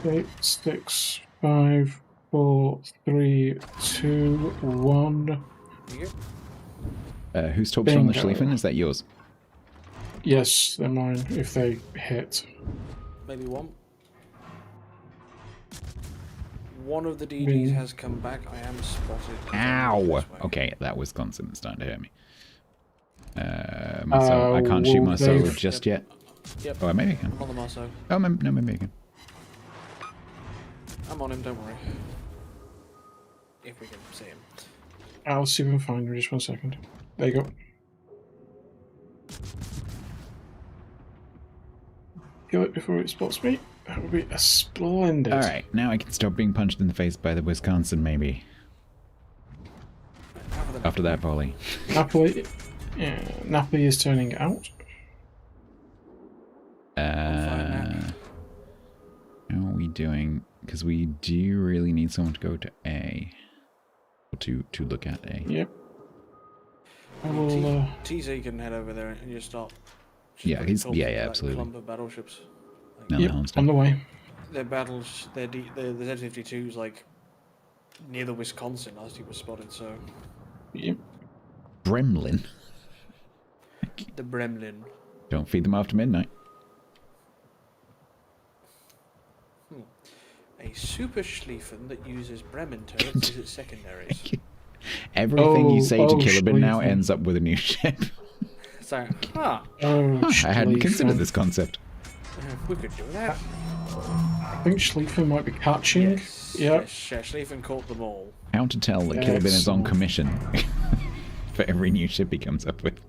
Speaker 15: 8, 6, 5, 4, 3, 2, 1.
Speaker 1: Whose torps on the
Speaker 15: Bingo.
Speaker 1: Schlieffen? Is that yours?
Speaker 15: Yes, they're mine, if they hit.
Speaker 13: Maybe one. One of the DDs has come back. I am spotted.
Speaker 1: Ow! Okay, that Wisconsin is starting to hurt me. So I can't shoot my solo just yet.
Speaker 13: Yep.
Speaker 1: Oh, maybe I can.
Speaker 13: I'm on the Marceau.
Speaker 1: Oh, no, maybe I can.
Speaker 13: I'm on him, don't worry. If we can see him.
Speaker 15: I'll see if I can find him, just 1 second. There you go. Kill it before it spots me. That would be a splendid.
Speaker 1: Alright, now I can stop being punched in the face by the Wisconsin, maybe. After that volley.
Speaker 15: Napoli, yeah, Napoli is turning out.
Speaker 1: How are we doing? Because we do really need someone to go to A. Or to look at A.
Speaker 15: Yep. I will,
Speaker 13: TZ can head over there and just start.
Speaker 1: Yeah, absolutely.
Speaker 13: Clump of battleships.
Speaker 1: No,
Speaker 15: yep, on the way.
Speaker 13: Their battles, the Z-52's like near the Wisconsin last he was spotted, so.
Speaker 15: Yep.
Speaker 1: Gremlin.
Speaker 13: The Bremlin.
Speaker 1: Don't feed them after midnight.
Speaker 13: A super Schlieffen that uses Bremen turrets is its secondaries.
Speaker 1: Everything you say to Kilobin now ends up with a new ship.
Speaker 13: So,
Speaker 1: I hadn't considered this concept.
Speaker 13: We could do that.
Speaker 15: I think Schlieffen might be catching.
Speaker 13: Yes,
Speaker 15: Yep.
Speaker 13: Schlieffen caught them all.
Speaker 1: How to tell that Kilobin is on commission for every new ship he comes up with.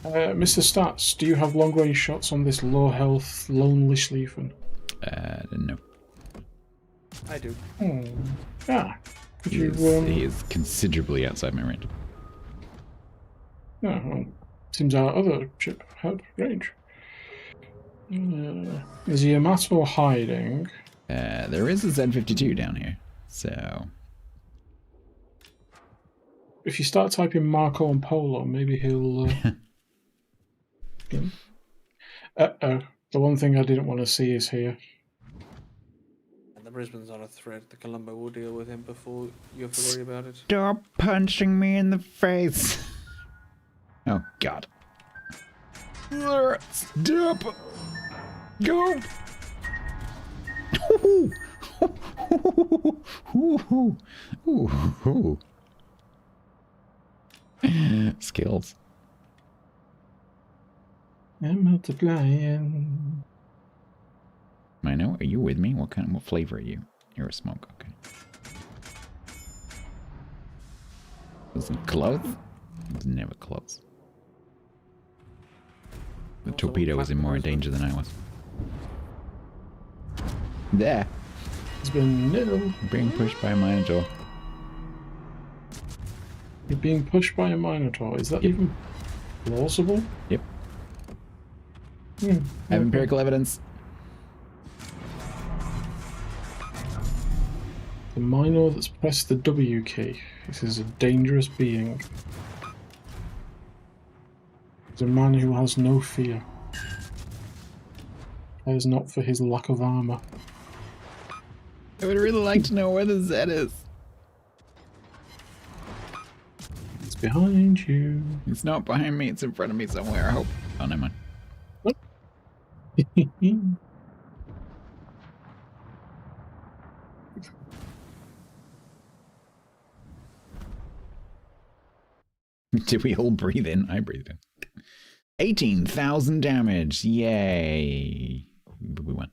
Speaker 15: Mr. Stats, do you have long-range shots on this low-health, lonely Schlieffen?
Speaker 1: No.
Speaker 13: I do.
Speaker 15: Could
Speaker 1: He
Speaker 15: you,
Speaker 1: he is considerably outside my range.
Speaker 15: Oh, well, seems our other ship had range. Is he Yamato hiding?
Speaker 1: There is a Z-52 down here, so...
Speaker 15: If you start typing Marco and Polo, maybe he'll... Uh-oh. The one thing I didn't want to see is here.
Speaker 13: And the Brisbane's on a thread. The Colombo will deal with him before you have to worry about it.
Speaker 1: Stop punching me in the face! Oh, God. Stop! Go! Skills.
Speaker 15: I'm multiplying.
Speaker 1: Mino, are you with me? What flavor are you? You're a smoke, okay. Was it close? It was never close. The torpedo was in more danger than I was. There.
Speaker 15: It's been nil.
Speaker 1: Being pushed by a Minotaur.
Speaker 15: You're being pushed by a Minotaur. Is that even plausible?
Speaker 1: Yep. I have empirical evidence.
Speaker 15: The Minotaur that's pressed the W key. This is a dangerous being. It's a man who has no fear. Cares not for his lack of armor.
Speaker 1: I would really like to know where the Z is.
Speaker 15: It's behind you.
Speaker 1: It's not behind me, it's in front of me somewhere, I hope. Oh, never mind. Did we all breathe in? I breathed in. 18,000 damage. Yay. We won.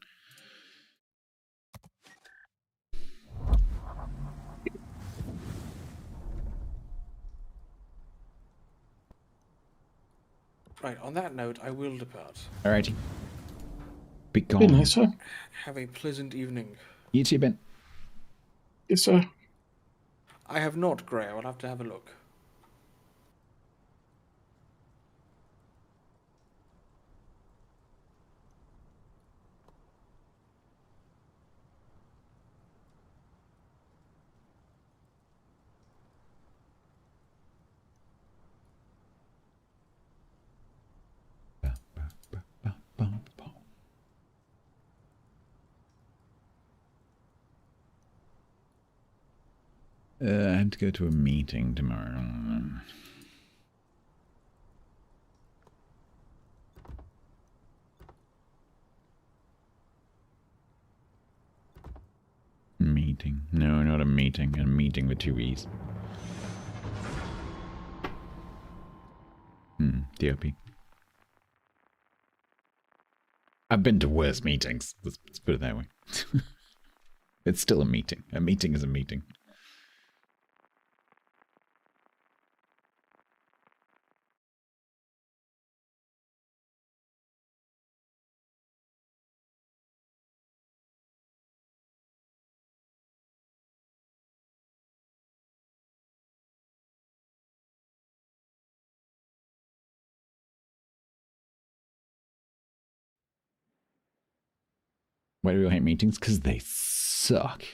Speaker 13: Right, on that note, I will depart.
Speaker 1: Alrighty. Be gone.
Speaker 15: Good night, sir.
Speaker 13: Have a pleasant evening.
Speaker 1: You too, Ben.
Speaker 15: Yes, sir.
Speaker 13: I have not, Grey. I will have to have a look.
Speaker 1: I have to go to a meeting tomorrow. Meeting. No, not a meeting. A meeting with 2 E's. DOP. I've been to worse meetings. Let's put it that way. It's still a meeting. A meeting is a meeting. Why do we hate meetings? Because they suck.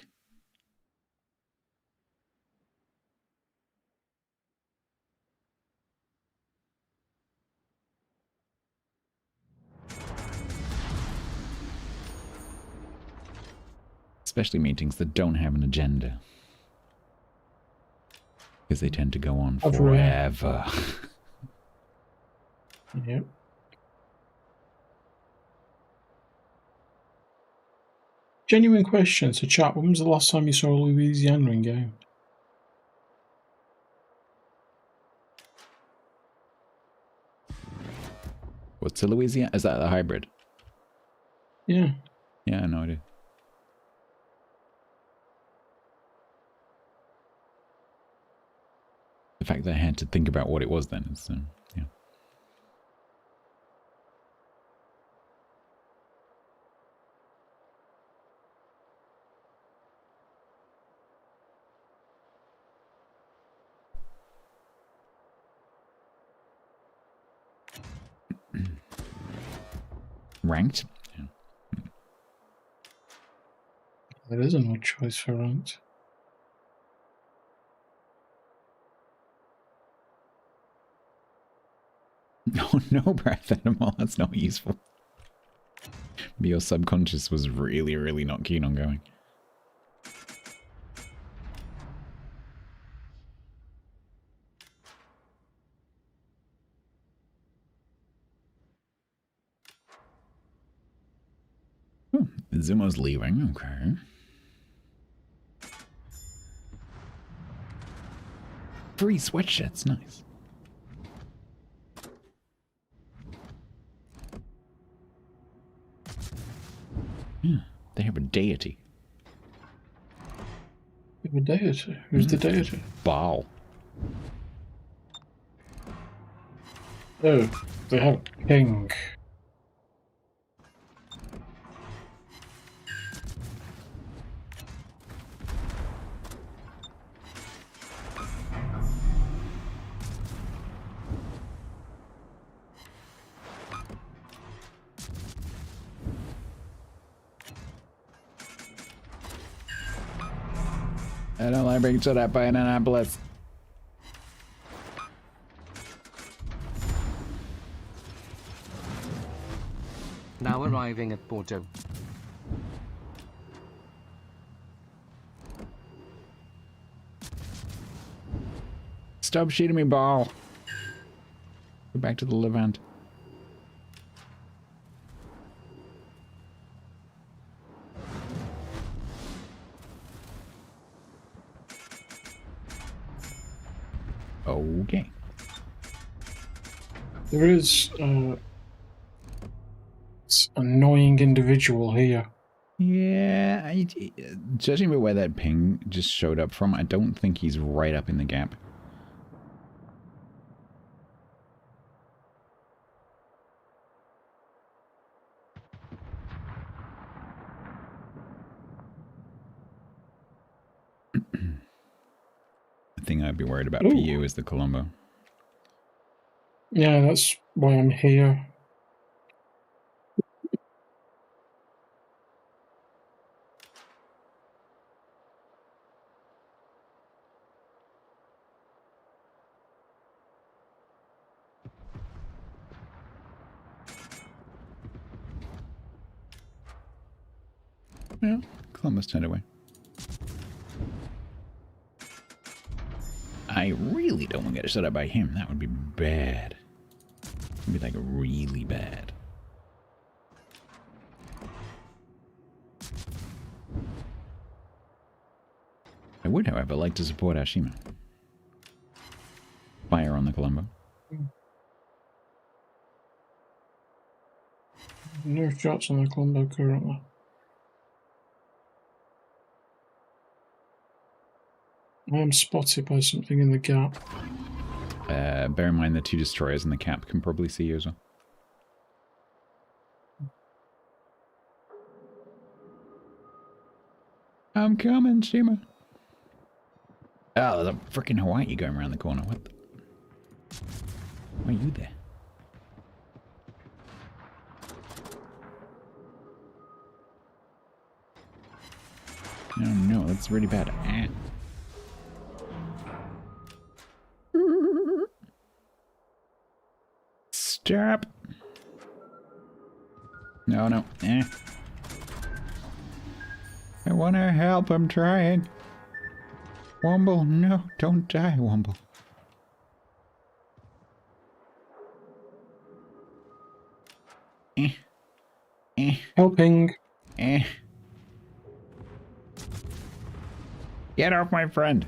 Speaker 1: Especially meetings that don't have an agenda. Because they tend to go on forever.
Speaker 15: Yep. Genuine question. So, chat, when was the last time you saw a Louisiana in game?
Speaker 1: What's a Louisiana? Is that a hybrid?
Speaker 15: Yeah.
Speaker 1: Yeah, no idea. The fact that I had to think about what it was then is, yeah. Ranked? Yeah.
Speaker 15: There is no choice for ranked.
Speaker 1: Oh no, breath animal, that's not useful. But your subconscious was really, really not keen on going. Zumo's leaving, okay. Free sweatshirts, nice. Yeah, they have a deity.
Speaker 15: They have a deity? Who's the deity?
Speaker 1: Baal.
Speaker 15: Oh, they have a king.
Speaker 1: I don't like being shot at by an Annapolis.
Speaker 2: Now arriving at Bordeaux.
Speaker 1: Stop shooting me, Baal. Go back to the Levant. Okay.
Speaker 15: There is this annoying individual here.
Speaker 1: Yeah, judging by where that ping just showed up from, I don't think he's right up in the gap. The thing I'd be worried about for you is the Colombo.
Speaker 15: Yeah, that's why I'm here.
Speaker 1: Well, Columbus turned away. I really don't want to get shot up by him. That would be bad. It would be like really bad. I would, however, like to support Ashima. Fire on the Colombo.
Speaker 15: No shots on the Colombo currently. I am spotted by something in the gap.
Speaker 1: Bear in mind the 2 destroyers in the cap can probably see you as well. I'm coming, Shima. Oh, there's a freaking Hawaii going around the corner. What the... Why are you there? Oh no, that's really bad. Ah. Stop. No, no. Eh. I want to help. I'm trying. Womble, no, don't die, Womble.
Speaker 15: Helping.
Speaker 1: Get off my friend.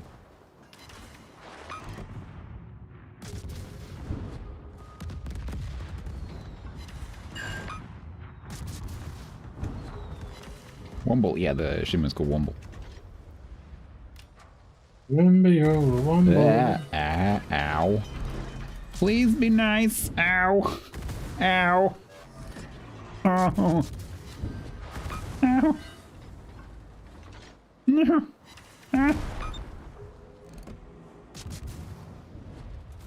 Speaker 1: Womble, yeah, the Shima's called Womble.
Speaker 15: Remember your Womble.
Speaker 1: Ow. Please be nice. Ow. Ow. Oh. Ow. No. Ah.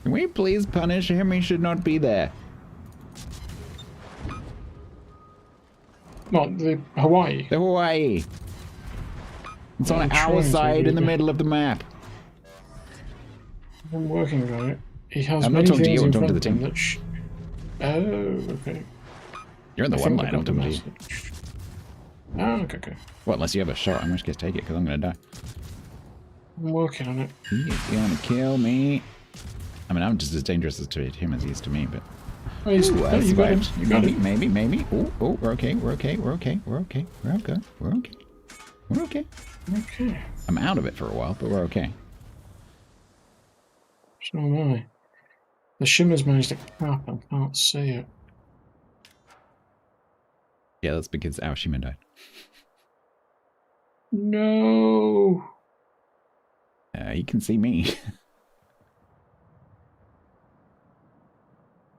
Speaker 1: Can we please punish him? He should not be there.
Speaker 15: What, the Hawaii?
Speaker 1: The Hawaii. It's on our side in the middle of the map.
Speaker 15: I'm working on it. He has
Speaker 1: I'm
Speaker 15: many
Speaker 1: not talking to
Speaker 15: things
Speaker 1: you, I'm
Speaker 15: in
Speaker 1: talking
Speaker 15: front
Speaker 1: to
Speaker 15: of
Speaker 1: the
Speaker 15: him
Speaker 1: team.
Speaker 15: that Oh, okay.
Speaker 1: You're in the one line, I'm talking to you.
Speaker 15: Oh, okay.
Speaker 1: Well, unless you have a shot, I'm just gonna take it because I'm gonna die.
Speaker 15: I'm working on it.
Speaker 1: He is gonna kill me. I mean, I'm just as dangerous to him as he is to me, but...
Speaker 15: Oh, he's,
Speaker 1: Ooh, I
Speaker 15: you got him.
Speaker 1: survived.
Speaker 15: You got him.
Speaker 1: Maybe. Oh, we're okay. We're okay. We're okay. We're okay. We're okay. We're okay. We're okay.
Speaker 15: Okay.
Speaker 1: I'm out of it for a while, but we're okay.
Speaker 15: So am I. The shimmer's managed to cap. I can't see it.
Speaker 1: Yeah, that's because Aoshima died.
Speaker 15: No.
Speaker 1: You can see me.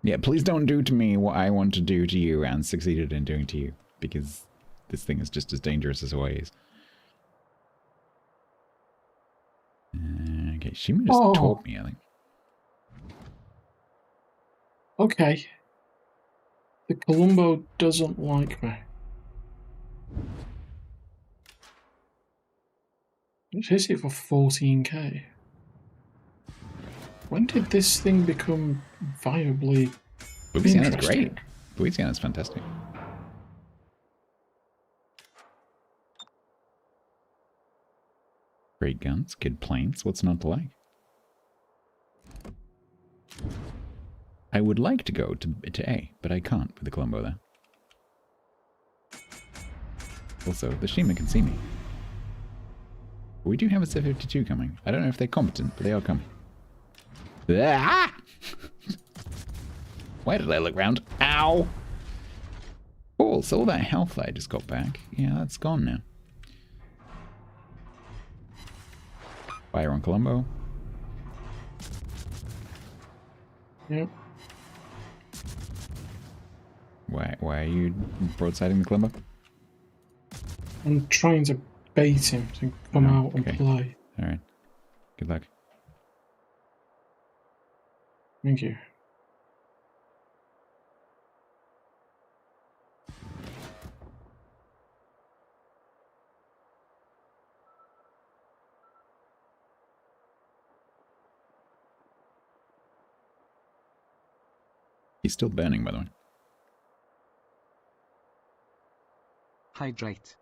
Speaker 1: Yeah, please don't do to me what I want to do to you and succeeded in doing to you, because this thing is just as dangerous as always. Okay, Shima just taught me, I think.
Speaker 15: Okay. The Columbo doesn't like me. It hits it for 14k. When did this thing become viably
Speaker 1: Louisiana's great. Louisiana's fantastic. Great guns, good planes, what's not to like? I would like to go to A, but I can't with the Columbo there. Also, the Shima can see me. We do have a C-52 coming. I don't know if they're competent, but they are coming. Ah! Why did I look round? Ow! Cool, so all that health I just got back, yeah, that's gone now. Fire on Columbo.
Speaker 15: Yep.
Speaker 1: Why are you broadsiding the Columbo?
Speaker 15: I'm trying to bait him to come out and play.
Speaker 1: Alright. Good luck.
Speaker 15: Thank you.
Speaker 1: He's still burning, by the way.
Speaker 2: Hydrate.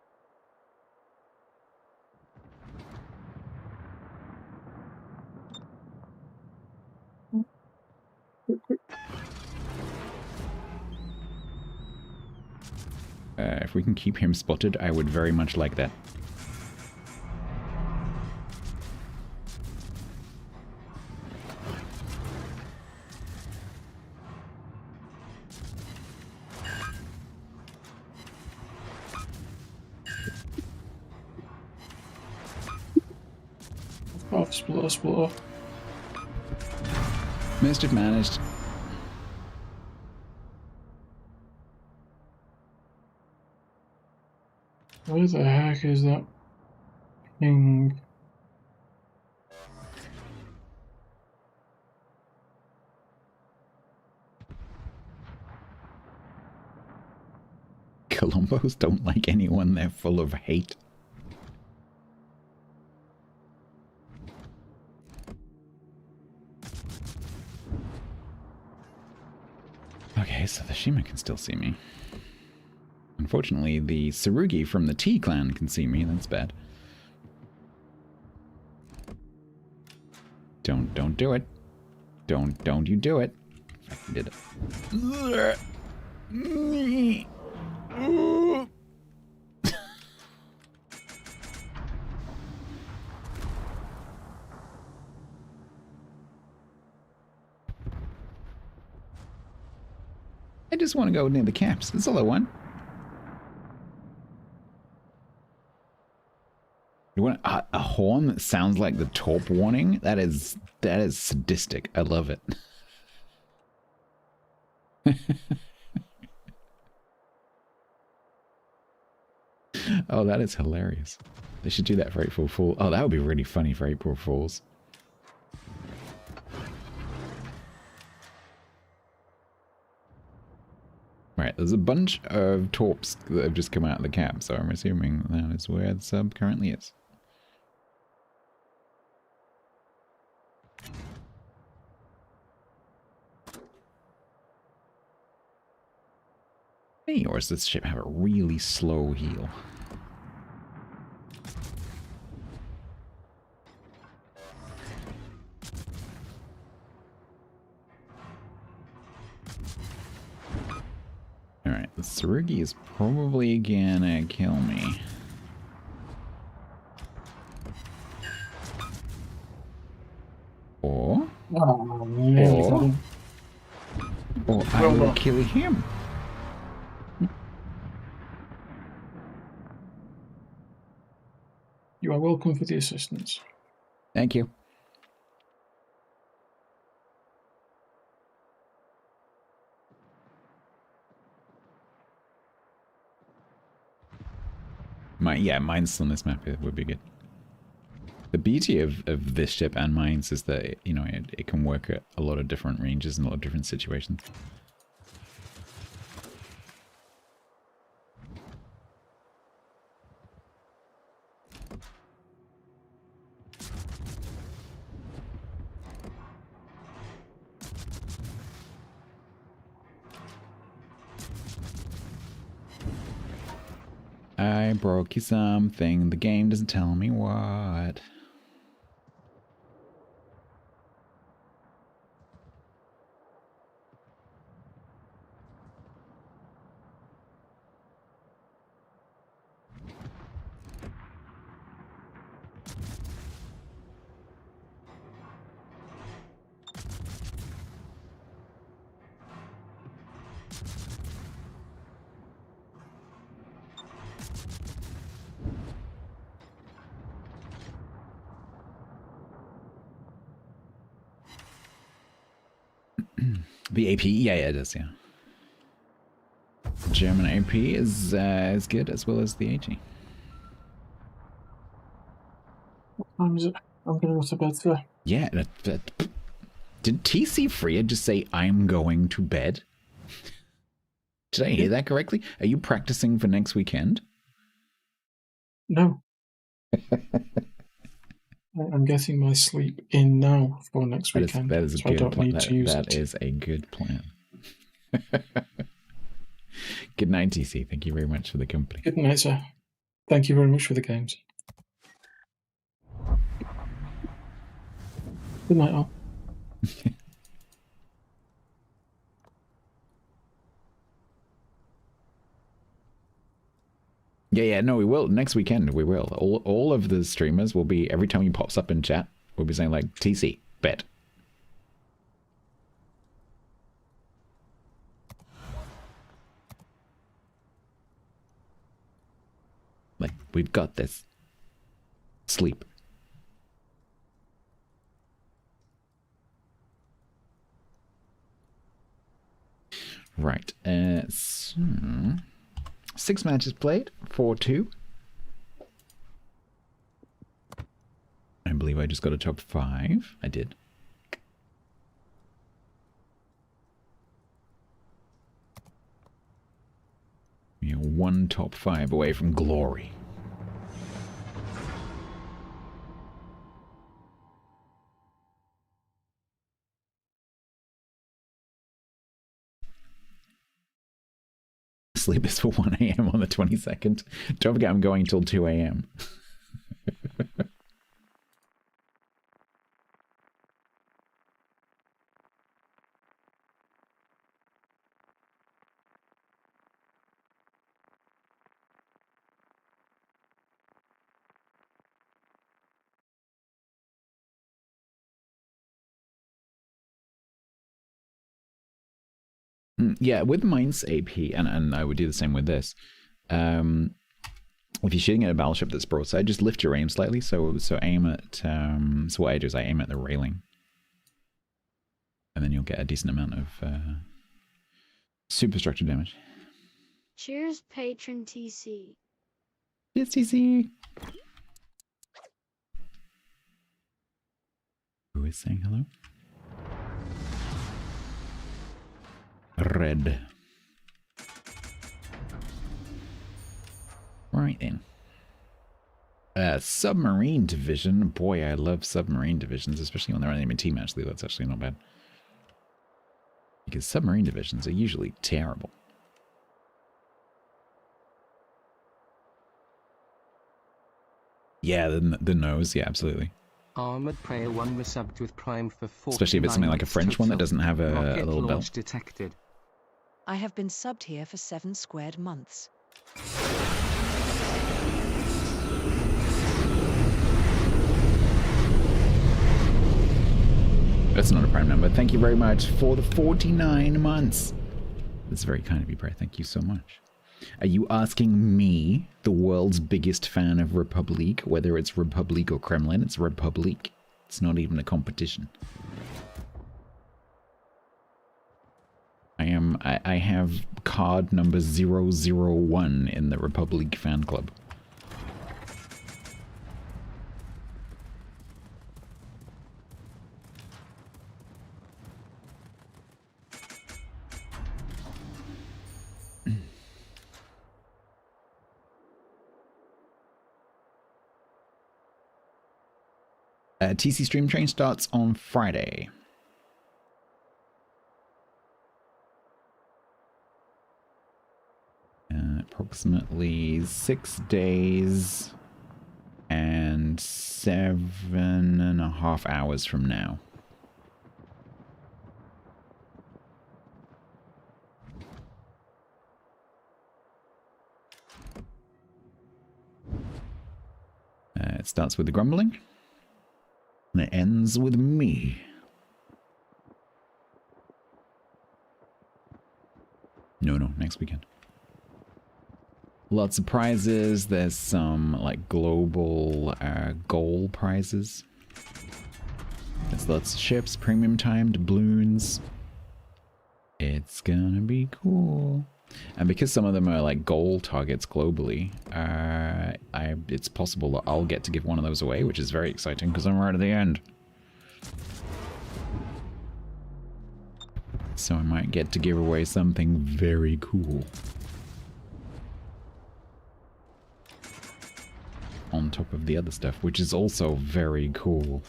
Speaker 1: If we can keep him spotted, I would very much like that.
Speaker 15: Oh, splitter.
Speaker 1: Mischief managed.
Speaker 15: Where the heck is that ping?
Speaker 1: Columbos don't like anyone, they're full of hate. Okay, so the Shima can still see me. Unfortunately, the Tsurugi from the T clan can see me. That's bad. Don't do it. Don't you do it. I did it. I just want to go near the caps. That's all I want. You want a horn that sounds like the torp warning? That is sadistic. I love it. Oh, that is hilarious. They should do that for April Fool. Oh, that would be really funny for April Fools. Right, there's a bunch of torps that have just come out of the cap, so I'm assuming that is where the sub currently is. Hey, or does this ship have a really slow heal? Alright, the Tsurugi is probably gonna kill me. Or I will kill him.
Speaker 15: You are welcome for the assistance.
Speaker 1: Thank you. Mines on this map would be good. The beauty of this ship and mines is that, you know, it can work at a lot of different ranges and a lot of different situations. I broke you something. The game doesn't tell me what. The AP, yeah, it is, yeah. German AP is as good as well as the AT.
Speaker 15: What time is it? I'm going to go to bed, sir.
Speaker 1: Yeah, did TC Freya just say, I'm going to bed? Did I hear that correctly? Are you practicing for next weekend?
Speaker 15: No. I'm getting my sleep in now for next weekend.
Speaker 1: That is a good plan. That is a good plan. Good night, TC. Thank you very much for the company.
Speaker 15: Good night, sir. Thank you very much for the games. Good night, all.
Speaker 1: Yeah, no, we will. Next weekend, we will. All of the streamers will be, every time he pops up in chat, we'll be saying, like, TC, bet. Like, we've got this. Sleep. Right. So 6 matches played, 4-2. I believe I just got a top 5. I did. You're 1 top 5 away from glory. Sleep is for 1 a.m. on the 22nd. Don't forget I'm going till 2 a.m. Yeah, with Mines AP, and I would do the same with this. If you're shooting at a battleship that's broadside, just lift your aim slightly. So aim at, so what I do is I aim at the railing. And then you'll get a decent amount of superstructure damage.
Speaker 16: Cheers, patron TC.
Speaker 1: Cheers, TC. Who is saying hello? Red. Right then. Submarine division. Boy, I love submarine divisions, especially when they're on the team. Actually, that's actually not bad. Because submarine divisions are usually terrible. Yeah, the nose. Yeah, absolutely.
Speaker 2: Armored Prey 1 resubbed with Prime for 49.
Speaker 1: Especially if it's something like a French one that doesn't have a little bell.
Speaker 2: Detected.
Speaker 5: I have been subbed here for 7 squared months.
Speaker 1: That's not a prime number. Thank you very much for the 49 months. That's very kind of you, Bray. Thank you so much. Are you asking me, the world's biggest fan of Republic, whether it's Republic or Kremlin? It's Republic. It's not even a competition. I have card number 001 in the Republic fan club. TC Stream Train starts on Friday. Approximately 6 days and 7.5 hours from now. It starts with the grumbling. And it ends with me. No, next weekend. Lots of prizes. There's some, like, global goal prizes. There's lots of ships, premium timed balloons. It's gonna be cool. And because some of them are, like, goal targets globally, it's possible that I'll get to give one of those away, which is very exciting because I'm right at the end. So I might get to give away something very cool. On top of the other stuff, which is also very cool.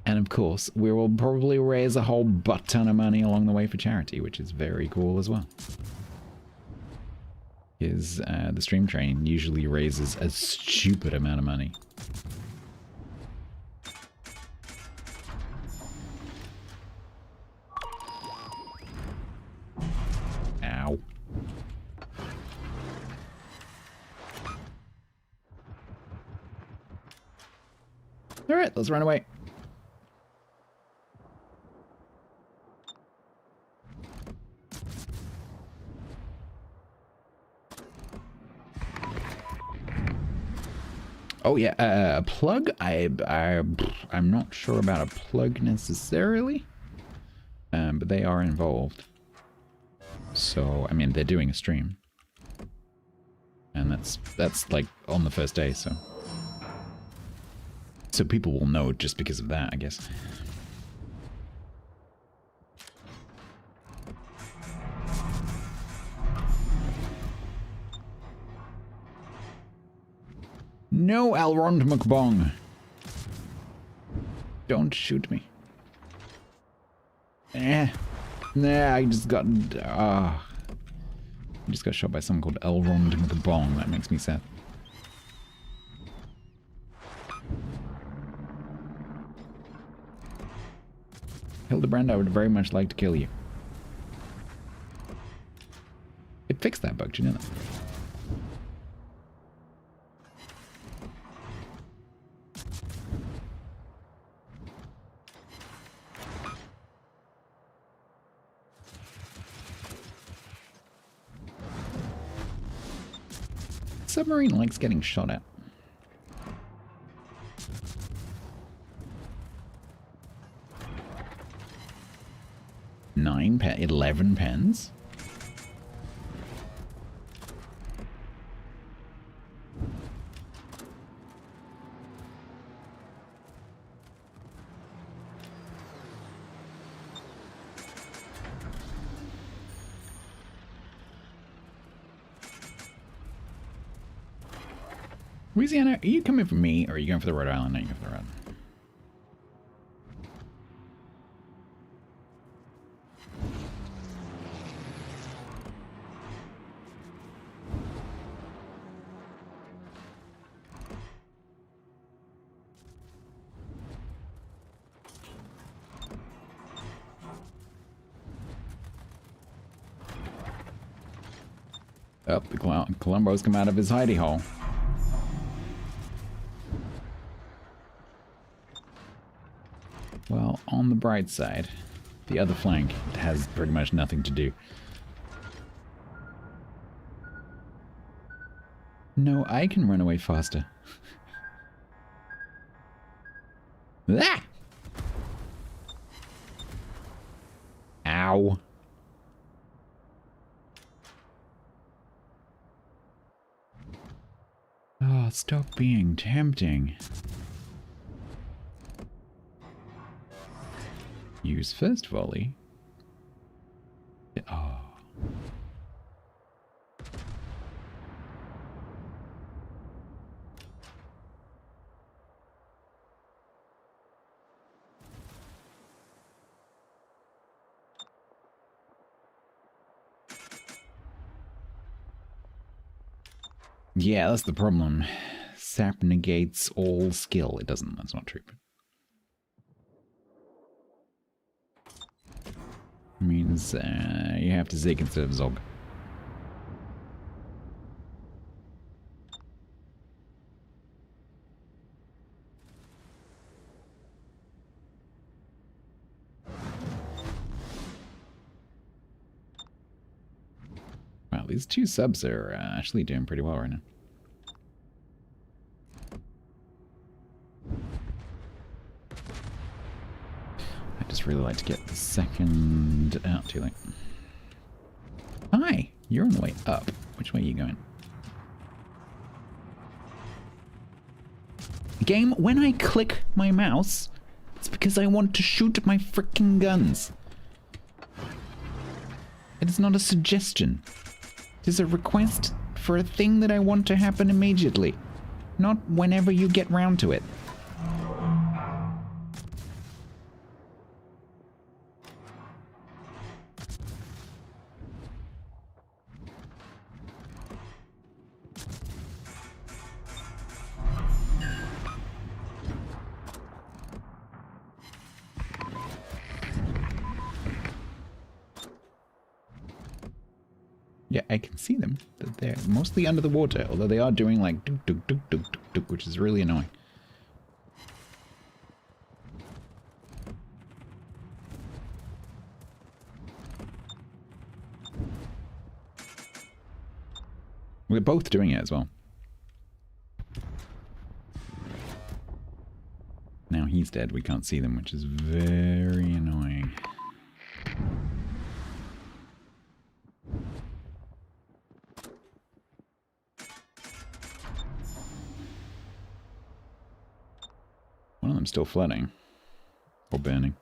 Speaker 1: And of course, we will probably raise a whole butt ton of money along the way for charity, which is very cool as well. Because the stream train usually raises a stupid amount of money. Ow. Alright, let's run away. Oh yeah, a plug? I'm not sure about a plug necessarily, but they are involved. So, I mean, they're doing a stream. And that's like on the first day, so. So people will know just because of that, I guess. No, Elrond McBong. Don't shoot me. Nah, I just got shot by someone called Elrond McBong. That makes me sad. Hildebrand, I would very much like to kill you. It fixed that bug, do you know that? Submarine likes getting shot at. $9 11 pens. Louisiana, are you coming for me, or are you going for the Rhode Island? No, you're going for the Rhode Island. Oh, the Columbo's come out of his hidey hole. Well, on the bright side, the other flank has pretty much nothing to do. No, I can run away faster. Ah! Ow. Oh, stop being tempting. Use first volley. Oh. Yeah, that's the problem. Sap negates all skill. It doesn't, that's not true. It means you have to Zig instead of Zog. Wow, these two subs are actually doing pretty well right now. I just really like to get the second out too late. Hi, you're on the way up. Which way are you going? Game, when I click my mouse, it's because I want to shoot my freaking guns. It is not a suggestion. It is a request for a thing that I want to happen immediately. Not whenever you get round to it. Yeah, I can see them. They're mostly under the water, although they are doing like duk duk duk duk duk duk, which is really annoying. We're both doing it as well. Now he's dead, we can't see them, which is very annoying. One of them's still flooding. Or burning.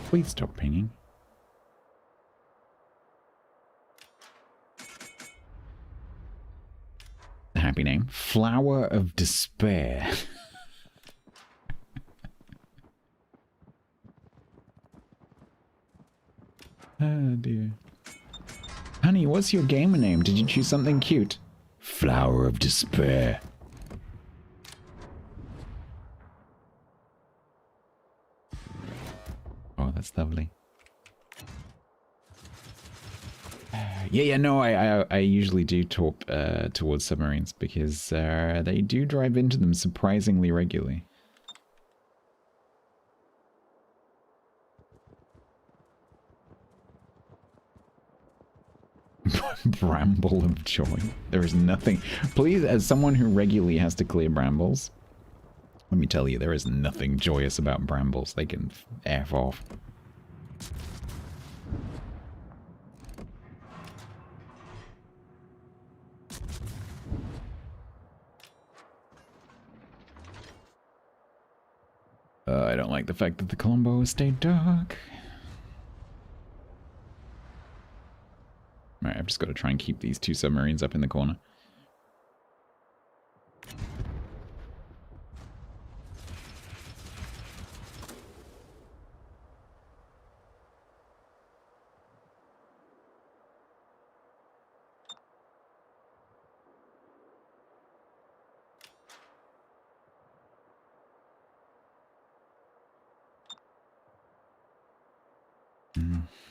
Speaker 1: Please stop pinging. The happy name. Flower of Despair. Oh dear. Honey, what's your gamer name? Did you choose something cute? Flower of Despair. Oh, that's lovely. Yeah, no, I usually do talk towards submarines because they do drive into them surprisingly regularly. Bramble of joy. There is nothing. Please, as someone who regularly has to clear brambles, let me tell you, there is nothing joyous about brambles. They can F off. I don't like the fact that the Colombo has stayed dark. Alright, I've just got to try and keep these two submarines up in the corner.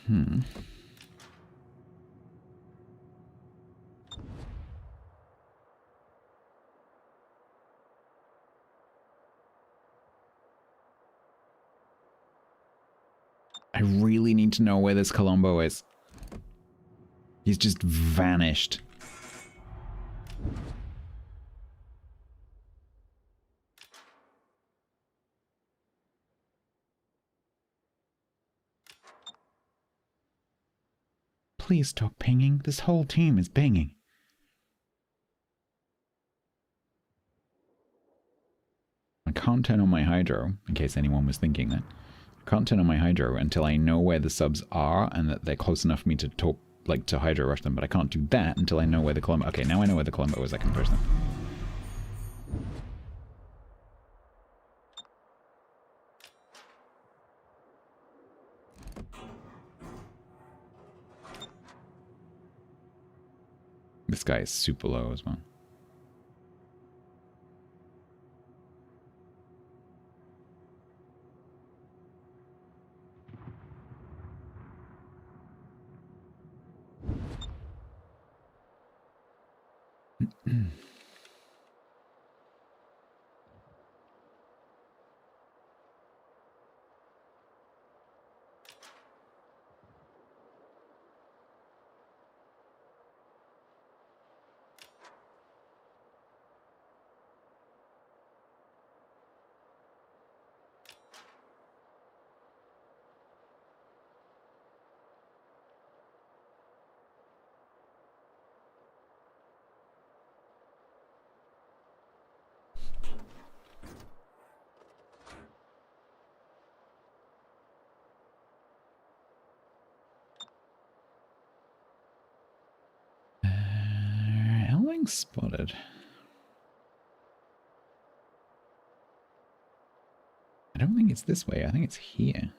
Speaker 1: Hmm. I really need to know where this Colombo is. He's just vanished. Please stop pinging. This whole team is pinging. I can't turn on my hydro, in case anyone was thinking that. I can't turn on my hydro until I know where the subs are and that they're close enough for me to talk, like, to hydro rush them, but I can't do that until I know where the Colombo... Okay, now I know where the Colombo is, I can push them. This guy is super low as well. Spotted. I don't think it's this way. I think it's here.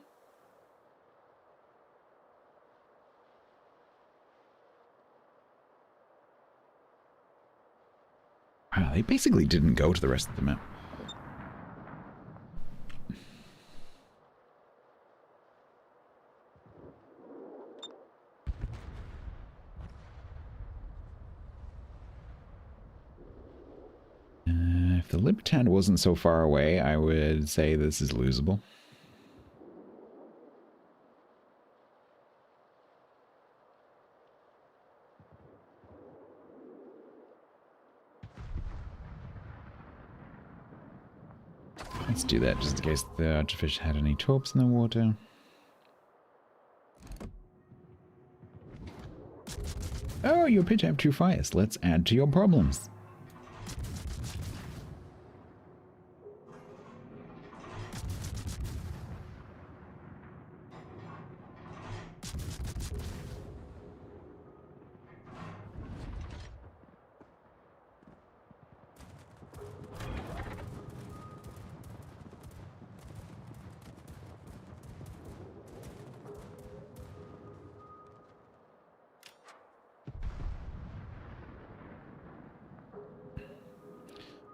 Speaker 1: Wow, they basically didn't go to the rest of the map. If the Libertad wasn't so far away, I would say this is losable. Let's do that just in case the archerfish had any torps in the water. Oh, you appear to have 2 fires. Let's add to your problems.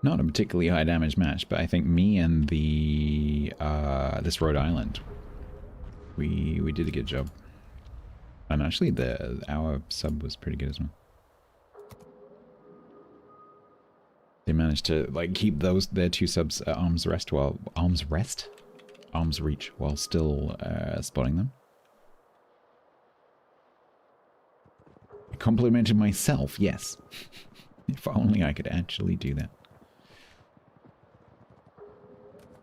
Speaker 1: Not a particularly high damage match, but I think me and the this Rhode Island, we did a good job. And actually, our sub was pretty good as well. They managed to like keep their 2 subs at arm's reach while still spotting them. I complimented myself, yes. If only I could actually do that.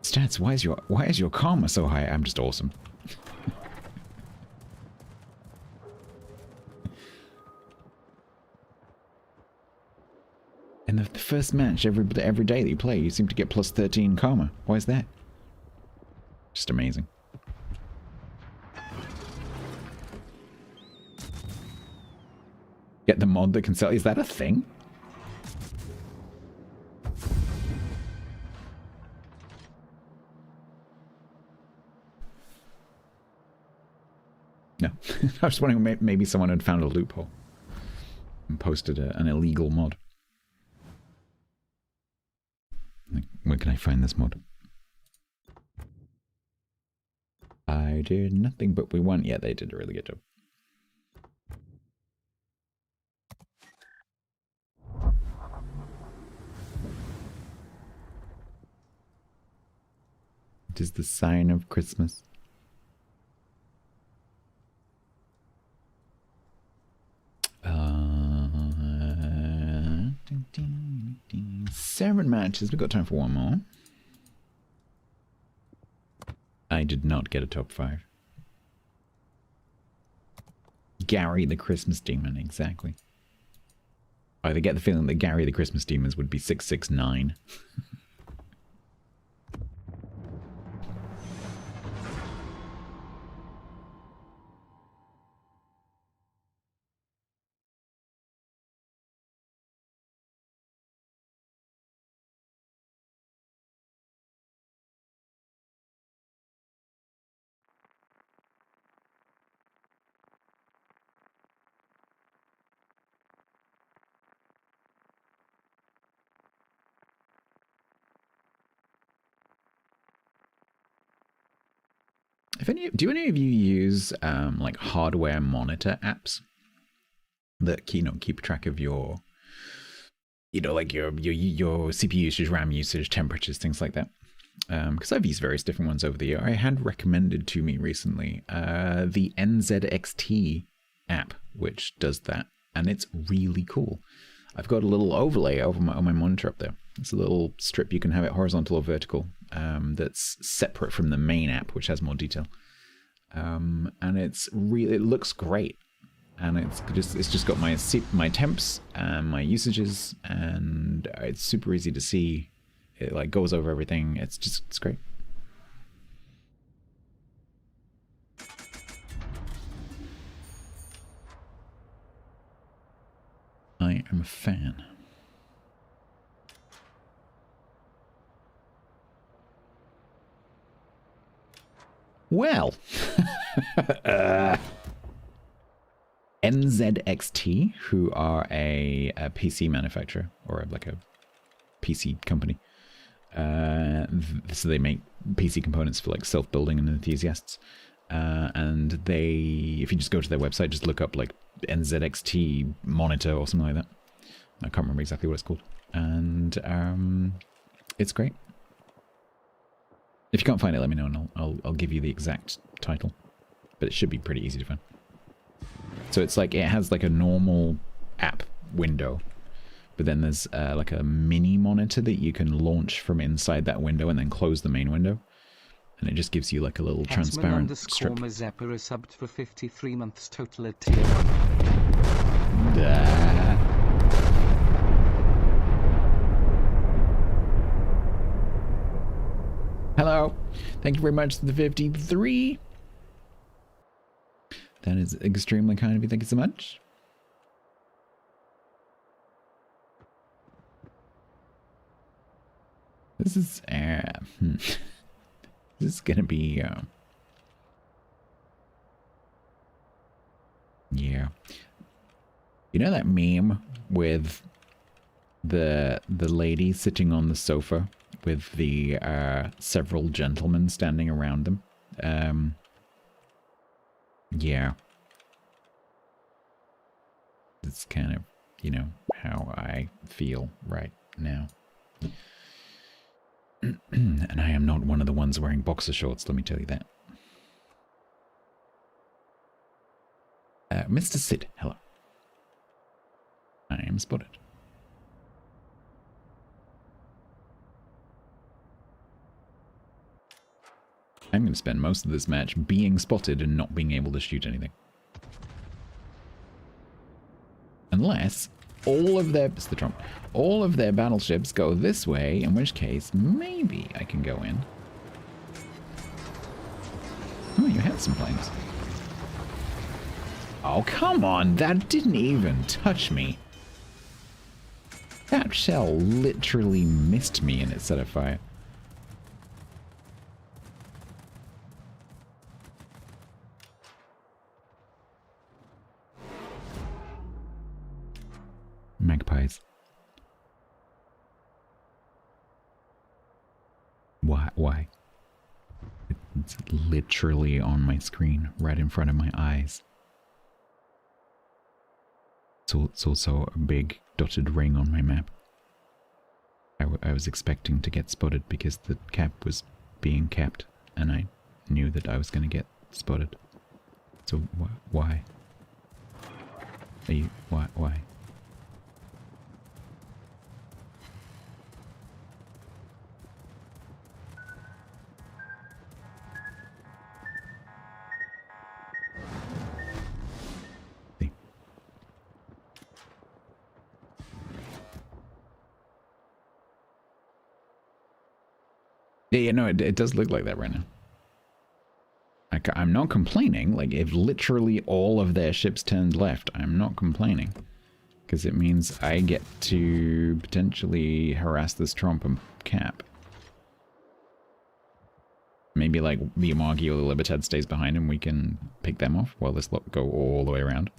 Speaker 1: Stats, why is your karma so high? I'm just awesome. In the first match, every day that you play, you seem to get plus 13 karma. Why is that? Just amazing. Get the mod that can sell. Is that a thing? No. I was wondering maybe someone had found a loophole and posted an illegal mod. Like, where can I find this mod? I did nothing but we won. Yeah, they did a really good job. It is the sign of Christmas. 7 matches. We've got time for one more. I did not get a top 5. Gary the Christmas Demon, exactly. I get the feeling that Gary the Christmas Demons would be 669. Do any of you use like hardware monitor apps that keep track of your like your CPU usage, RAM usage, temperatures, things like that? Because I've used various different ones over the year. I had recommended to me recently the NZXT app, which does that, and it's really cool. I've got a little overlay on my monitor up there. It's a little strip. You can have it horizontal or vertical. That's separate from the main app, which has more detail. And it looks great. And it's just got my temps and my usages, and it's super easy to see. It like goes over everything. It's great. I am a fan. Well, NZXT, who are a PC manufacturer, or like a PC company. So they make PC components for like self-building and enthusiasts. And if you just go to their website, just look up like NZXT monitor or something like that. I can't remember exactly what it's called. And it's great. If you can't find it, let me know and I'll give you the exact title. But it should be pretty easy to find. So it's like, it has like a normal app window, but then there's like a mini monitor that you can launch from inside that window and then close the main window. And it just gives you like a little transparent strip.
Speaker 2: Mazeppa is subbed for 53 months total at tier 1.
Speaker 1: Hello. Thank you very much for the 53. That is extremely kind of you. Thank you so much. This is this is gonna be yeah. You know that meme with the lady sitting on the sofa with the several gentlemen standing around them? Yeah. It's kind of, how I feel right now. And I am not one of the ones wearing boxer shorts, let me tell you that. Mr. Sid, hello. I am spotted. I'm going to spend most of this match being spotted and not being able to shoot anything. Unless all of their battleships go this way, in which case maybe I can go in. Oh, you had some planes. Oh, come on, that didn't even touch me. That shell literally missed me and it set a fire. Magpies. Why? It's literally on my screen, right in front of my eyes. So it's also a big dotted ring on my map. I was expecting to get spotted because the cap was being capped, and I knew that I was going to get spotted. So why? Why? Yeah, no, it does look like that right now. I'm not complaining. Like, if literally all of their ships turned left, I'm not complaining. Because it means I get to potentially harass this Trump and Cap. Maybe, like, the Amagi or the Libertad stays behind and we can pick them off while this lot go all the way around.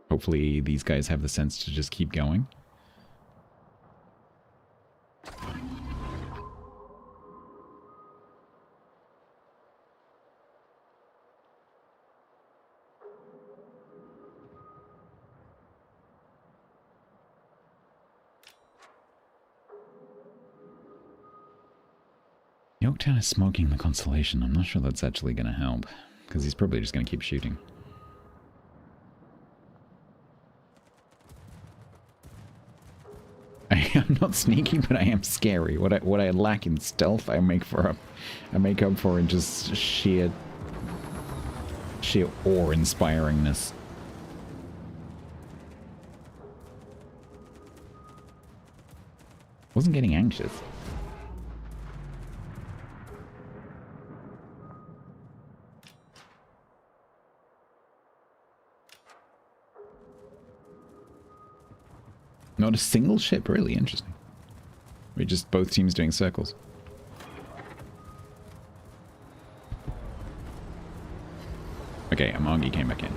Speaker 1: Hopefully these guys have the sense to just keep going. Yorktown is smoking the Constellation. I'm not sure that's actually going to help, because he's probably just going to keep shooting. I am not sneaky, but I am scary. What I lack in stealth, I make up for in just sheer awe-inspiringness. Wasn't getting anxious. Not a single ship, really interesting. We're just both teams doing circles. Okay, Amagi came back in.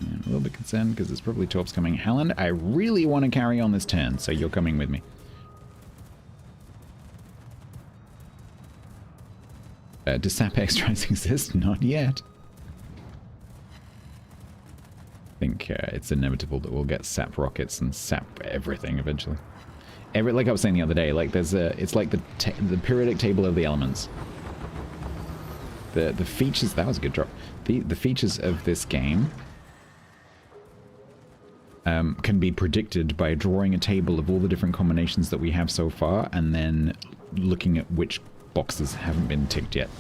Speaker 1: Yeah, a little bit concerned because there's probably torps coming. Halland, I really want to carry on this turn, so you're coming with me. Does SAP extras exist? Not yet. I think it's inevitable that we'll get sap rockets and sap everything eventually. Like I was saying the other day, like it's like the periodic table of the elements. The features, that was a good drop. The features of this game can be predicted by drawing a table of all the different combinations that we have so far, and then looking at which boxes haven't been ticked yet.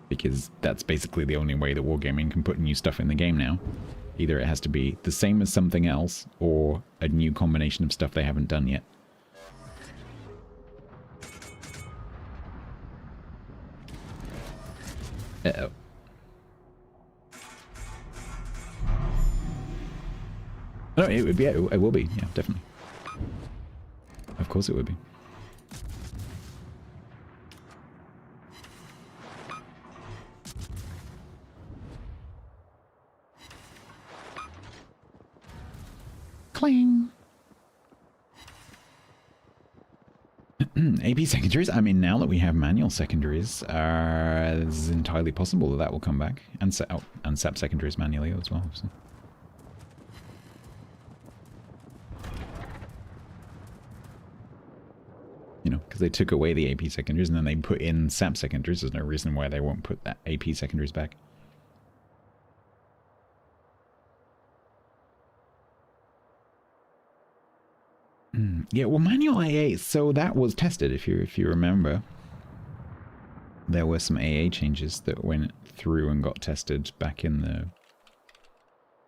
Speaker 1: Because that's basically the only way that Wargaming can put new stuff in the game now. Either it has to be the same as something else, or a new combination of stuff they haven't done yet. Uh-oh. No, it would be, it will be, yeah, definitely. Of course it would be. Cling. AP secondaries. I mean, now that we have manual secondaries, it's entirely possible that will come back, and SAP secondaries manually as well. So. You know, because they took away the AP secondaries and then they put in SAP secondaries. There's no reason why they won't put that AP secondaries back. Yeah, well, manual AA, so that was tested, if you remember. There were some AA changes that went through and got tested back in the,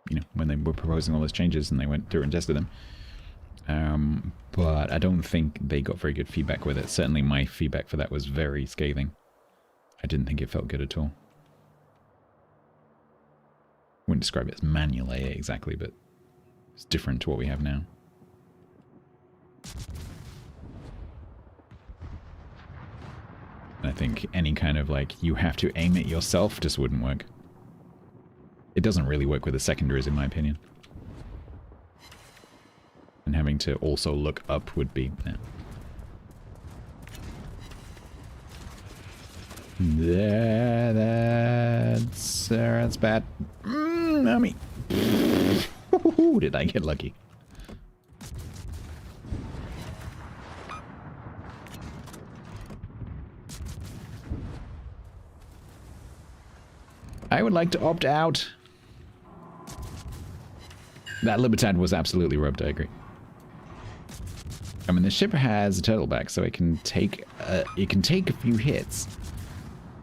Speaker 1: you know, when they were proposing all those changes and they went through and tested them. But I don't think they got very good feedback with it. Certainly my feedback for that was very scathing. I didn't think it felt good at all. Wouldn't describe it as manual AA exactly, but it's different to what we have now. I think any kind of like, you have to aim it yourself just wouldn't work. It doesn't really work with the secondaries in my opinion. And having to also look up would be... Yeah. That's bad. Mommy. Did I get lucky? I would like to opt out. That Libertad was absolutely rubbed, I agree. I mean, the ship has a turtleback, so it can take a few hits.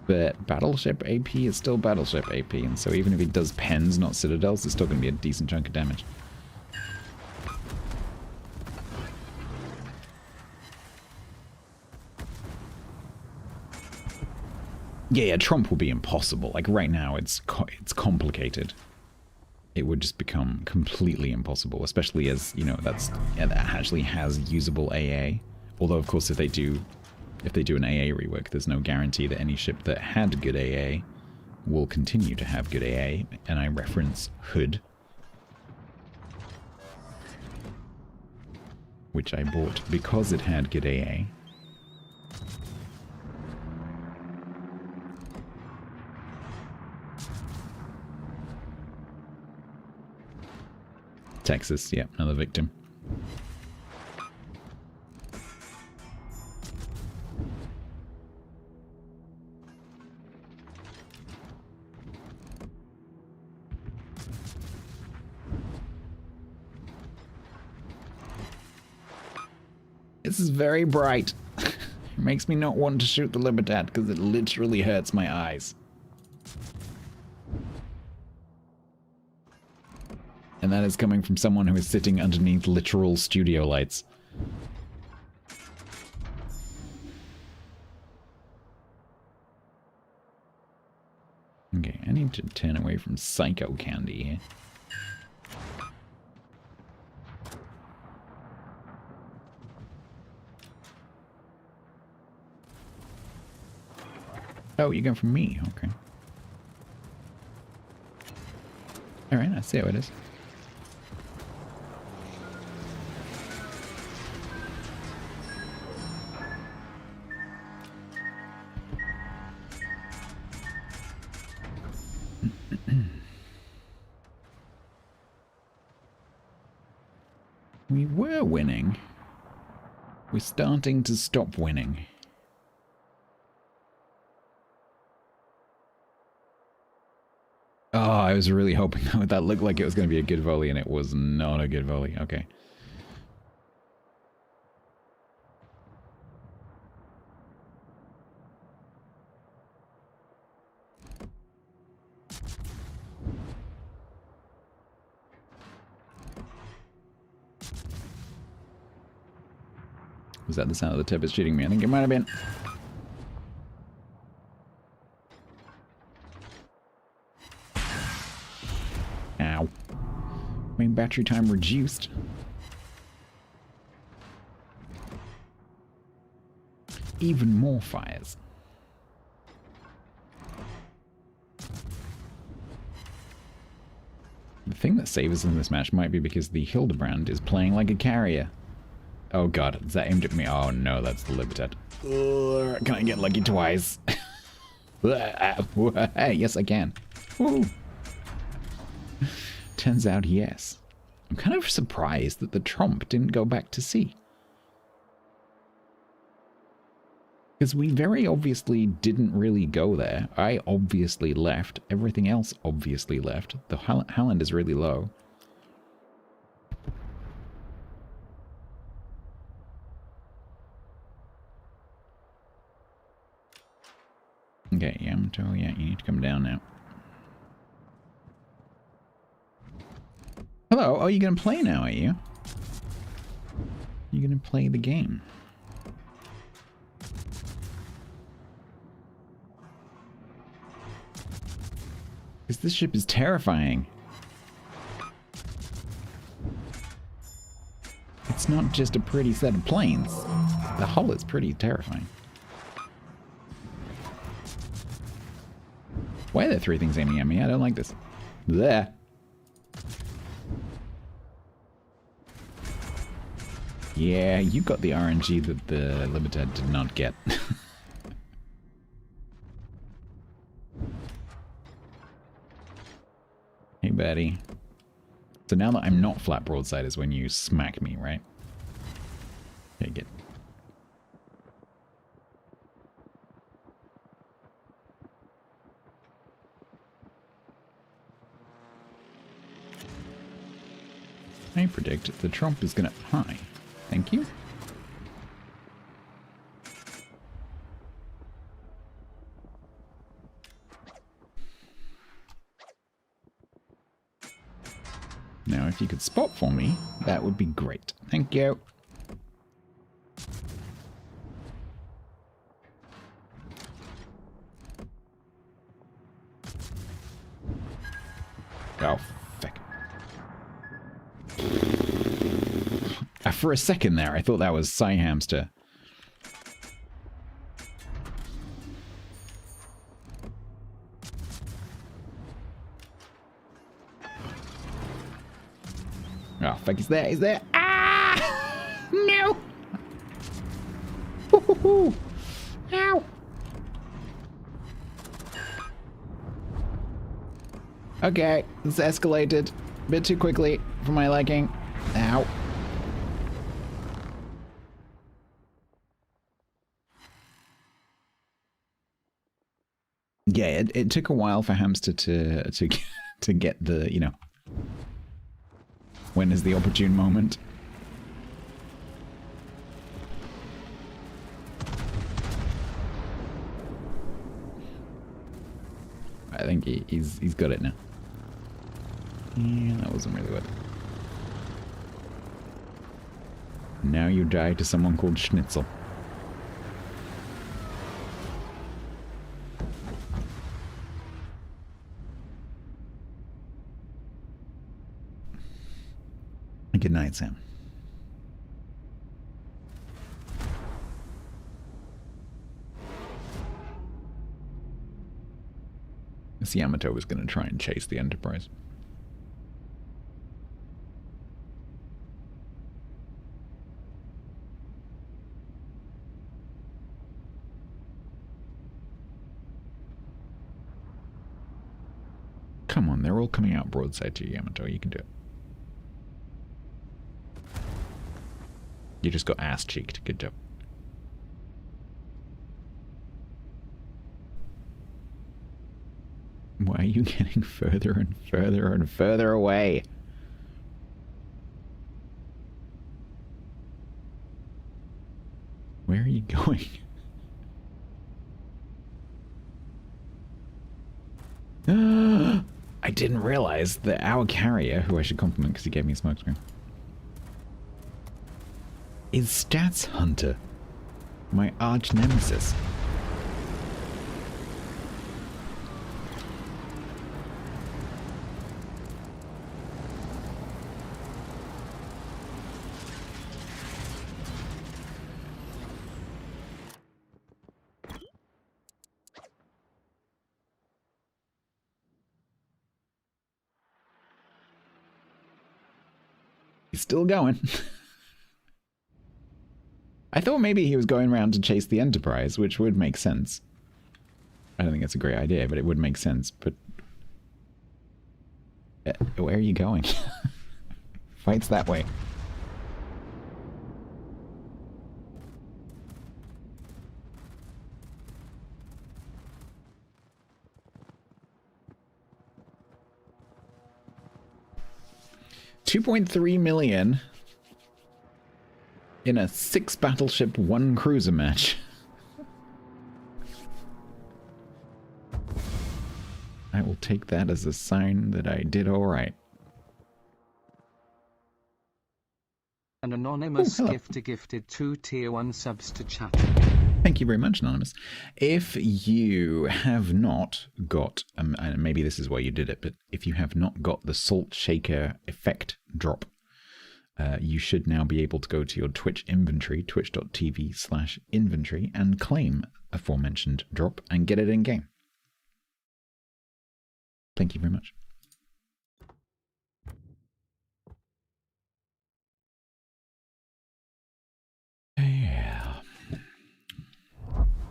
Speaker 1: But battleship AP is still battleship AP, and so even if he does pens, not citadels, it's still going to be a decent chunk of damage. Yeah, Trump will be impossible. Like right now, it's complicated. It would just become completely impossible, especially as, you know, that actually has usable AA. Although, of course, if they do an AA rework, there's no guarantee that any ship that had good AA will continue to have good AA. And I reference Hood, which I bought because it had good AA. Texas, yeah, another victim. This is very bright. It makes me not want to shoot the Libertad because it literally hurts my eyes. And that is coming from someone who is sitting underneath literal studio lights. Okay, I need to turn away from Psycho Candy here. Oh, you're going from me, okay. Alright, I see how it is. We were winning. We're starting to stop winning. Oh, I was really hoping that looked like it was going to be a good volley, and it was not a good volley. Okay. Was that the sound of the Tempest shooting me? I think it might have been. Ow. Main battery time reduced. Even more fires. The thing that saves us in this match might be because the Hildebrand is playing like a carrier. Oh god, is that aimed at me? Oh no, that's the Libertad. Can I get lucky twice? Yes, I can. Woo. Turns out, yes. I'm kind of surprised that the Trump didn't go back to sea. Because we very obviously didn't really go there. I obviously left. Everything else obviously left. The Halland is really low. Okay, Yamato, yeah, you need to come down now. Hello, oh, you're gonna play now, are you? You're gonna play the game. Because this ship is terrifying. It's not just a pretty set of planes. The hull is pretty terrifying. Why are there three things aiming at me? I don't like this. There. Yeah, you got the RNG that the Libertad did not get. Hey, buddy. So now that I'm not flat broadside is when you smack me, right? Okay, good. I predict the Trump is gonna... Hi. Thank you. Now, if you could spot for me, that would be great. Thank you. Oh, fuck. For a second there, I thought that was Psy Hamster. Oh, fuck, he's there, he's there. Ah! No! Ow! Okay, this escalated a bit too quickly for my liking. Ow. Yeah, it took a while for Hamster to get the, you know, when is the opportune moment. I think he's got it now. Yeah, that wasn't really good. Now you die to someone called Schnitzel. Good night, Sam. This Yamato was going to try and chase the Enterprise. Come on, they're all coming out broadside to you, Yamato. You can do it. You just got ass-cheeked. Good job. Why are you getting further and further and further away? Where are you going? I didn't realize that our carrier, who I should compliment because he gave me a smokescreen, is Stats Hunter, my arch nemesis. He's still going. I thought maybe he was going around to chase the Enterprise, which would make sense. I don't think that's a great idea, but it would make sense. But where are you going? Fights that way. $2.3 million in a 6 battleship, 1 cruiser match. I will take that as a sign that I did all right.
Speaker 2: An anonymous gifter gifted 2 tier 1 subs to chat.
Speaker 1: Thank you very much, Anonymous. If you have not got, and maybe this is why you did it, but if you have not got the Salt Shaker effect drop, you should now be able to go to your Twitch inventory, twitch.tv/inventory, and claim aforementioned drop and get it in game. Thank you very much. Yeah.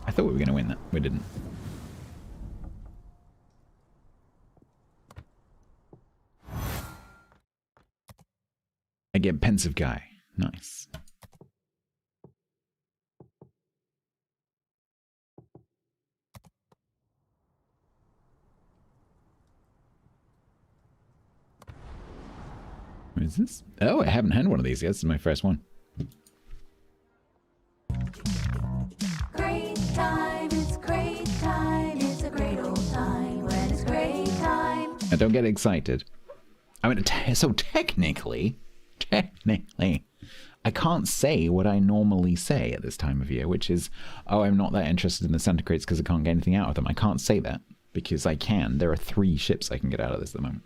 Speaker 1: I thought we were going to win that. We didn't. I get pensive guy. Nice. What is this? Oh, I haven't had one of these yet. This is my first one.
Speaker 6: Great time, it's great time, it's a great old time when it's great time.
Speaker 1: Now don't get excited. I mean, so technically, I can't say what I normally say at this time of year, which is, oh, I'm not that interested in the center crates because I can't get anything out of them. I can't say that because I can. There are 3 ships I can get out of this at the moment.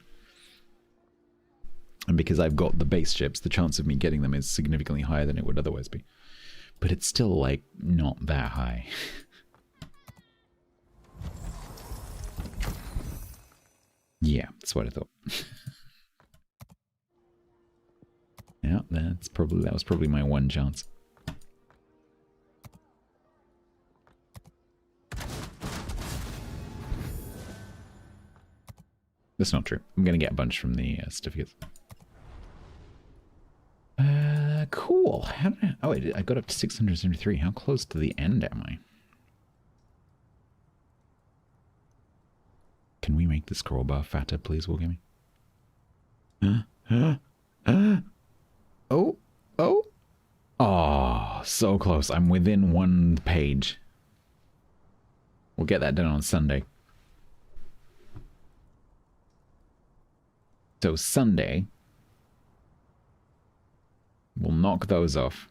Speaker 1: And because I've got the base ships, the chance of me getting them is significantly higher than it would otherwise be. But it's still, like, not that high. Yeah, that's what I thought. Yeah, that was probably my one chance. That's not true. I'm gonna get a bunch from the certificates. Cool. How did I... Oh, I got up to 673. How close to the end am I? Can we make the scroll bar fatter, please, Wargaming? Oh, oh. Oh, so close. I'm within 1 page. We'll get that done on Sunday. So Sunday, we'll knock those off.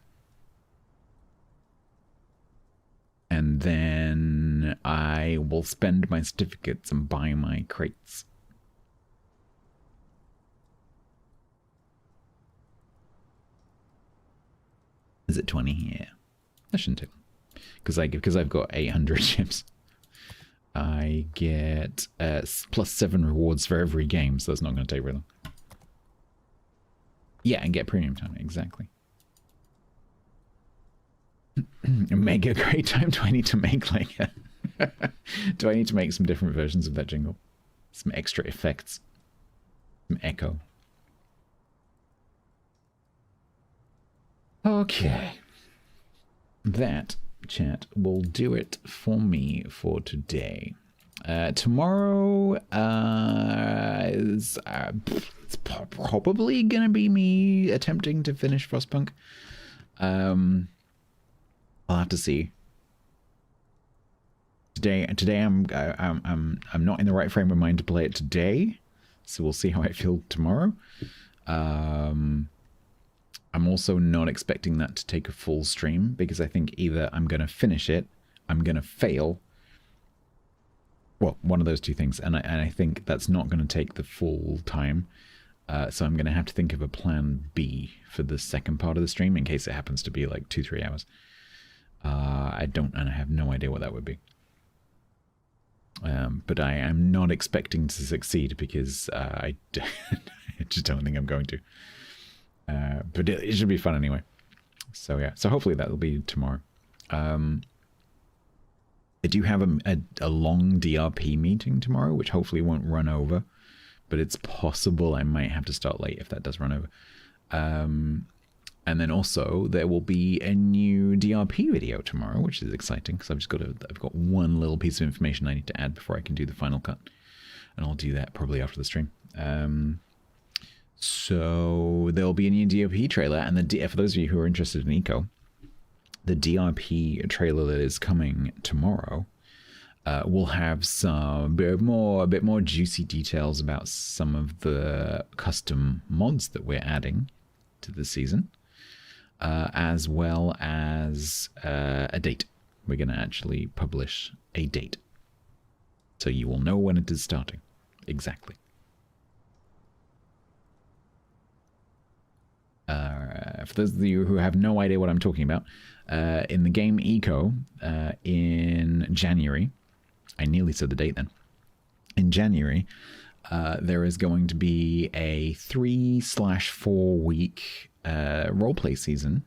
Speaker 1: And then I will spend my certificates and buy my crates. Is it 20? Yeah. That shouldn't take long. Because I've got 800 ships. I get plus 7 rewards for every game, so that's not going to take very long. Yeah, and get premium time, exactly. Make a great time. Do I need to make like a... Do I need to make some different versions of that jingle? Some extra effects. Some echo. Okay. That, chat, will do it for me for today. Tomorrow is it's probably gonna be me attempting to finish Frostpunk. I'll have to see. Today I'm not in the right frame of mind to play it today, so we'll see how I feel tomorrow. I'm also not expecting that to take a full stream because I think either I'm going to finish it, I'm going to fail. Well, one of those two things, and I think that's not going to take the full time. So I'm going to have to think of a plan B for the second part of the stream in case it happens to be like 2-3 hours. I have no idea what that would be. But I am not expecting to succeed because I just don't think I'm going to. But it should be fun anyway. So yeah, so hopefully that'll be tomorrow. I do have a long DRP meeting tomorrow, which hopefully won't run over. But it's possible I might have to start late if that does run over. And then also there will be a new DRP video tomorrow, which is exciting because I've got one little piece of information I need to add before I can do the final cut, and I'll do that probably after the stream. So there'll be a new DRP trailer, and for those of you who are interested in Eco, the DRP trailer that is coming tomorrow will have a bit more juicy details about some of the custom mods that we're adding to the season, as well as a date. We're going to actually publish a date, so you will know when it is starting exactly. For those of you who have no idea what I'm talking about, in the game Eco, in January, I nearly said the date then. In January, there is going to be a 3/4 week roleplay season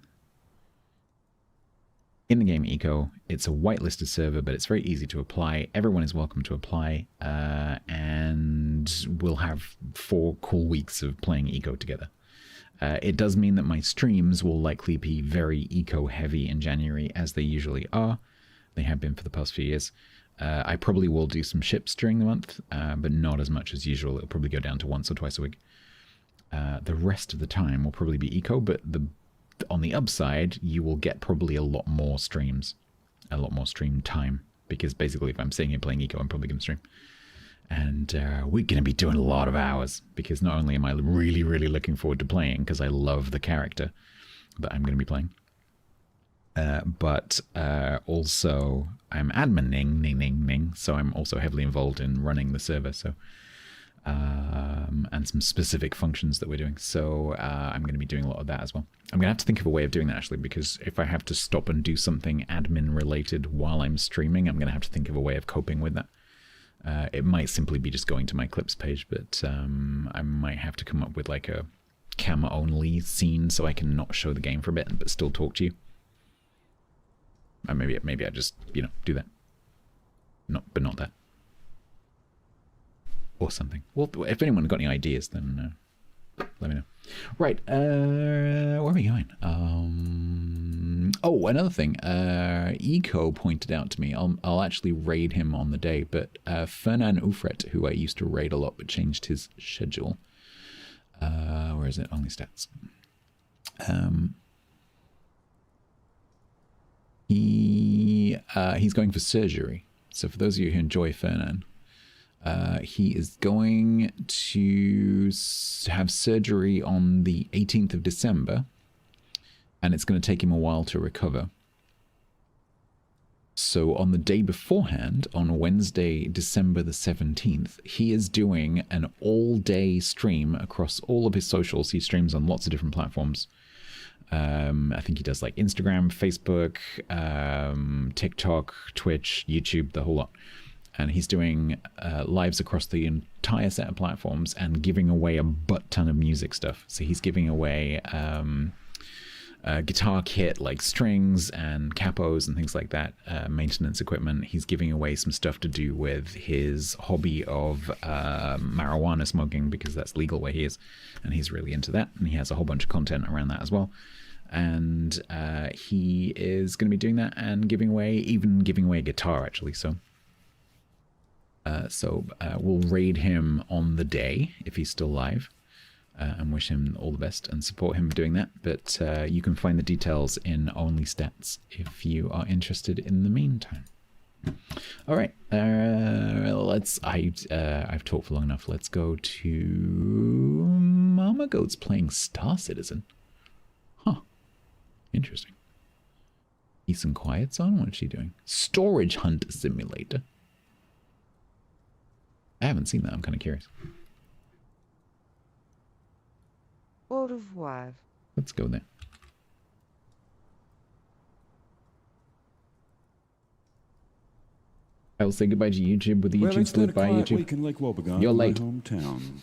Speaker 1: in the game Eco. It's a whitelisted server, but it's very easy to apply. Everyone is welcome to apply, and we'll have 4 cool weeks of playing Eco together. It does mean that my streams will likely be very eco-heavy in January, as they usually are. They have been for the past few years. I probably will do some ships during the month, but not as much as usual. It'll probably go down to once or twice a week. The rest of the time will probably be eco, but on the upside, you will get probably a lot more streams, a lot more stream time, because basically if I'm sitting here playing eco, I'm probably going to stream. And we're going to be doing a lot of hours because not only am I really, really looking forward to playing because I love the character that I'm going to be playing, but also I'm admining, so I'm also heavily involved in running the server, so and some specific functions that we're doing. So I'm going to be doing a lot of that as well. I'm going to have to think of a way of doing that actually, because if I have to stop and do something admin related while I'm streaming, I'm going to have to think of a way of coping with that. It might simply be just going to my clips page, but I might have to come up with like a camera only scene so I can not show the game for a bit but still talk to you. Or maybe I just, do that. But not that. Or something. Well, if anyone got any ideas, then let me know. Right, where are we going? Oh, another thing. Eco pointed out to me. I'll actually raid him on the day, but Fernan Ufret, who I used to raid a lot, but changed his schedule. Where is it? Only stats. He's going for surgery. So for those of you who enjoy Fernan, he is going to have surgery on the 18th of December, and it's going to take him a while to recover. So on the day beforehand, on Wednesday, December the 17th, he is doing an all-day stream across all of his socials. He streams on lots of different platforms. I think he does like Instagram, Facebook, TikTok, Twitch, YouTube, the whole lot. And he's doing lives across the entire set of platforms and giving away a butt ton of music stuff. So he's giving away guitar kit like strings and capos and things like that, maintenance equipment. He's giving away some stuff to do with his hobby of marijuana smoking, because that's legal where he is, and he's really into that, and he has a whole bunch of content around that as well. And he is going to be doing that and giving away a guitar actually. So we'll raid him on the day if he's still live, and wish him all the best and support him doing that. But you can find the details in Only Stats if you are interested in the meantime. All right, I've talked for long enough. Let's go to Mama Goat's playing Star Citizen. Huh. Interesting. Peace and Quiet's on. What's she doing? Storage Hunt Simulator. I haven't seen that. I'm kind of curious.
Speaker 10: Au revoir.
Speaker 1: Let's go there. I will say goodbye to YouTube with the YouTube salute. Bye, YouTube.
Speaker 8: Week in Lake Wobegon,
Speaker 1: You're
Speaker 8: my
Speaker 1: late.
Speaker 8: hometown.